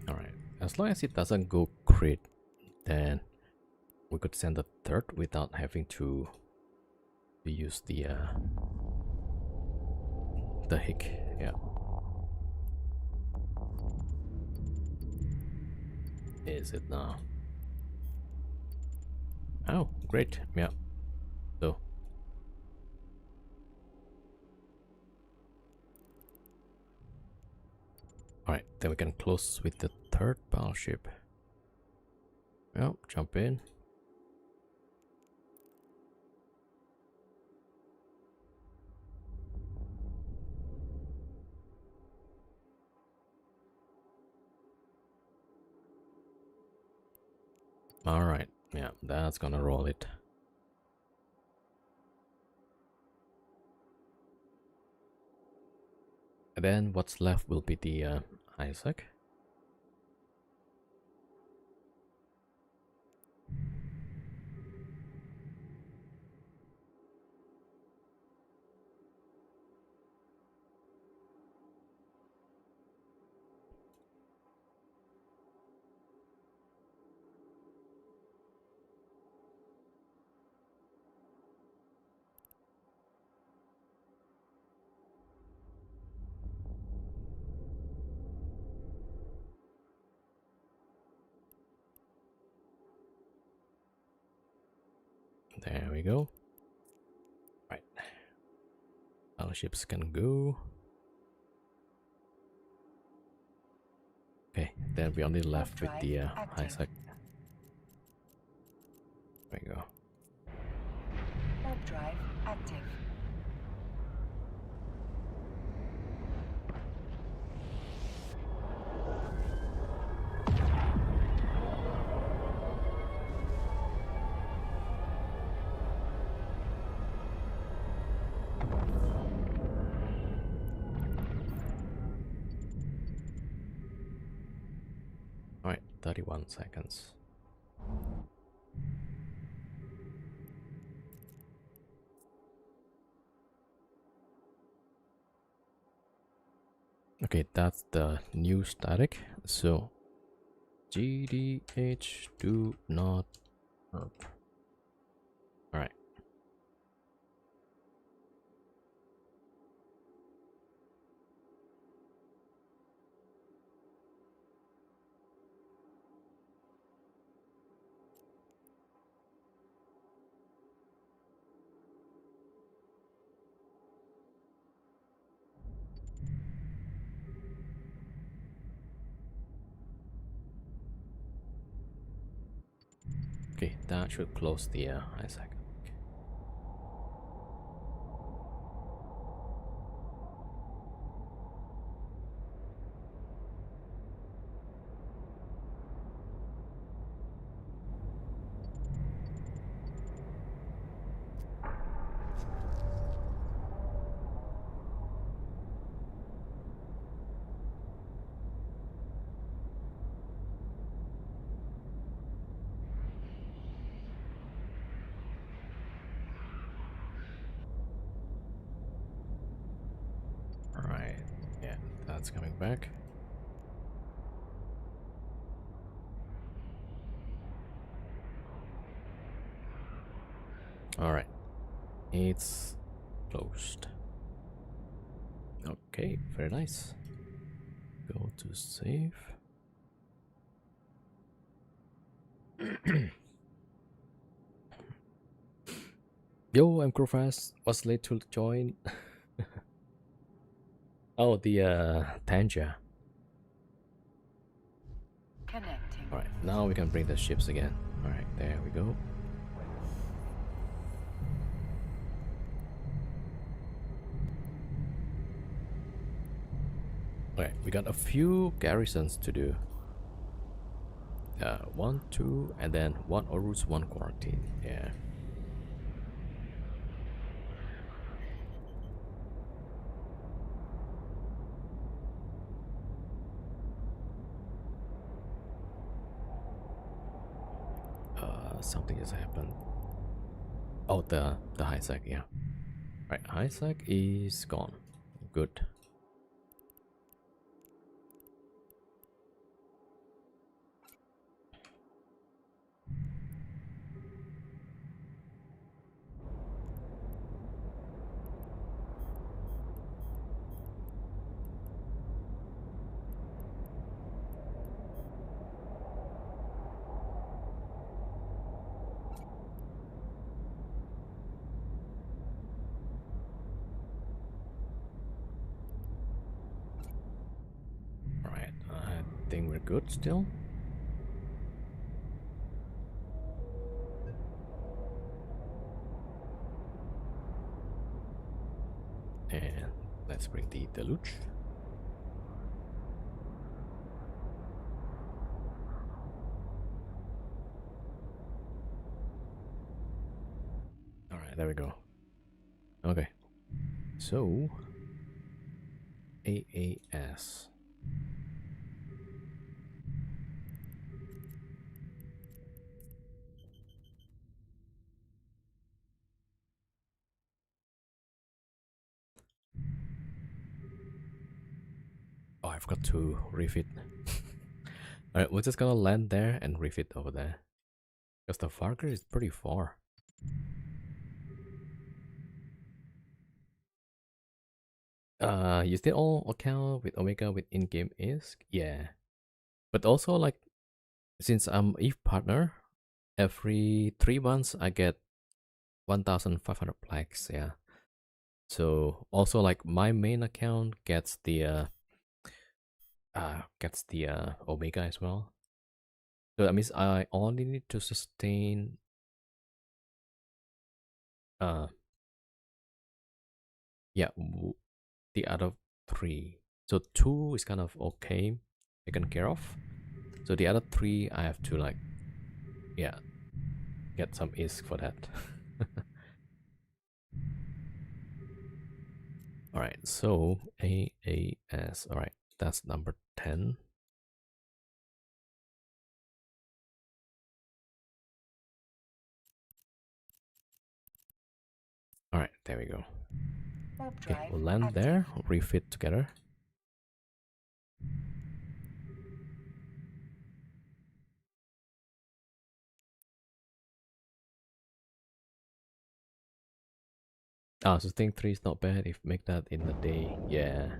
Alright, as long as it doesn't go crit, then we could send the third without having to use the hick. Yeah. Is it now? Oh, great. Yeah. So. Alright, then we can close with the third battleship. Well, jump in. Alright, yeah, that's gonna roll it. And then what's left will be the ISK. There we go. Right. Battleships can go. Okay, then we only left with the ISK. There we go. Warp drive active. Alright, 31 seconds. Okay, that's the new static. So GDH do not hurt. Alright. Okay, that should close the ISK. Right, yeah, that's coming back. Alright, it's closed. Okay, very nice. Go to save. Yo, I'm Crowfast. Was late to join. Oh, the Tanja. Connecting. Alright, now we can bring the ships again. Alright, there we go. Alright, we got a few garrisons to do. 1, 2, and then 1 Orus, 1 quarantine. Yeah. Something just happened. Oh, the high sec, yeah. Right, high sec is gone. Good. Alright, I think we're good still. And let's bring the deluge. Alright, there we go. Okay. So AAS. Oh, I forgot to refit. Alright, we're just gonna land there and refit over there. Because the Farker is pretty far. You still all account with Omega with in-game ISK? Yeah. But also like since I'm EVE partner, every 3 months I get 1,500 plaques, yeah. So also like my main account gets the Omega as well. So that means I only need to sustain uh yeah the other 3. So 2 is kind of okay taken care of. So the other 3 I have to like yeah get some ISK for that. Alright, so AAS. Alright, that's number 10. Alright, there we go. Okay, we'll land there, refit together. Ah, so thing 3 is not bad if make that in the day. Yeah.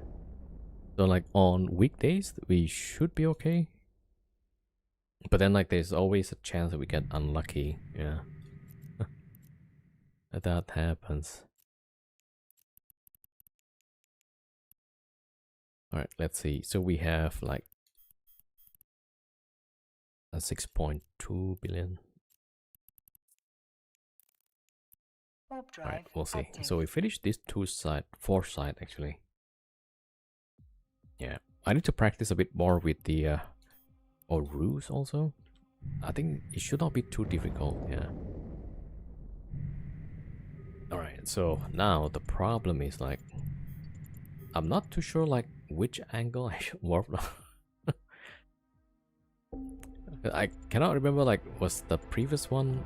So like on weekdays, we should be okay. But then like there's always a chance that we get unlucky. Yeah. That happens. Alright, let's see. So we have like a 6.2 billion. Alright, we'll see. Active. So we finished this 4 side actually. Yeah. I need to practice a bit more with the or ruse also. I think it should not be too difficult, yeah. Alright, so now the problem is like I'm not too sure like which angle I should warp. I cannot remember like was the previous one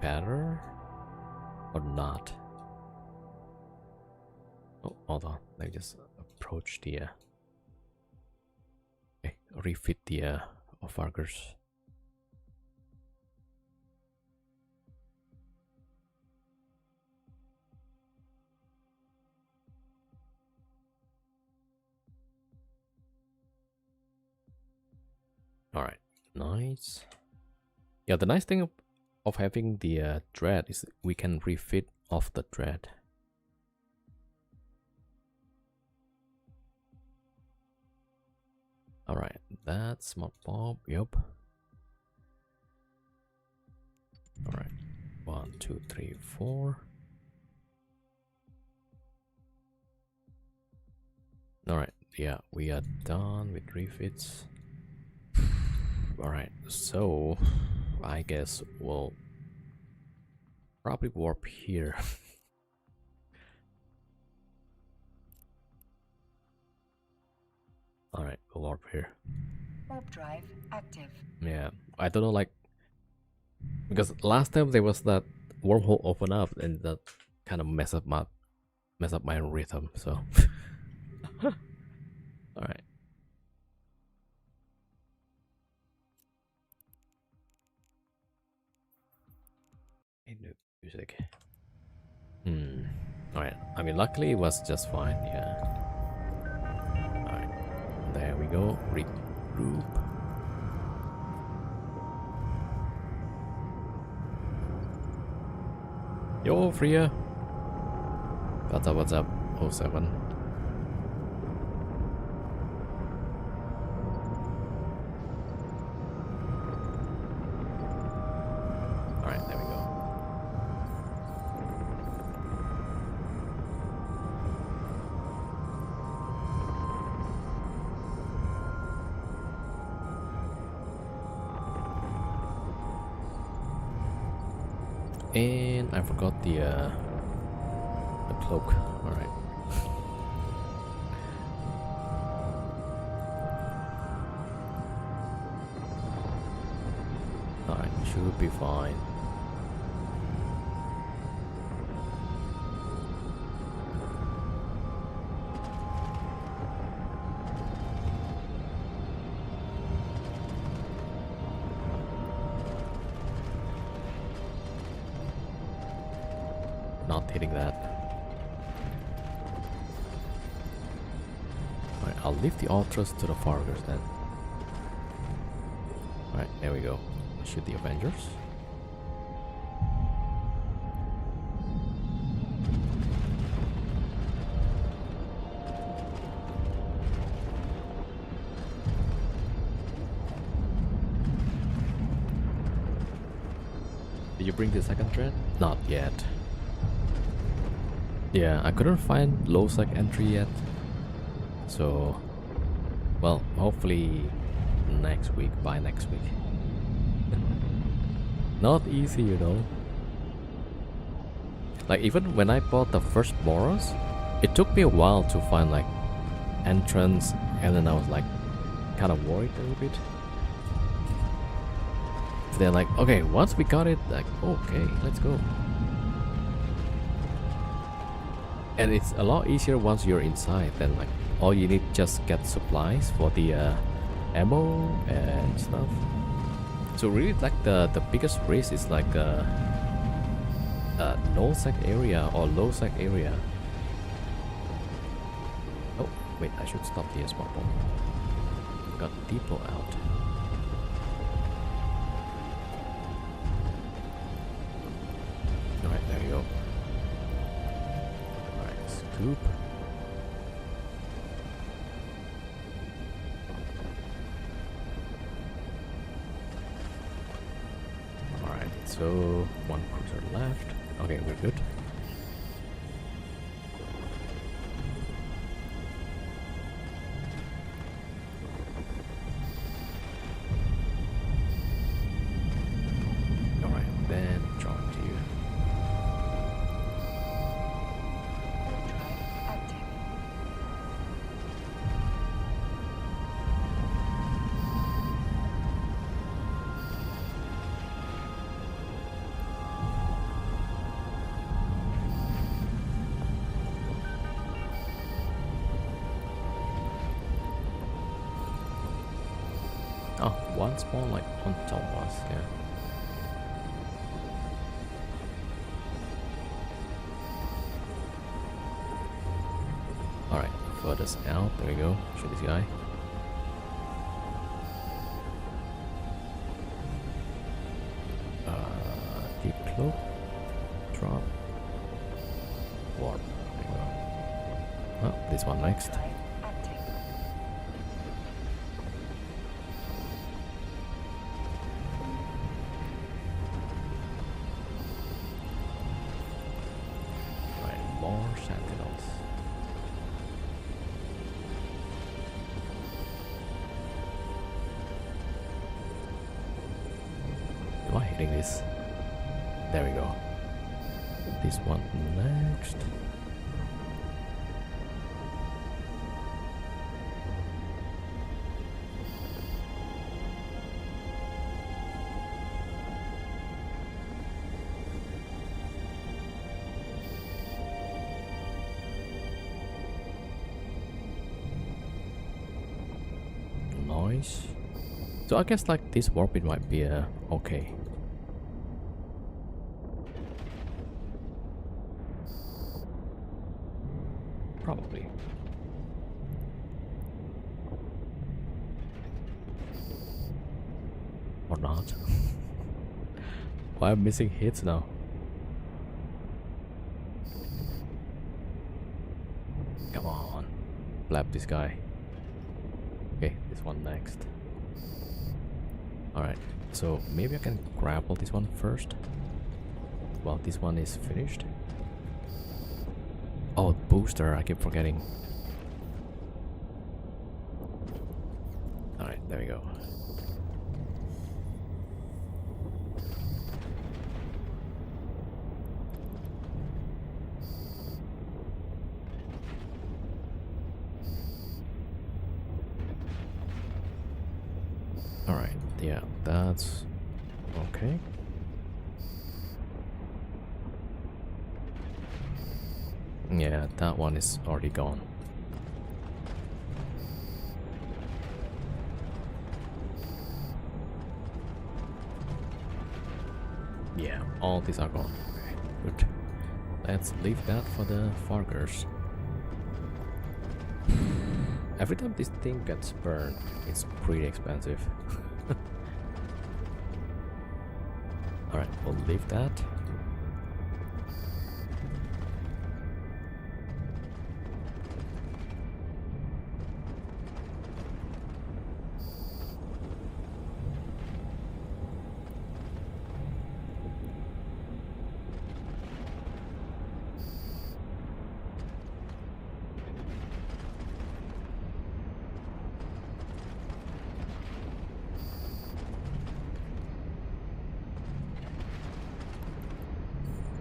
better or not. Oh, hold on. Let me just approach the okay, refit the Fargers. All right, nice. Yeah, the nice thing of having the dread is we can refit off the dread. All right, that's smart bomb. Yep. All right, 1, 2, 3, 4. All right, yeah, we are done with refits. All right, so I guess we'll probably warp here. All right, we'll warp here. Warp drive active. Yeah, I don't know, like, because last time there was that wormhole open up and that kind of mess up my rhythm. So, all right. Music. All right. I mean, luckily it was just fine. Yeah. All right. There we go. Regroup. Yo, Freya. What's up? What's up? 07. All right. There we go. And I forgot the cloak. All right. All right, should be fine. Not hitting that. Alright, I'll leave the ultras to the Fargers then. Alright, there we go. Shoot the Avengers. Did you bring the second thread? Not yet. Yeah, I couldn't find low sec entry yet. So, well, hopefully next week, by next week. Not easy, you know. Like, even when I bought the first Boros, it took me a while to find like entrance, and then I was like kind of worried a little bit. Then like, okay, once we got it, like, okay, let's go. And it's a lot easier once you're inside. Then like, all you need just get supplies for the ammo and stuff. So really, like the biggest risk is like no sec area or low sec area. Oh wait, I should stop the smart bomb. Got depot out. Alright, there you go. Alright, scoop. Alright, so one cruiser left. Okay, we're good. Alright, then drop to you. Drive active. Oh, one spawn like on top of us, yeah. Alright, furthest out, there we go. Shoot this guy. Look. Drop. Warp. There you go. Oh, this one next. Drive active. Right, more sentinels. Am I hitting this? There we go. This one next. Nice. So I guess like this warp it might be okay. Probably. Or not. Why am I missing hits now? Come on. Blab this guy. Okay, this one next. Alright, so maybe I can grapple this one first. Well, this one is finished. Oh, booster, I keep forgetting. Alright, there we go. Alright, yeah, that's okay. Yeah, that one is already gone. Yeah, all these are gone. Okay, good. Let's leave that for the Fargers. Every time this thing gets burned, it's pretty expensive. Alright, we'll leave that.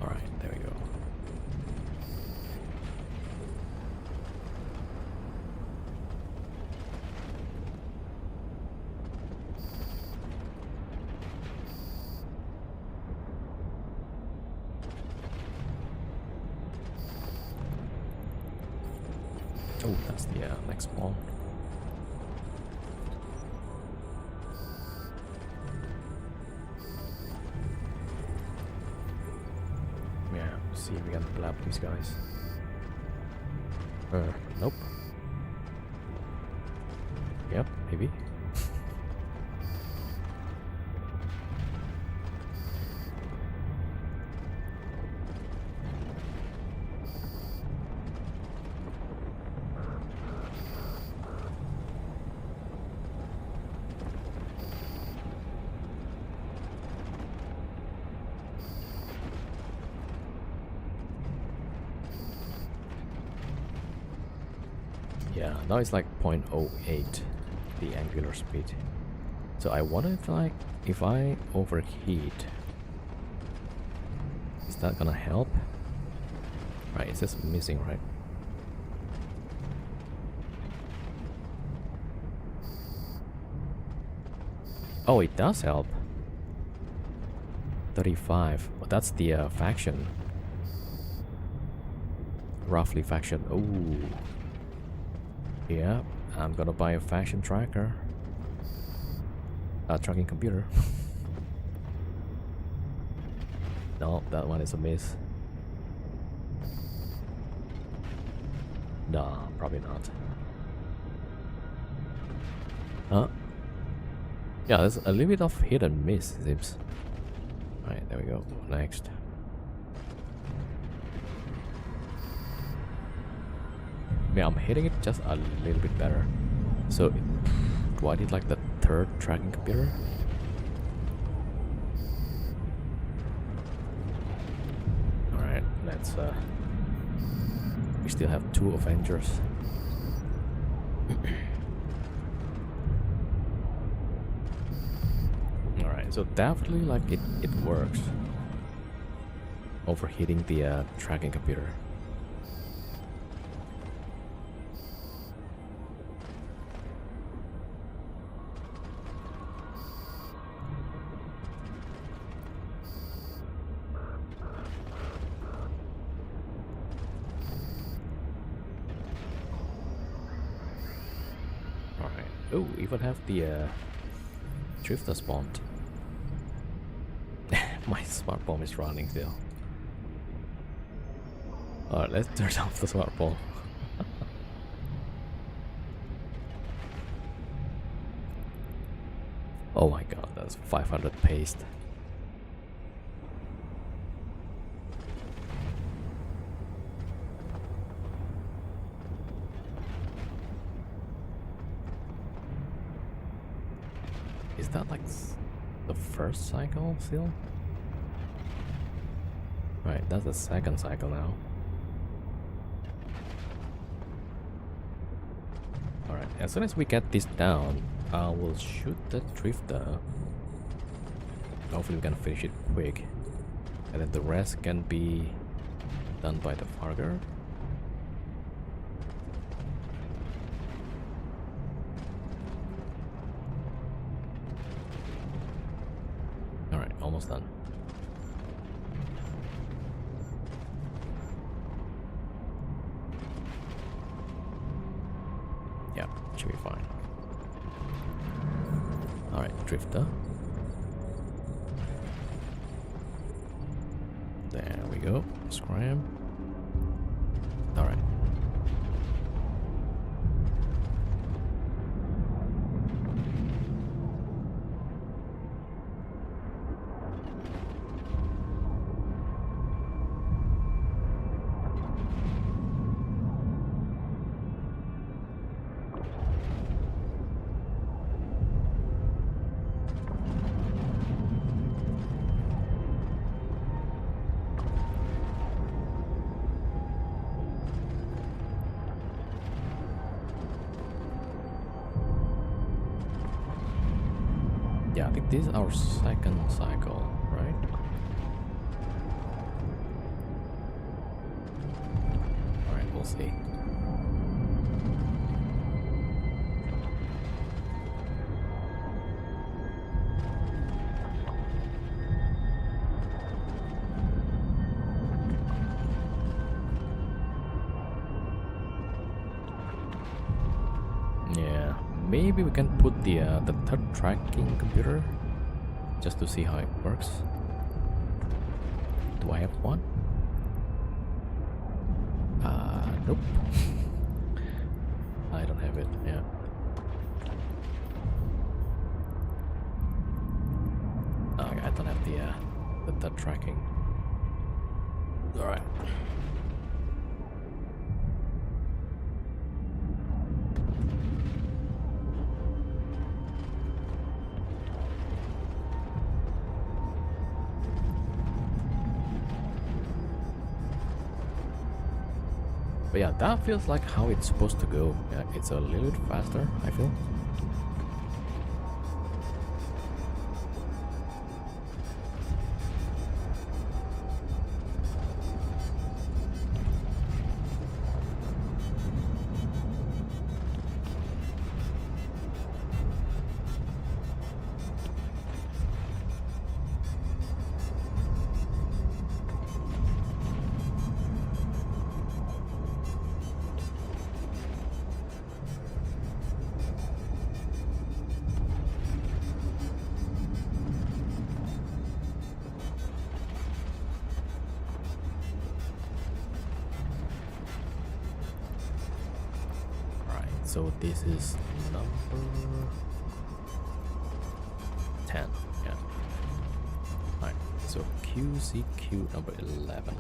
Alright, there we go. Oh, that's the next one. Yeah, see if we can blab these guys. Nope. Yep, maybe. Yeah, now it's like 0.08 the angular speed. So I wonder if I overheat, is that gonna help? Right, it's just missing, right? Oh, it does help. 35. Well, that's the faction. Roughly faction. Oh. Yeah, I'm gonna buy a faction tracker. Tracking computer. No, that one is a miss. No, probably not. Huh? Yeah, there's a little bit of hit and miss, it seems. Alright, there we go. Next. Yeah, I'm hitting it just a little bit better. So, do I need like the third tracking computer? Alright, let's we still have 2 Avengers. Alright, so definitely like it works. Overheating the tracking computer. Oh, even have the drifter spawned. My smart bomb is running still. Alright, let's turn off the smart bomb. Oh my god, that's 500 paste. Is that like the first cycle still? Right, that's the second cycle now. Alright, as soon as we get this down, I will shoot the drifter. Hopefully we can finish it quick. And then the rest can be done by the Farger. Alright, almost done. Yeah, should be fine. Alright, drifter. There we go. Scram. Alright. Yeah, I think this is our second cycle, right? Alright, we'll see. Yeah, maybe we can put the third tracking computer just to see how it works. Do I have one? Nope. I don't have it. Yeah. Okay, I don't have the third tracking. All right. But yeah, that feels like how it's supposed to go. Yeah, it's a little bit faster, I feel. So this is number 10. Yeah. Alright, so QCQ number 11.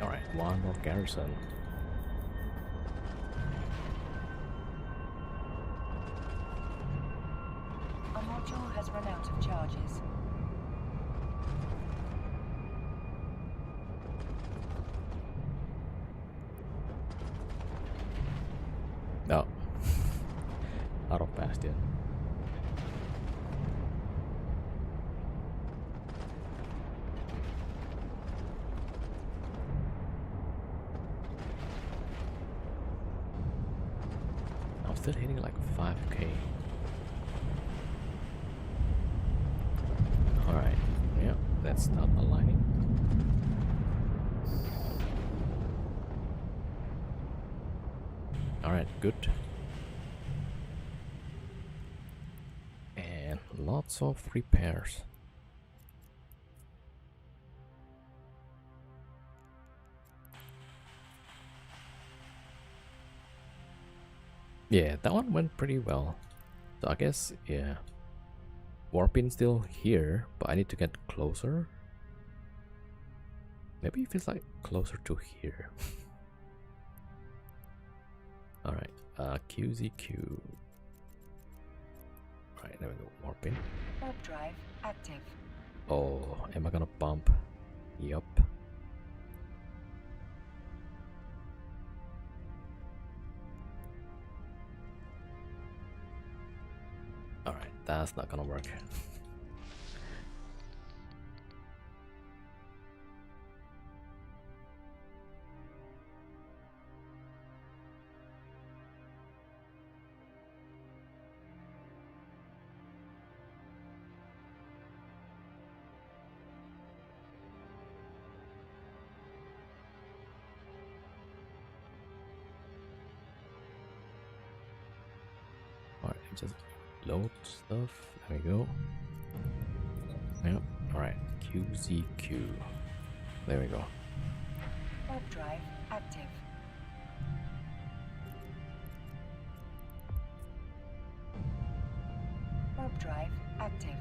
Alright, one more garrison. A module has run out of charges. No. Out of bastion. I'm still hitting like 5k. Alright, yeah, let's start aligning. Alright, good. And lots of repairs. Yeah, that one went pretty well. So I guess, yeah. Warping still here, but I need to get closer. Maybe it feels like closer to here. Alright, QZQ. Alright, there we go, warping. Warp drive active. Oh, am I gonna bump? Yup. Alright, that's not gonna work. Alright, just load stuff. There we go. Yep. Alright, QZQ. There we go. Warp drive active. Warp drive active.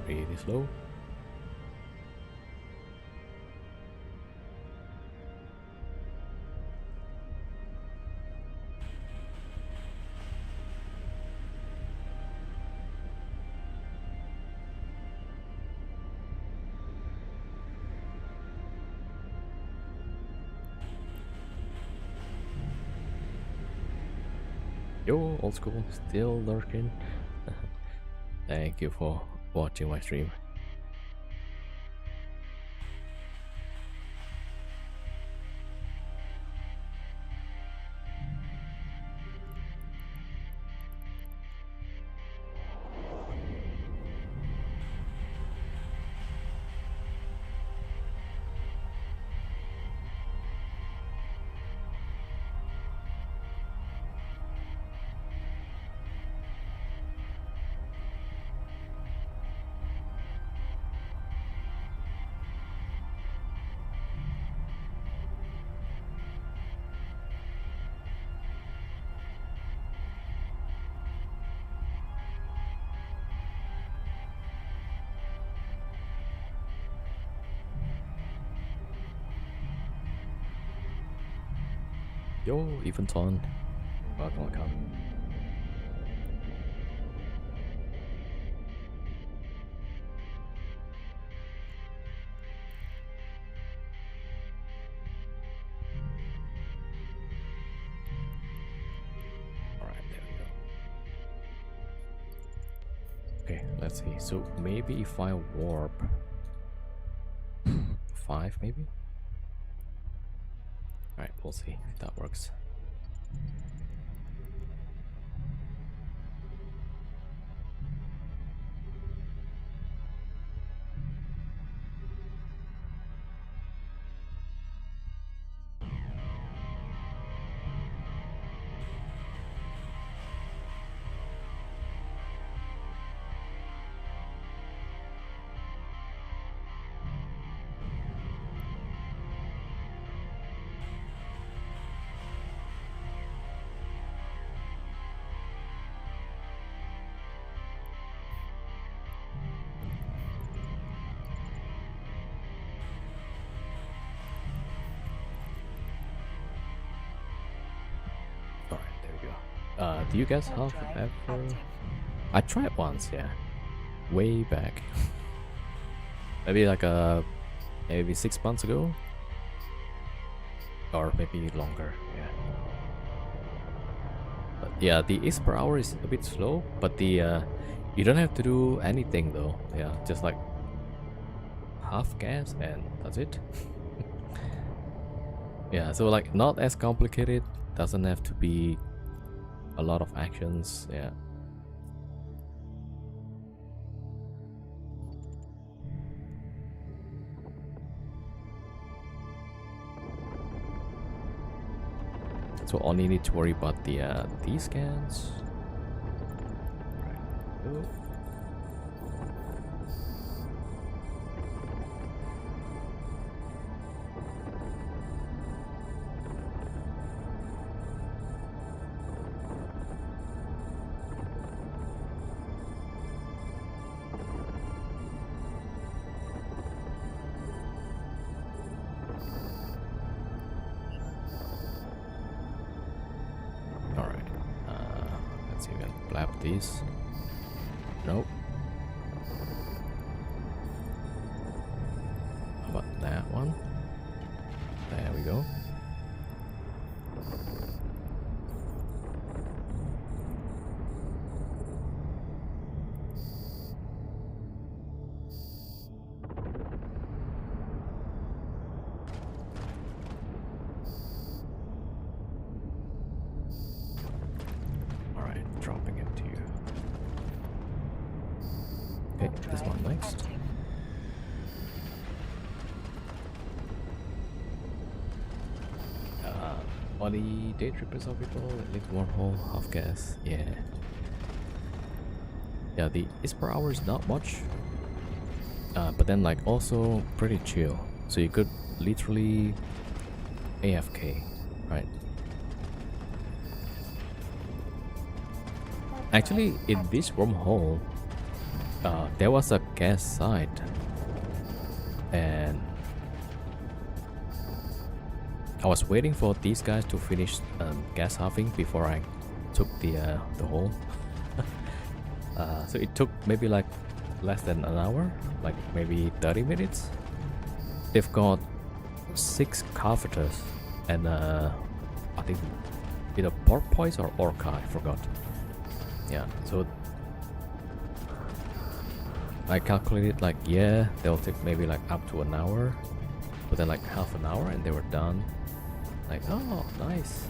Really slow. Yo, old school, still lurking. Thank you for watching my stream. Yo, Eventon. Welcome. Alright, there we go. Okay, let's see. So maybe if I warp 5 maybe? Alright, we'll see if that works. Do you guys have ever? I tried once, yeah, way back, maybe like maybe 6 months ago, or maybe longer. Yeah, but yeah, the ISK per hour is a bit slow, but the you don't have to do anything though. Yeah, just like half gas and that's it. Yeah, so like not as complicated. Doesn't have to be a lot of actions, yeah. So only need to worry about the these scans. Right. These. Nope. How about that one? There we go. This one next. Body day trippers of people, elite wormhole, half gas, yeah. Yeah, the ISK per hour is not much, but then like also pretty chill. So you could literally AFK, right? Actually, in this wormhole, there was a gas site, and I was waiting for these guys to finish gas halving before I took the hole. So it took maybe like less than an hour, like maybe 30 minutes. They've got 6 carpenters and I think either porpoise or orca, I forgot. Yeah, so I calculated like, yeah, they'll take maybe like up to an hour, but then like half an hour and they were done. Like, oh, nice.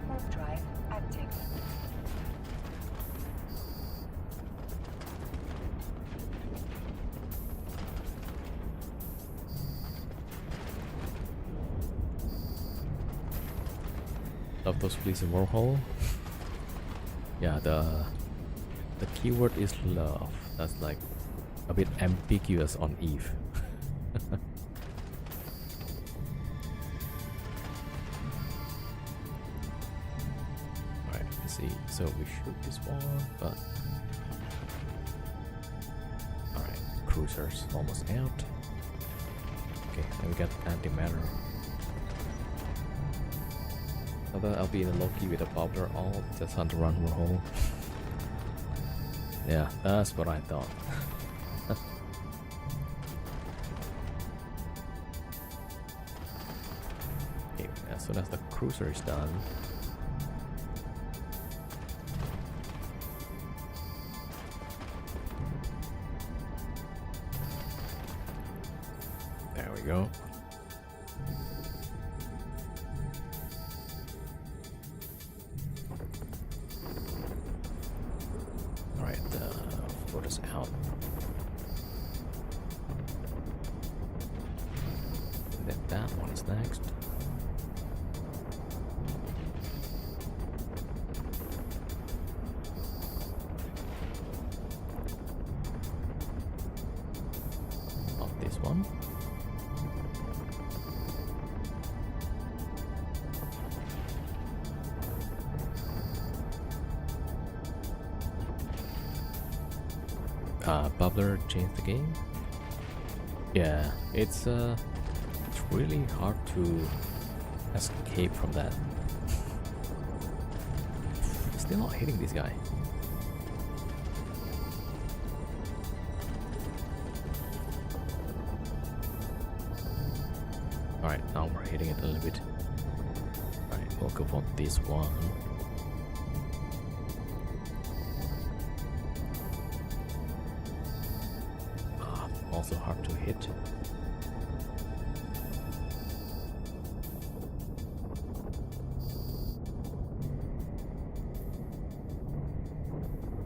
Warp drive active. Love those fleas in Wormhole. Yeah, the keyword is love. That's like a bit ambiguous on Eve. Alright, let's see. So we shoot this one, but alright, cruisers almost out. Okay, then we got antimatter. Although I'll be in a Loki with a bubbler all just hunt around Wormhole. Yeah, that's what I thought. Okay, as soon as the cruiser is done. There we go. Alright, put us out. Then that one is next. Not this one. Bubbler changed the game. Yeah, it's really hard to escape from that. Still not hitting this guy. Alright, now we're hitting it a little bit. Alright, we'll go for this one. Also hard to hit.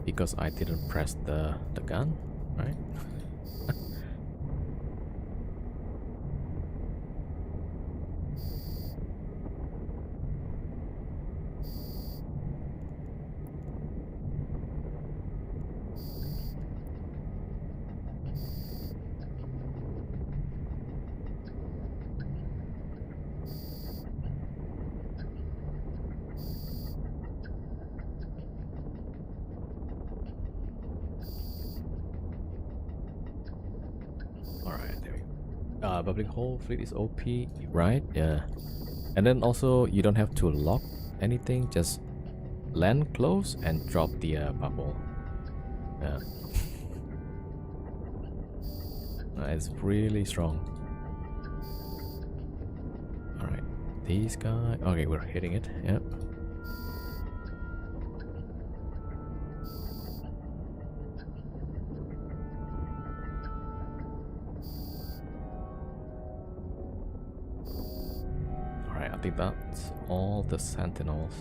Because I didn't press the gun, right? Alright, there we go. Bubbling hole fleet is OP, right? Yeah. And then also you don't have to lock anything, just land close and drop the bubble. Yeah. It's really strong. Alright, these guys. Okay, we're hitting it. Yep. Alright, I think that's all the sentinels.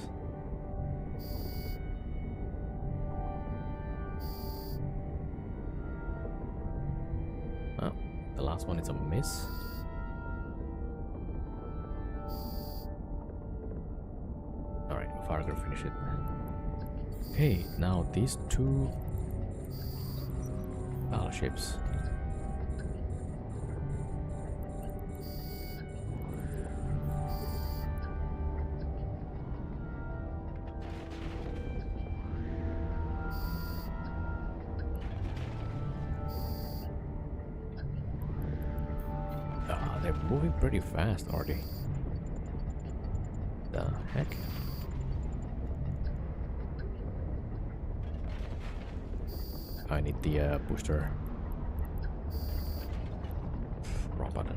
The last one is a miss. Alright, Fargo finish it. Okay, now these two battleships. They're moving pretty fast already. The heck? I need the booster. Wrong button.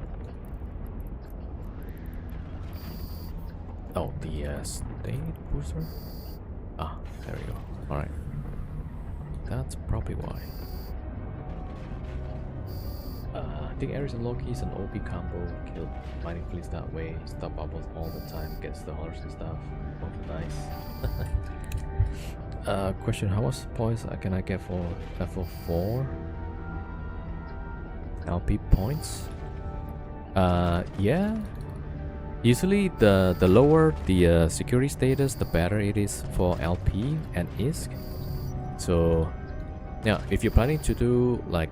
Oh, the state booster? Ah, there we go. Alright. That's probably why. I think Ares and Loki is an OP combo. Kill mining fleets that way. Stop bubbles all the time. Gets the horse and stuff. Both nice. Question: how much points can I get for level 4? LP points? Yeah. Usually, the lower the security status, the better it is for LP and ISK. So, yeah, if you're planning to do like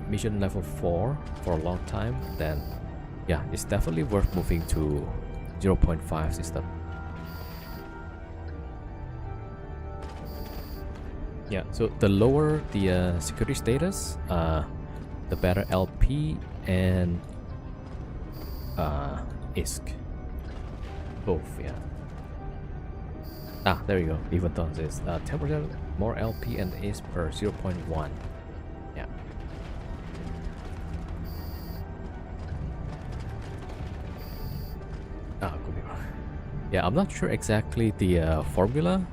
mission level 4 for a long time, then yeah, it's definitely worth moving to 0.5 system. Yeah, so the lower the security status, the better LP and ISK. Both, yeah. Ah, there you go. Even though this 10% more LP and is per 0.1. Yeah. Ah, could be wrong. Yeah, I'm not sure exactly the formula,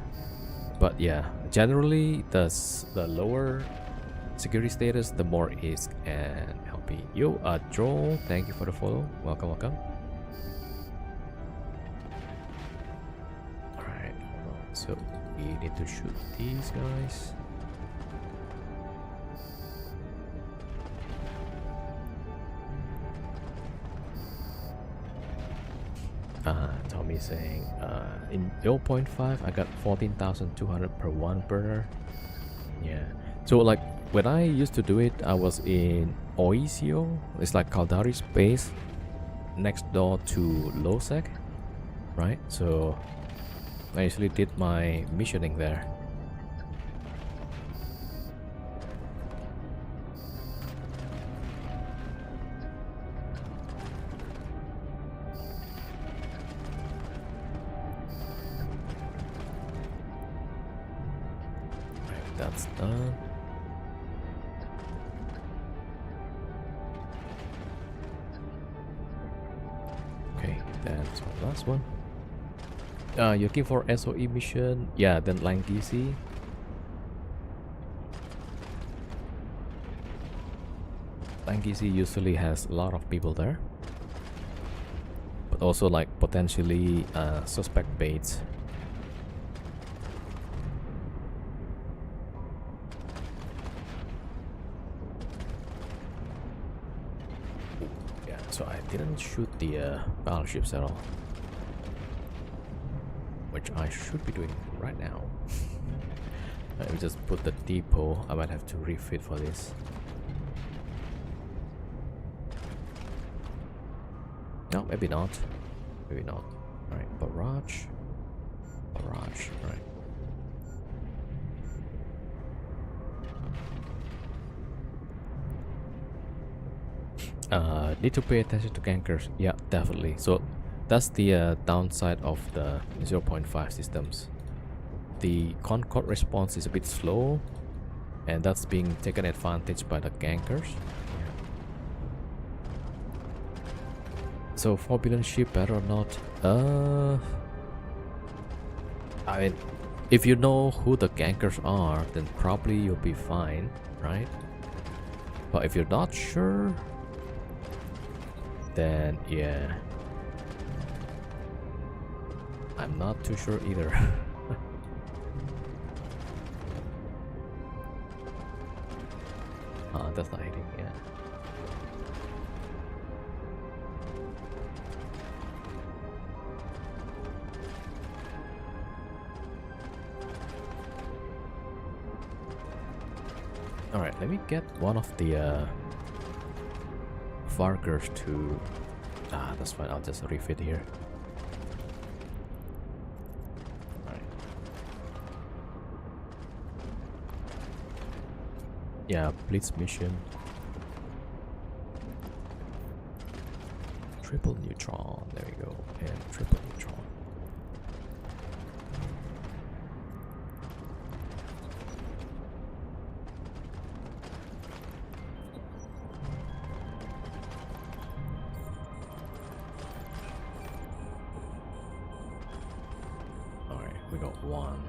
but yeah, generally the lower security status, the more ISK and LP. Yo, Joel, thank you for the follow. Welcome, welcome. Alright, so we need to shoot these guys. Tommy saying in 0.5 I got 14,200 per one burner. Yeah, so like when I used to do it, I was in Oisio. It's like Caldari's base next door to Losec, right? So I usually did my missioning there. Right, that's done. Okay, that's my last one. You're looking for SOE mission? Yeah, then Langisi. Langisi usually has a lot of people there, but also like potentially suspect baits. Yeah, so I didn't shoot the battleships at all, which I should be doing right now. Let me just put the depot. I might have to refit for this. No, maybe not. Maybe not. Alright, barrage. Barrage, right. Need to pay attention to gankers. Yeah, definitely. So that's the downside of the 0.5 systems. The Concord response is a bit slow, and that's being taken advantage by the gankers. So 4 billion ship, better or not? I mean, if you know who the gankers are, then probably you'll be fine, right? But if you're not sure, then yeah, I'm not too sure either. That's not hitting, yeah. Alright, let me get one of the Vargers to... that's fine, I'll just refit here. Alright. Yeah, Blitz mission. Triple neutron, there we go, and triple neutron. We got one.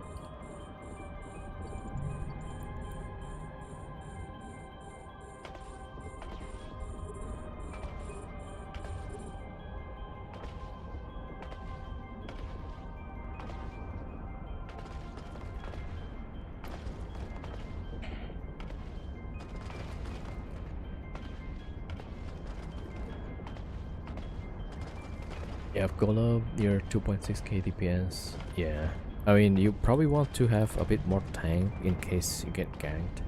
Yeah, Golem near 2.6k DPS. Yeah. I mean, you probably want to have a bit more tank in case you get ganked.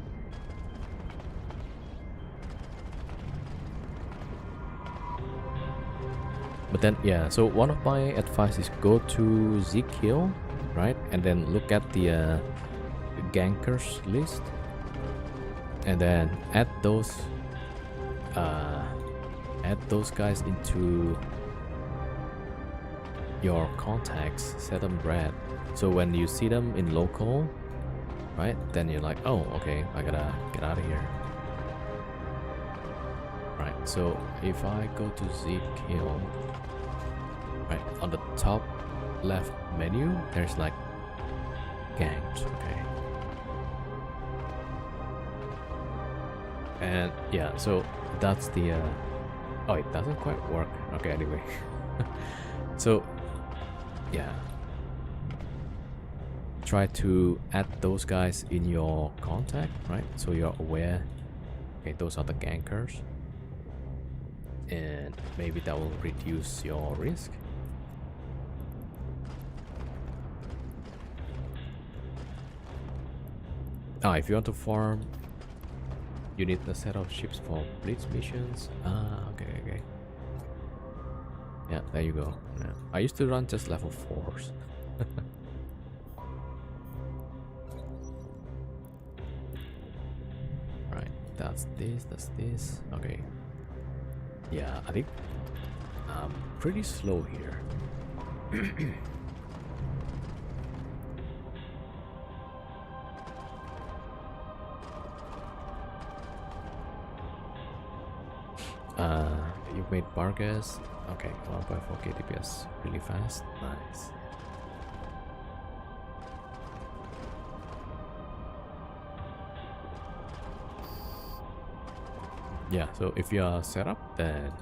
But then, yeah, so one of my advice is go to Zekiel, right? And then look at the gankers list. And then add those guys into your contacts, set them red. So when you see them in local, right, then you're like, oh, okay, I gotta get out of here. Right, so if I go to zip kill, right, on the top left menu, there's like gangs, okay. And yeah, so that's the, oh, it doesn't quite work. Okay, anyway. So, yeah. Try to add those guys in your contact, right? So you're aware, okay, those are the gankers. And maybe that will reduce your risk. Ah, if you want to farm, you need a set of ships for blitz missions. Ah, okay. Yeah, there you go. Yeah. I used to run just level 4s. Right, that's this. Okay. Yeah, I think I'm pretty slow here. You made Vargas. Okay, 1.4 kbps, really fast. Nice. Yeah, so if you are set up, then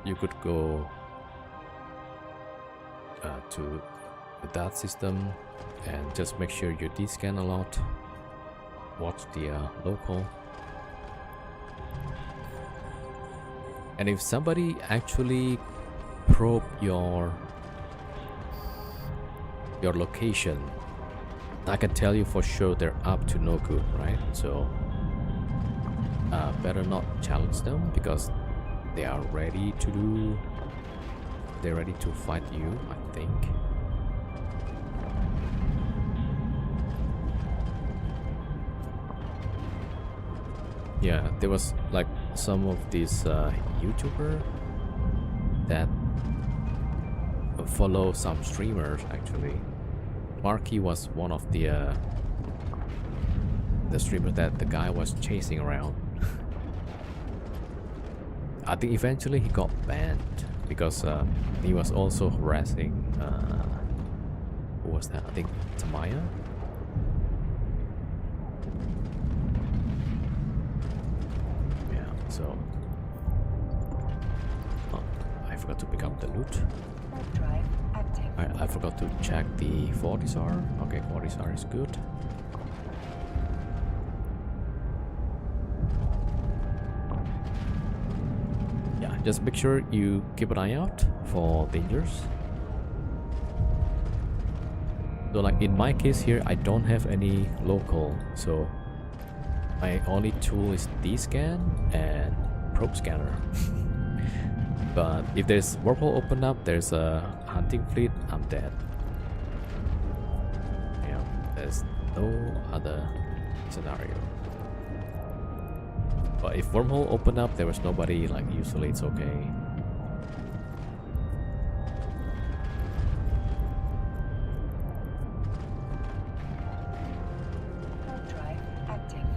you could go to that system and just make sure you descan a lot. Watch the local. And if somebody actually probe your location, I can tell you for sure they're up to no good, right? So better not challenge them, because they are ready to fight you, I think. Yeah, there was like some of these YouTuber that follow some streamers actually. Marky was one of the streamers that the guy was chasing around. I think eventually he got banned because he was also harassing who was that? I think Tamaya. So, oh, I forgot to pick up the loot. Drive active. Alright, I forgot to check the 40SR. Okay, 40SR is good. Yeah, just make sure you keep an eye out for dangers. So like in my case here, I don't have any local, so my only tool is D-scan and probe scanner. But if there's Wormhole open up, there's a hunting fleet, I'm dead. Yeah, there's no other scenario. But if Wormhole open up, there was nobody, like usually it's okay. Drive active.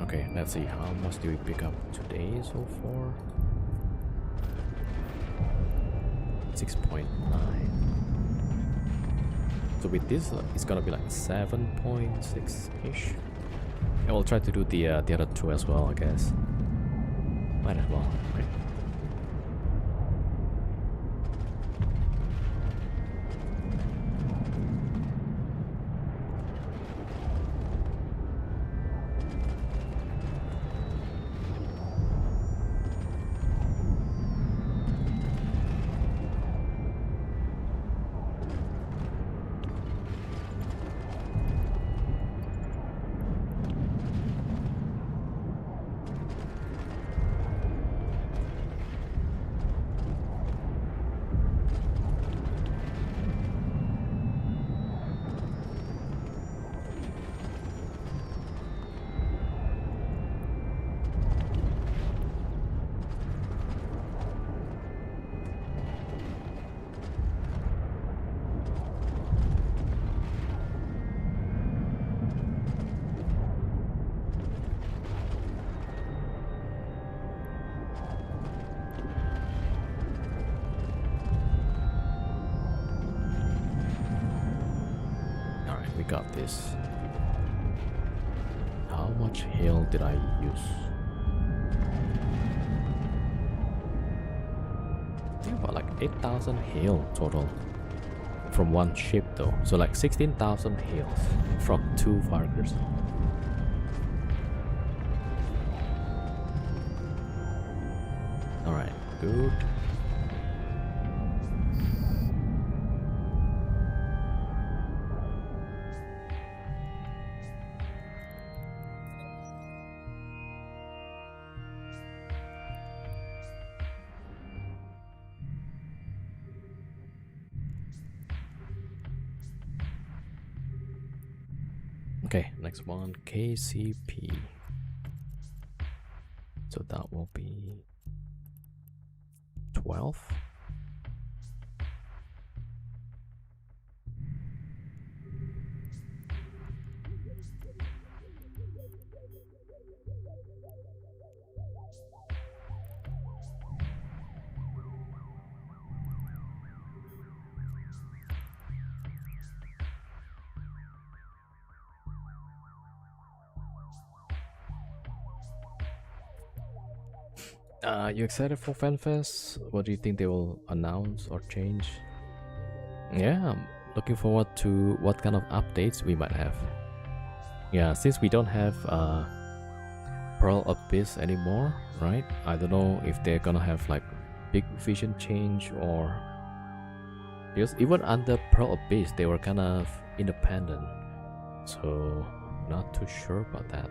Okay, let's see, how much do we pick up today so far? 6.9. So with this, it's gonna be like 7.6-ish. I will try to do the other two as well, I guess. Might as well, right? we got this. How much hail did I use? I think about like 8,000 hail total from one ship though. So like 16,000 hails from 2 firecrackers. Alright, good. Okay, next one, KCP. So that will be 12. You excited for FanFest? What do you think they will announce or change? Yeah, I'm looking forward to what kind of updates we might have. Yeah, since we don't have Pearl Abyss anymore, right? I don't know if they're gonna have like big vision change or because even under Pearl Abyss they were kind of independent, so not too sure about that.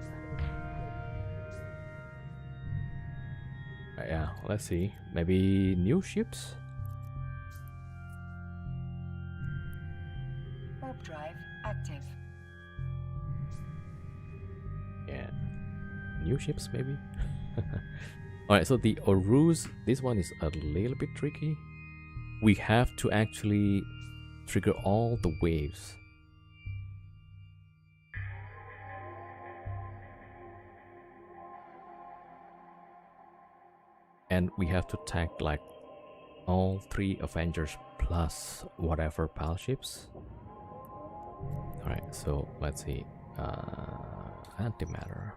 Yeah, let's see. Maybe new ships? Warp drive active. Yeah, new ships maybe. Alright, so the Orus, this one is a little bit tricky. We have to actually trigger all the waves. And we have to tag like all 3 Avengers plus whatever pal ships. Alright, so let's see. Antimatter.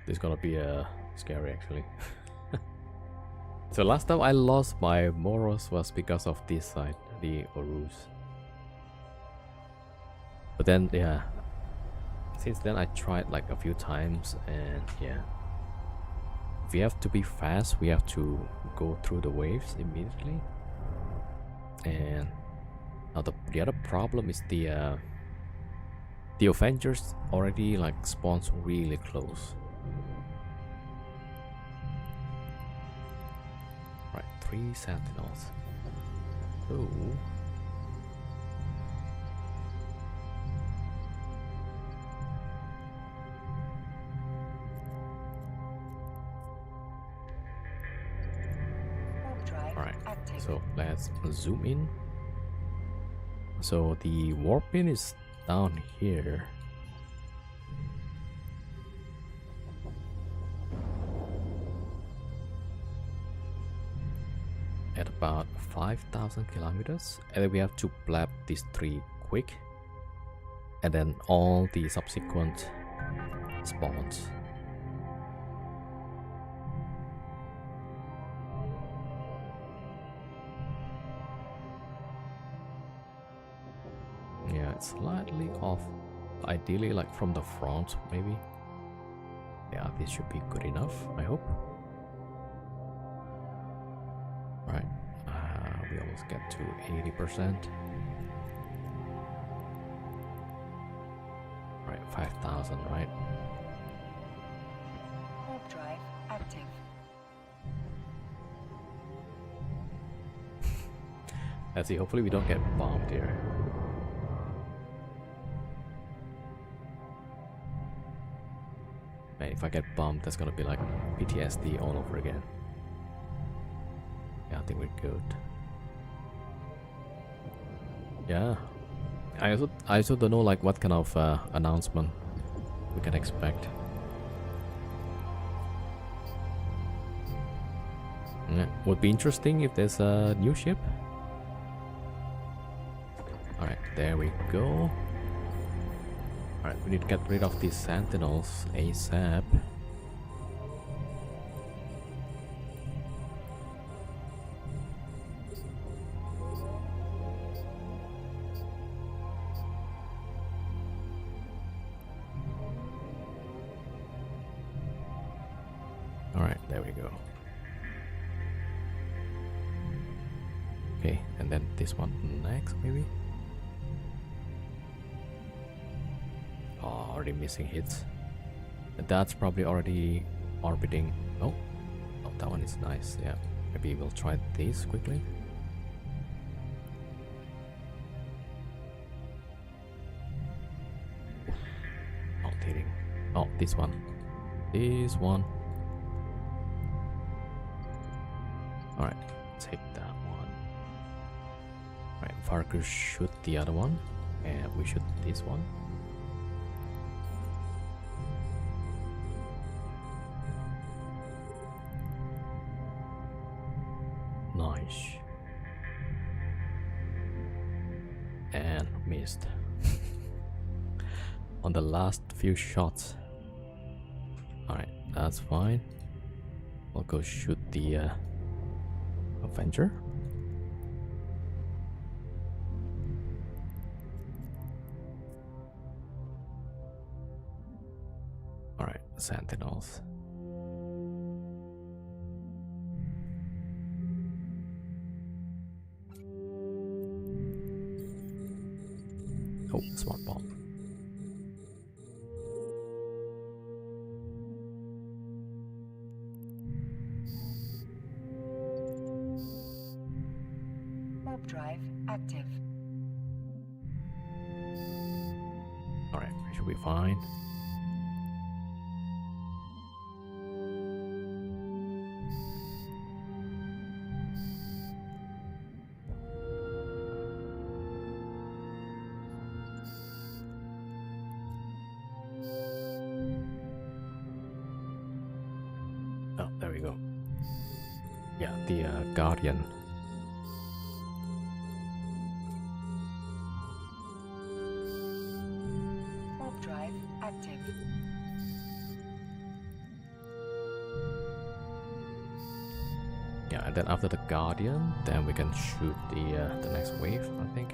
This is gonna be scary actually. So last time I lost my Moros was because of this side, the Orus. But then yeah, since then I tried like a few times and yeah. If we have to be fast, we have to go through the waves immediately. And now the other problem is the Avengers already like spawns really close. Right, 3 sentinels. Oh. Alright, so let's zoom in. So the warp pin is down here. At about 5,000 kilometers, and then we have to blab these 3 quick, and then all the subsequent spawns. Yeah, it's slightly off. Ideally, like from the front, maybe. Yeah, this should be good enough, I hope. Right, we almost get to 80%. Right, 5,000, right? Warp drive active. Let's see, hopefully we don't get bombed here. Man, if I get bombed, that's gonna be like PTSD all over again. Yeah, I think we're good. Yeah. I also don't know like what kind of announcement we can expect. Yeah, would be interesting if there's a new ship. Alright, there we go. Alright, we need to get rid of these sentinels ASAP. Alright, there we go. Okay, and then this one next, maybe? Oh, already missing hits. That's probably already orbiting. Oh, oh, that one is nice. Yeah, maybe we'll try this quickly. Not hitting. Oh, this one. This one. Alright, take that one. Alright, Farker shoot the other one. And we shoot this one. Nice. And missed. On the last few shots. Alright, that's fine. We'll go shoot the Avenger. Alright, Sentinels. Oh, smart bomb. Warp drive active. Alright, we should be fine. Oh, there we go. Yeah, the Guardian. Warp drive active. Yeah, and then after the Guardian, then we can shoot the next wave, I think.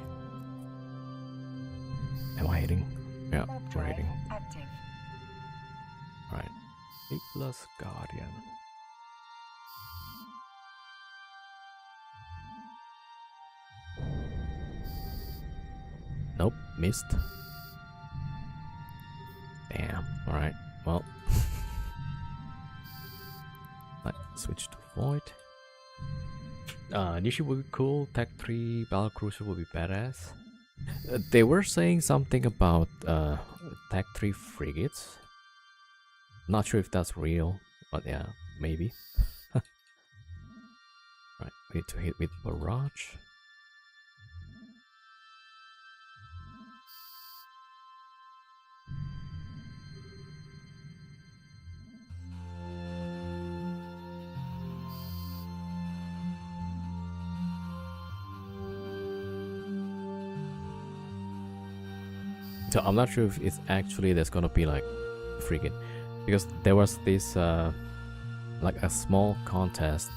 Am I hitting? Yeah, Warp we're drive hitting. active. Right. 8 plus Guardian. Nope, missed. Damn. Alright, well. Let's switch to Void. New ship would be cool. Tech 3 Battle Cruiser would be badass. They were saying something about Tech 3 frigates. Not sure if that's real, but yeah, maybe. Right, we need to hit with Barrage. So I'm not sure if it's actually there's gonna be like frigate, because there was this like a small contest.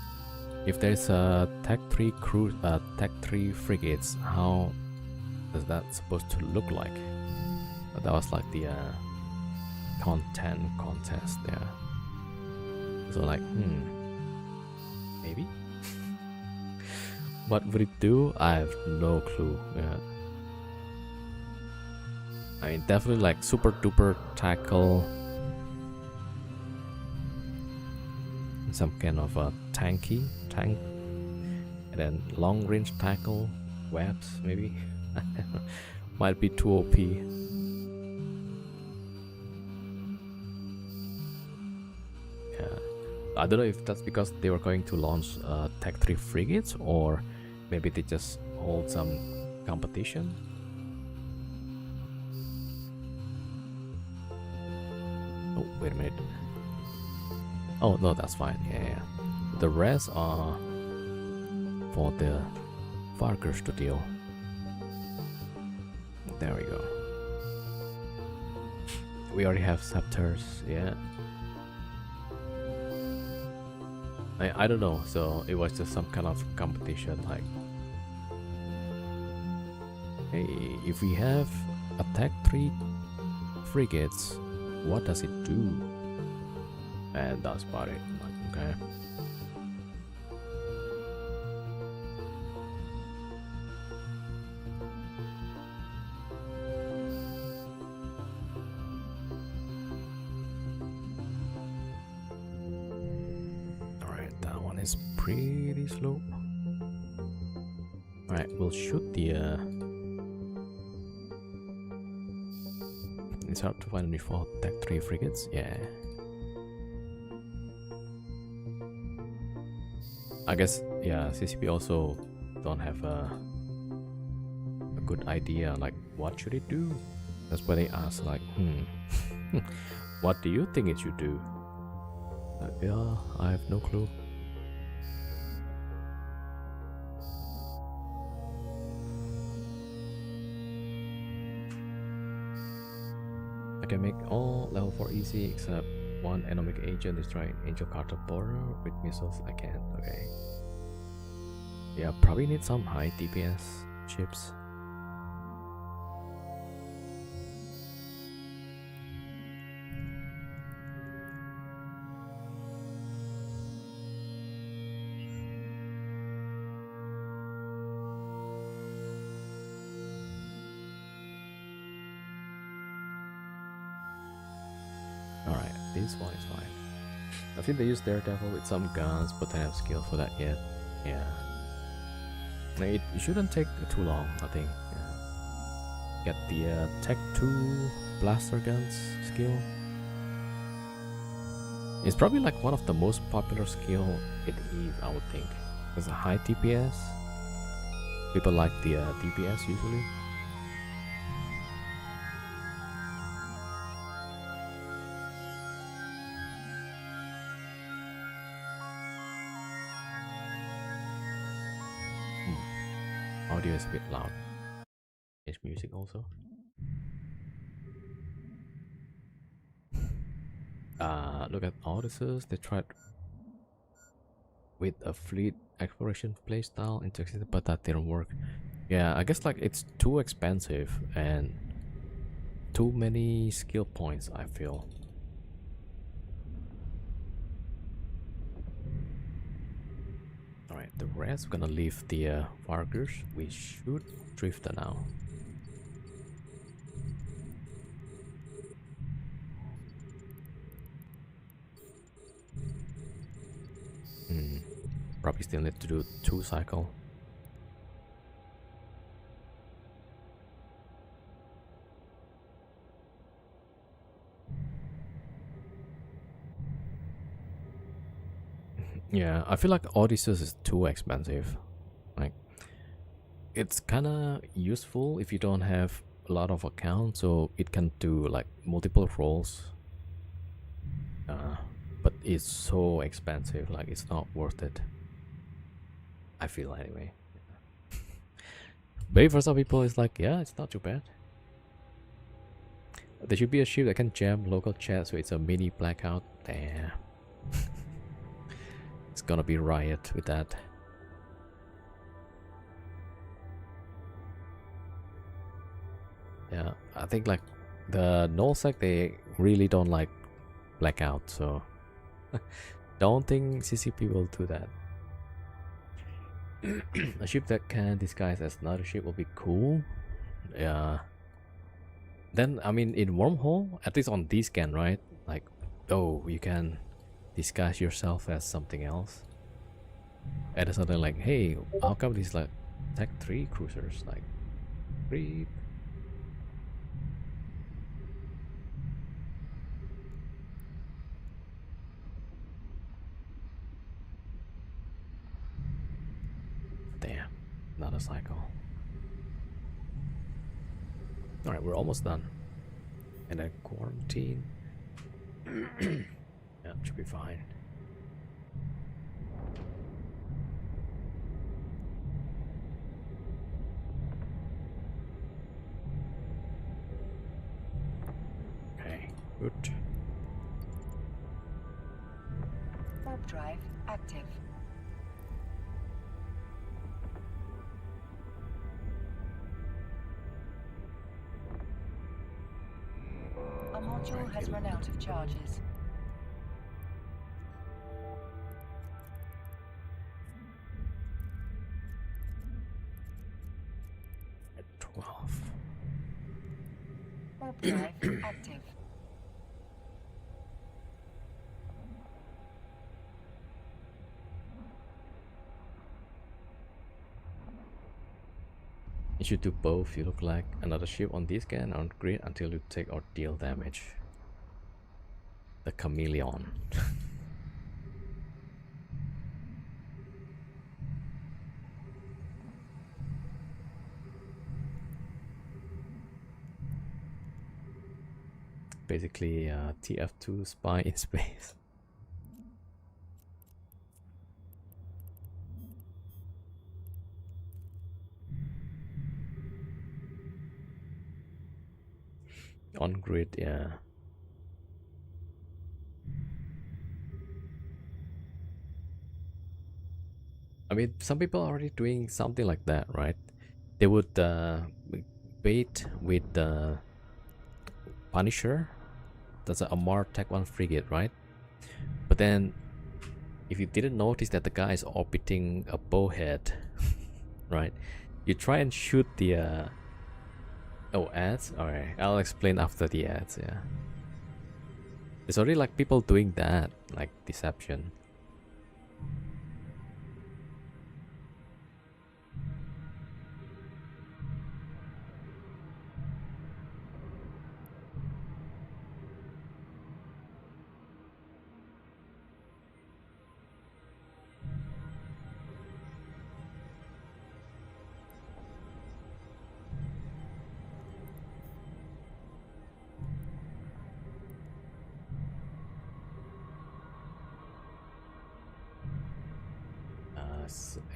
If there's a Tech 3 cruise, Tech 3 frigates, how is that supposed to look like? But that was like the content contest there. So like, maybe. What would it do? I have no clue. Yeah. I mean, definitely like super duper tackle, some kind of a tank, and then long range tackle, webs maybe. Might be too OP. I don't know if that's because they were going to launch Tech 3 frigates, or maybe they just hold some competition. Oh, wait a minute. Oh, no, that's fine. Yeah. The rest are for the Farker Studio. There we go. We already have scepters, yeah. I don't know, so it was just some kind of competition, like, hey, if we have attack 3 frigates, what does it do? And that's about it. Like, okay. Alright, that one is pretty slow. Alright, we'll shoot the it's hard to find before attack 3 frigates, yeah. I guess, yeah, CCP also don't have a good idea, like, what should it do? That's why they ask, like, what do you think it should do? Yeah, I have no clue. I can make all level 4 easy except one economic agent destroy Angel Carter border with missiles. I can't. Okay. Yeah, probably need some high DPS chips. Alright, this one is fine. I think they use Daredevil with some guns, but I have skill for that yet. Yeah. It shouldn't take too long, I think. Yeah. Get the Tech 2 blaster guns skill. It's probably like one of the most popular skill in EVE, I would think. It's a high DPS. People like the DPS usually. Audio is a bit loud. There's music also. Look at Odysseus. They tried with a fleet exploration playstyle into existence, but that didn't work. Yeah, I guess like it's too expensive and too many skill points, I feel. Alright, the rest we're gonna leave the Vargers. We should Drifter now. Probably still need to do 2 cycle. Yeah, I feel like Odysseus is too expensive. Like, it's kind of useful if you don't have a lot of accounts, so it can do like multiple roles. But it's so expensive, like it's not worth it. I feel anyway. Maybe for some people it's like, yeah, it's not too bad. There should be a ship that can jam local chat, so it's a mini blackout. Damn. It's gonna be riot with that. Yeah, I think like the nullsec, they really don't like blackout, so don't think CCP will do that. A ship that can disguise as another ship will be cool. Yeah. Then I mean in Wormhole, at least on D-scan, right? Like, oh, you can disguise yourself as something else. And it's something like, hey, how come these like Tech 3 cruisers like creep? motorcycle. Alright, we're almost done. And then quarantine. Yeah, should be fine. Okay, good. Warp drive active. A module has run out of charges. At 12. Warp drive active. You should do both. You look like another ship on this scan on grid until you take or deal damage. The chameleon. Basically, TF2 spy in space. On grid, yeah. I mean, some people are already doing something like that, right? They would bait with the Punisher. That's a Amar Tech 1 frigate, right? But then, if you didn't notice that the guy is orbiting a bowhead, right? You try and shoot the oh, ads? Alright, I'll explain after the ads, yeah. It's already like people doing that, like deception.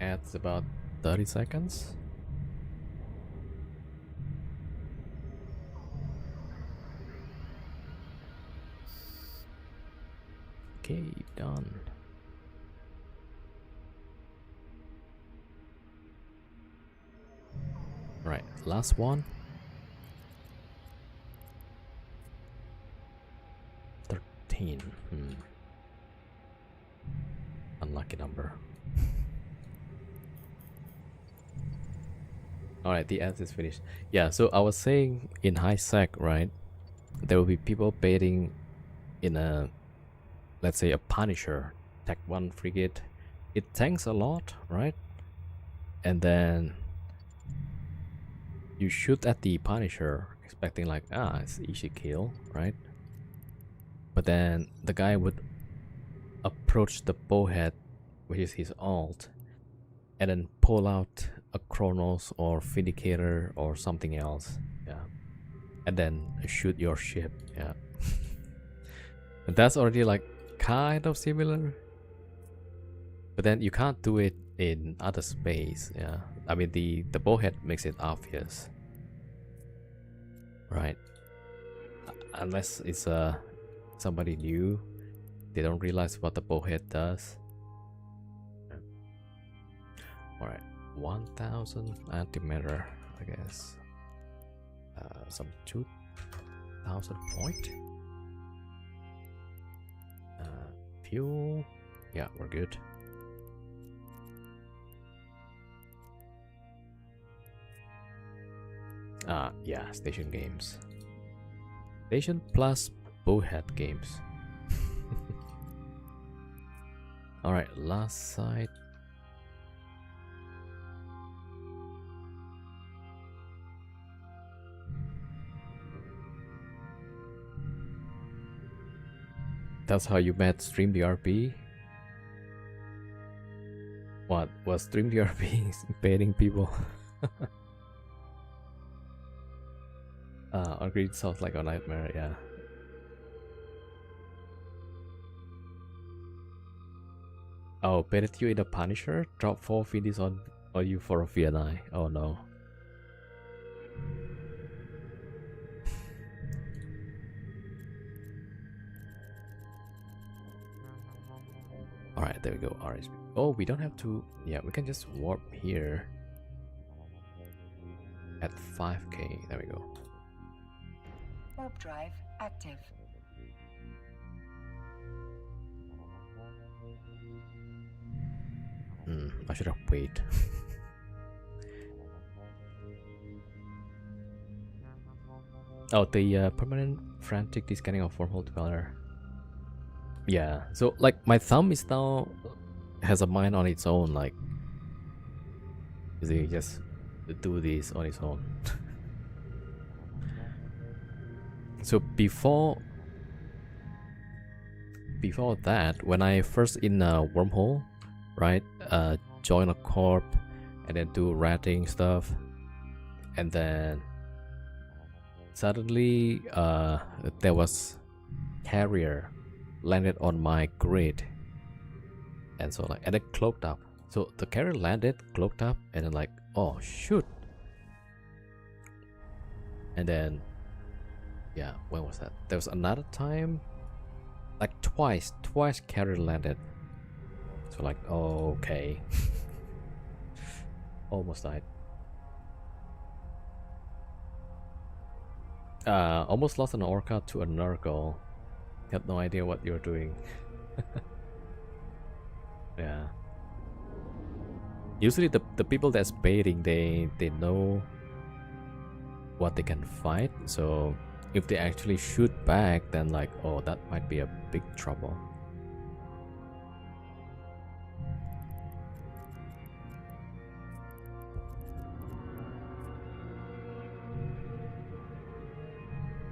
Ads about 30 seconds. Okay, done. Right, last one. 13. Unlucky number. Alright, the ads is finished. Yeah, so I was saying in high sec, right? There will be people baiting in a, let's say, a Punisher Tech 1 frigate. It tanks a lot, right? And then you shoot at the Punisher, expecting like, it's easy kill, right? But then the guy would approach the bowhead, which is his alt, and then pull out a Chronos or Vindicator or something else, yeah, and then shoot your ship, yeah. And that's already like kind of similar, but then you can't do it in other space, yeah. I mean, the bowhead makes it obvious, right? Unless it's somebody new, they don't realize what the bowhead does. Alright, 1000 antimatter, I guess. Some 2000 point. Fuel. Yeah, we're good. Yeah, station games. Station plus bowhead games. Alright, last site. That's how you met Stream the RP? What was StreamYard being baiting people? Agreed, sounds like a nightmare, yeah. Oh, baited you in a Punisher? Drop 4 finis on you for a VNI. Oh no. Alright, there we go. RSP. Oh, we don't have to. Yeah, we can just warp here at 5k. There we go. Warp drive active. I should have waited. Oh, the permanent frantic descanning of wormhole dweller. Yeah, so like my thumb is now has a mind on its own. Like, you just do this on its own. So before that, when I first in a wormhole, right, join a corp and then do ratting stuff, and then suddenly there was carrier landed on my grid, and so like, and it cloaked up. So the carrier landed, cloaked up, and then like, oh shoot. And then yeah, when was that? There was another time, like twice carrier landed. So like, oh, okay. Almost died. Almost lost an orca to a Nurgle. Had no idea what you're doing. Yeah. Usually the people that's baiting, they know what they can fight. So if they actually shoot back, then like, oh, that might be a big trouble.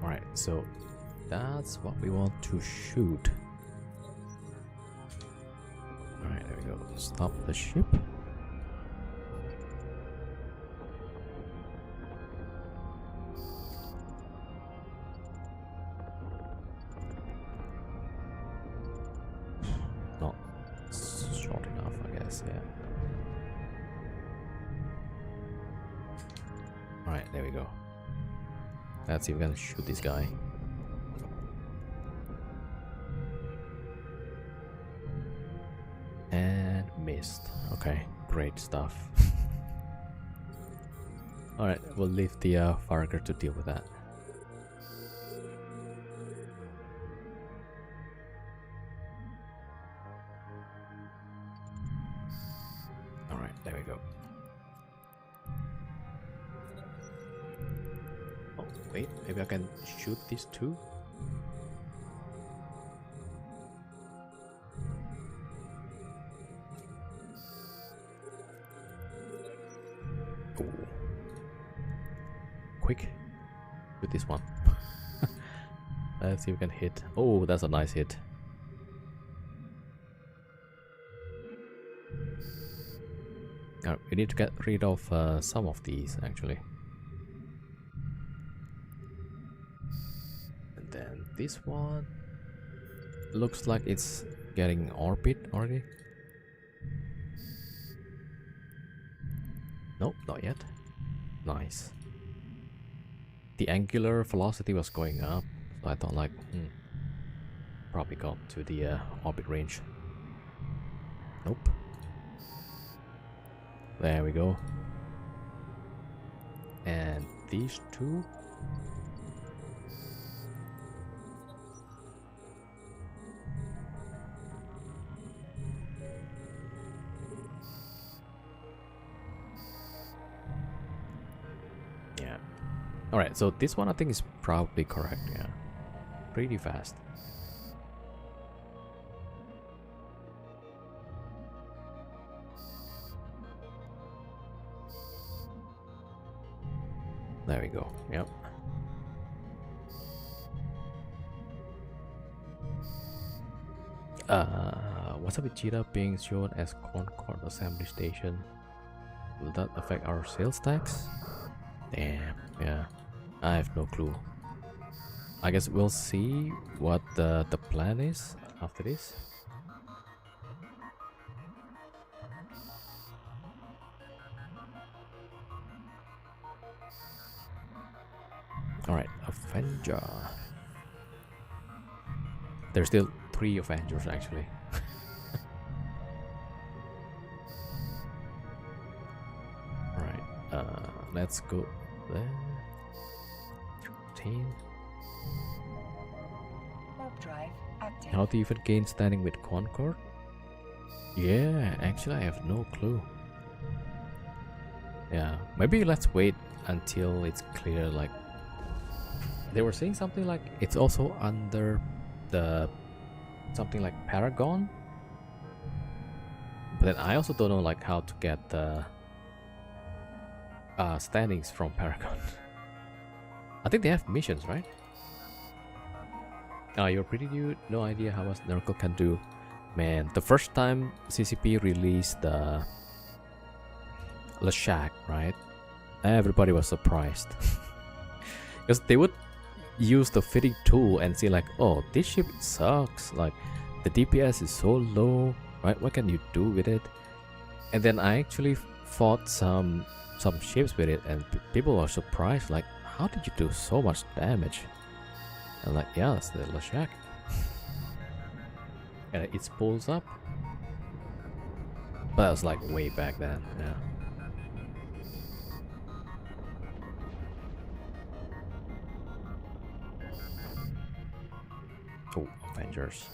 Alright, so that's what we want to shoot. Alright, there we go. Stop the ship. Not short enough, I guess, yeah. Alright, there we go. Let's see if we can shoot this guy. And missed. Okay, great stuff. Alright, we'll leave the Farger to deal with that. Alright, there we go. Oh, wait, maybe I can shoot these two? Ooh. Quick with this one. Let's see if we can hit. Oh, that's a nice hit. We need to get rid of some of these actually. And then this one looks like it's getting orbit already. Nope, not yet. Nice. The angular velocity was going up, so I thought like, probably got to the orbit range. Nope. There we go. And these two. Yeah. Alright, so this one I think is probably correct, yeah. Pretty fast. There we go. Yep. What's up with Cheetah being shown as Concord assembly station? Will that affect our sales tax? Damn, yeah. I have no clue. I guess we'll see what the plan is after this. Alright, Avenger. There's still 3 Avengers actually. Alright, let's go there. 13. Warp drive active. How to even gain standing with Concord? Yeah, actually I have no clue. Yeah, maybe let's wait until it's clear. Like they were saying something like it's also under the something like Paragon, but then I also don't know like how to get the standings from Paragon. I think they have missions, right? You're pretty new, no idea how much Nurgle can do. Man, the first time CCP released the Lashak, right? Everybody was surprised. Because they would use the fitting tool and see like, oh, this ship sucks. Like, the DPS is so low, right? What can you do with it? And then I actually fought some ships with it and people were surprised. Like, how did you do so much damage? And like, yeah, that's the Lashak. And it pulls up. But that was like way back then, yeah. Oh, Avengers.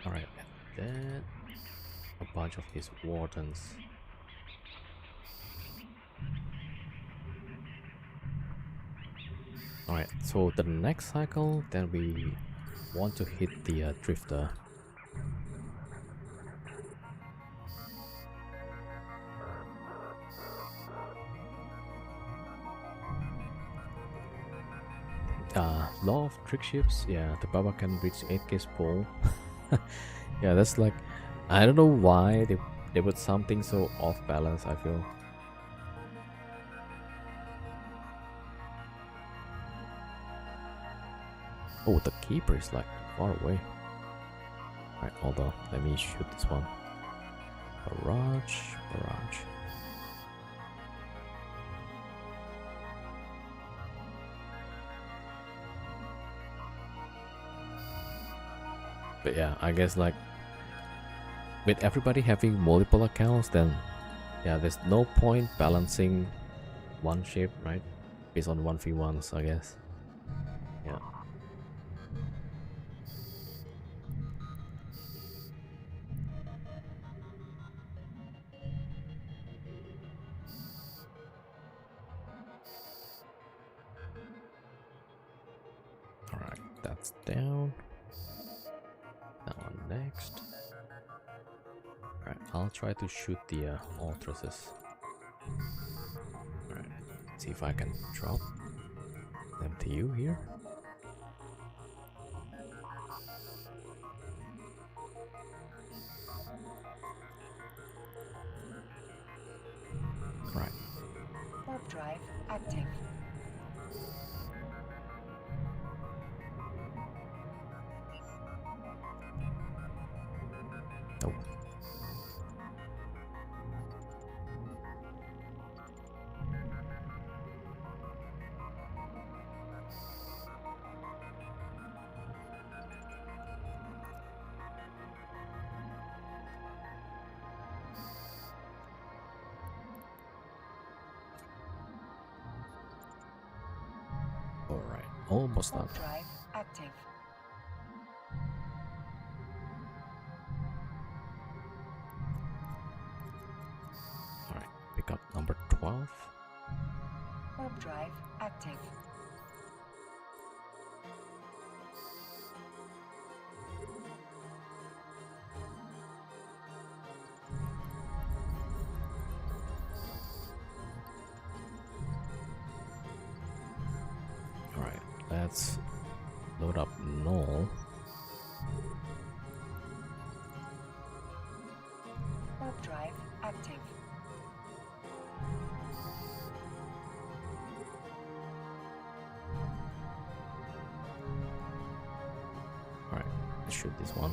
Alright, and then a bunch of these wardens. Alright, so the next cycle, then we want to hit the drifter. Law of trick ships, yeah, the Baba can reach 8k spool. Yeah, that's like, I don't know why they put something so off balance, I feel. Oh, the keeper is like far away. Alright, hold on, let me shoot this one. Barrage. But yeah, I guess like with everybody having multiple accounts, then yeah, there's no point balancing one ship, right? Based on 1v1s, I guess. Yeah. Alright, that's down. That one next. Alright, I'll try to shoot the Ultrases. Alright, see if I can drop them to you here. Right. Warp drive active. Oh. Alright, almost done. Warp drive active. Alright, pick up number 12. Warp drive active. let's load up null. Warp drive active. Alright, let's shoot this one.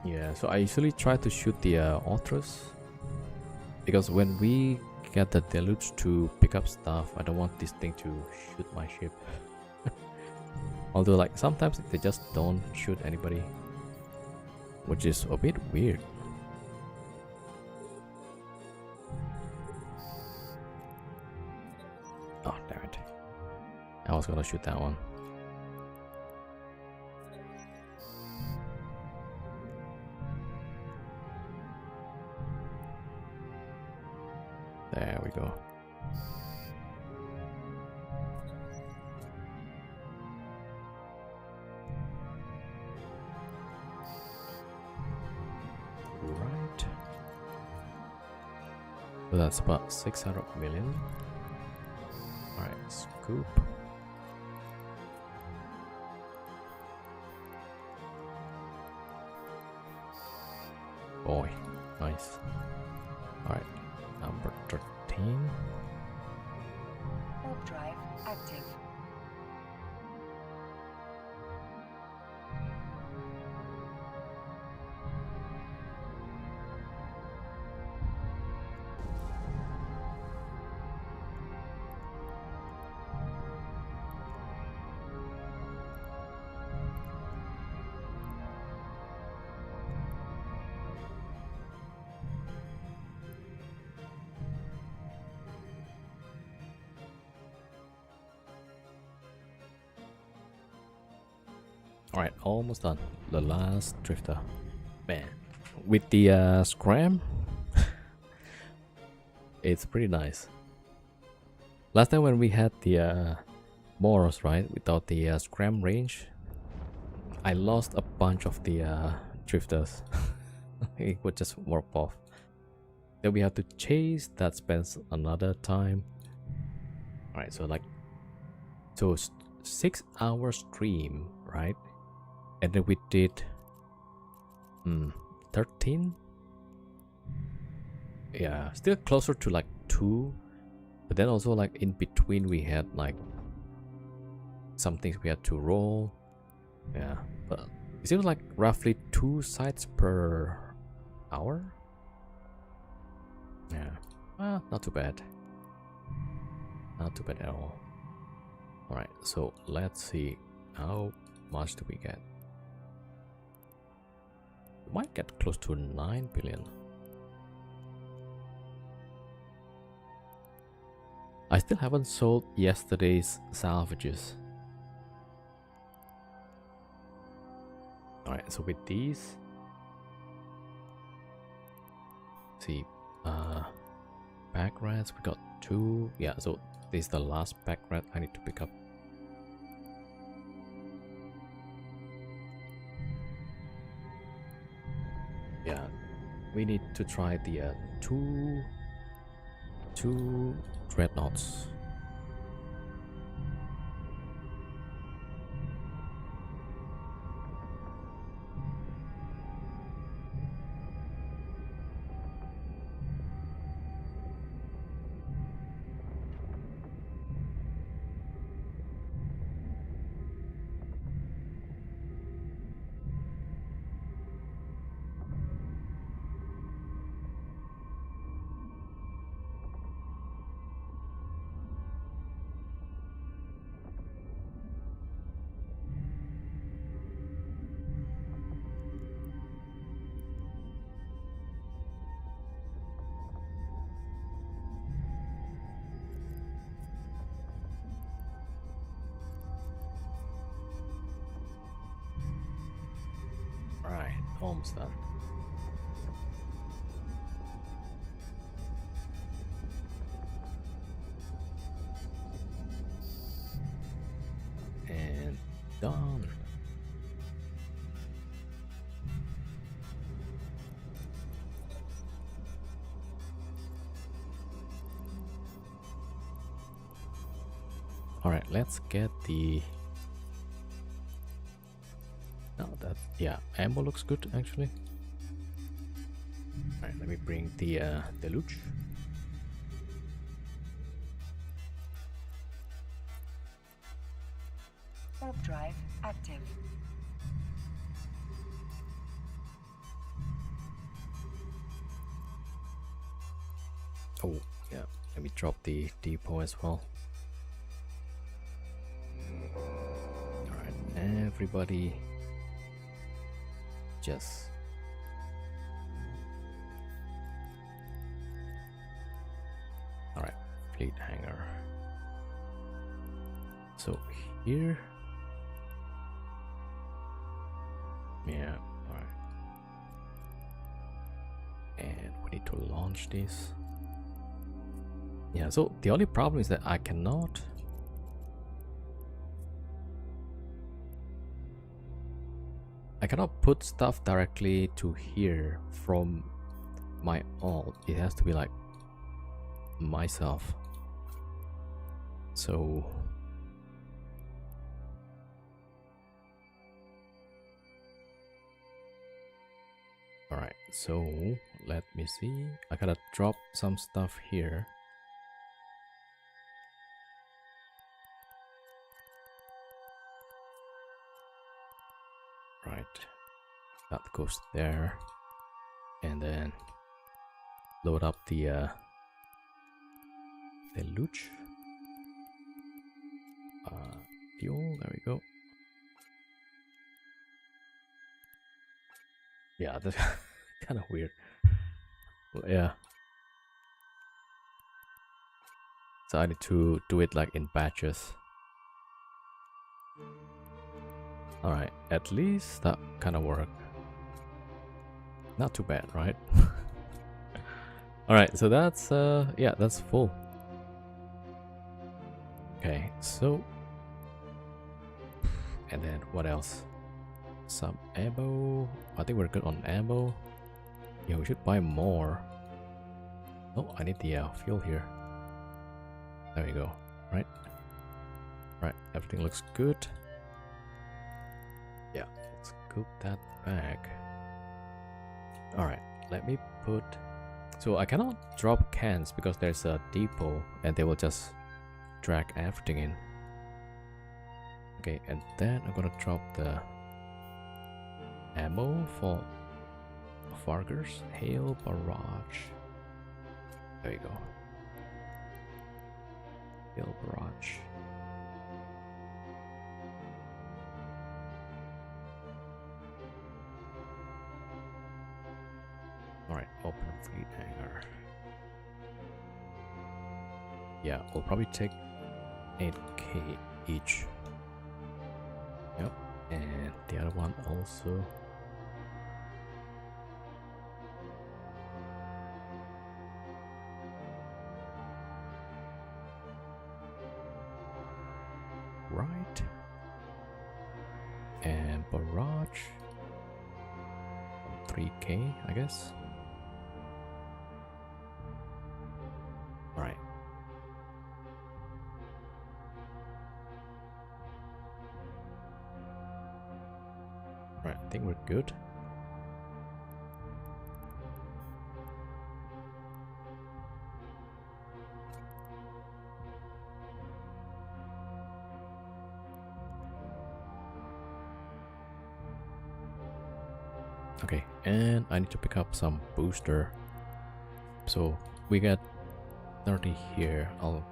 Yeah, so I usually try to shoot the Authors, because when we get the deluge to pick up stuff, I don't want this thing to shoot my ship. Although like sometimes they just don't shoot anybody, which is a bit weird. Oh damn it, I was gonna shoot that one. There we go. Right. So that's about 600 million. Alright, scoop. Boy, nice. Alright, number 13. Warp drive active. Alright, almost done. The last drifter. Man, with the scram, it's pretty nice. Last time when we had the Moros, right, without the scram range, I lost a bunch of the drifters. It would just warp off. Then we have to chase, that spends another time. Alright, so like, so 6 hour stream, right? And then we did 13. Yeah, still closer to like 2, but then also like in between we had like some things we had to roll. Yeah, but it seems like roughly 2 sites per hour. Yeah, well, not too bad. Not too bad at all. Alright, so let's see, how much do we get? We might get close to 9 billion. I still haven't sold yesterday's salvages. Alright, so with these, see, pack rats, we got 2. Yeah, so this is the last pack rat I need to pick up. Yeah, we need to try the two dreadnoughts. Right, almost done. Alright, let's get the... No, that... Yeah, ammo looks good actually. Alright, let me bring the deluge. Warp drive active. Oh, yeah, let me drop the depot as well. Alright, everybody just... Alright, fleet hangar. So here... Yeah, alright. And we need to launch this. Yeah, so the only problem is that I cannot... put stuff directly to here from my alt. It has to be like myself. So... Alright, so let me see. I gotta drop some stuff here. Right, that goes there. And then load up the luge. Fuel, there we go. Yeah, that's kind of weird. Well, yeah. So I need to do it like in batches. Alright, at least that kind of worked. Not too bad, right? Alright, so that's, yeah, that's full. Okay, so... And then what else? Some ammo. I think we're good on ammo. Yeah, we should buy more. Oh, I need the fuel here. There we go. Right? Right, everything looks good. Yeah, let's scoop that back. Alright, let me put... So I cannot drop cans because there's a depot and they will just drag everything in. Okay, and then I'm gonna drop the ammo for Fargers. Hail Barrage. There you go. Hail Barrage. Alright, open fleet hangar. Yeah, we'll probably take 8k each. Yep, and the other one also. Right. And barrage. 3k, I guess. Alright. Right, I think we're good. Okay, and I need to pick up some booster. So we got 30 here. I'll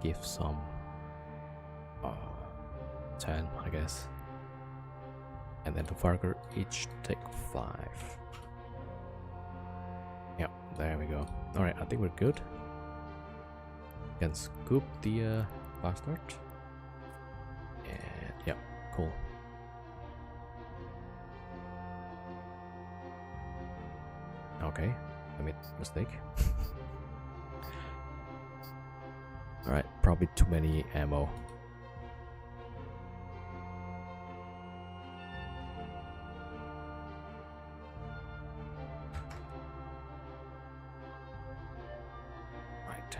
give some 10, I guess. And then to Farger, each take 5. Yeah, there we go. Alright, I think we're good. Can scoop the bastard. And yeah, cool. Okay, I made a mistake. Alright, probably too many ammo. Right.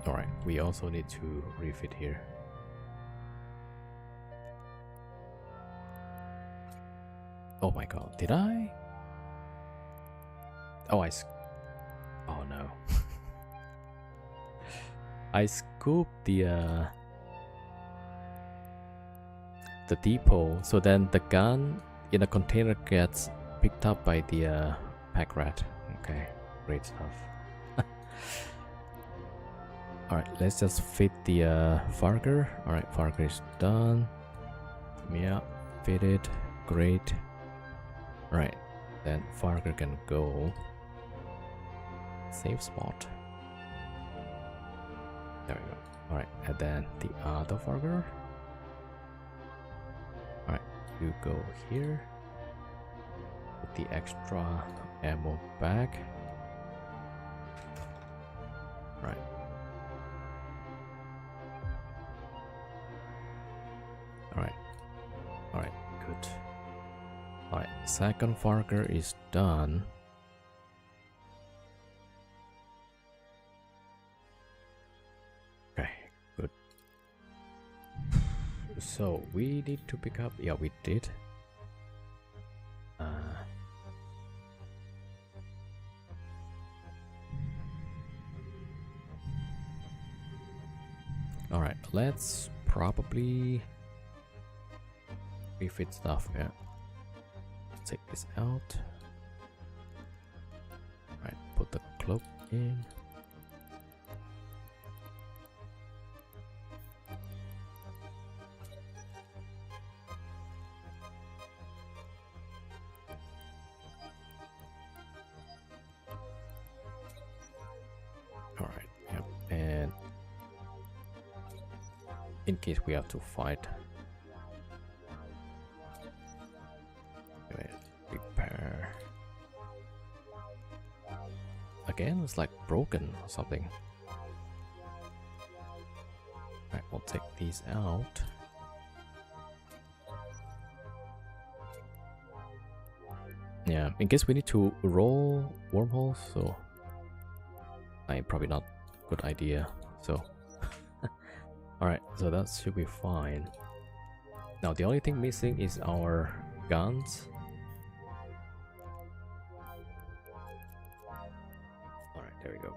Alright, we also need to refit here. Oh my god, did I? Oh, oh no. I scooped the depot, so then the gun in a container gets picked up by the pack rat. Okay, great stuff. Alright, let's just fit the Farger. Alright, Farger is done. Yeah, fitted. Great. Alright, then Farger can go. Safe spot. There we go. Alright, and then the other Farger. Alright, you go here. Put the extra ammo back. Right. Alright. Alright, good. Alright, second Farger is done. Okay, good. So we need to pick up. Yeah, we did. All right, let's probably refit stuff. Yeah, let's take this out. All right, put the cloak in. Alright, yep, and in case we have to fight, repair. Again, it's like broken or something. Alright, we'll take these out. Yeah, in case we need to roll wormholes, so probably not a good idea. So alright, so that should be fine. Now the only thing missing is our guns. Alright, there we go.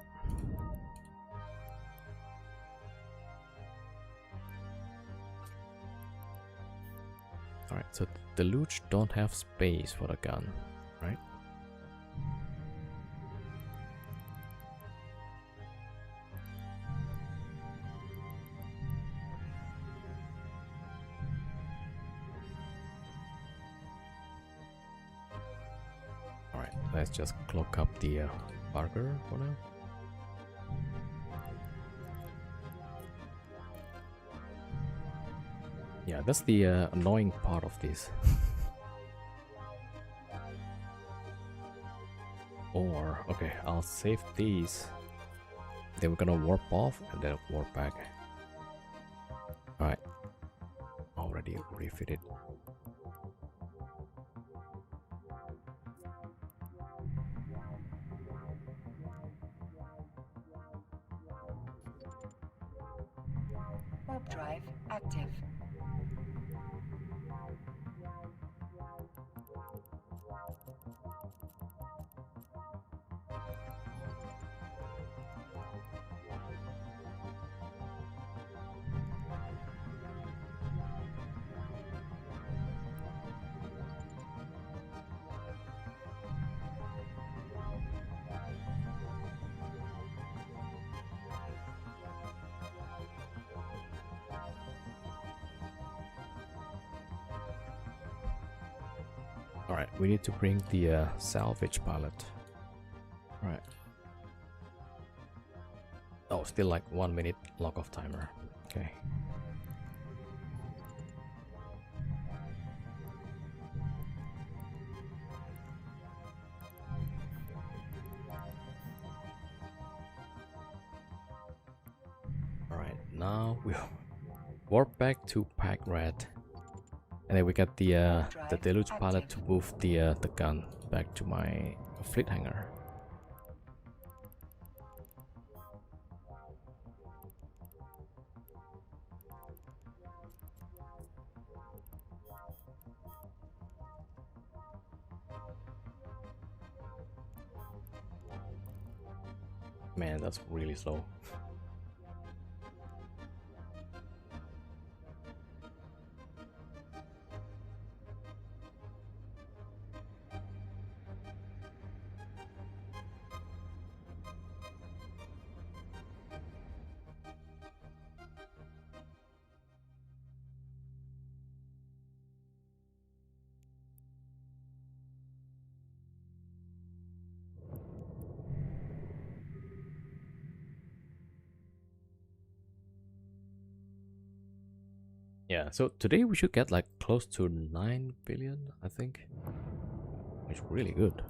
Alright, so the Luch don't have space for the gun, right? Alright, let's just cloak up the Farger for now. Yeah, that's the annoying part of this. Or, okay, I'll save these. Then we're gonna warp off and then warp back. Alright. Already refitted. Warp drive active. Alright, we need to bring the salvage pilot. Alright. Oh, still like 1 minute lock off timer. Okay. Alright, now we'll warp back to Pack Rat. And then we got the deluge pilot to move the gun back to my fleet hangar. Man, that's really slow. Yeah, so today we should get like close to 9 billion, I think. It's really good.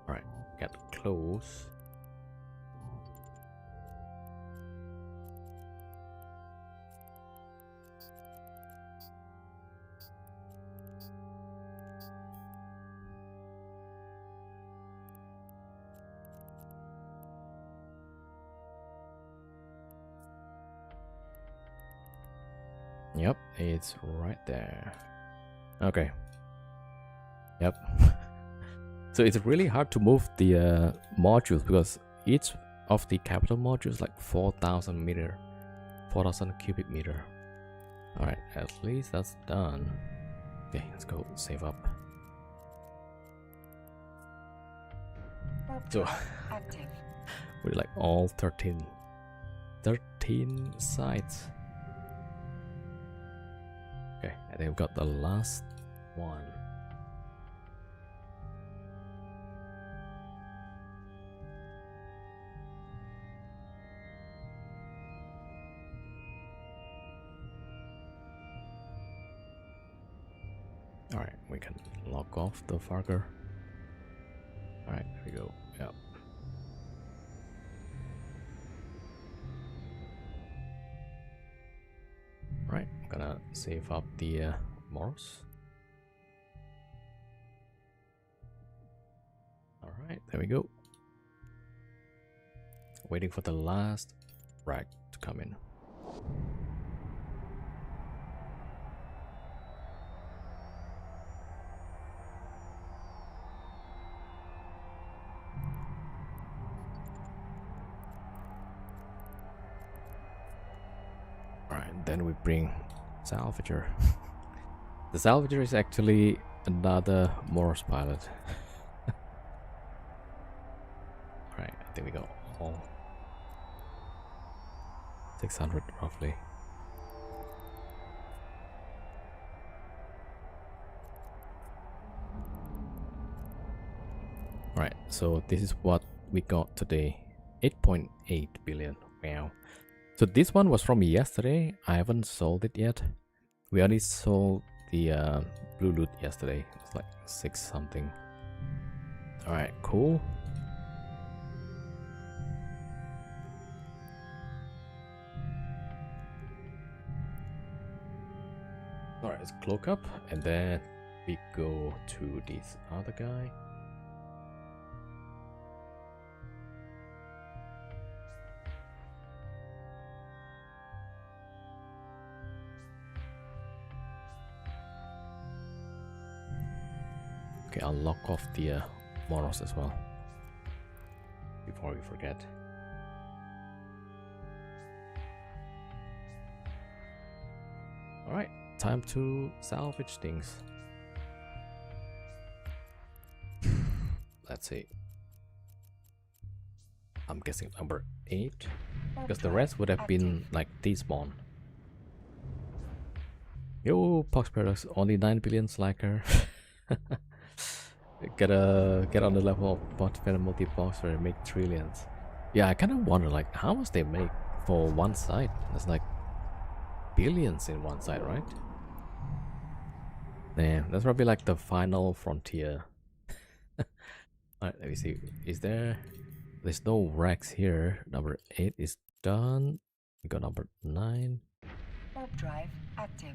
Alright, get close. Yep, it's right there. Okay. Yep. So it's really hard to move the modules because each of the capital modules like 4,000 meter, 4,000 cubic meter. All right, at least that's done. Okay, let's go save up. So Active. we're like all 13 sites. Okay, and then we've got the last one. Alright, we can lock off the Farger. Alright, there we go. Yep. Alright, I'm gonna save up the Morse. Alright, there we go. Waiting for the last rack to come in. Alright, then we bring salvager. The salvager is actually another Morse pilot. Alright, I think we got all 600 roughly. Alright, so this is what we got today. 8.8 billion. Wow. So this one was from yesterday. I haven't sold it yet. We only sold the blue loot yesterday. It's like 6 something. Alright, cool. Alright, let's cloak up and then we go to this other guy. Okay, I'll lock off the Moros as well before we forget. Alright, time to salvage things. Let's see. I'm guessing number 8 because the rest would have been like despawn. Yo, Pox Paradox, only 9 billion slacker. Get on the level of bot venom multi-box where they make trillions. Yeah, I kind of wonder like how much they make for one site. There's like billions in one site, right? Yeah, that's probably like the final frontier. Alright, let me see. Is there's no racks here. Number 8 is done. We got number 9. Warp drive active.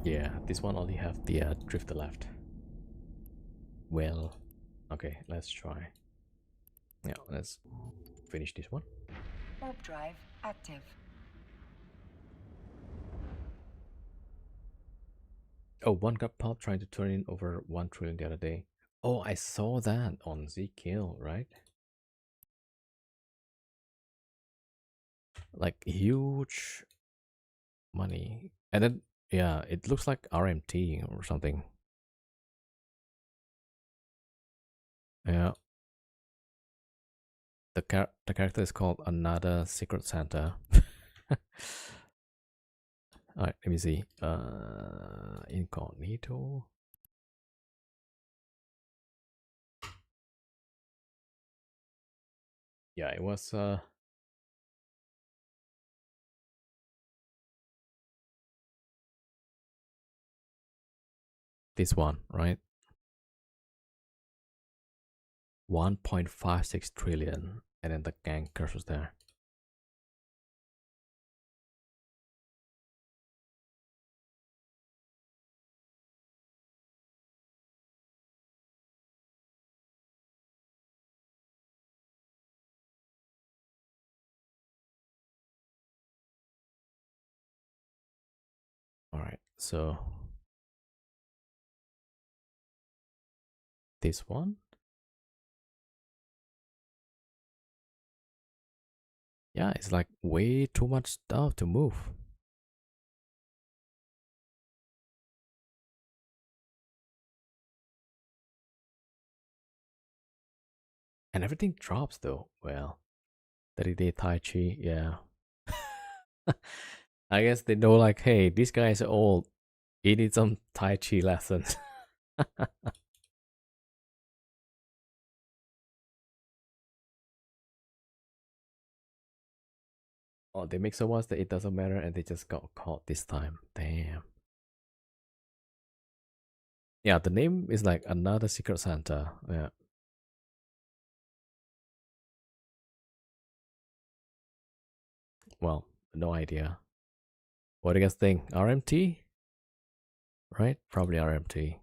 Yeah, this one only have the drifter left. Well, okay, let's try. Yeah, let's finish this one. Warp drive active. Oh, one got popped trying to turn in over 1 trillion the other day. Oh, I saw that on Zkill, right? Like huge money. And then, yeah, it looks like RMT or something. Yeah, the character is called Another Secret Santa. All right, let me see. Incognito. Yeah, it was this one, right? 1.56 trillion, and then the gang cursors there. All right, so this one, yeah, it's like way too much stuff to move. And everything drops though. Well, 30-day Tai Chi, yeah. I guess they know like, hey, this guy is old. He needs some Tai Chi lessons. Oh, they make so much that it doesn't matter and they just got caught this time. Damn. Yeah, the name is like Another Secret Santa. Yeah. Well, no idea. What do you guys think? RMT? Right? Probably RMT.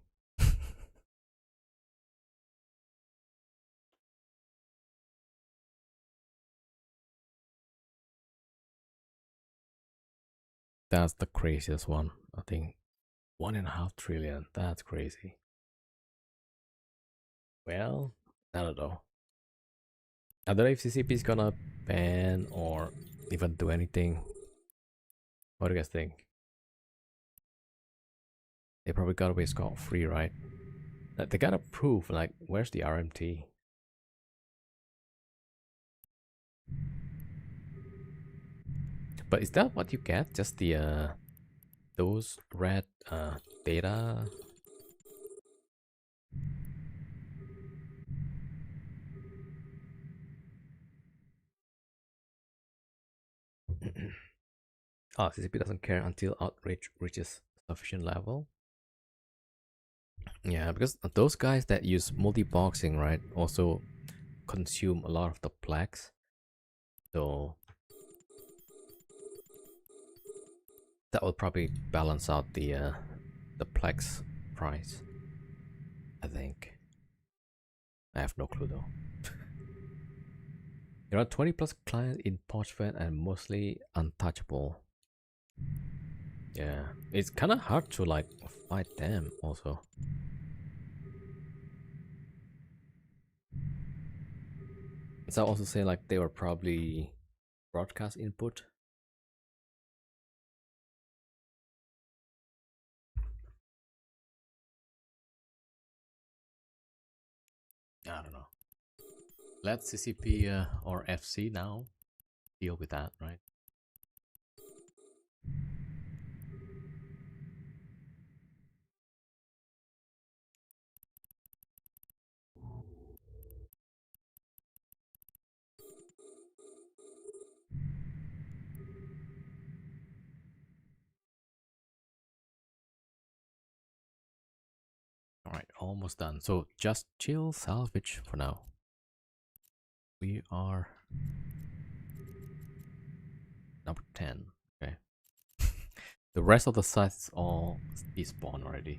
That's the craziest one. I think 1.5 trillion. That's crazy. Well, I don't know. I don't know if CCP is gonna ban or even do anything. What do you guys think? They probably got away scot free, right? Like, they gotta prove, like, where's the RMT? But is that what you get? Just the those red data? Oh, CCP doesn't care until outreach reaches sufficient level. Yeah, because those guys that use multi-boxing, right, also consume a lot of the plaques. So that will probably balance out the plaques price. I think. I have no clue though. There are 20 plus clients in Porchfed and mostly untouchable. Yeah, it's kind of hard to like fight them also. So I also say like they were probably broadcast input. I don't know. Let CCP or FC now deal with that, right? All right, almost done. So just chill salvage for now. We are number 10. Okay. The rest of the sites all despawn already.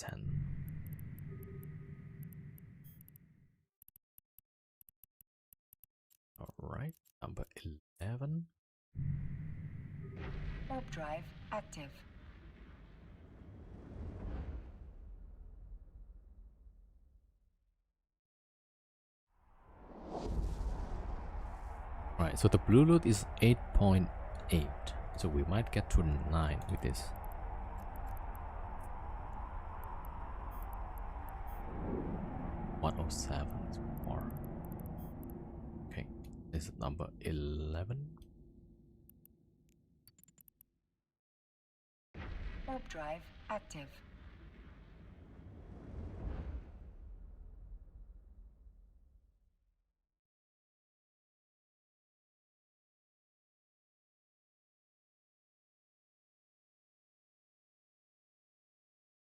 10. All right, number 11. Warp drive active. Right, so the blue loot is 8.8. So we might get to 9 with this. One oh seven so far. Okay, this is number 11. Warp drive active.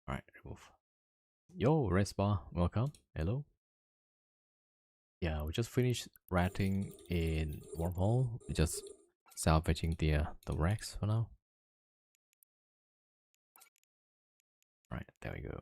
Alright, remove. Yo, Respa, welcome. Hello. Yeah, we just finished ratting in Wormhole. We're just salvaging the wrecks for now. Right, there we go.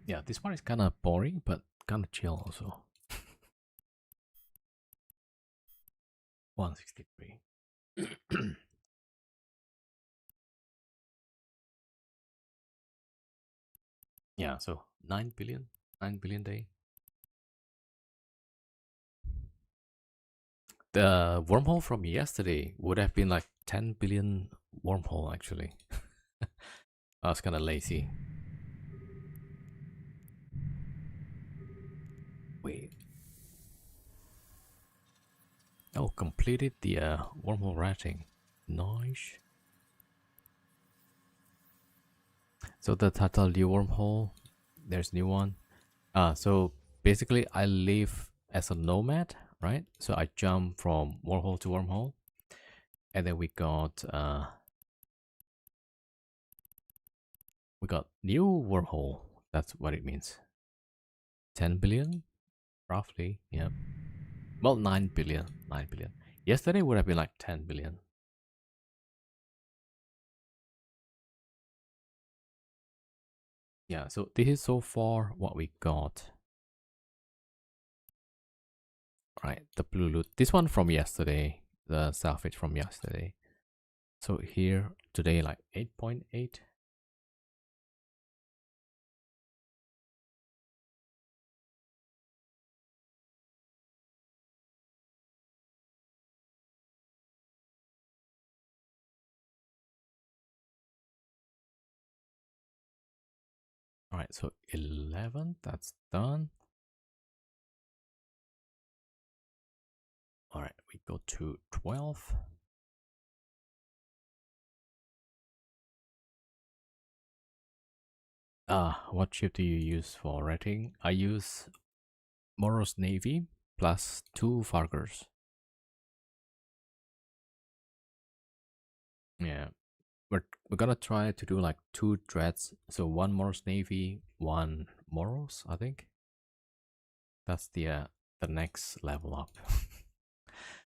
Yeah, this one is kind of boring, but kind of chill also. 163. Yeah, so 9 billion, 9 billion day. The wormhole from yesterday would have been like 10 billion wormhole actually. I was kind of lazy. Wait. Oh, completed the wormhole rating. Nice. So the total new wormhole, there's new one. So basically I live as a nomad, right? So I jump from wormhole to wormhole. And then we got new wormhole. That's what it means. 10 billion, roughly. Yeah. Well, 9 billion. 9 billion. Yesterday would have been like 10 billion. Yeah, so this is so far what we got. Right, the blue loot. This one from yesterday. The salvage from yesterday. So here today like 8.8. All right, so 11, that's done. All right, we go to 12. What ship do you use for rating? I use Moros Navy plus 2 Fargers. Yeah, we're gonna try to do like 2 dreads. So 1 Moros Navy, 1 Moros, I think. That's the next level up.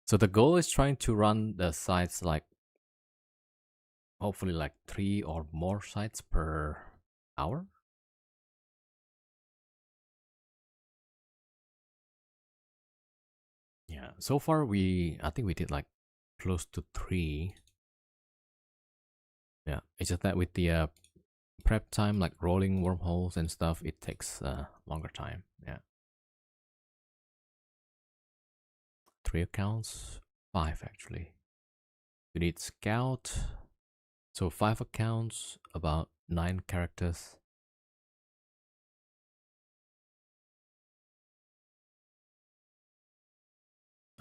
So the goal is trying to run the sites like hopefully like 3 or more sites per hour. Yeah, so far I think we did like close to 3. Yeah, it's just that with the prep time, like rolling wormholes and stuff, it takes longer time. Yeah, 3 accounts, 5 actually. You need scout, so 5 accounts, about 9 characters.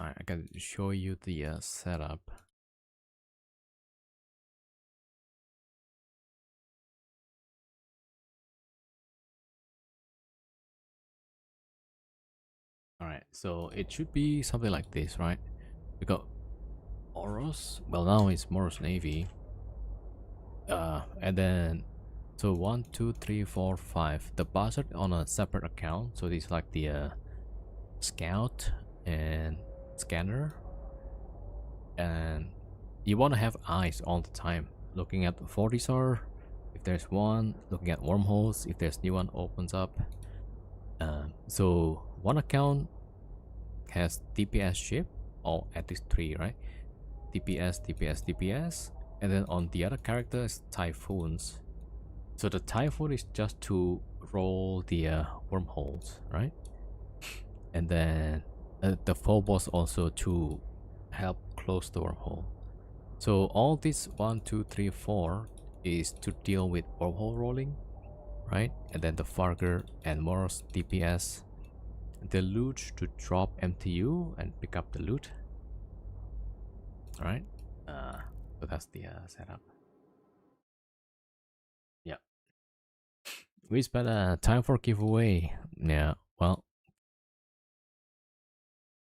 Alright, I can show you the setup. Alright, so it should be something like this, right? We got Oros. Well, now it's Moros Navy. And then so 1, 2, 3, 4, 5. The buzzard on a separate account. So it's like the scout and scanner, and you want to have eyes all the time, looking at the 40 if there's one, looking at wormholes if there's new one opens up. So one account has DPS ship, or at least 3, right? DPS, DPS, DPS, and then on the other characters, typhoons. So the typhoon is just to roll the wormholes, right? And then the phobos also to help close the wormhole. So all this 1, 2, 3, 4 is to deal with wormhole rolling, right? And then the Farger and Moros DPS, the loot to drop MTU and pick up the loot. All right. So that's the setup. Yeah. We spent time for giveaway. Yeah. Well,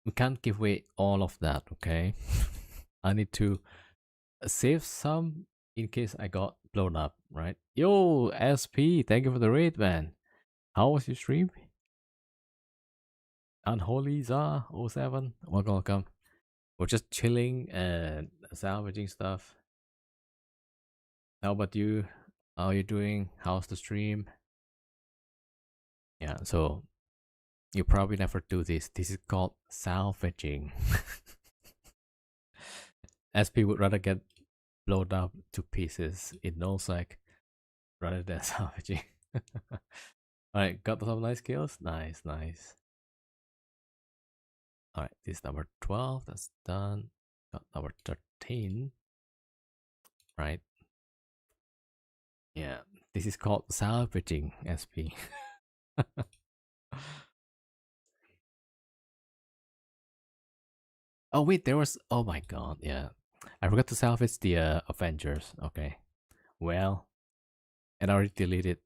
we can't give away all of that. Okay. I need to save some in case I got blown up. Right. Yo, SP. Thank you for the raid, man. How was your stream? Unholy Za 07. Welcome, welcome. We're just chilling and salvaging stuff. How about you? How are you doing? How's the stream? Yeah, so you probably never do this. This is called salvaging. SP would rather get blown up to pieces in no sec rather than salvaging. Alright, got some nice kills? Nice, nice. Alright, this is number 12. That's done. Got number 13. Right. Yeah, this is called salvaging, SP. Oh wait, there was. Oh my god, yeah. I forgot to salvage the Avengers. Okay, well, and I already deleted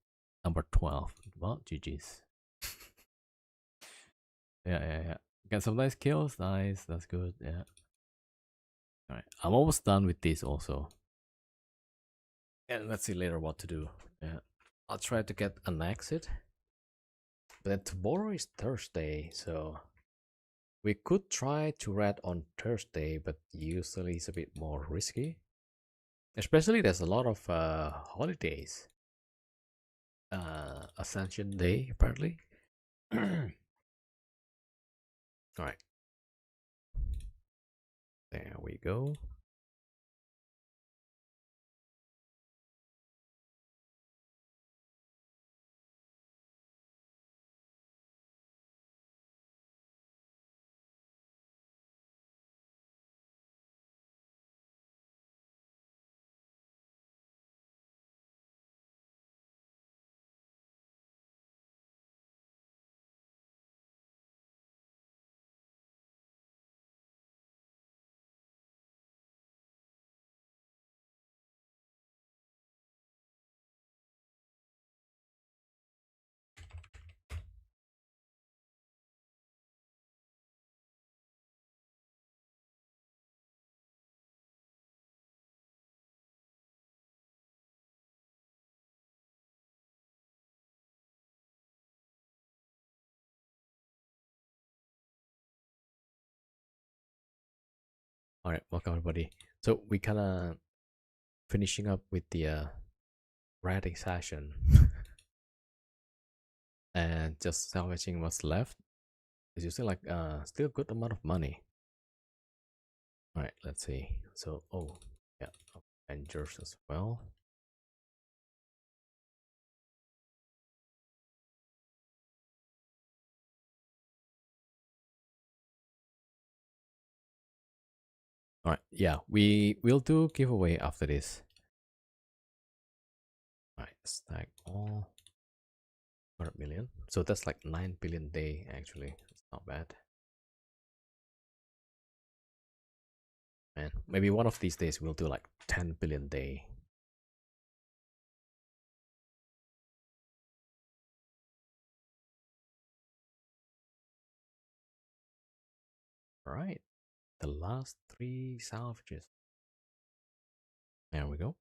number 12. Well, GG's. Yeah, yeah, yeah. Got some nice kills. Nice, that's good. Yeah. All right, I'm almost done with this also. And let's see later what to do. Yeah, I'll try to get an exit. But then tomorrow is Thursday, so we could try to raid on Thursday, but usually it's a bit more risky. Especially there's a lot of holidays. Ascension Day, apparently. All right, there we go. All right, welcome everybody. So we kind of finishing up with the writing session, and just salvaging what's left. It's usually like still a good amount of money. All right, let's see. So yeah, Avengers as well. All right, yeah, we will do giveaway after this. All right, stack all 100 million. So that's like 9 billion day actually. It's not bad. Man, maybe one of these days we'll do like 10 billion day. All right, the last 3 salvages. There we go.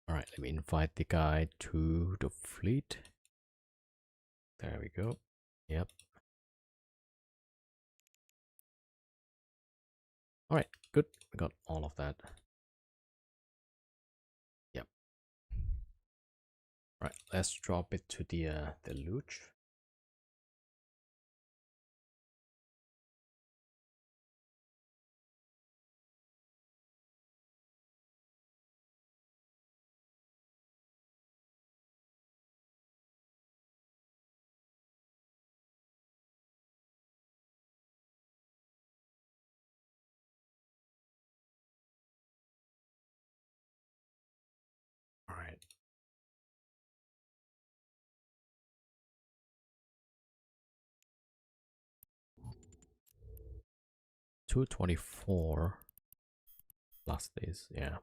All right, let me invite the guy to the fleet. There we go. Yep. All right, good. We got all of that. Yep. All right, let's drop it to the luge. All right. 224 last days. Yeah.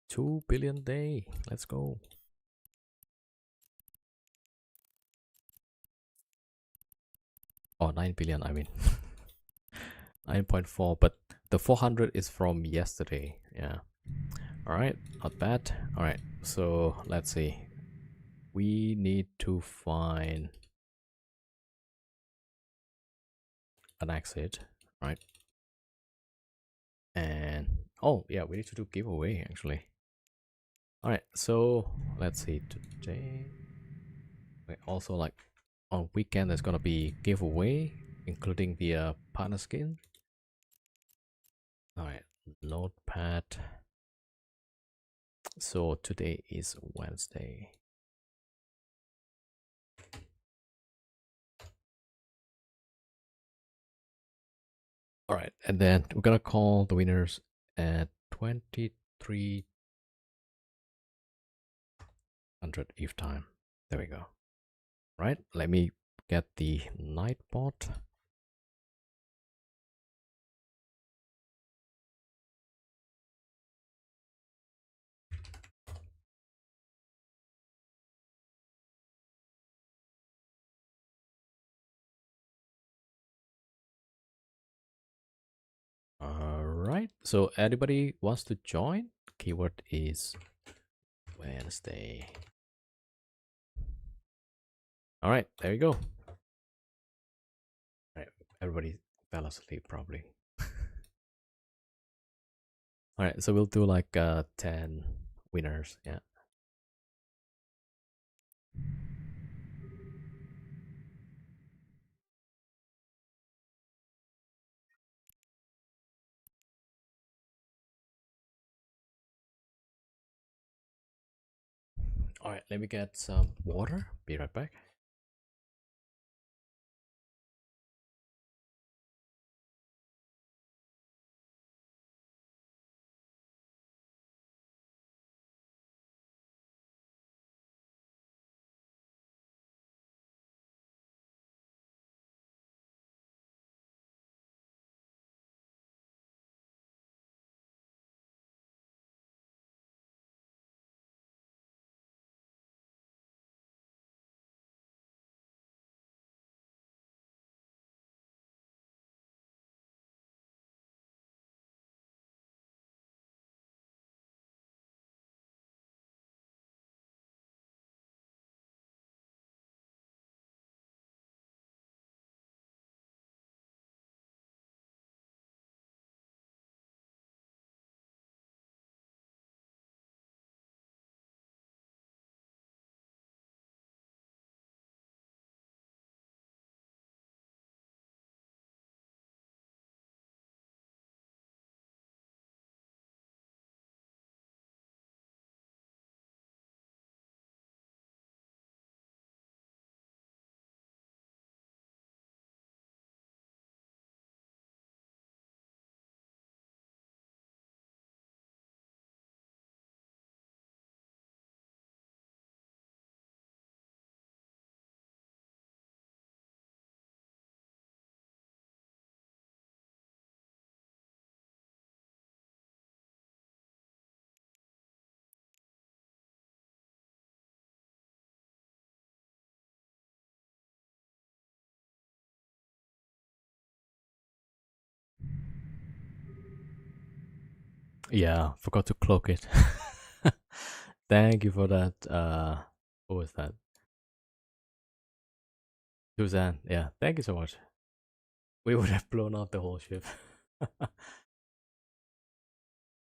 2 billion day. Let's go. Oh, 9 billion, I mean. 9.4, but the 400 is from yesterday. Yeah. All right, not bad. All right, so let's see. We need to find an exit, right? And oh yeah, we need to do giveaway actually. All right, so let's see today. Wait, also like on weekend there's gonna be giveaway, including the partner skin. All right, notepad. So today is Wednesday. All right, and then we're gonna call the winners at 2300 ETH time. There we go. Right, let me get the Nightbot. All right, so anybody wants to join? Keyword is Wednesday. All right, there you go. All right, everybody fell asleep probably. All right, so we'll do like 10 winners. Yeah. All right, let me get some water. Be right back. Yeah, forgot to cloak it. Thank you for that. What was that? Suzanne. Yeah, thank you so much. We would have blown out the whole ship.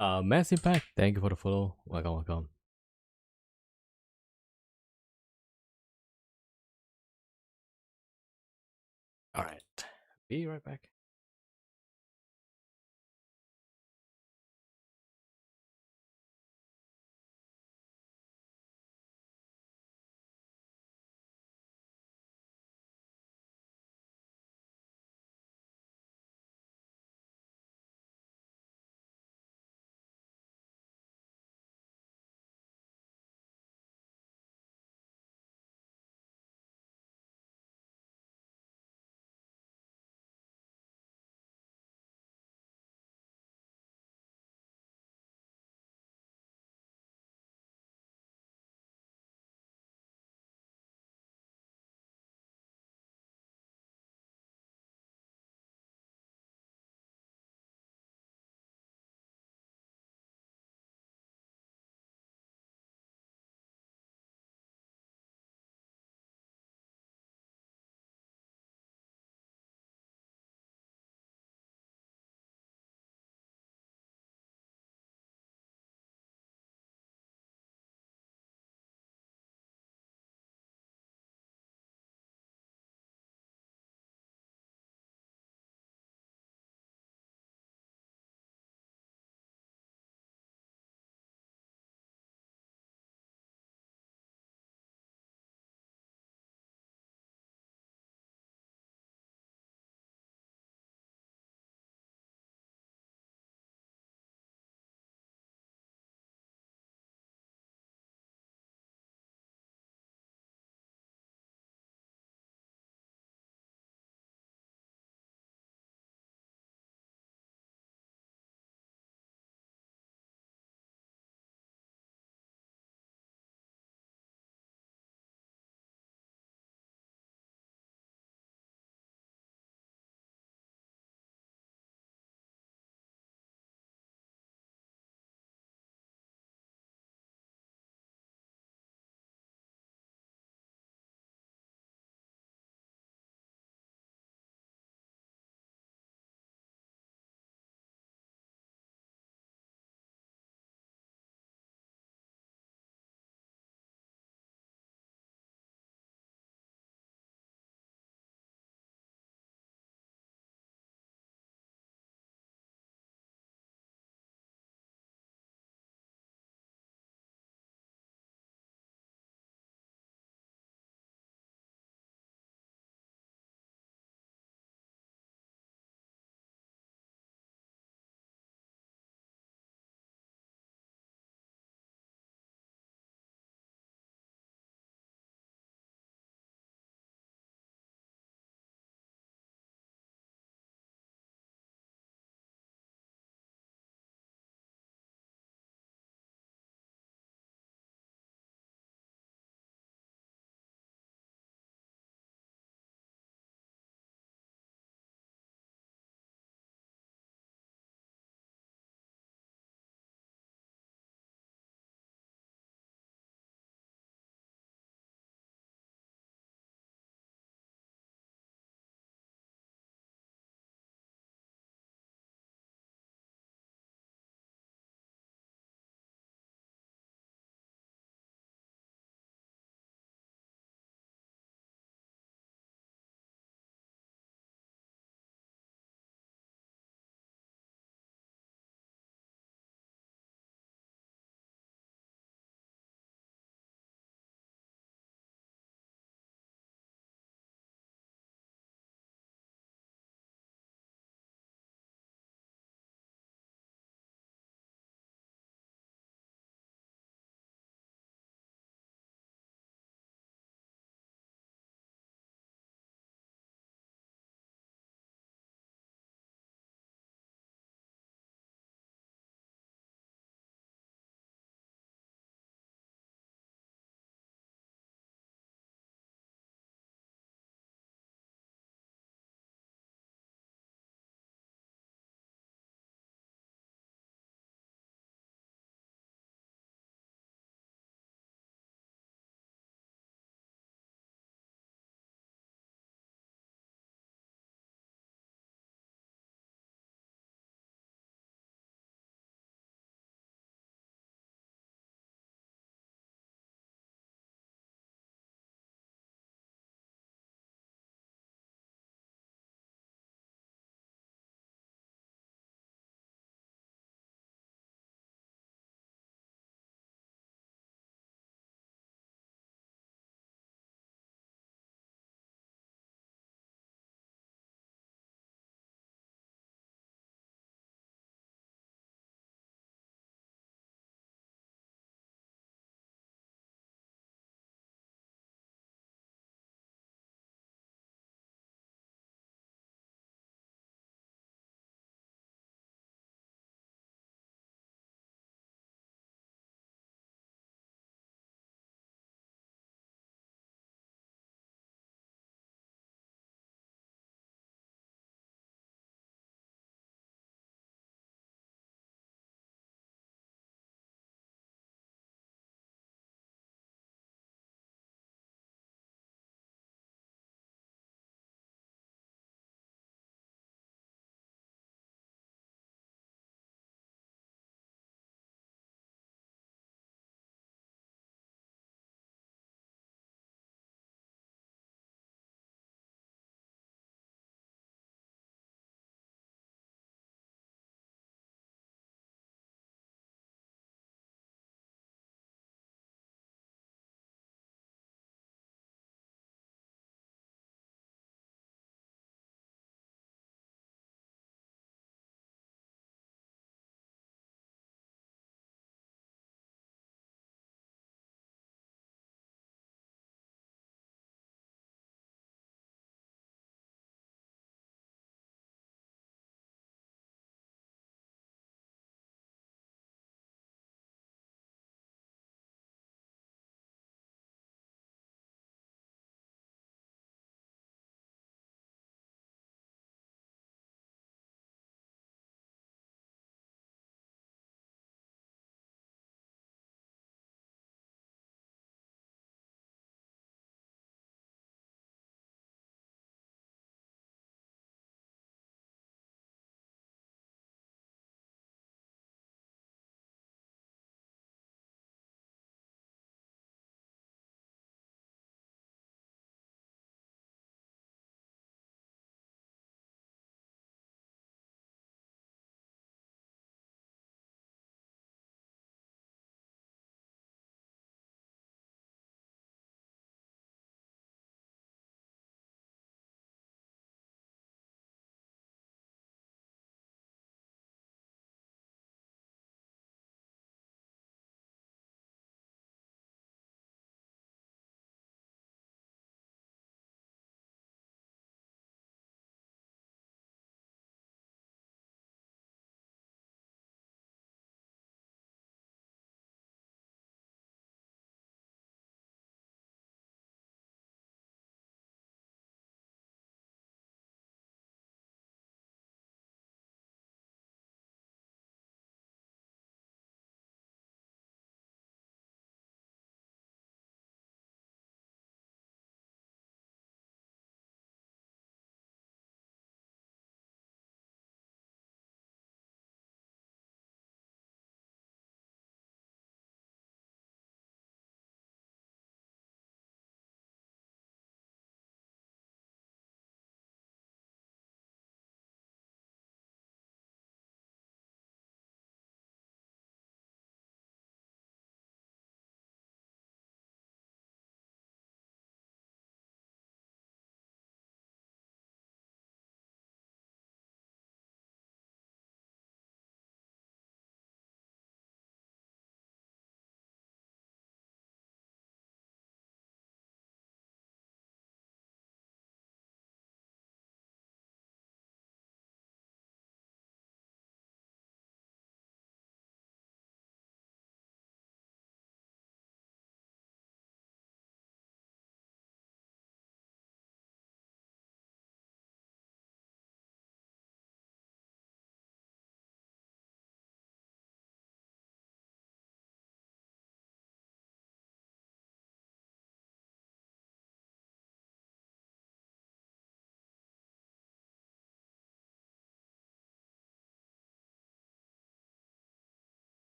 Mass Impact. Thank you for the follow. Welcome, welcome. All right, be right back.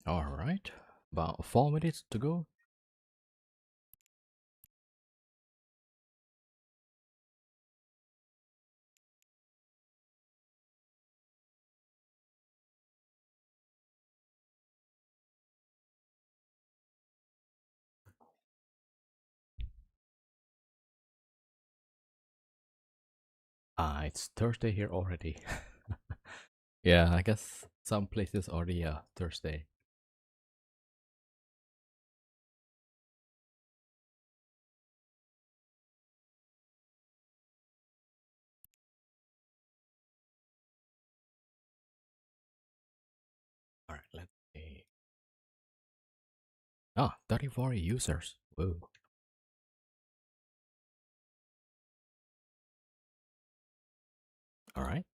All right, about 4 minutes to go. It's Thursday here already. Yeah, I guess some places already Thursday. All right, let's see. 34 users. Whoa. All right.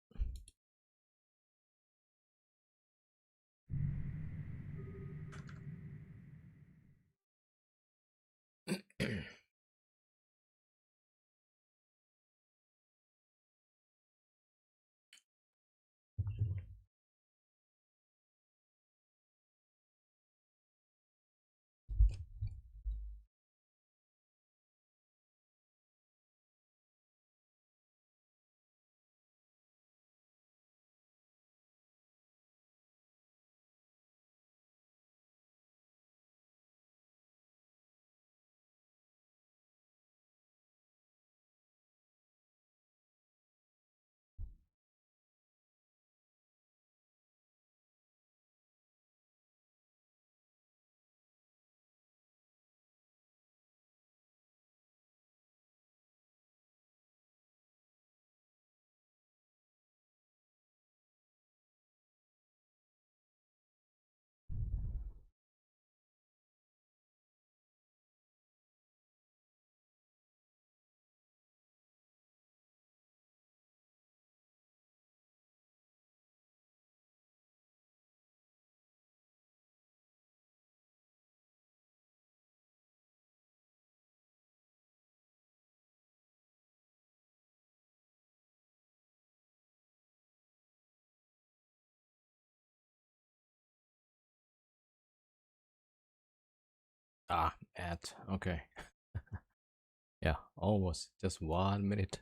At okay. Yeah, almost just 1 minute.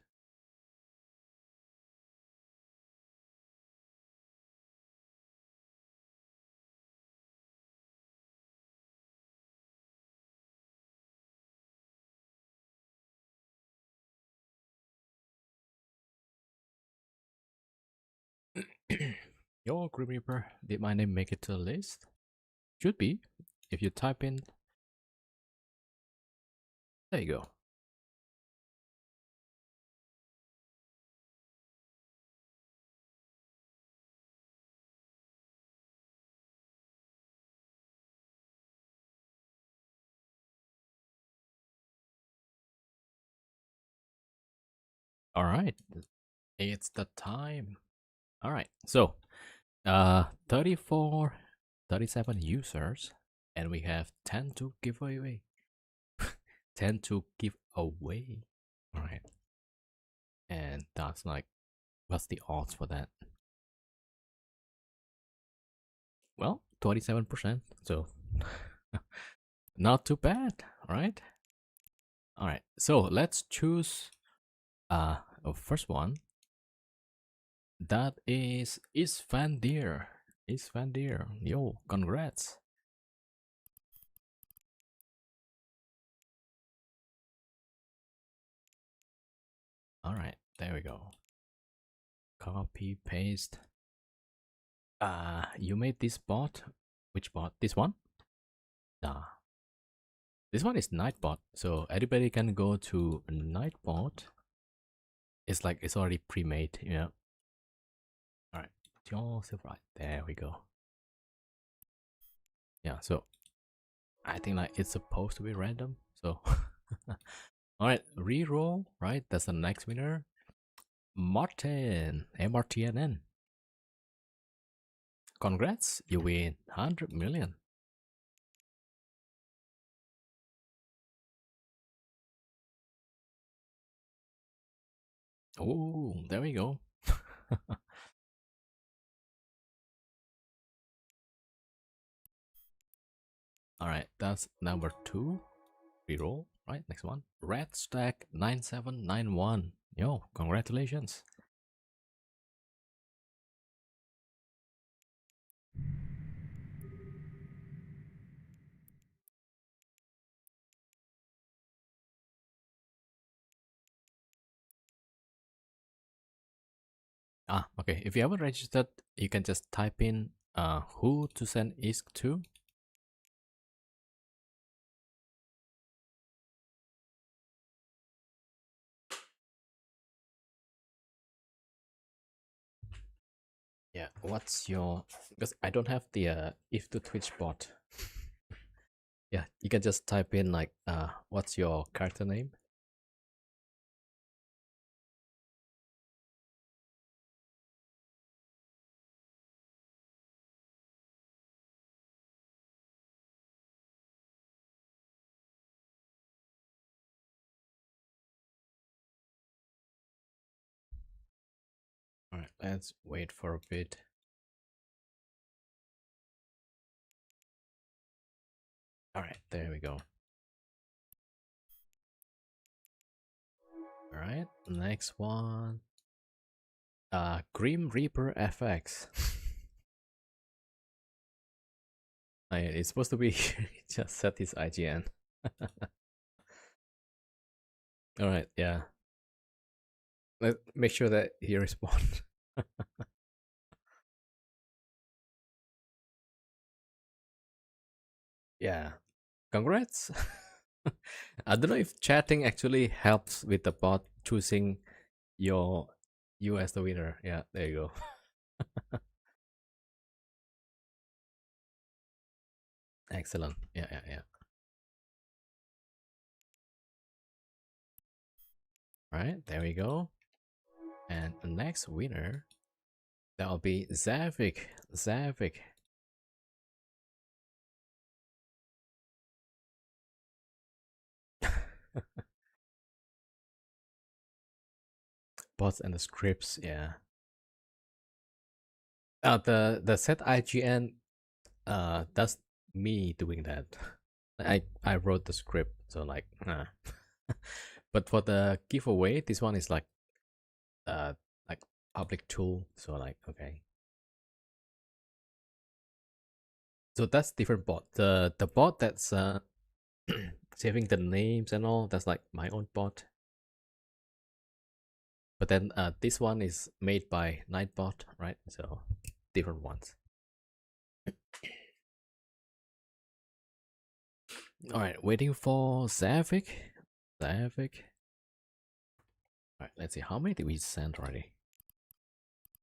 Yo, Grim Reaper, did my name make it to the list? Should be. If you type in, there you go. All right, it's the time. All right, so 34, 37 users, and we have 10 to give away. 10 to give away. All right, and that's like, what's the odds for that? Well, 27%. So not too bad, right? All right, so let's choose a first one. That is Isfandir. Isfandir. Yo, congrats. All right, there we go. Copy, paste. You made this bot. Which bot? This one? Nah. This one is Nightbot. So anybody can go to Nightbot. It's like it's already pre-made, you know. All right. Joseph, right. There we go. Yeah, so I think like it's supposed to be random. So all right, reroll, right? That's the next winner. Martin, MRTNN. Congrats, you win 100 million. Oh, there we go. All right, that's number 2. Reroll. Right, next one. Red stack 9791. Yo, congratulations. Ah, okay. If you haven't registered, you can just type in who to send ISK to. Yeah, what's your, because I don't have the if to Twitch bot. Yeah, you can just type in like what's your character name? All right, let's wait for a bit. All right, there we go. All right, next one. Grim Reaper FX. It's supposed to be just set his IGN. All right, yeah. Let's make sure that he responds. Yeah, congrats. I don't know if chatting actually helps with the bot choosing your you as the winner. Yeah, there you go. Excellent. Yeah, yeah, yeah. All right, there we go. And the next winner, that'll be Zavik. Zavik. Bots and the scripts, yeah. The set IGN, that's me doing that. I wrote the script, so like, but for the giveaway, this one is uh like public tool, so like okay. So that's different bot. The bot that's saving the names and all, that's like my own bot. But then this one is made by Nightbot, right? So different ones. All right, waiting for Zavik. Zavik. All right, let's see. How many did we send already?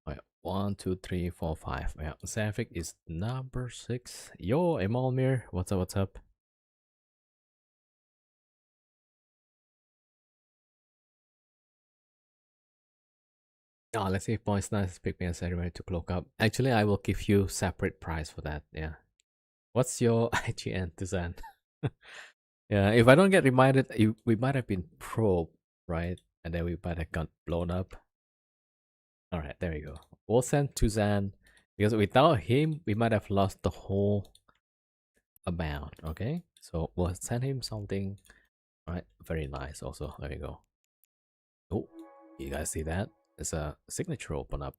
All right, 1, 2, 3, 4, 5. Yeah, Zavik is number 6. Yo, Emalmir, what's up? What's up? Oh, let's see if Boys Nice pick me and say ready to cloak up. Actually, I will give you separate price for that. Yeah. What's your IGN, Tuzan? Yeah, if I don't get reminded, we might have been probed, right? And then we might have got blown up. All right, there we go. We'll send Tuzan because without him, we might have lost the whole amount. Okay, so we'll send him something. All right, very nice. Also, there you go. Oh, you guys see that? It's a signature open up.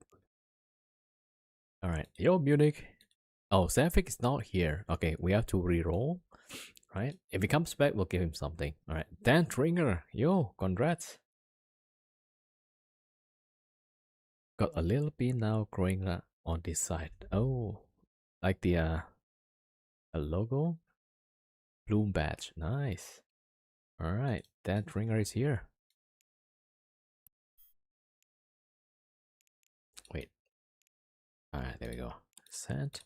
All right, yo Munich. Oh, Safik is not here. Okay, we have to reroll. Right? If he comes back, we'll give him something. All right, Dan Tringer. Yo, congrats. Got a little bit now growing on this side. Oh, like the a logo, bloom badge. Nice. All right, that ringer is here. Wait. All right, there we go. Sent.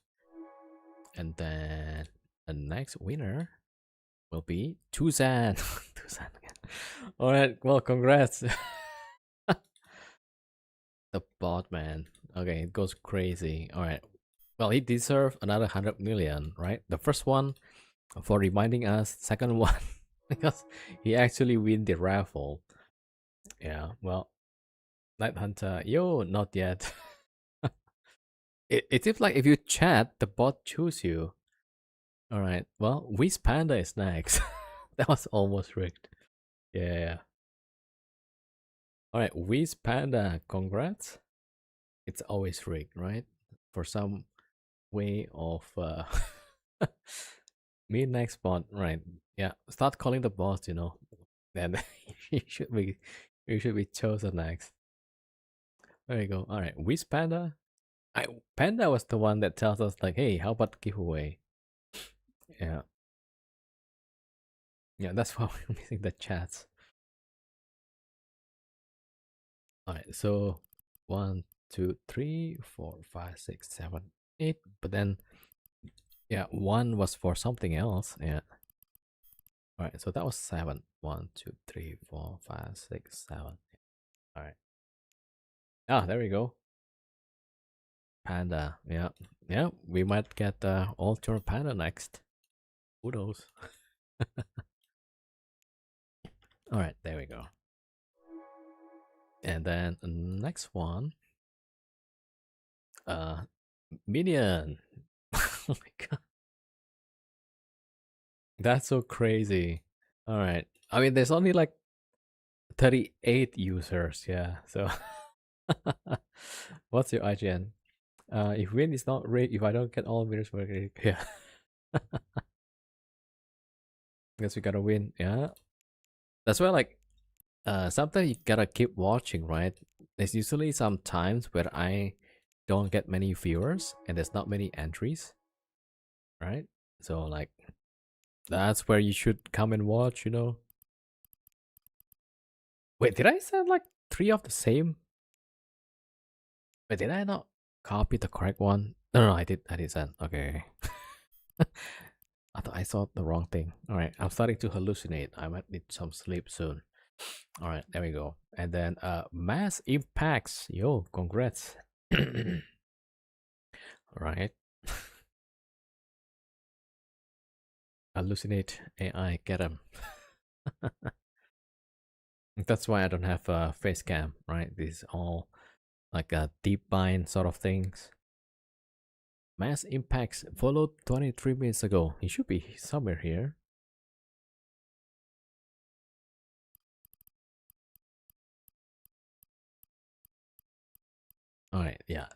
And then the next winner will be Tuzan. Tuzan again. All right. Well, congrats. The bot man. Okay, it goes crazy. All right. Well, he deserves another 100 million, right? The first one for reminding us. Second one because he actually win the raffle. Yeah. Well, Night Hunter. Yo, not yet. It seems like if you chat, the bot choose you. All right. Well, Whiz Panda is next. That was almost rigged. Yeah. All right, Whiz Panda, congrats. It's always rigged, right? For some way of me next bot, right? Yeah, start calling the boss. Then you should be chosen next. There you go. All right, Whiz Panda. Panda was the one that tells us like, hey, how about giveaway? Yeah, yeah, that's why we're missing the chats. All right, so 1, 2, 3, 4, 5, 6, 7, 8. But then, yeah, 1 was for something else. Yeah. All right, so that was 7. 1, 2, 3, 4, 5, 6, 7. All right. Ah, there we go. Panda. Yeah, yeah. We might get Ultra Panda next. Who knows? All right, there we go. And then next one, uh, Minion. Oh my god, that's so crazy. All right, I mean, there's only like 38 users. Yeah, so what's your IGN? If win is not rigged, if I don't get all winners, yeah. Guess we gotta win. Yeah, that's why like sometimes you gotta keep watching, right? There's usually some times where I don't get many viewers and there's not many entries, right? So like that's where you should come and watch. Wait, did I send like 3 of the same? Wait, did I not copy the correct one? No, I did send. Okay. I thought I saw the wrong thing. All right, I'm starting to hallucinate. I might need some sleep soon. All right, there we go. And then mass impacts. Yo, congrats. All right. Hallucinate AI, get him. That's why I don't have a face cam, right? This is all like a deep bind sort of things. Mass impacts followed 23 minutes ago. He should be somewhere here. All right, yeah.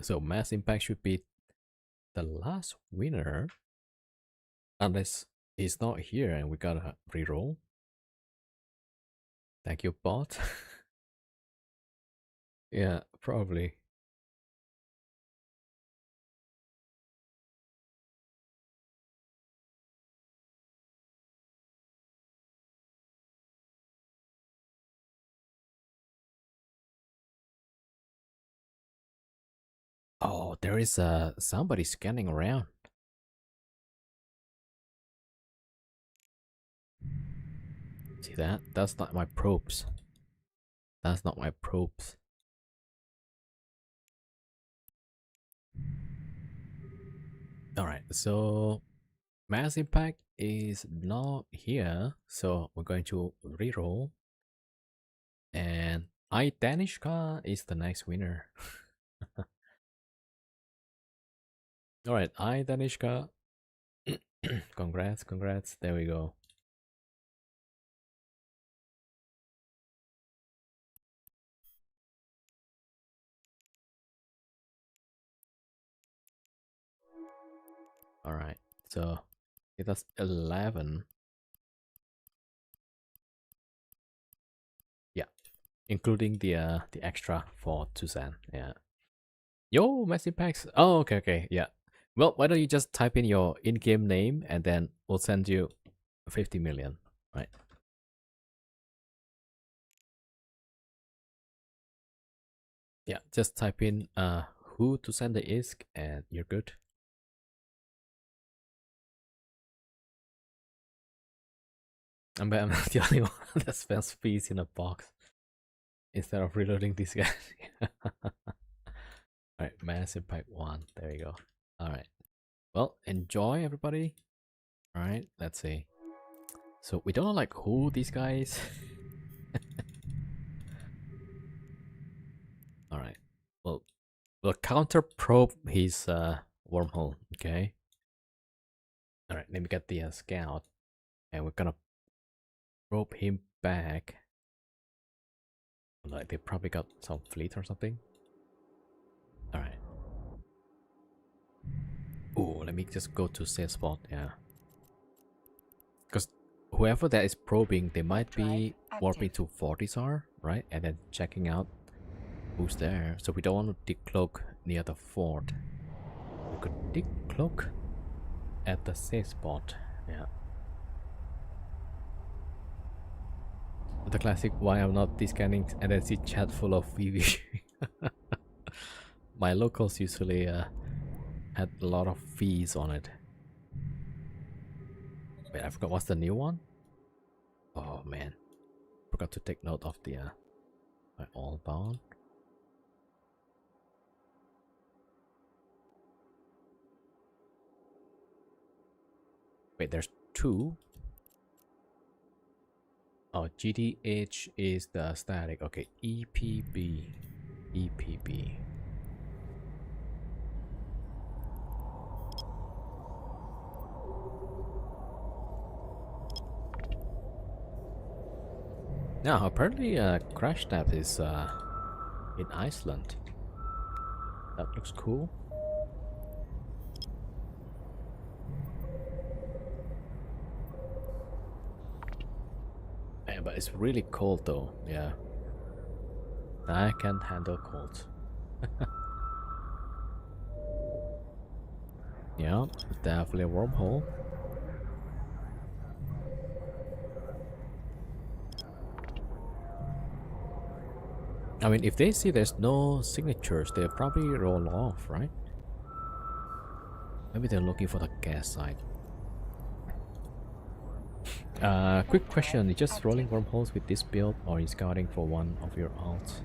So mass impact should be the last winner, unless he's not here and we gotta reroll. Thank you, bot. Yeah, probably. Oh, there is somebody scanning around. See that? That's not my probes. That's not my probes. All right, so mass impact is not here, so we're going to reroll. And I Danishka is the next winner. All right, I Danishka. Congrats, congrats. There we go. All right, so it was 11. Yeah, including the extra for Tucson. Yeah. Yo, massive packs. Oh, okay, okay, yeah. Well, why don't you just type in your in-game name and then we'll send you 50 million, right? Yeah, just type in who to send the ISK and you're good. I'm not the only one that spends fees in a box instead of reloading this guy. Alright, mass impact 1. There you go. Alright. Well, enjoy everybody. Alright, let's see. So we don't know like who these guys. Alright. Well, we'll counter probe his Wormhole. Okay. All right. Let me get the scout, and we're gonna probe him back. Like they probably got some fleet or something. All right. Oh, let me just go to safe spot. Yeah. Because whoever that is probing, they might be warping to Fortisar, right? And then checking out who's there. So we don't want to decloak near the fort. We could decloak at the safe spot. Yeah. The classic why I'm not descanning and then see chat full of VV. My locals usually had a lot of fees on it. Wait, I forgot what's the new one? Oh man. Forgot to take note of the my all bound. Wait, there's two. Oh, GDH is the static. Okay, EPB. EPB. Now, apparently, Crash Tab is in Iceland. That looks cool. Yeah, but it's really cold though. Yeah, I can't handle cold. Yeah, definitely a wormhole. I mean, if they see there's no signatures, they'll probably roll off, right? Maybe they're looking for the gas side. Quick question, you just rolling wormholes with this build or you scouting for one of your alts?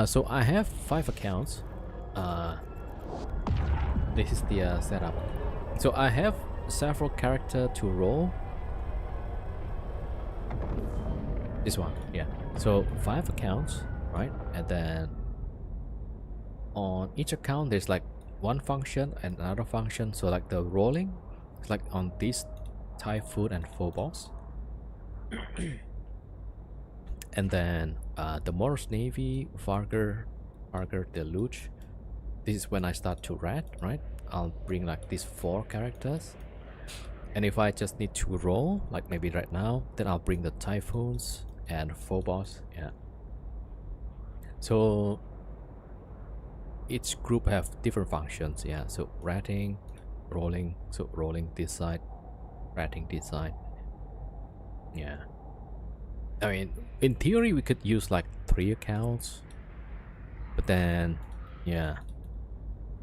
So I have 5 accounts. This is the setup. So I have several characters to roll. This one, yeah. So 5 accounts, right? And then on each account there's like one function and another function. So like the rolling, it's like on this Typhoon and Phobos. And then the Morris Navy, Varger Deluge. This is when I start to rat, right? I'll bring like these 4 characters. And if I just need to roll, like maybe right now, then I'll bring the Typhoons and Phobos, yeah. So each group have different functions, yeah. So ratting, rolling, so rolling this side, ratting this side, yeah. I mean, in theory we could use like 3 accounts, but then, yeah,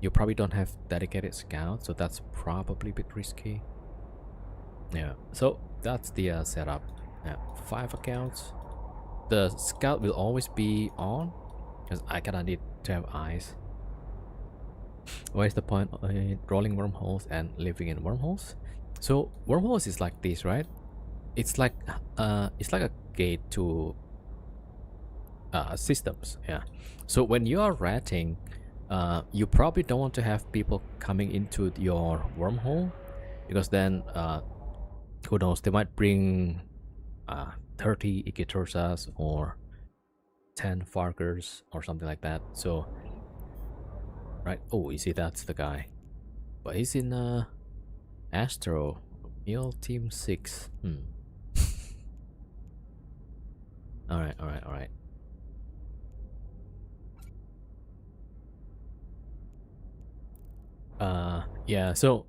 you probably don't have dedicated scouts, so that's probably a bit risky. Yeah, so that's the setup. Yeah, 5 accounts. The scout will always be on because I kinda need to have eyes. What is the point of rolling wormholes and living in wormholes? So wormholes is like this, right? It's like a gate to systems. Yeah. So when you are ratting, you probably don't want to have people coming into your wormhole because then who knows, they might bring 30 Ikitorsas or 10 Fargers or something like that. So right, oh, you see that's the guy, but he's in Astro Mule Team 6. All right. Yeah, so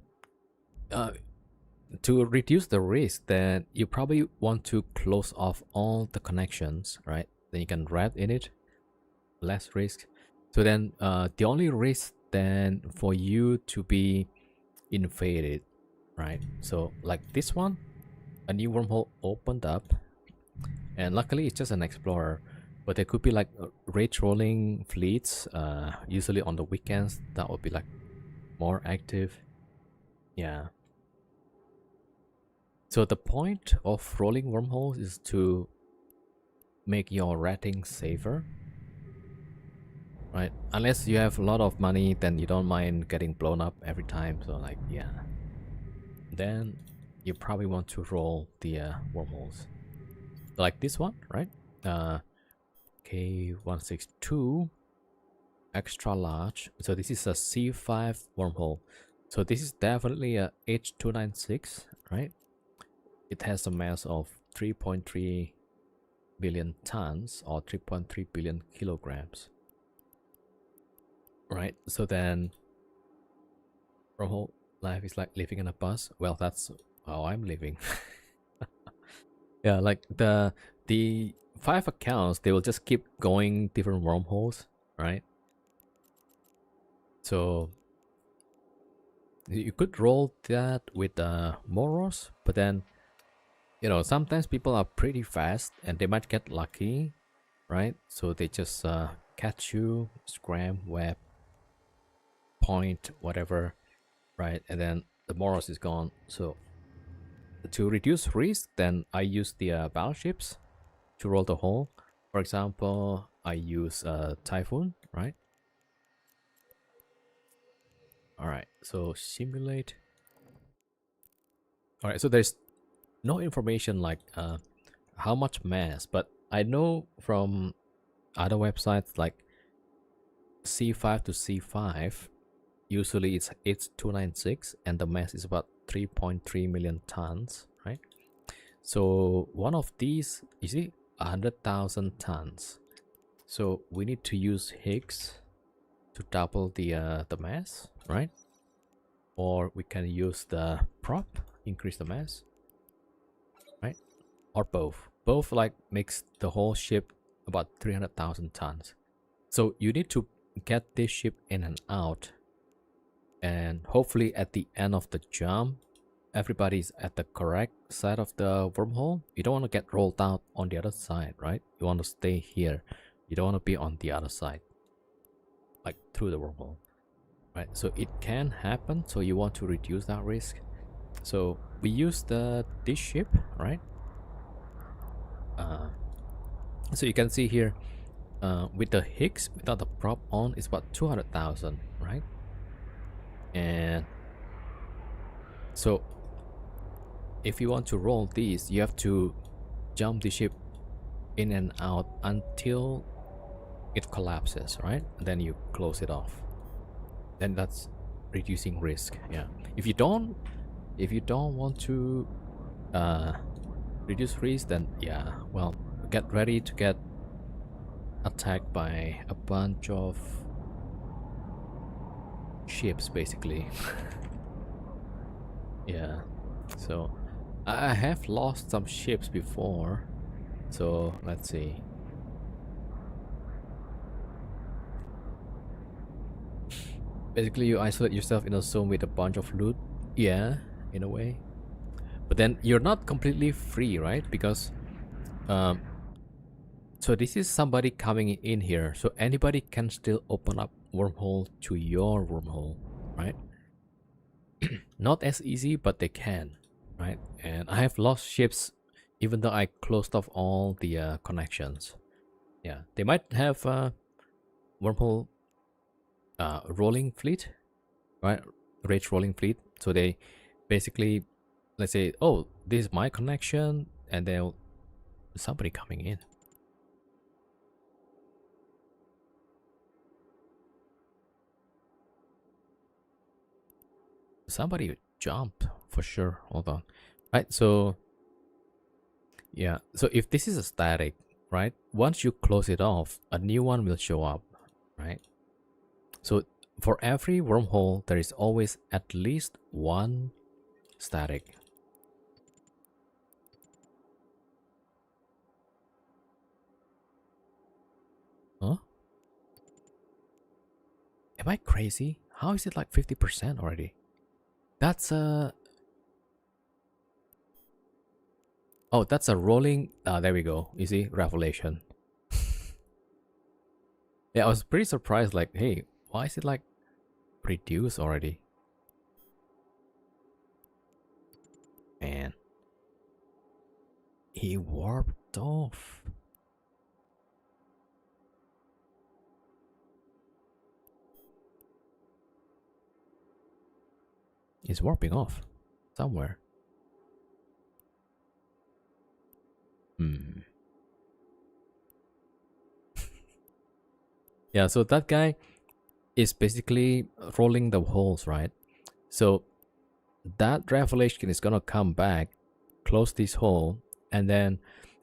to reduce the risk, then you probably want to close off all the connections, right? Then you can wrap in it, less risk. So then the only risk then for you to be invaded, right? So like this one, a new wormhole opened up, and luckily it's just an explorer, but there could be like raid rolling fleets, usually on the weekends, that would be like more active. Yeah. So the point of rolling wormholes is to make your ratting safer. right? Unless you have a lot of money, then you don't mind getting blown up every time. So like, yeah, then you probably want to roll the wormholes like this one, right? uh K162 extra large. So this is a C5 wormhole. So this is definitely a H296, right? It has a mass of 3.3 billion tons or 3.3 billion kilograms, right? So then wormhole life is like living in a bus. Well, that's how I'm living. Yeah, like the 5 accounts, they will just keep going different wormholes, right? So you could roll that with Moros, but then sometimes people are pretty fast and they might get lucky, right? So they just catch you, scram, web, point, whatever, right? And then the Moros is gone. So to reduce risk, then I use the battleships to roll the hole. For example, I use Typhoon, right? All right, so simulate. All right, so there's no information like how much mass, but I know from other websites like C5 to C5, usually it's 296 and the mass is about 3.3 million tons, right? So one of these, you see, 100,000 tons. So we need to use Higgs to double the mass, right? Or we can use the prop, increase the mass, right? Or both. Both like makes the whole ship about 300,000 tons. So you need to get this ship in and out, and hopefully at the end of the jump, everybody's at the correct side of the wormhole. You don't want to get rolled out on the other side, right? You want to stay here. You don't want to be on the other side, like through the wormhole, right? So it can happen. So you want to reduce that risk. So we use this ship, right? So you can see here, with the Higgs without the prop on, it's about 200,000, right? And so if you want to roll these, you have to jump the ship in and out until it collapses, right? And then you close it off. Then that's reducing risk. Yeah. If you don't want to reduce risk, then yeah, well, get ready to get attacked by a bunch of ships, basically. Yeah. So I have lost some ships before. So let's see. Basically, you isolate yourself in a zone with a bunch of loot. Yeah, in a way. But then you're not completely free, right? Because um, so this is somebody coming in here. So anybody can still open up wormhole to your wormhole, right? Not as easy, but they can, right? And I have lost ships even though I closed off all the connections. Yeah, they might have wormhole rolling fleet, right? Rage rolling fleet. So they basically, let's say, oh, this is my connection, and then somebody coming in. Somebody jumped for sure. Hold on. Right, so yeah, so if this is a static, right, once you close it off, a new one will show up, right? So for every wormhole, there is always at least one static. Huh? Am I crazy? How is it like 50% already? That's a... Oh, that's a rolling... there we go. You see? Revelation. Yeah, I was pretty surprised, like, hey, why is it like reduced already? Man. He warped off. It's warping off somewhere. Hmm. Yeah, so that guy is basically rolling the holes, right? So that revelation is gonna come back, close this hole, and then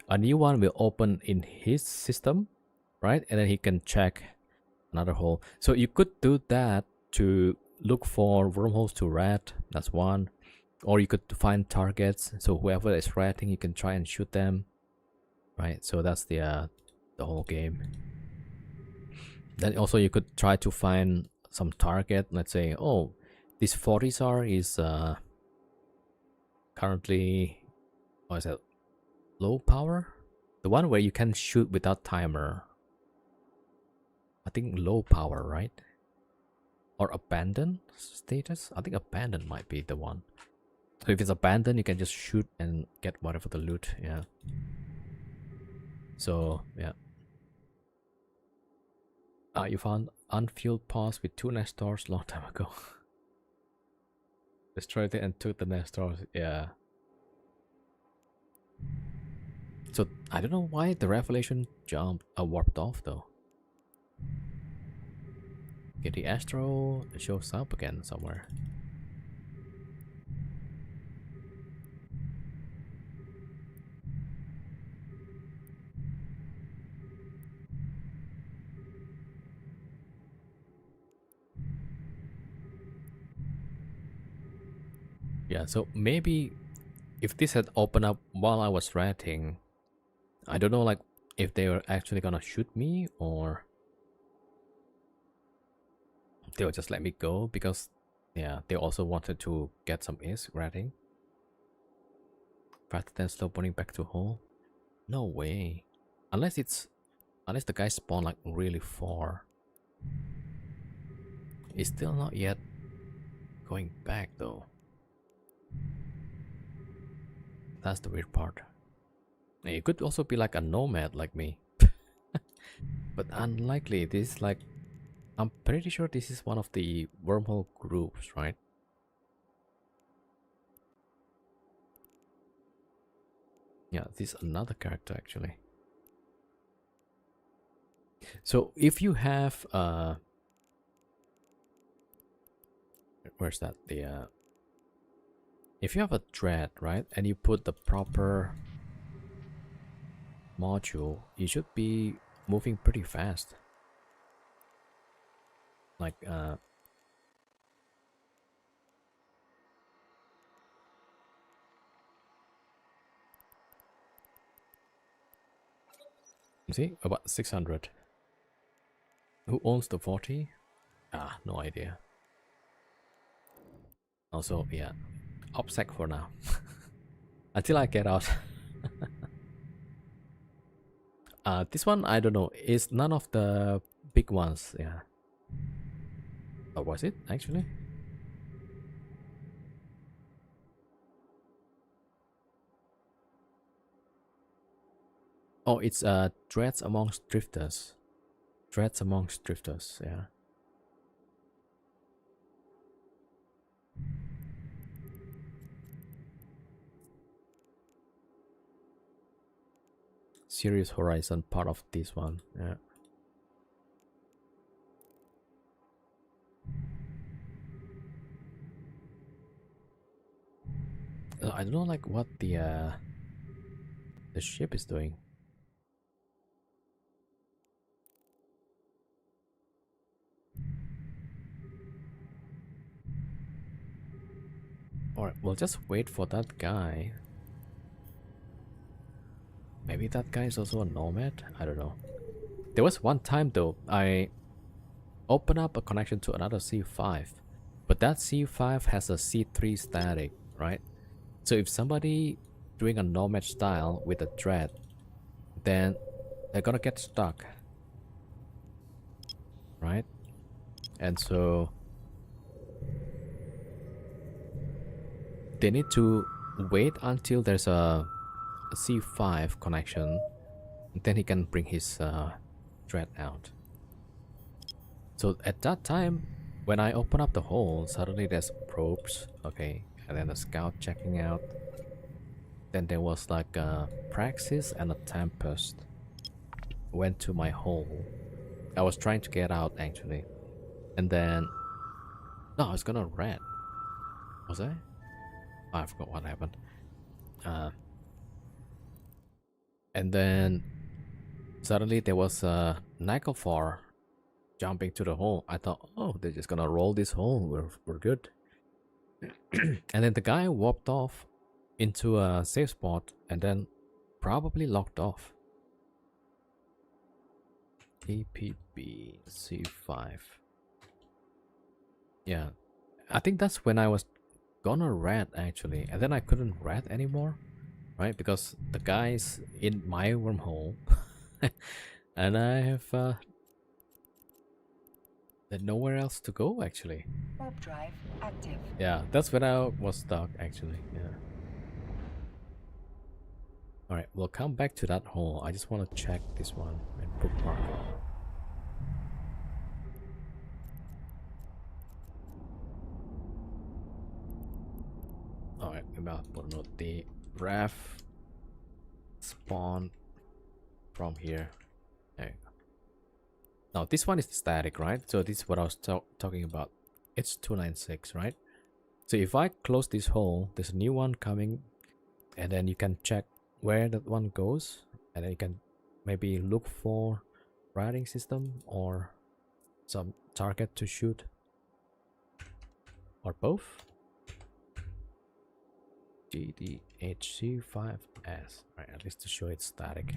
a new one will open in his system, right? And then he can check another hole. So you could do that to look for wormholes to rat. That's one. Or you could find targets. So whoever is ratting, you can try and shoot them, right? So that's the whole game. Then also you could try to find some target. Let's say, oh, this 40SAR is currently, what is it, low power? The one where you can shoot without timer. I think low power, right? Or abandoned status? I think abandoned might be the one. So if it's abandoned, you can just shoot and get whatever the loot, yeah. So, yeah. You found unfueled pods with 2 Nestors long time ago. Destroyed it and took the Nestors, yeah. So, I don't know why the revelation jumped, warped off though. Okay, the Astro shows up again somewhere. Yeah, so maybe if this had opened up while I was ratting, I don't know, like, if they were actually gonna shoot me or they would just let me go because, yeah, they also wanted to get some ISK ratting. Rather than slow burning back to hole. No way. Unless the guy spawned like really far. It's still not yet going back though. That's the weird part. It could also be like a nomad like me. But unlikely. This is like, I'm pretty sure this is one of the wormhole groups, right? Yeah, this is another character actually. So if you have where's that? The if you have a dread, right, and you put the proper module, you should be moving pretty fast. Like see, about 600. Who owns the 40? Ah, no idea. Also, yeah, OPSEC for now. Until I get out. This one, I don't know. It's none of the big ones, yeah. Or was it, actually? Oh, it's Dreads Amongst Drifters. Dreads Amongst Drifters, yeah. Serious Horizon, part of this one, yeah. I don't know, like, what the ship is doing. Alright, we'll just wait for that guy. Maybe that guy is also a nomad? I don't know. There was one time though, I opened up a connection to another C5. But that C5 has a C3 static, right? So if somebody doing a nomad style with a dread, then they're gonna get stuck. Right? And so they need to wait until there's a C5 connection, then he can bring his dread out. So at that time, when I open up the hole, suddenly there's probes. Okay, and then a scout checking out. Then there was like a praxis and a tempest. Went to my hole. I was trying to get out actually, and then no, I was gonna red. Was I? Oh, I forgot what happened. Uh, and then suddenly there was a Nicophor jumping to the hole. I thought, oh, they're just gonna roll this hole. We're good. And then the guy walked off into a safe spot and then probably locked off. TPB C5. Yeah, I think that's when I was gonna rat actually, and then I couldn't rat anymore, right? Because the guy's in my wormhole, and I have nowhere else to go actually. Warp drive active. Yeah, that's when I was stuck actually. Yeah. All right, we'll come back to that hole. I just want to check this one and bookmark it. All right, maybe I'll put a note. The ref spawn from here. There you go. Now this one is static, right? So this is what I was talking about. It's 296, right? So if I close this hole, there's a new one coming, and then you can check where that one goes, and then you can maybe look for routing system or some target to shoot, or both. GDHC5S, right? At least to show it's static.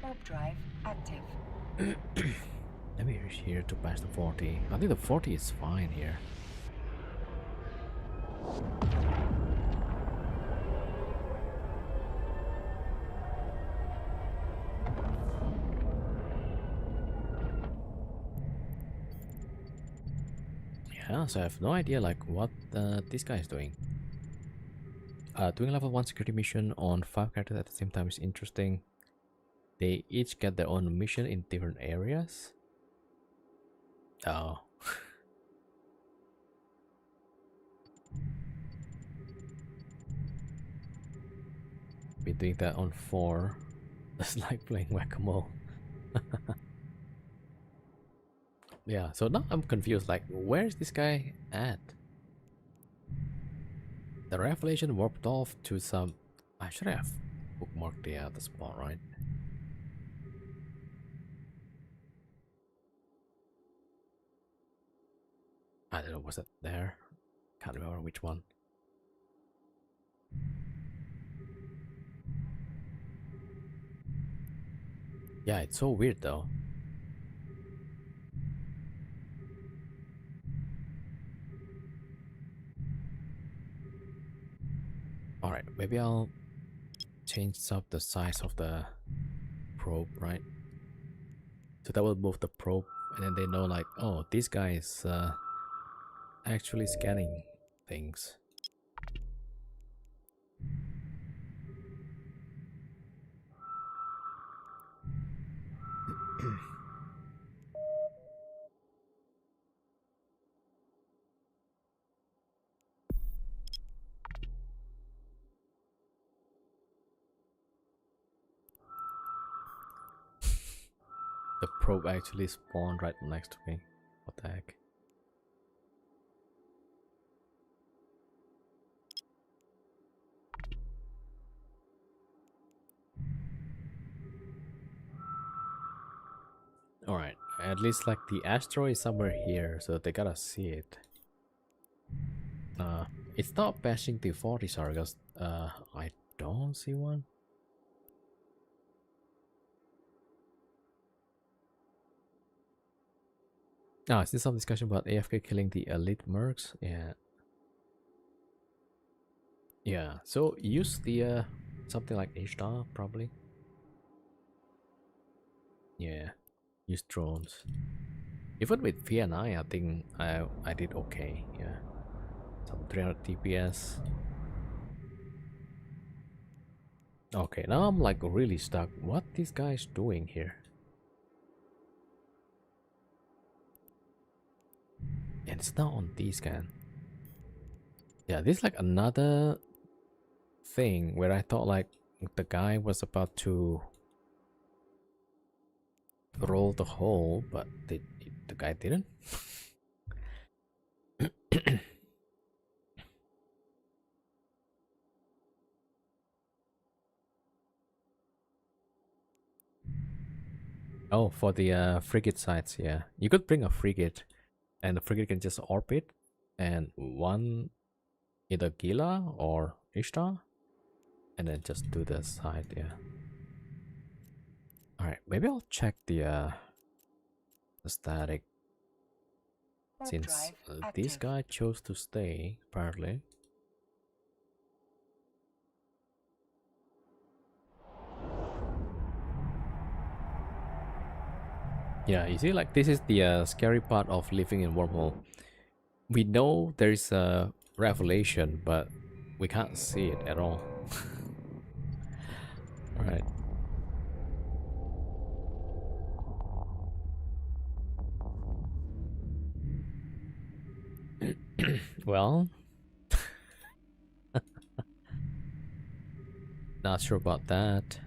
Warp drive active. Let me reach here to pass the 40. I think the 40 is fine here. Yeah, so I have no idea like what this guy is doing. Doing level 1 security mission on 5 characters at the same time is interesting. They each get their own mission in different areas. Oh. Been doing that on 4. It's like playing whack-a-mole. Yeah, so now I'm confused, like where's this guy at? The revelation warped off to some... I should have bookmarked the spot, right? I don't know, was it there? Can't remember which one. Yeah, it's so weird though. Alright, maybe I'll change up the size of the probe, right? So that will move the probe, and then they know like, oh, this guy is actually scanning things. The probe actually spawned right next to me. What the heck? Alright, at least like the asteroid is somewhere here, so they gotta see it. It's not bashing the 40, sorry, because I don't see one. Ah, is this some discussion about AFK killing the elite mercs? Yeah. Yeah, so use the something like H-star probably. Yeah, use drones. Even with VNI, I think I did okay. Yeah, some 300 TPS. Okay, now I'm like really stuck. What this guy's doing here? it's not on D-scan. Yeah, this is like another thing where I thought like the guy was about to roll the hole, but the guy didn't. Oh, for the frigate sites, yeah. You could bring a frigate, and the frigate can just orbit, and one either Gila or Ishtar, and then just do the side, yeah. Alright, maybe I'll check the static, Warp since drive this active. guy chose to stay, apparently. Yeah, you see, like, this is the scary part of living in Wormhole. We know there is a revelation, but we can't see it at all. Alright. Well, not sure about that.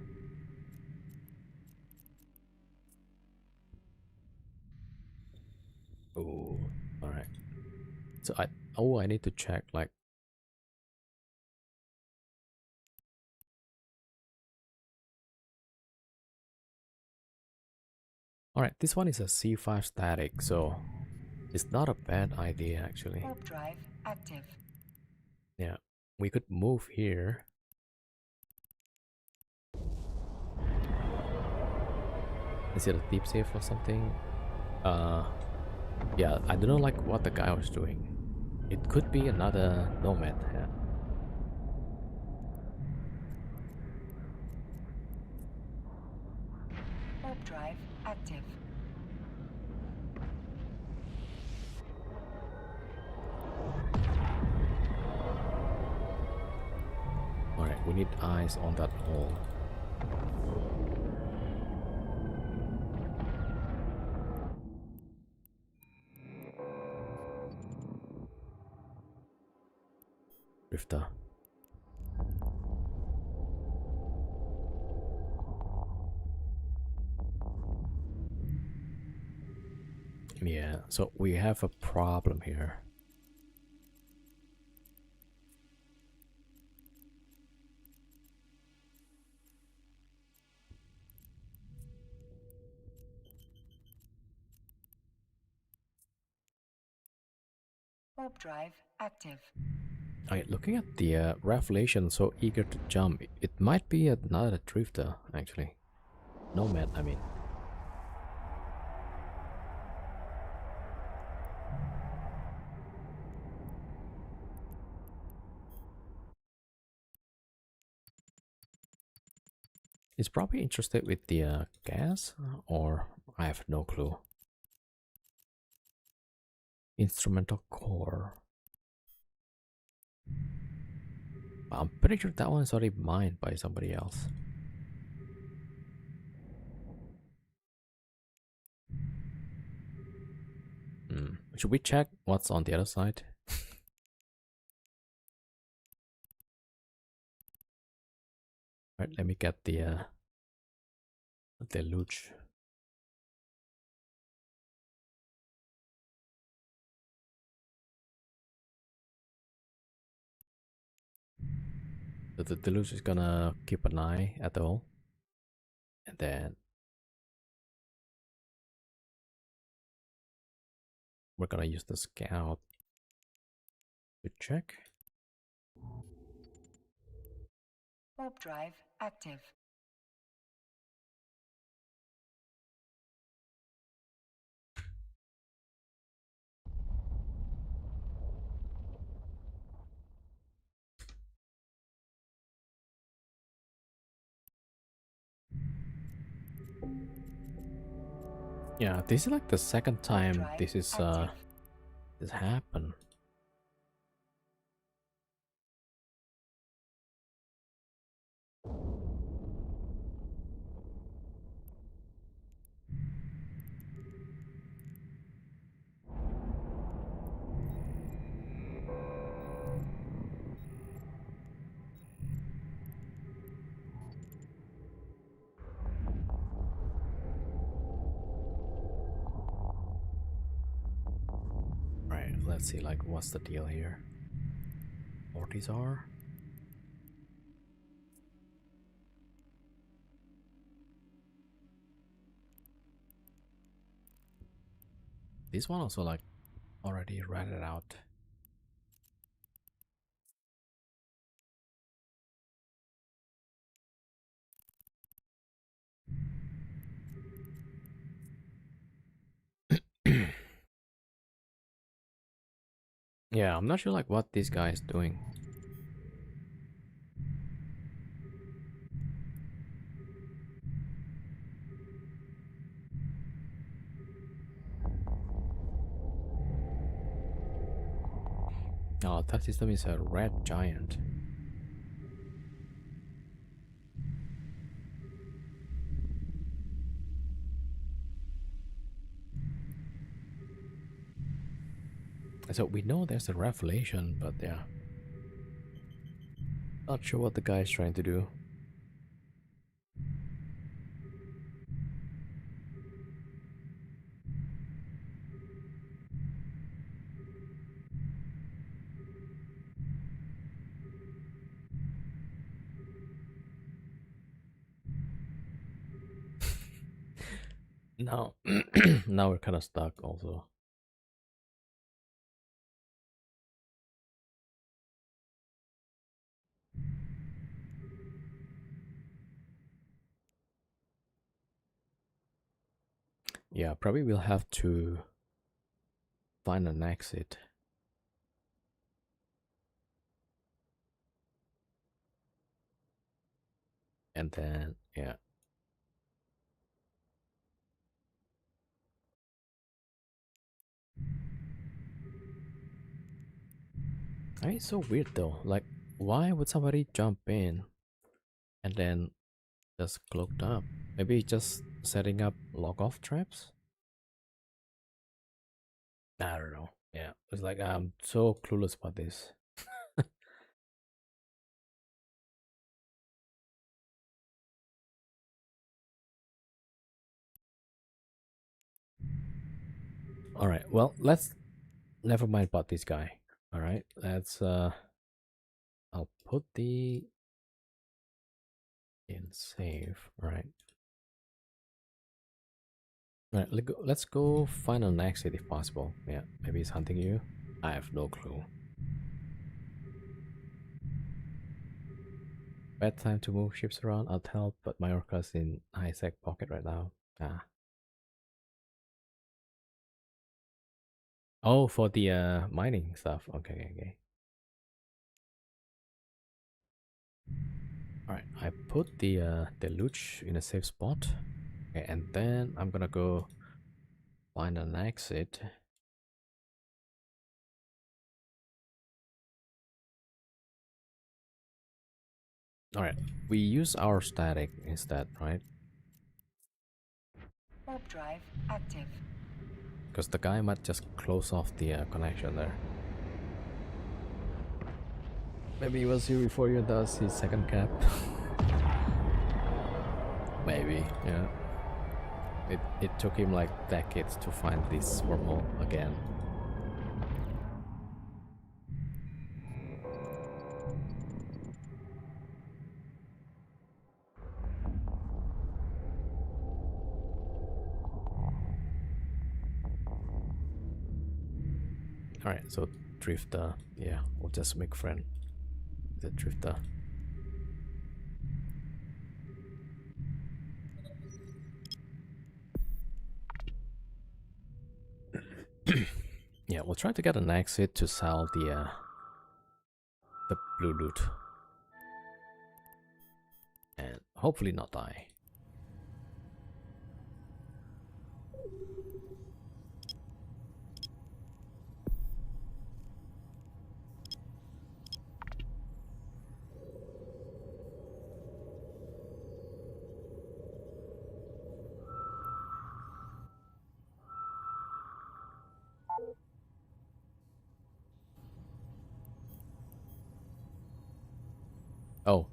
Oh, alright. So I need to check, like, alright, this one is a C5 static, so it's not a bad idea actually. Warp drive active. Yeah, we could move here. Is it a deep safe or something? Yeah, I don't know like what the guy was doing. It could be another Nomad. Yeah. Warp drive active. Alright, we need eyes on that hole. Drifter. Yeah, so we have a problem here. Warp drive active. Alright, looking at the revelation, so eager to jump, it might be another drifter actually. Nomad, I mean. He's probably interested with the gas, or I have no clue. Instrumental core. I'm pretty sure that one is already mined by somebody else. Should we check what's on the other side? Right, let me get the luge. So the deluge is gonna keep an eye at the hole, and then we're gonna use the scout to check. Warp drive active. Yeah, this is like the second time drive this is active. this happened. let's see, like, what's the deal here? Mortisar? This one also, like, already read it out. Yeah, I'm not sure like what this guy is doing. Oh, that system is a red giant. So we know there's a revelation, but yeah. Not sure what the guy is trying to do. Now, now we're kind of stuck also. Yeah, probably we'll have to find an exit. And then, yeah. I mean, it's so weird though. Like, why would somebody jump in and then just cloaked up? Maybe just setting up log off traps? I don't know. Yeah, it's like I'm so clueless about this. All right, well, let's never mind about this guy. All right, let's I'll put the in save. All right. All right, let's go find an exit if possible. Yeah, maybe he's hunting you. I have no clue. Bad time to move ships around. I'll help, but my orca's in ISK pocket right now. Ah. Oh, for the mining stuff. Okay, okay. All right, I put the loot in a safe spot. Okay, and then I'm gonna go find an exit. All right, we use our static instead, right? Warp drive active. Because the guy might just close off the connection there. Maybe he was here before you does his second cap. Maybe, yeah. It took him like decades to find this wormhole again. Alright, so Drifter, yeah, we'll just make friend. The Drifter. Yeah, we'll try to get an exit to sell the blue loot. And hopefully not die. Oh.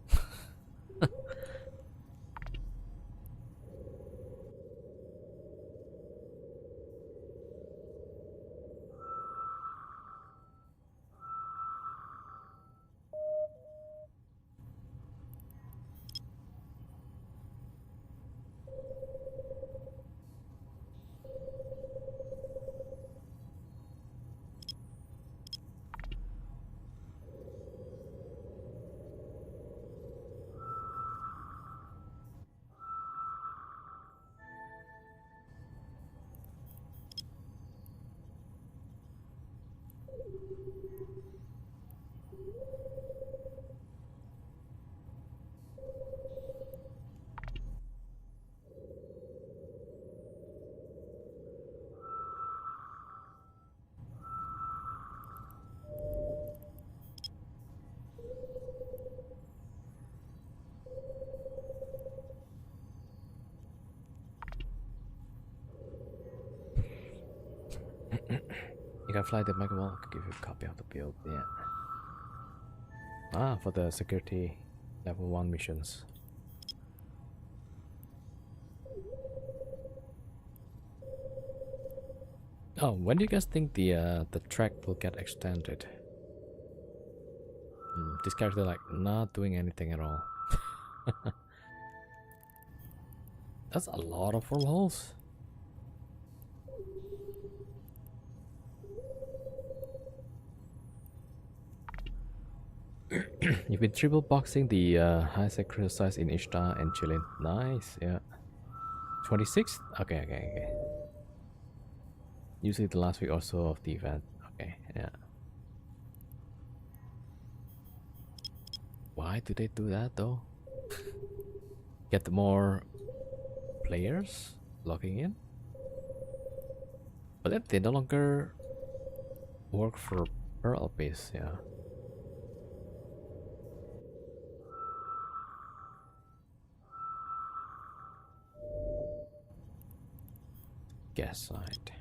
You can fly the mega wall. I'll give you a copy of the build. Yeah. Ah, for the security level 1 missions. Oh, when do you guys think the track will get extended? This character like not doing anything at all. That's a lot of wormholes. You've been triple boxing the high exercise in Ishtar and chilling. Nice, yeah. 26th? Okay. Usually the last week or so of the event. Okay, yeah. Why do they do that though? Get more players logging in? But then they no longer work for Pearl base, yeah. Gas side.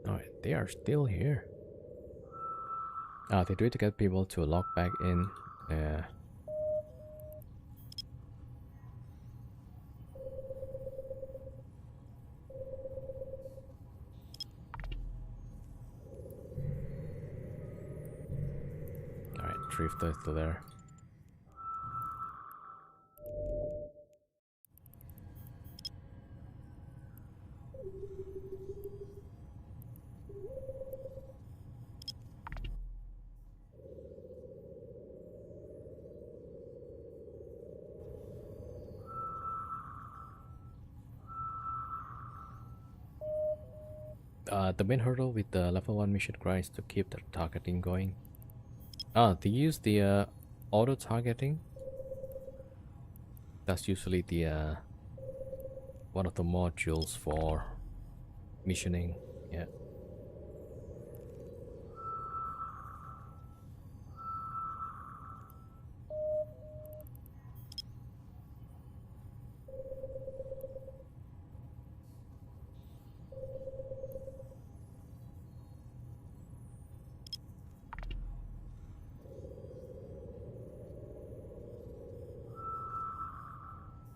Alright, they are still here. Ah, they do it to get people to log back in. Yeah. Alright, Drifter is still there. The main hurdle with the level 1 mission grind is to keep the targeting going. Ah, they use the auto targeting. That's usually the one of the modules for missioning. Yeah.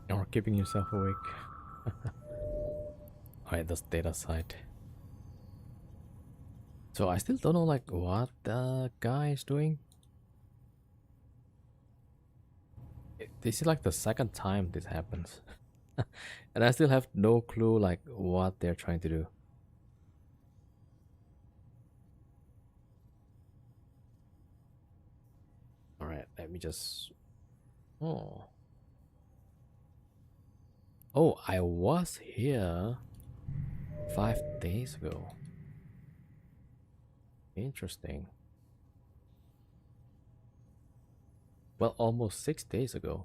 Or keeping yourself awake. Alright, that's data side. So I still don't know like what the guy is doing. This is like the second time this happens. And I still have no clue like what they're trying to do. Alright, let me just... Oh. Oh, I was here 5 days ago. Interesting. Well, almost 6 days ago.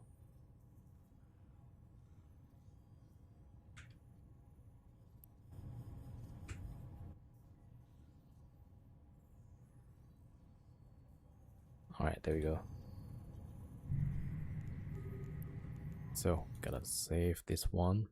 Alright, there we go. So, gotta save this one.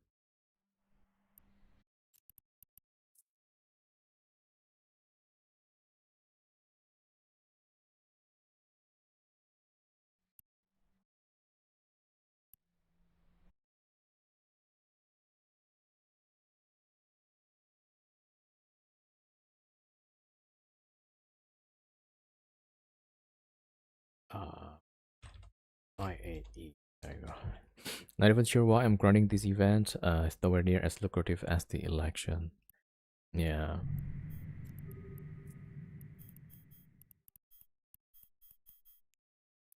IAE. There you go. Not even sure why I'm grinding this event. It's nowhere near as lucrative as the election. Yeah.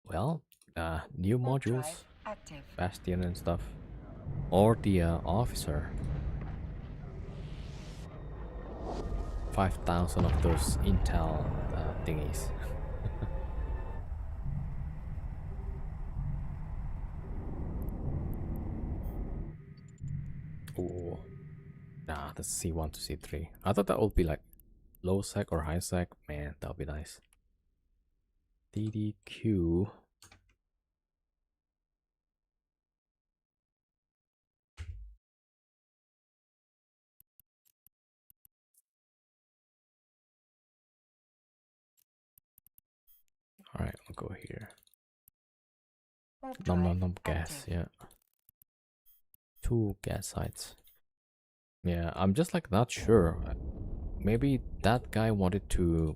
Well, new Warp drive modules, active. Bastion and stuff, or the officer. 5,000 of those intel thingies. Ooh. Nah, that's C1 to C3. I thought that would be like low sec or high sec, man, that'll be nice. DDQ. All right, I'll go here. Nom gas, yeah. 2 gas sites. Yeah, I'm just like not sure. Maybe that guy wanted to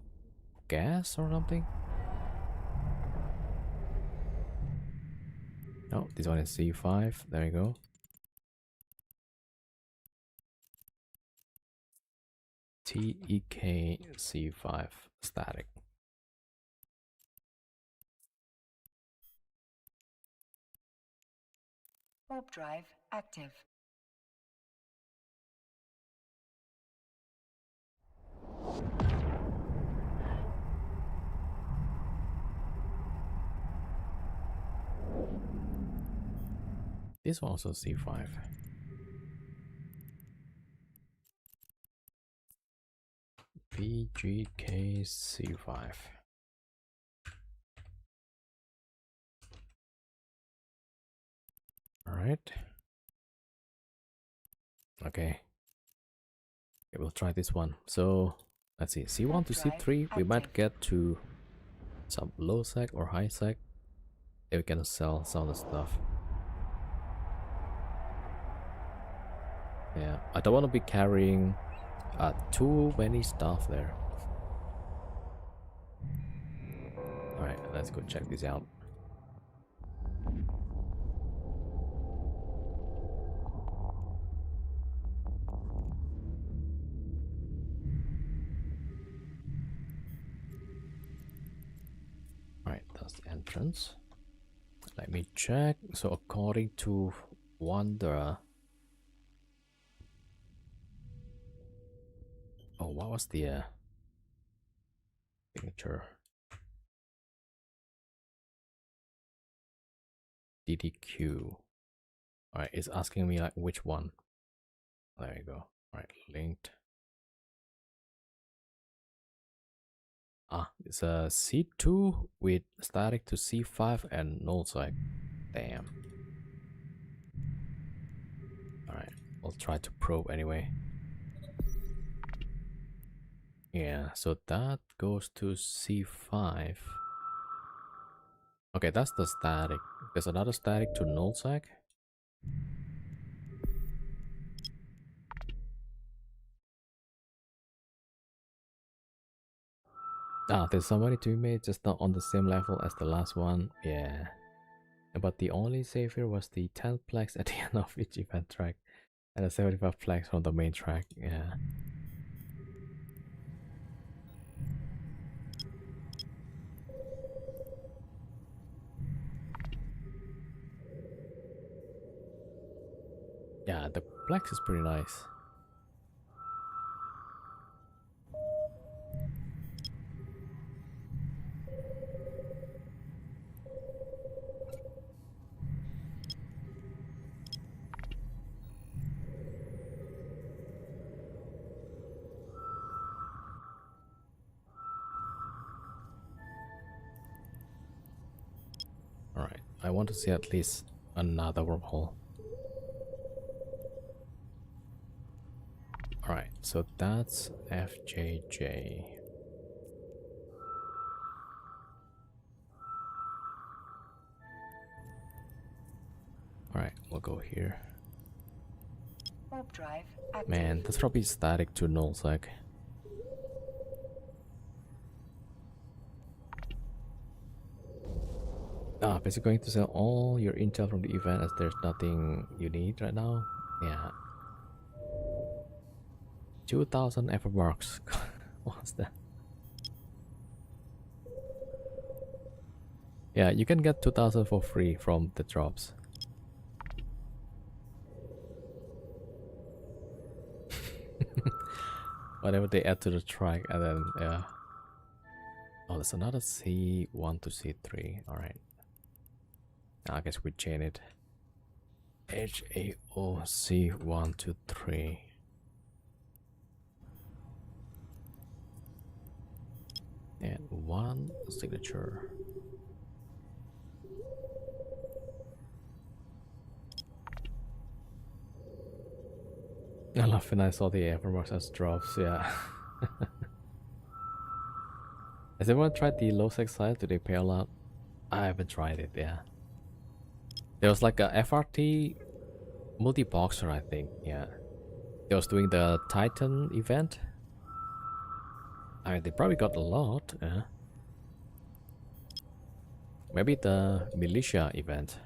gas or something? Oh, this one is C5. There you go. TEK C5 static. Warp drive active. This one also C5. PGK C5. Alright. Okay. We'll try this one. So let's see. C1 to C3, we might get to some low sec or high sec. If we can sell some of the stuff. Yeah, I don't want to be carrying too many stuff there. Alright, let's go check this out. Alright, that's the entrance. Let me check. So according to Wanderer. Oh, what was the signature? DDQ. Alright, it's asking me like which one. There you go. Alright, linked. Ah, it's a C2 with static to C5 and null sec. Damn. Alright, we'll try to probe anyway. Yeah, so that goes to C5. Okay, that's the static. There's another static to null sec. Ah, there's somebody to be made, just not on the same level as the last one. Yeah. But the only savior was the 10 plex at the end of each event track and the 75 plex from the main track. Yeah. Yeah, the plex is pretty nice. Alright, I want to see at least another wormhole. Alright, so that's FJJ. Alright, we'll go here. Warp drive active. Man, that's probably static to null sec. Ah, basically going to sell all your intel from the event as there's nothing you need right now. Yeah. 2000 effort marks. What's that? Yeah, you can get 2000 for free from the drops. Whatever they add to the track, and then yeah. Oh, there's another C1 to C3. Alright. I guess we chain it. HAOC1 to 3. And one signature. I love when I saw the Evermarks as drops, yeah. Has everyone tried the low sec side? Do they pay a lot? I haven't tried it, yeah. There was like a FRT multi-boxer, I think, yeah. They was doing the Titan event. I mean, they probably got a lot, yeah. Maybe the militia event.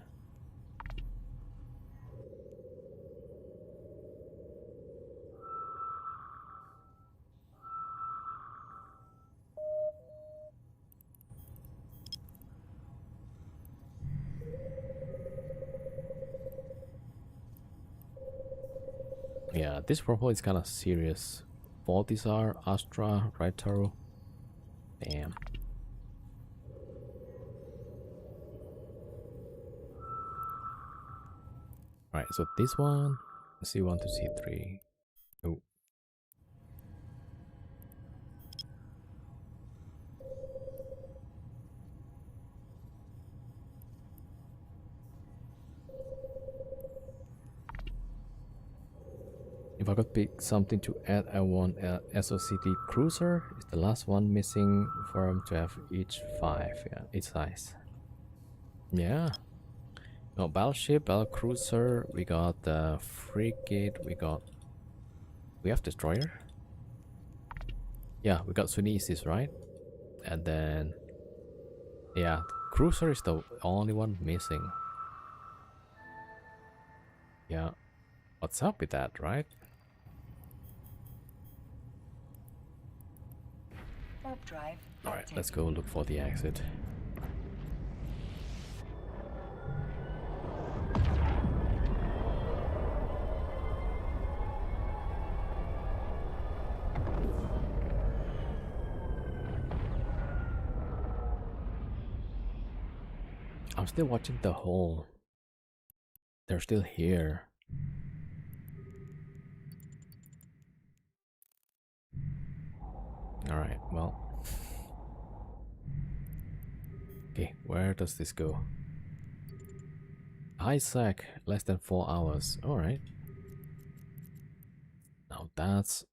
Yeah, this wormhole is kind of serious. Baltazar, Astra, Raitaro. Damn. Alright, so this one, C1 to C3. Oh. If I could pick something to add, I want a SOCD cruiser. It's the last one missing for them to have each 5, yeah, each size. Yeah. No, battleship, battle cruiser, we got the frigate, we have destroyer. Yeah, we got Sunesis, right? And then, yeah, cruiser is the only one missing. Yeah, what's up with that, right? Warp drive Alright, active. let's go look for the exit. I'm still watching the hole. They're still here. Alright, well. Okay, where does this go? ISK, less than 4 hours. Alright. Now that's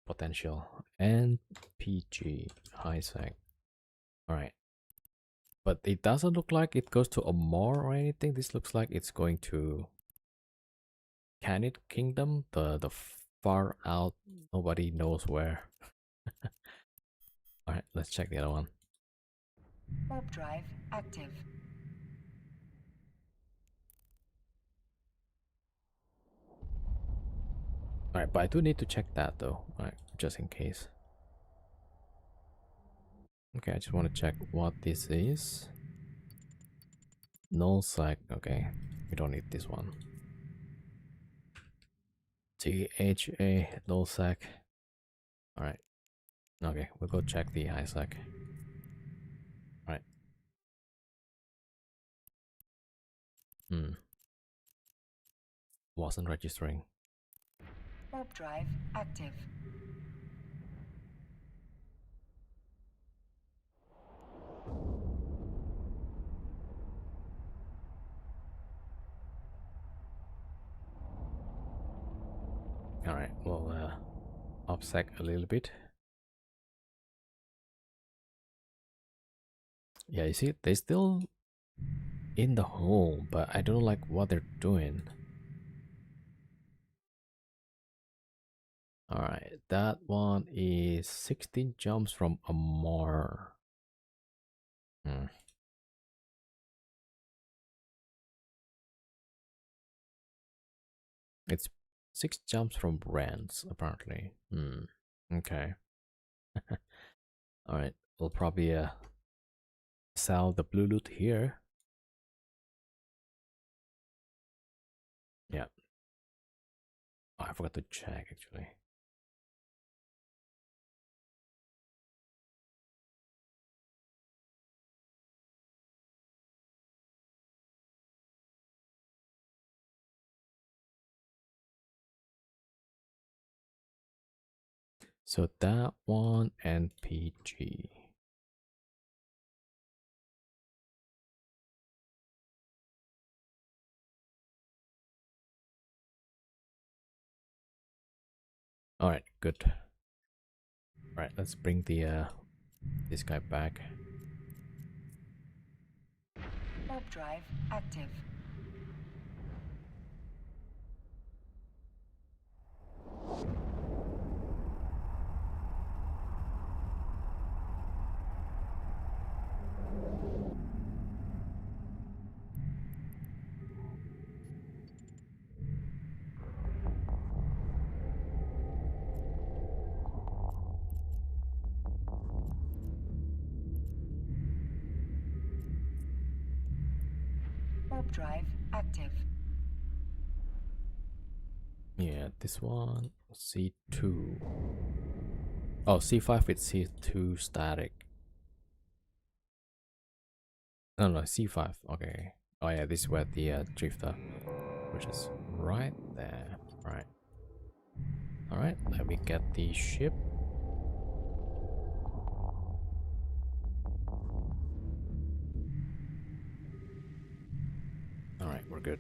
potential. And PG, ISK. Alright. But it doesn't look like it goes to Amor or anything. This looks like it's going to Canid Kingdom, the far out, nobody knows where. Alright, let's check the other one. Warp drive active. Alright, but I do need to check that though. Alright, just in case. Okay, I just want to check what this is. No psych. Okay, we don't need this one. THA, no psych. Alright. Okay, we'll go check the ISAC. Alright. Wasn't registering. Warp drive active. Alright, we'll upsec a little bit. Yeah, you see, they still in the hole, but I don't like what they're doing. Alright, that one is 16 jumps from Amor. It's 6 jumps from Brands, apparently. Okay. Alright, we'll probably sell the blue loot here. Yeah. Oh, I forgot to check actually. So that one and PG. All right, good. All right, let's bring the this guy back. Warp drive active. Warp drive active. Yeah, this one C2. Oh, C5 with C2 static. No, C5. Okay. Oh yeah, this is where the drifter, which is right there. Right. All right. Let me get the ship. All right, we're good.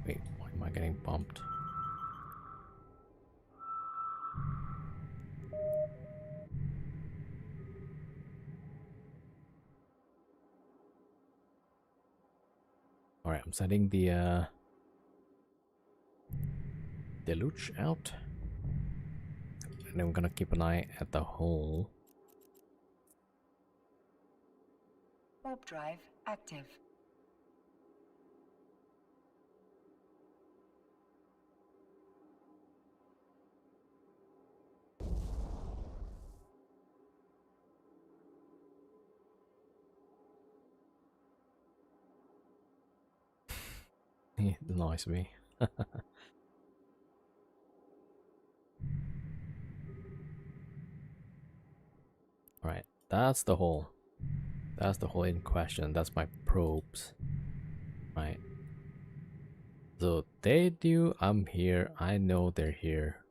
Wait, why am I getting bumped? All right, I'm sending the deluge out, and then we're gonna keep an eye at the hole. Warp drive active. It annoys me. All right, that's the hole. That's the hole in question. That's my probes. Right. So they knew I'm here. I know they're here.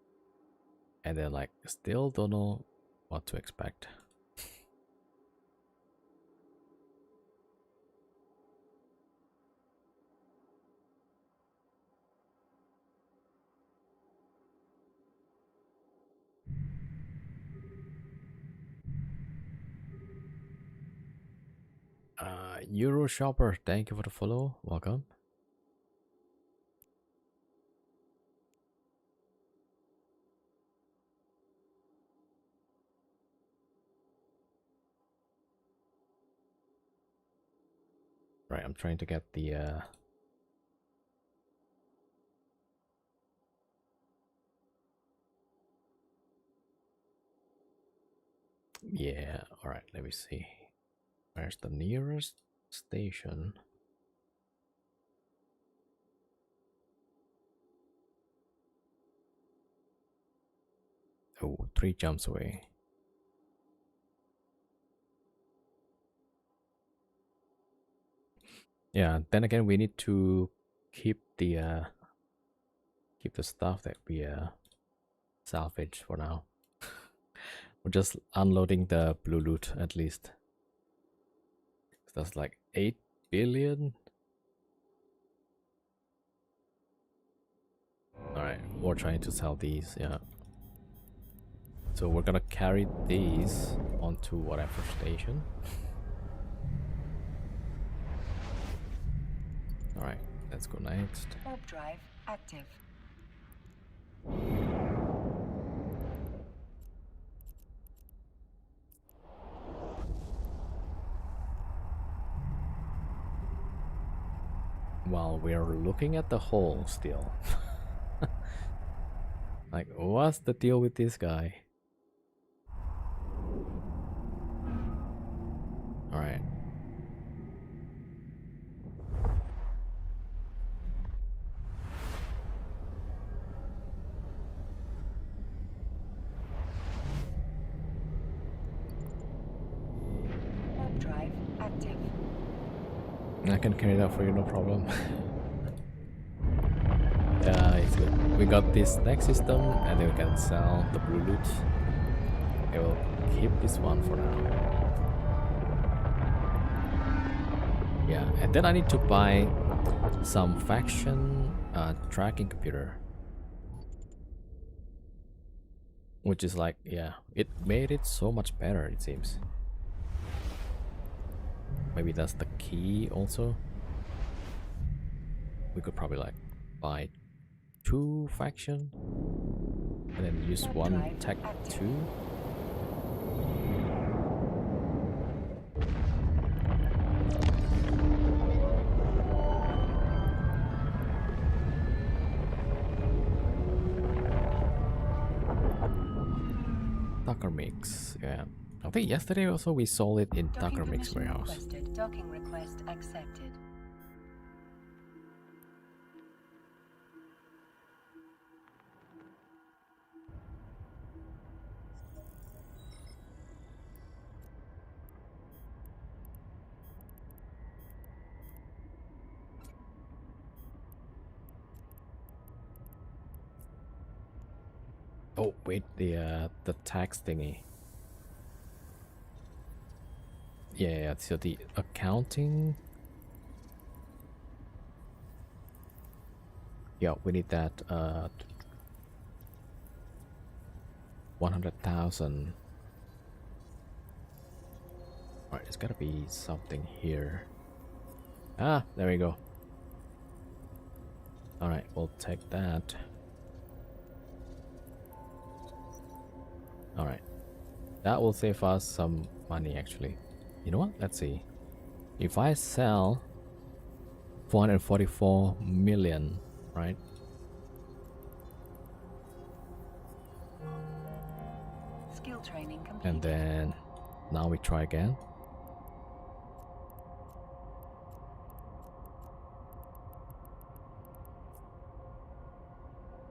And they're like, still don't know what to expect. Euro Shopper, thank you for the follow. Welcome. Right, I'm trying to get the yeah, alright, let me see. Where's the nearest station? Oh, 3 jumps away. Yeah, then again we need to keep the stuff that we salvage for now. We're just unloading the blue loot at least. That's like 8 billion. Alright, we're trying to sell these, yeah. So we're gonna carry these onto whatever station. Alright, let's go next. Warp drive active. While we're looking at the hole still. Like, what's the deal with this guy? Alright. Warp drive active. I can carry that for you, no problem. Yeah, it's good. We got this next system, and then we can sell the blue loot. I will keep this one for now. Yeah, and then I need to buy some faction tracking computer. Which is like, yeah, it made it so much better, it seems. Maybe that's the key also. We could probably like buy 2 faction and then use one tech 2. Tucker Mix, yeah. I think yesterday also we sold it in Tucker Mix warehouse. Requested. Docking request accepted. Oh wait, the tax thingy. Yeah, so the accounting. Yeah, we need that 100,000. Alright, it's gotta be something here. Ah, there we go. Alright, we'll take that. Alright. That will save us some money actually. You know what? Let's see. If I sell 444 million, right? Skill training completed. And then now we try again.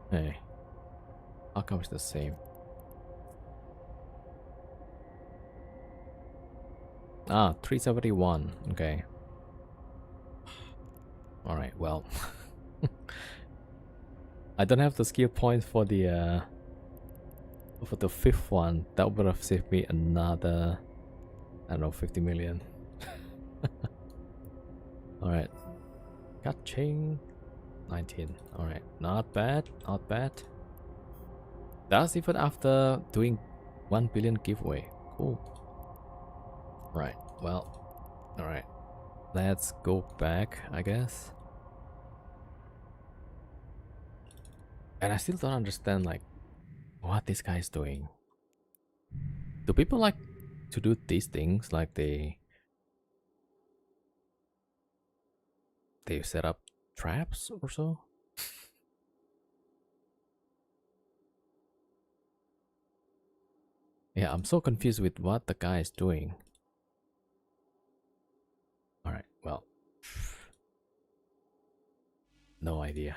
Hey, how come it's the same? Ah, 371. Okay. All right. Well, I don't have the skill points for the 5th one. That would have saved me another, I don't know, 50 million. All right. Catching 19. All right. Not bad. Not bad. That's even after doing 1 billion giveaway. Cool. Right. Well. All right. Let's go back, I guess. And I still don't understand like what this guy's doing. Do people like to do these things like they set up traps or so? Yeah, I'm so confused with what the guy is doing. All right. Well, no idea.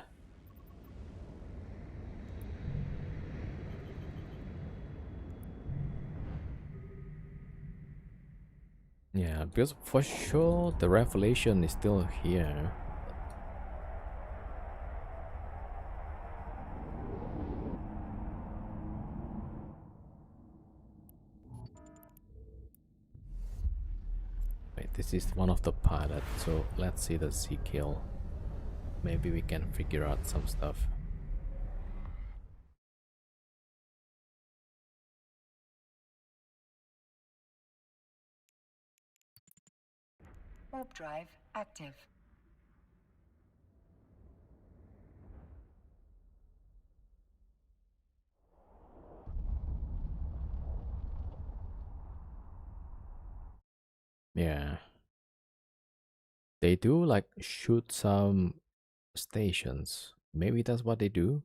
Yeah, because for sure the revelation is still here. Wait, this is one of the pilots, so let's see the sea kill. Maybe we can figure out some stuff. Warp drive active. Yeah. They do like shoot some stations. Maybe that's what they do.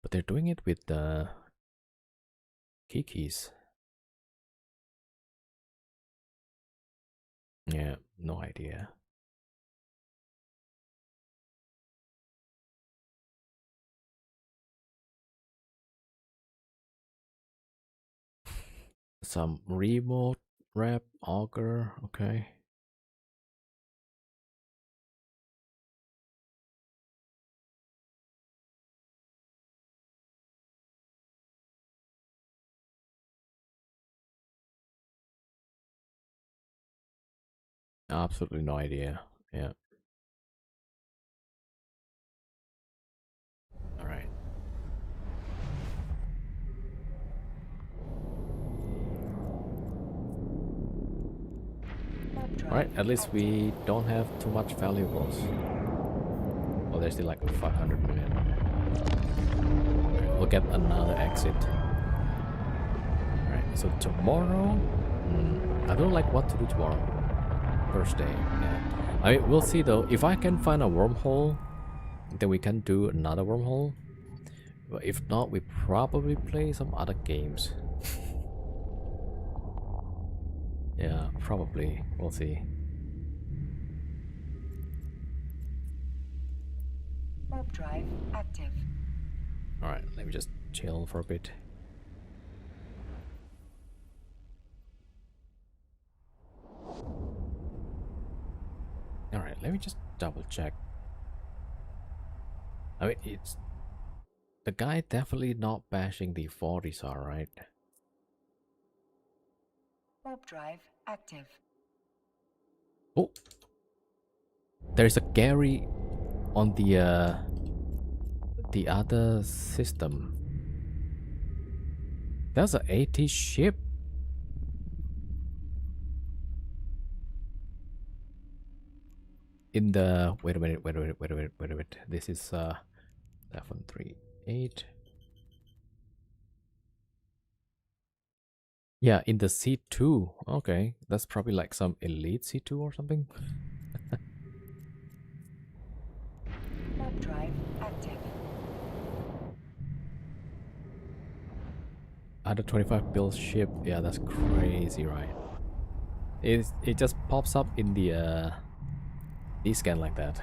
But they're doing it with the Kikis. Yeah, no idea. some remote rep auger. Okay. Absolutely no idea. Yeah. All right. Warp All right. drive At least active. we don't have too much valuables. Oh, there's still like 500 million. All right, we'll get another exit. All right. So tomorrow, I don't like what to do tomorrow. First day. Yeah. I mean, we'll see though. If I can find a wormhole, then we can do another wormhole. But if not, we probably play some other games. Yeah, probably. We'll see. Warp drive active. Alright, let me just chill for a bit. Alright, let me just double check. I mean, it's... The guy definitely not bashing the 40s, alright? Warp drive active. Oh! There's a Gary on the other system. That's an 80 ship. In the... Wait a minute, wait a minute, wait a minute, wait a minute. This is 738. Yeah, in the C2. Okay, that's probably like some elite C2 or something. Warp drive active. Under 25 bill ship. Yeah, that's crazy, right? It just pops up in the scan like that.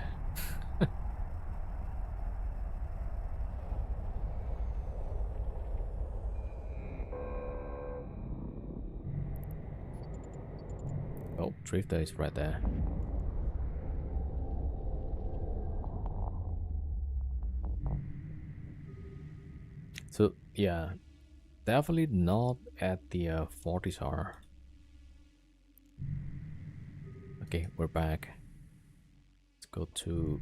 Oh, Drifter is right there. So yeah, definitely not at the 40s hour. Okay, we're back. Let's go to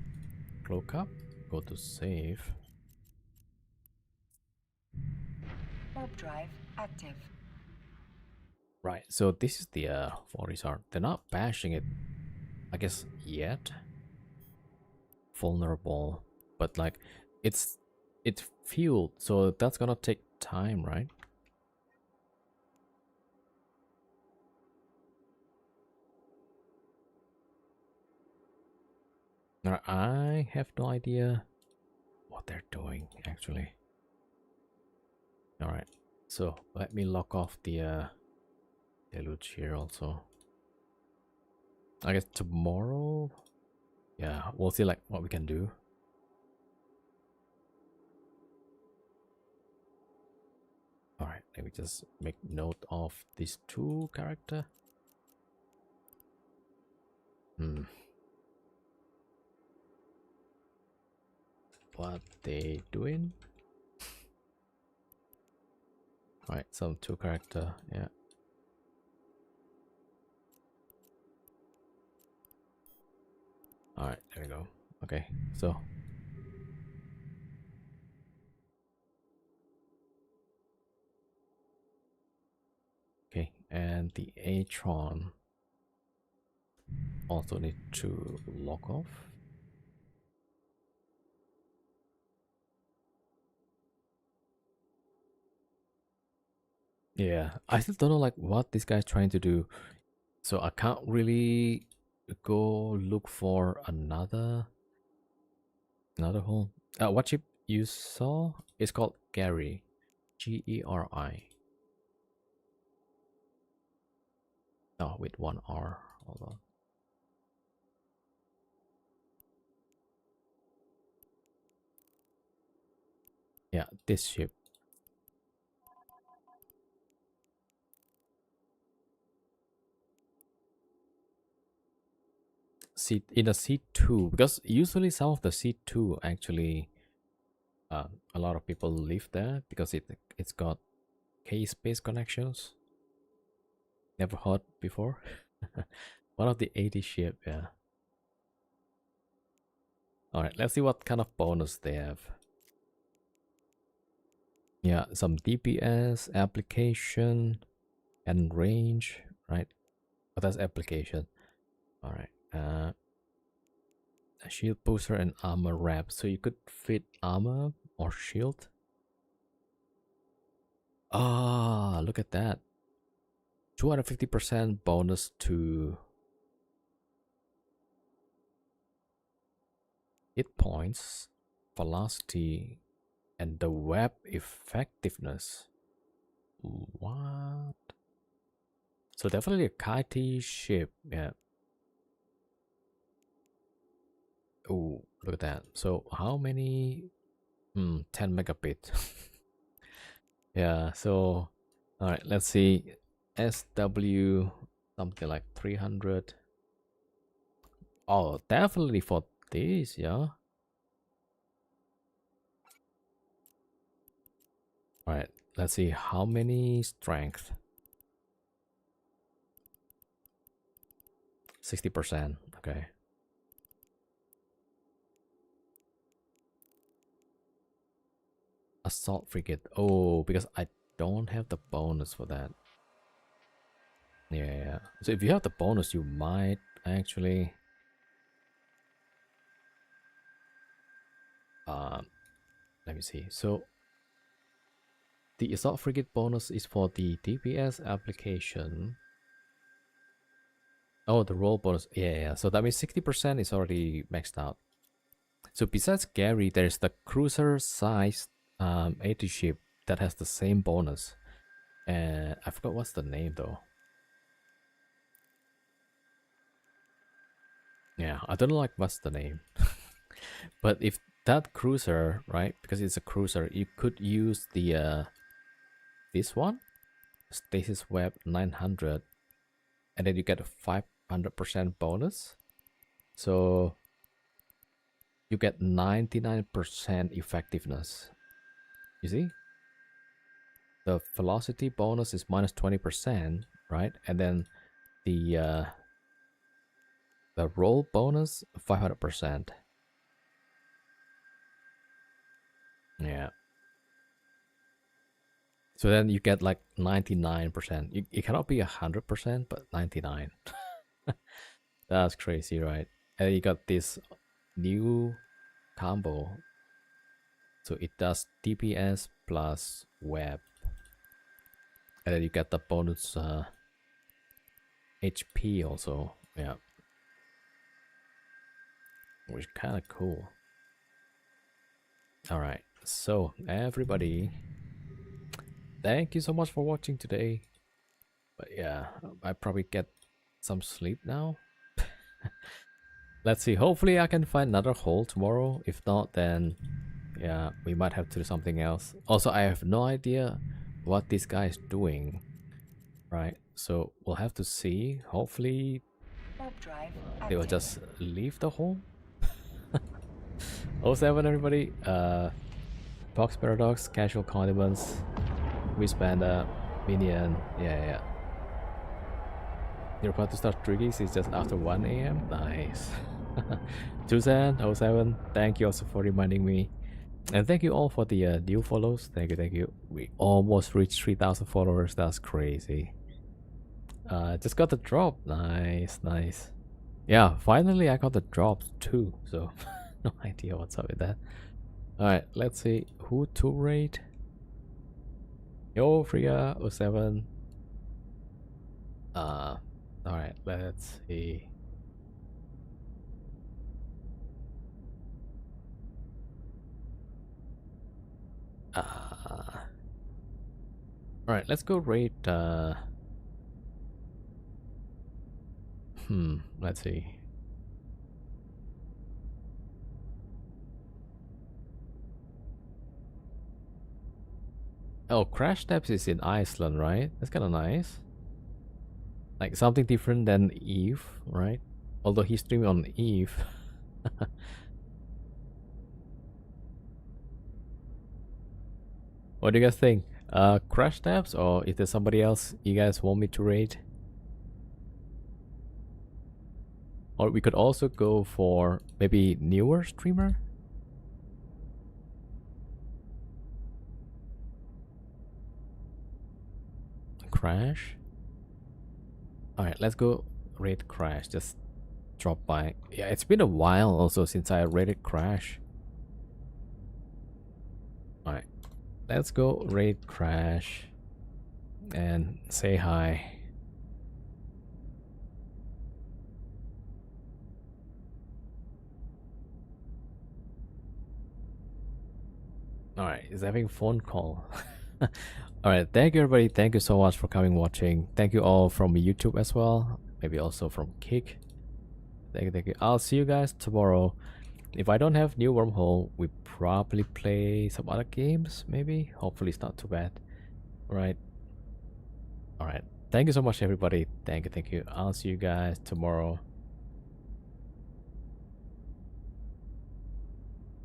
cloak up. Go to save. Warp drive active. Right. So this is the 40s hour. They're not bashing it, I guess, yet. Vulnerable, but like it's fueled, so that's gonna take time, right? Now, I have no idea what they're doing actually. All right, so let me lock off the deluge here also. I guess tomorrow, yeah, we'll see like what we can do. All right, let me just make note of these two character. What they doing? All right, some two character, yeah. All right, there we go. Okay, so okay, and the Atron also need to lock off. Yeah, I still don't know like what this guy's trying to do, so I can't really go look for another hole. What chip you saw is called Gary, Geri. Oh, with one R. Hold on. Yeah, this ship. C in a C2, because usually some of the C2 actually a lot of people live there because it's got K-space connections. Never heard before. One of the 80 ship, yeah. Alright, let's see what kind of bonus they have. Yeah, some DPS, application, and range, right? Oh, that's application. Alright. A shield booster and armor wrap. So you could fit armor or shield. Ah, look at that. 250% bonus to hit points, velocity, and the web effectiveness. What? So definitely a kitey ship, yeah. Oh, look at that. So how many? 10 megabit. Yeah, so all right, let's see. SW something like 300. Oh, definitely for this, yeah. All right, let's see how many strength. 60%. Okay. Assault frigate. Oh, because I don't have the bonus for that. Yeah. So if you have the bonus, you might actually let me see. So the assault frigate bonus is for the DPS application. Oh, the roll bonus. Yeah. So that means 60% is already maxed out. So besides Gary, there's the cruiser size 80 ship that has the same bonus. And I forgot what's the name though. Yeah, I don't know like what's the name. But if that cruiser, right, because it's a cruiser, you could use the this one, Stasis Web 900, and then you get a 500% bonus. So you get 99% effectiveness. You see? The velocity bonus is minus 20%, right? And then the roll bonus 500%. Yeah. So then you get like 99%. It cannot be 100%, but 99. That's crazy, right? And you got this new combo. So it does DPS plus web. And then you get the bonus HP also. Yeah. Which is kind of cool. Alright. So everybody, thank you so much for watching today. But yeah, I probably get some sleep now. Let's see. Hopefully I can find another hole tomorrow. If not, then yeah, we might have to do something else. Also, I have no idea what this guy is doing. Right? So we'll have to see. Hopefully Warp drive they will active. just leave the hole. Oh seven everybody. Box Paradox, Casual Condiments, Wristband, Minion. Yeah. You're about to start Triggies, it's just after 1 a.m. Nice. Susan, oh 07, thank you also for reminding me. And thank you all for the new follows. Thank you. We almost reached 3,000 followers. That's crazy. Just got the drop. Nice. Yeah, finally I got the drops too. So no idea what's up with that. Alright, let's see who to rate. Yo, Freya 07. Alright, let's see. Alright, let's go rate let's see. Oh, Crash Steps is in Iceland, right? That's kind of nice. Like something different than Eve, right? Although he's streaming on Eve. What do you guys think? Crash tabs, or is there somebody else you guys want me to raid? Or we could also go for maybe newer streamer. Crash. Alright, let's go raid Crash. Just drop by. Yeah, it's been a while also since I raided Crash. Alright, let's go raid Crash and say hi. Alright, he's having phone call. Alright, thank you everybody. Thank you so much for coming watching. Thank you all from YouTube as well. Maybe also from Kick. Thank you, thank you. I'll see you guys tomorrow. If I don't have new Wormhole, we probably play some other games, maybe. Hopefully it's not too bad. Alright. Alright. Thank you so much everybody. Thank you, thank you. I'll see you guys tomorrow.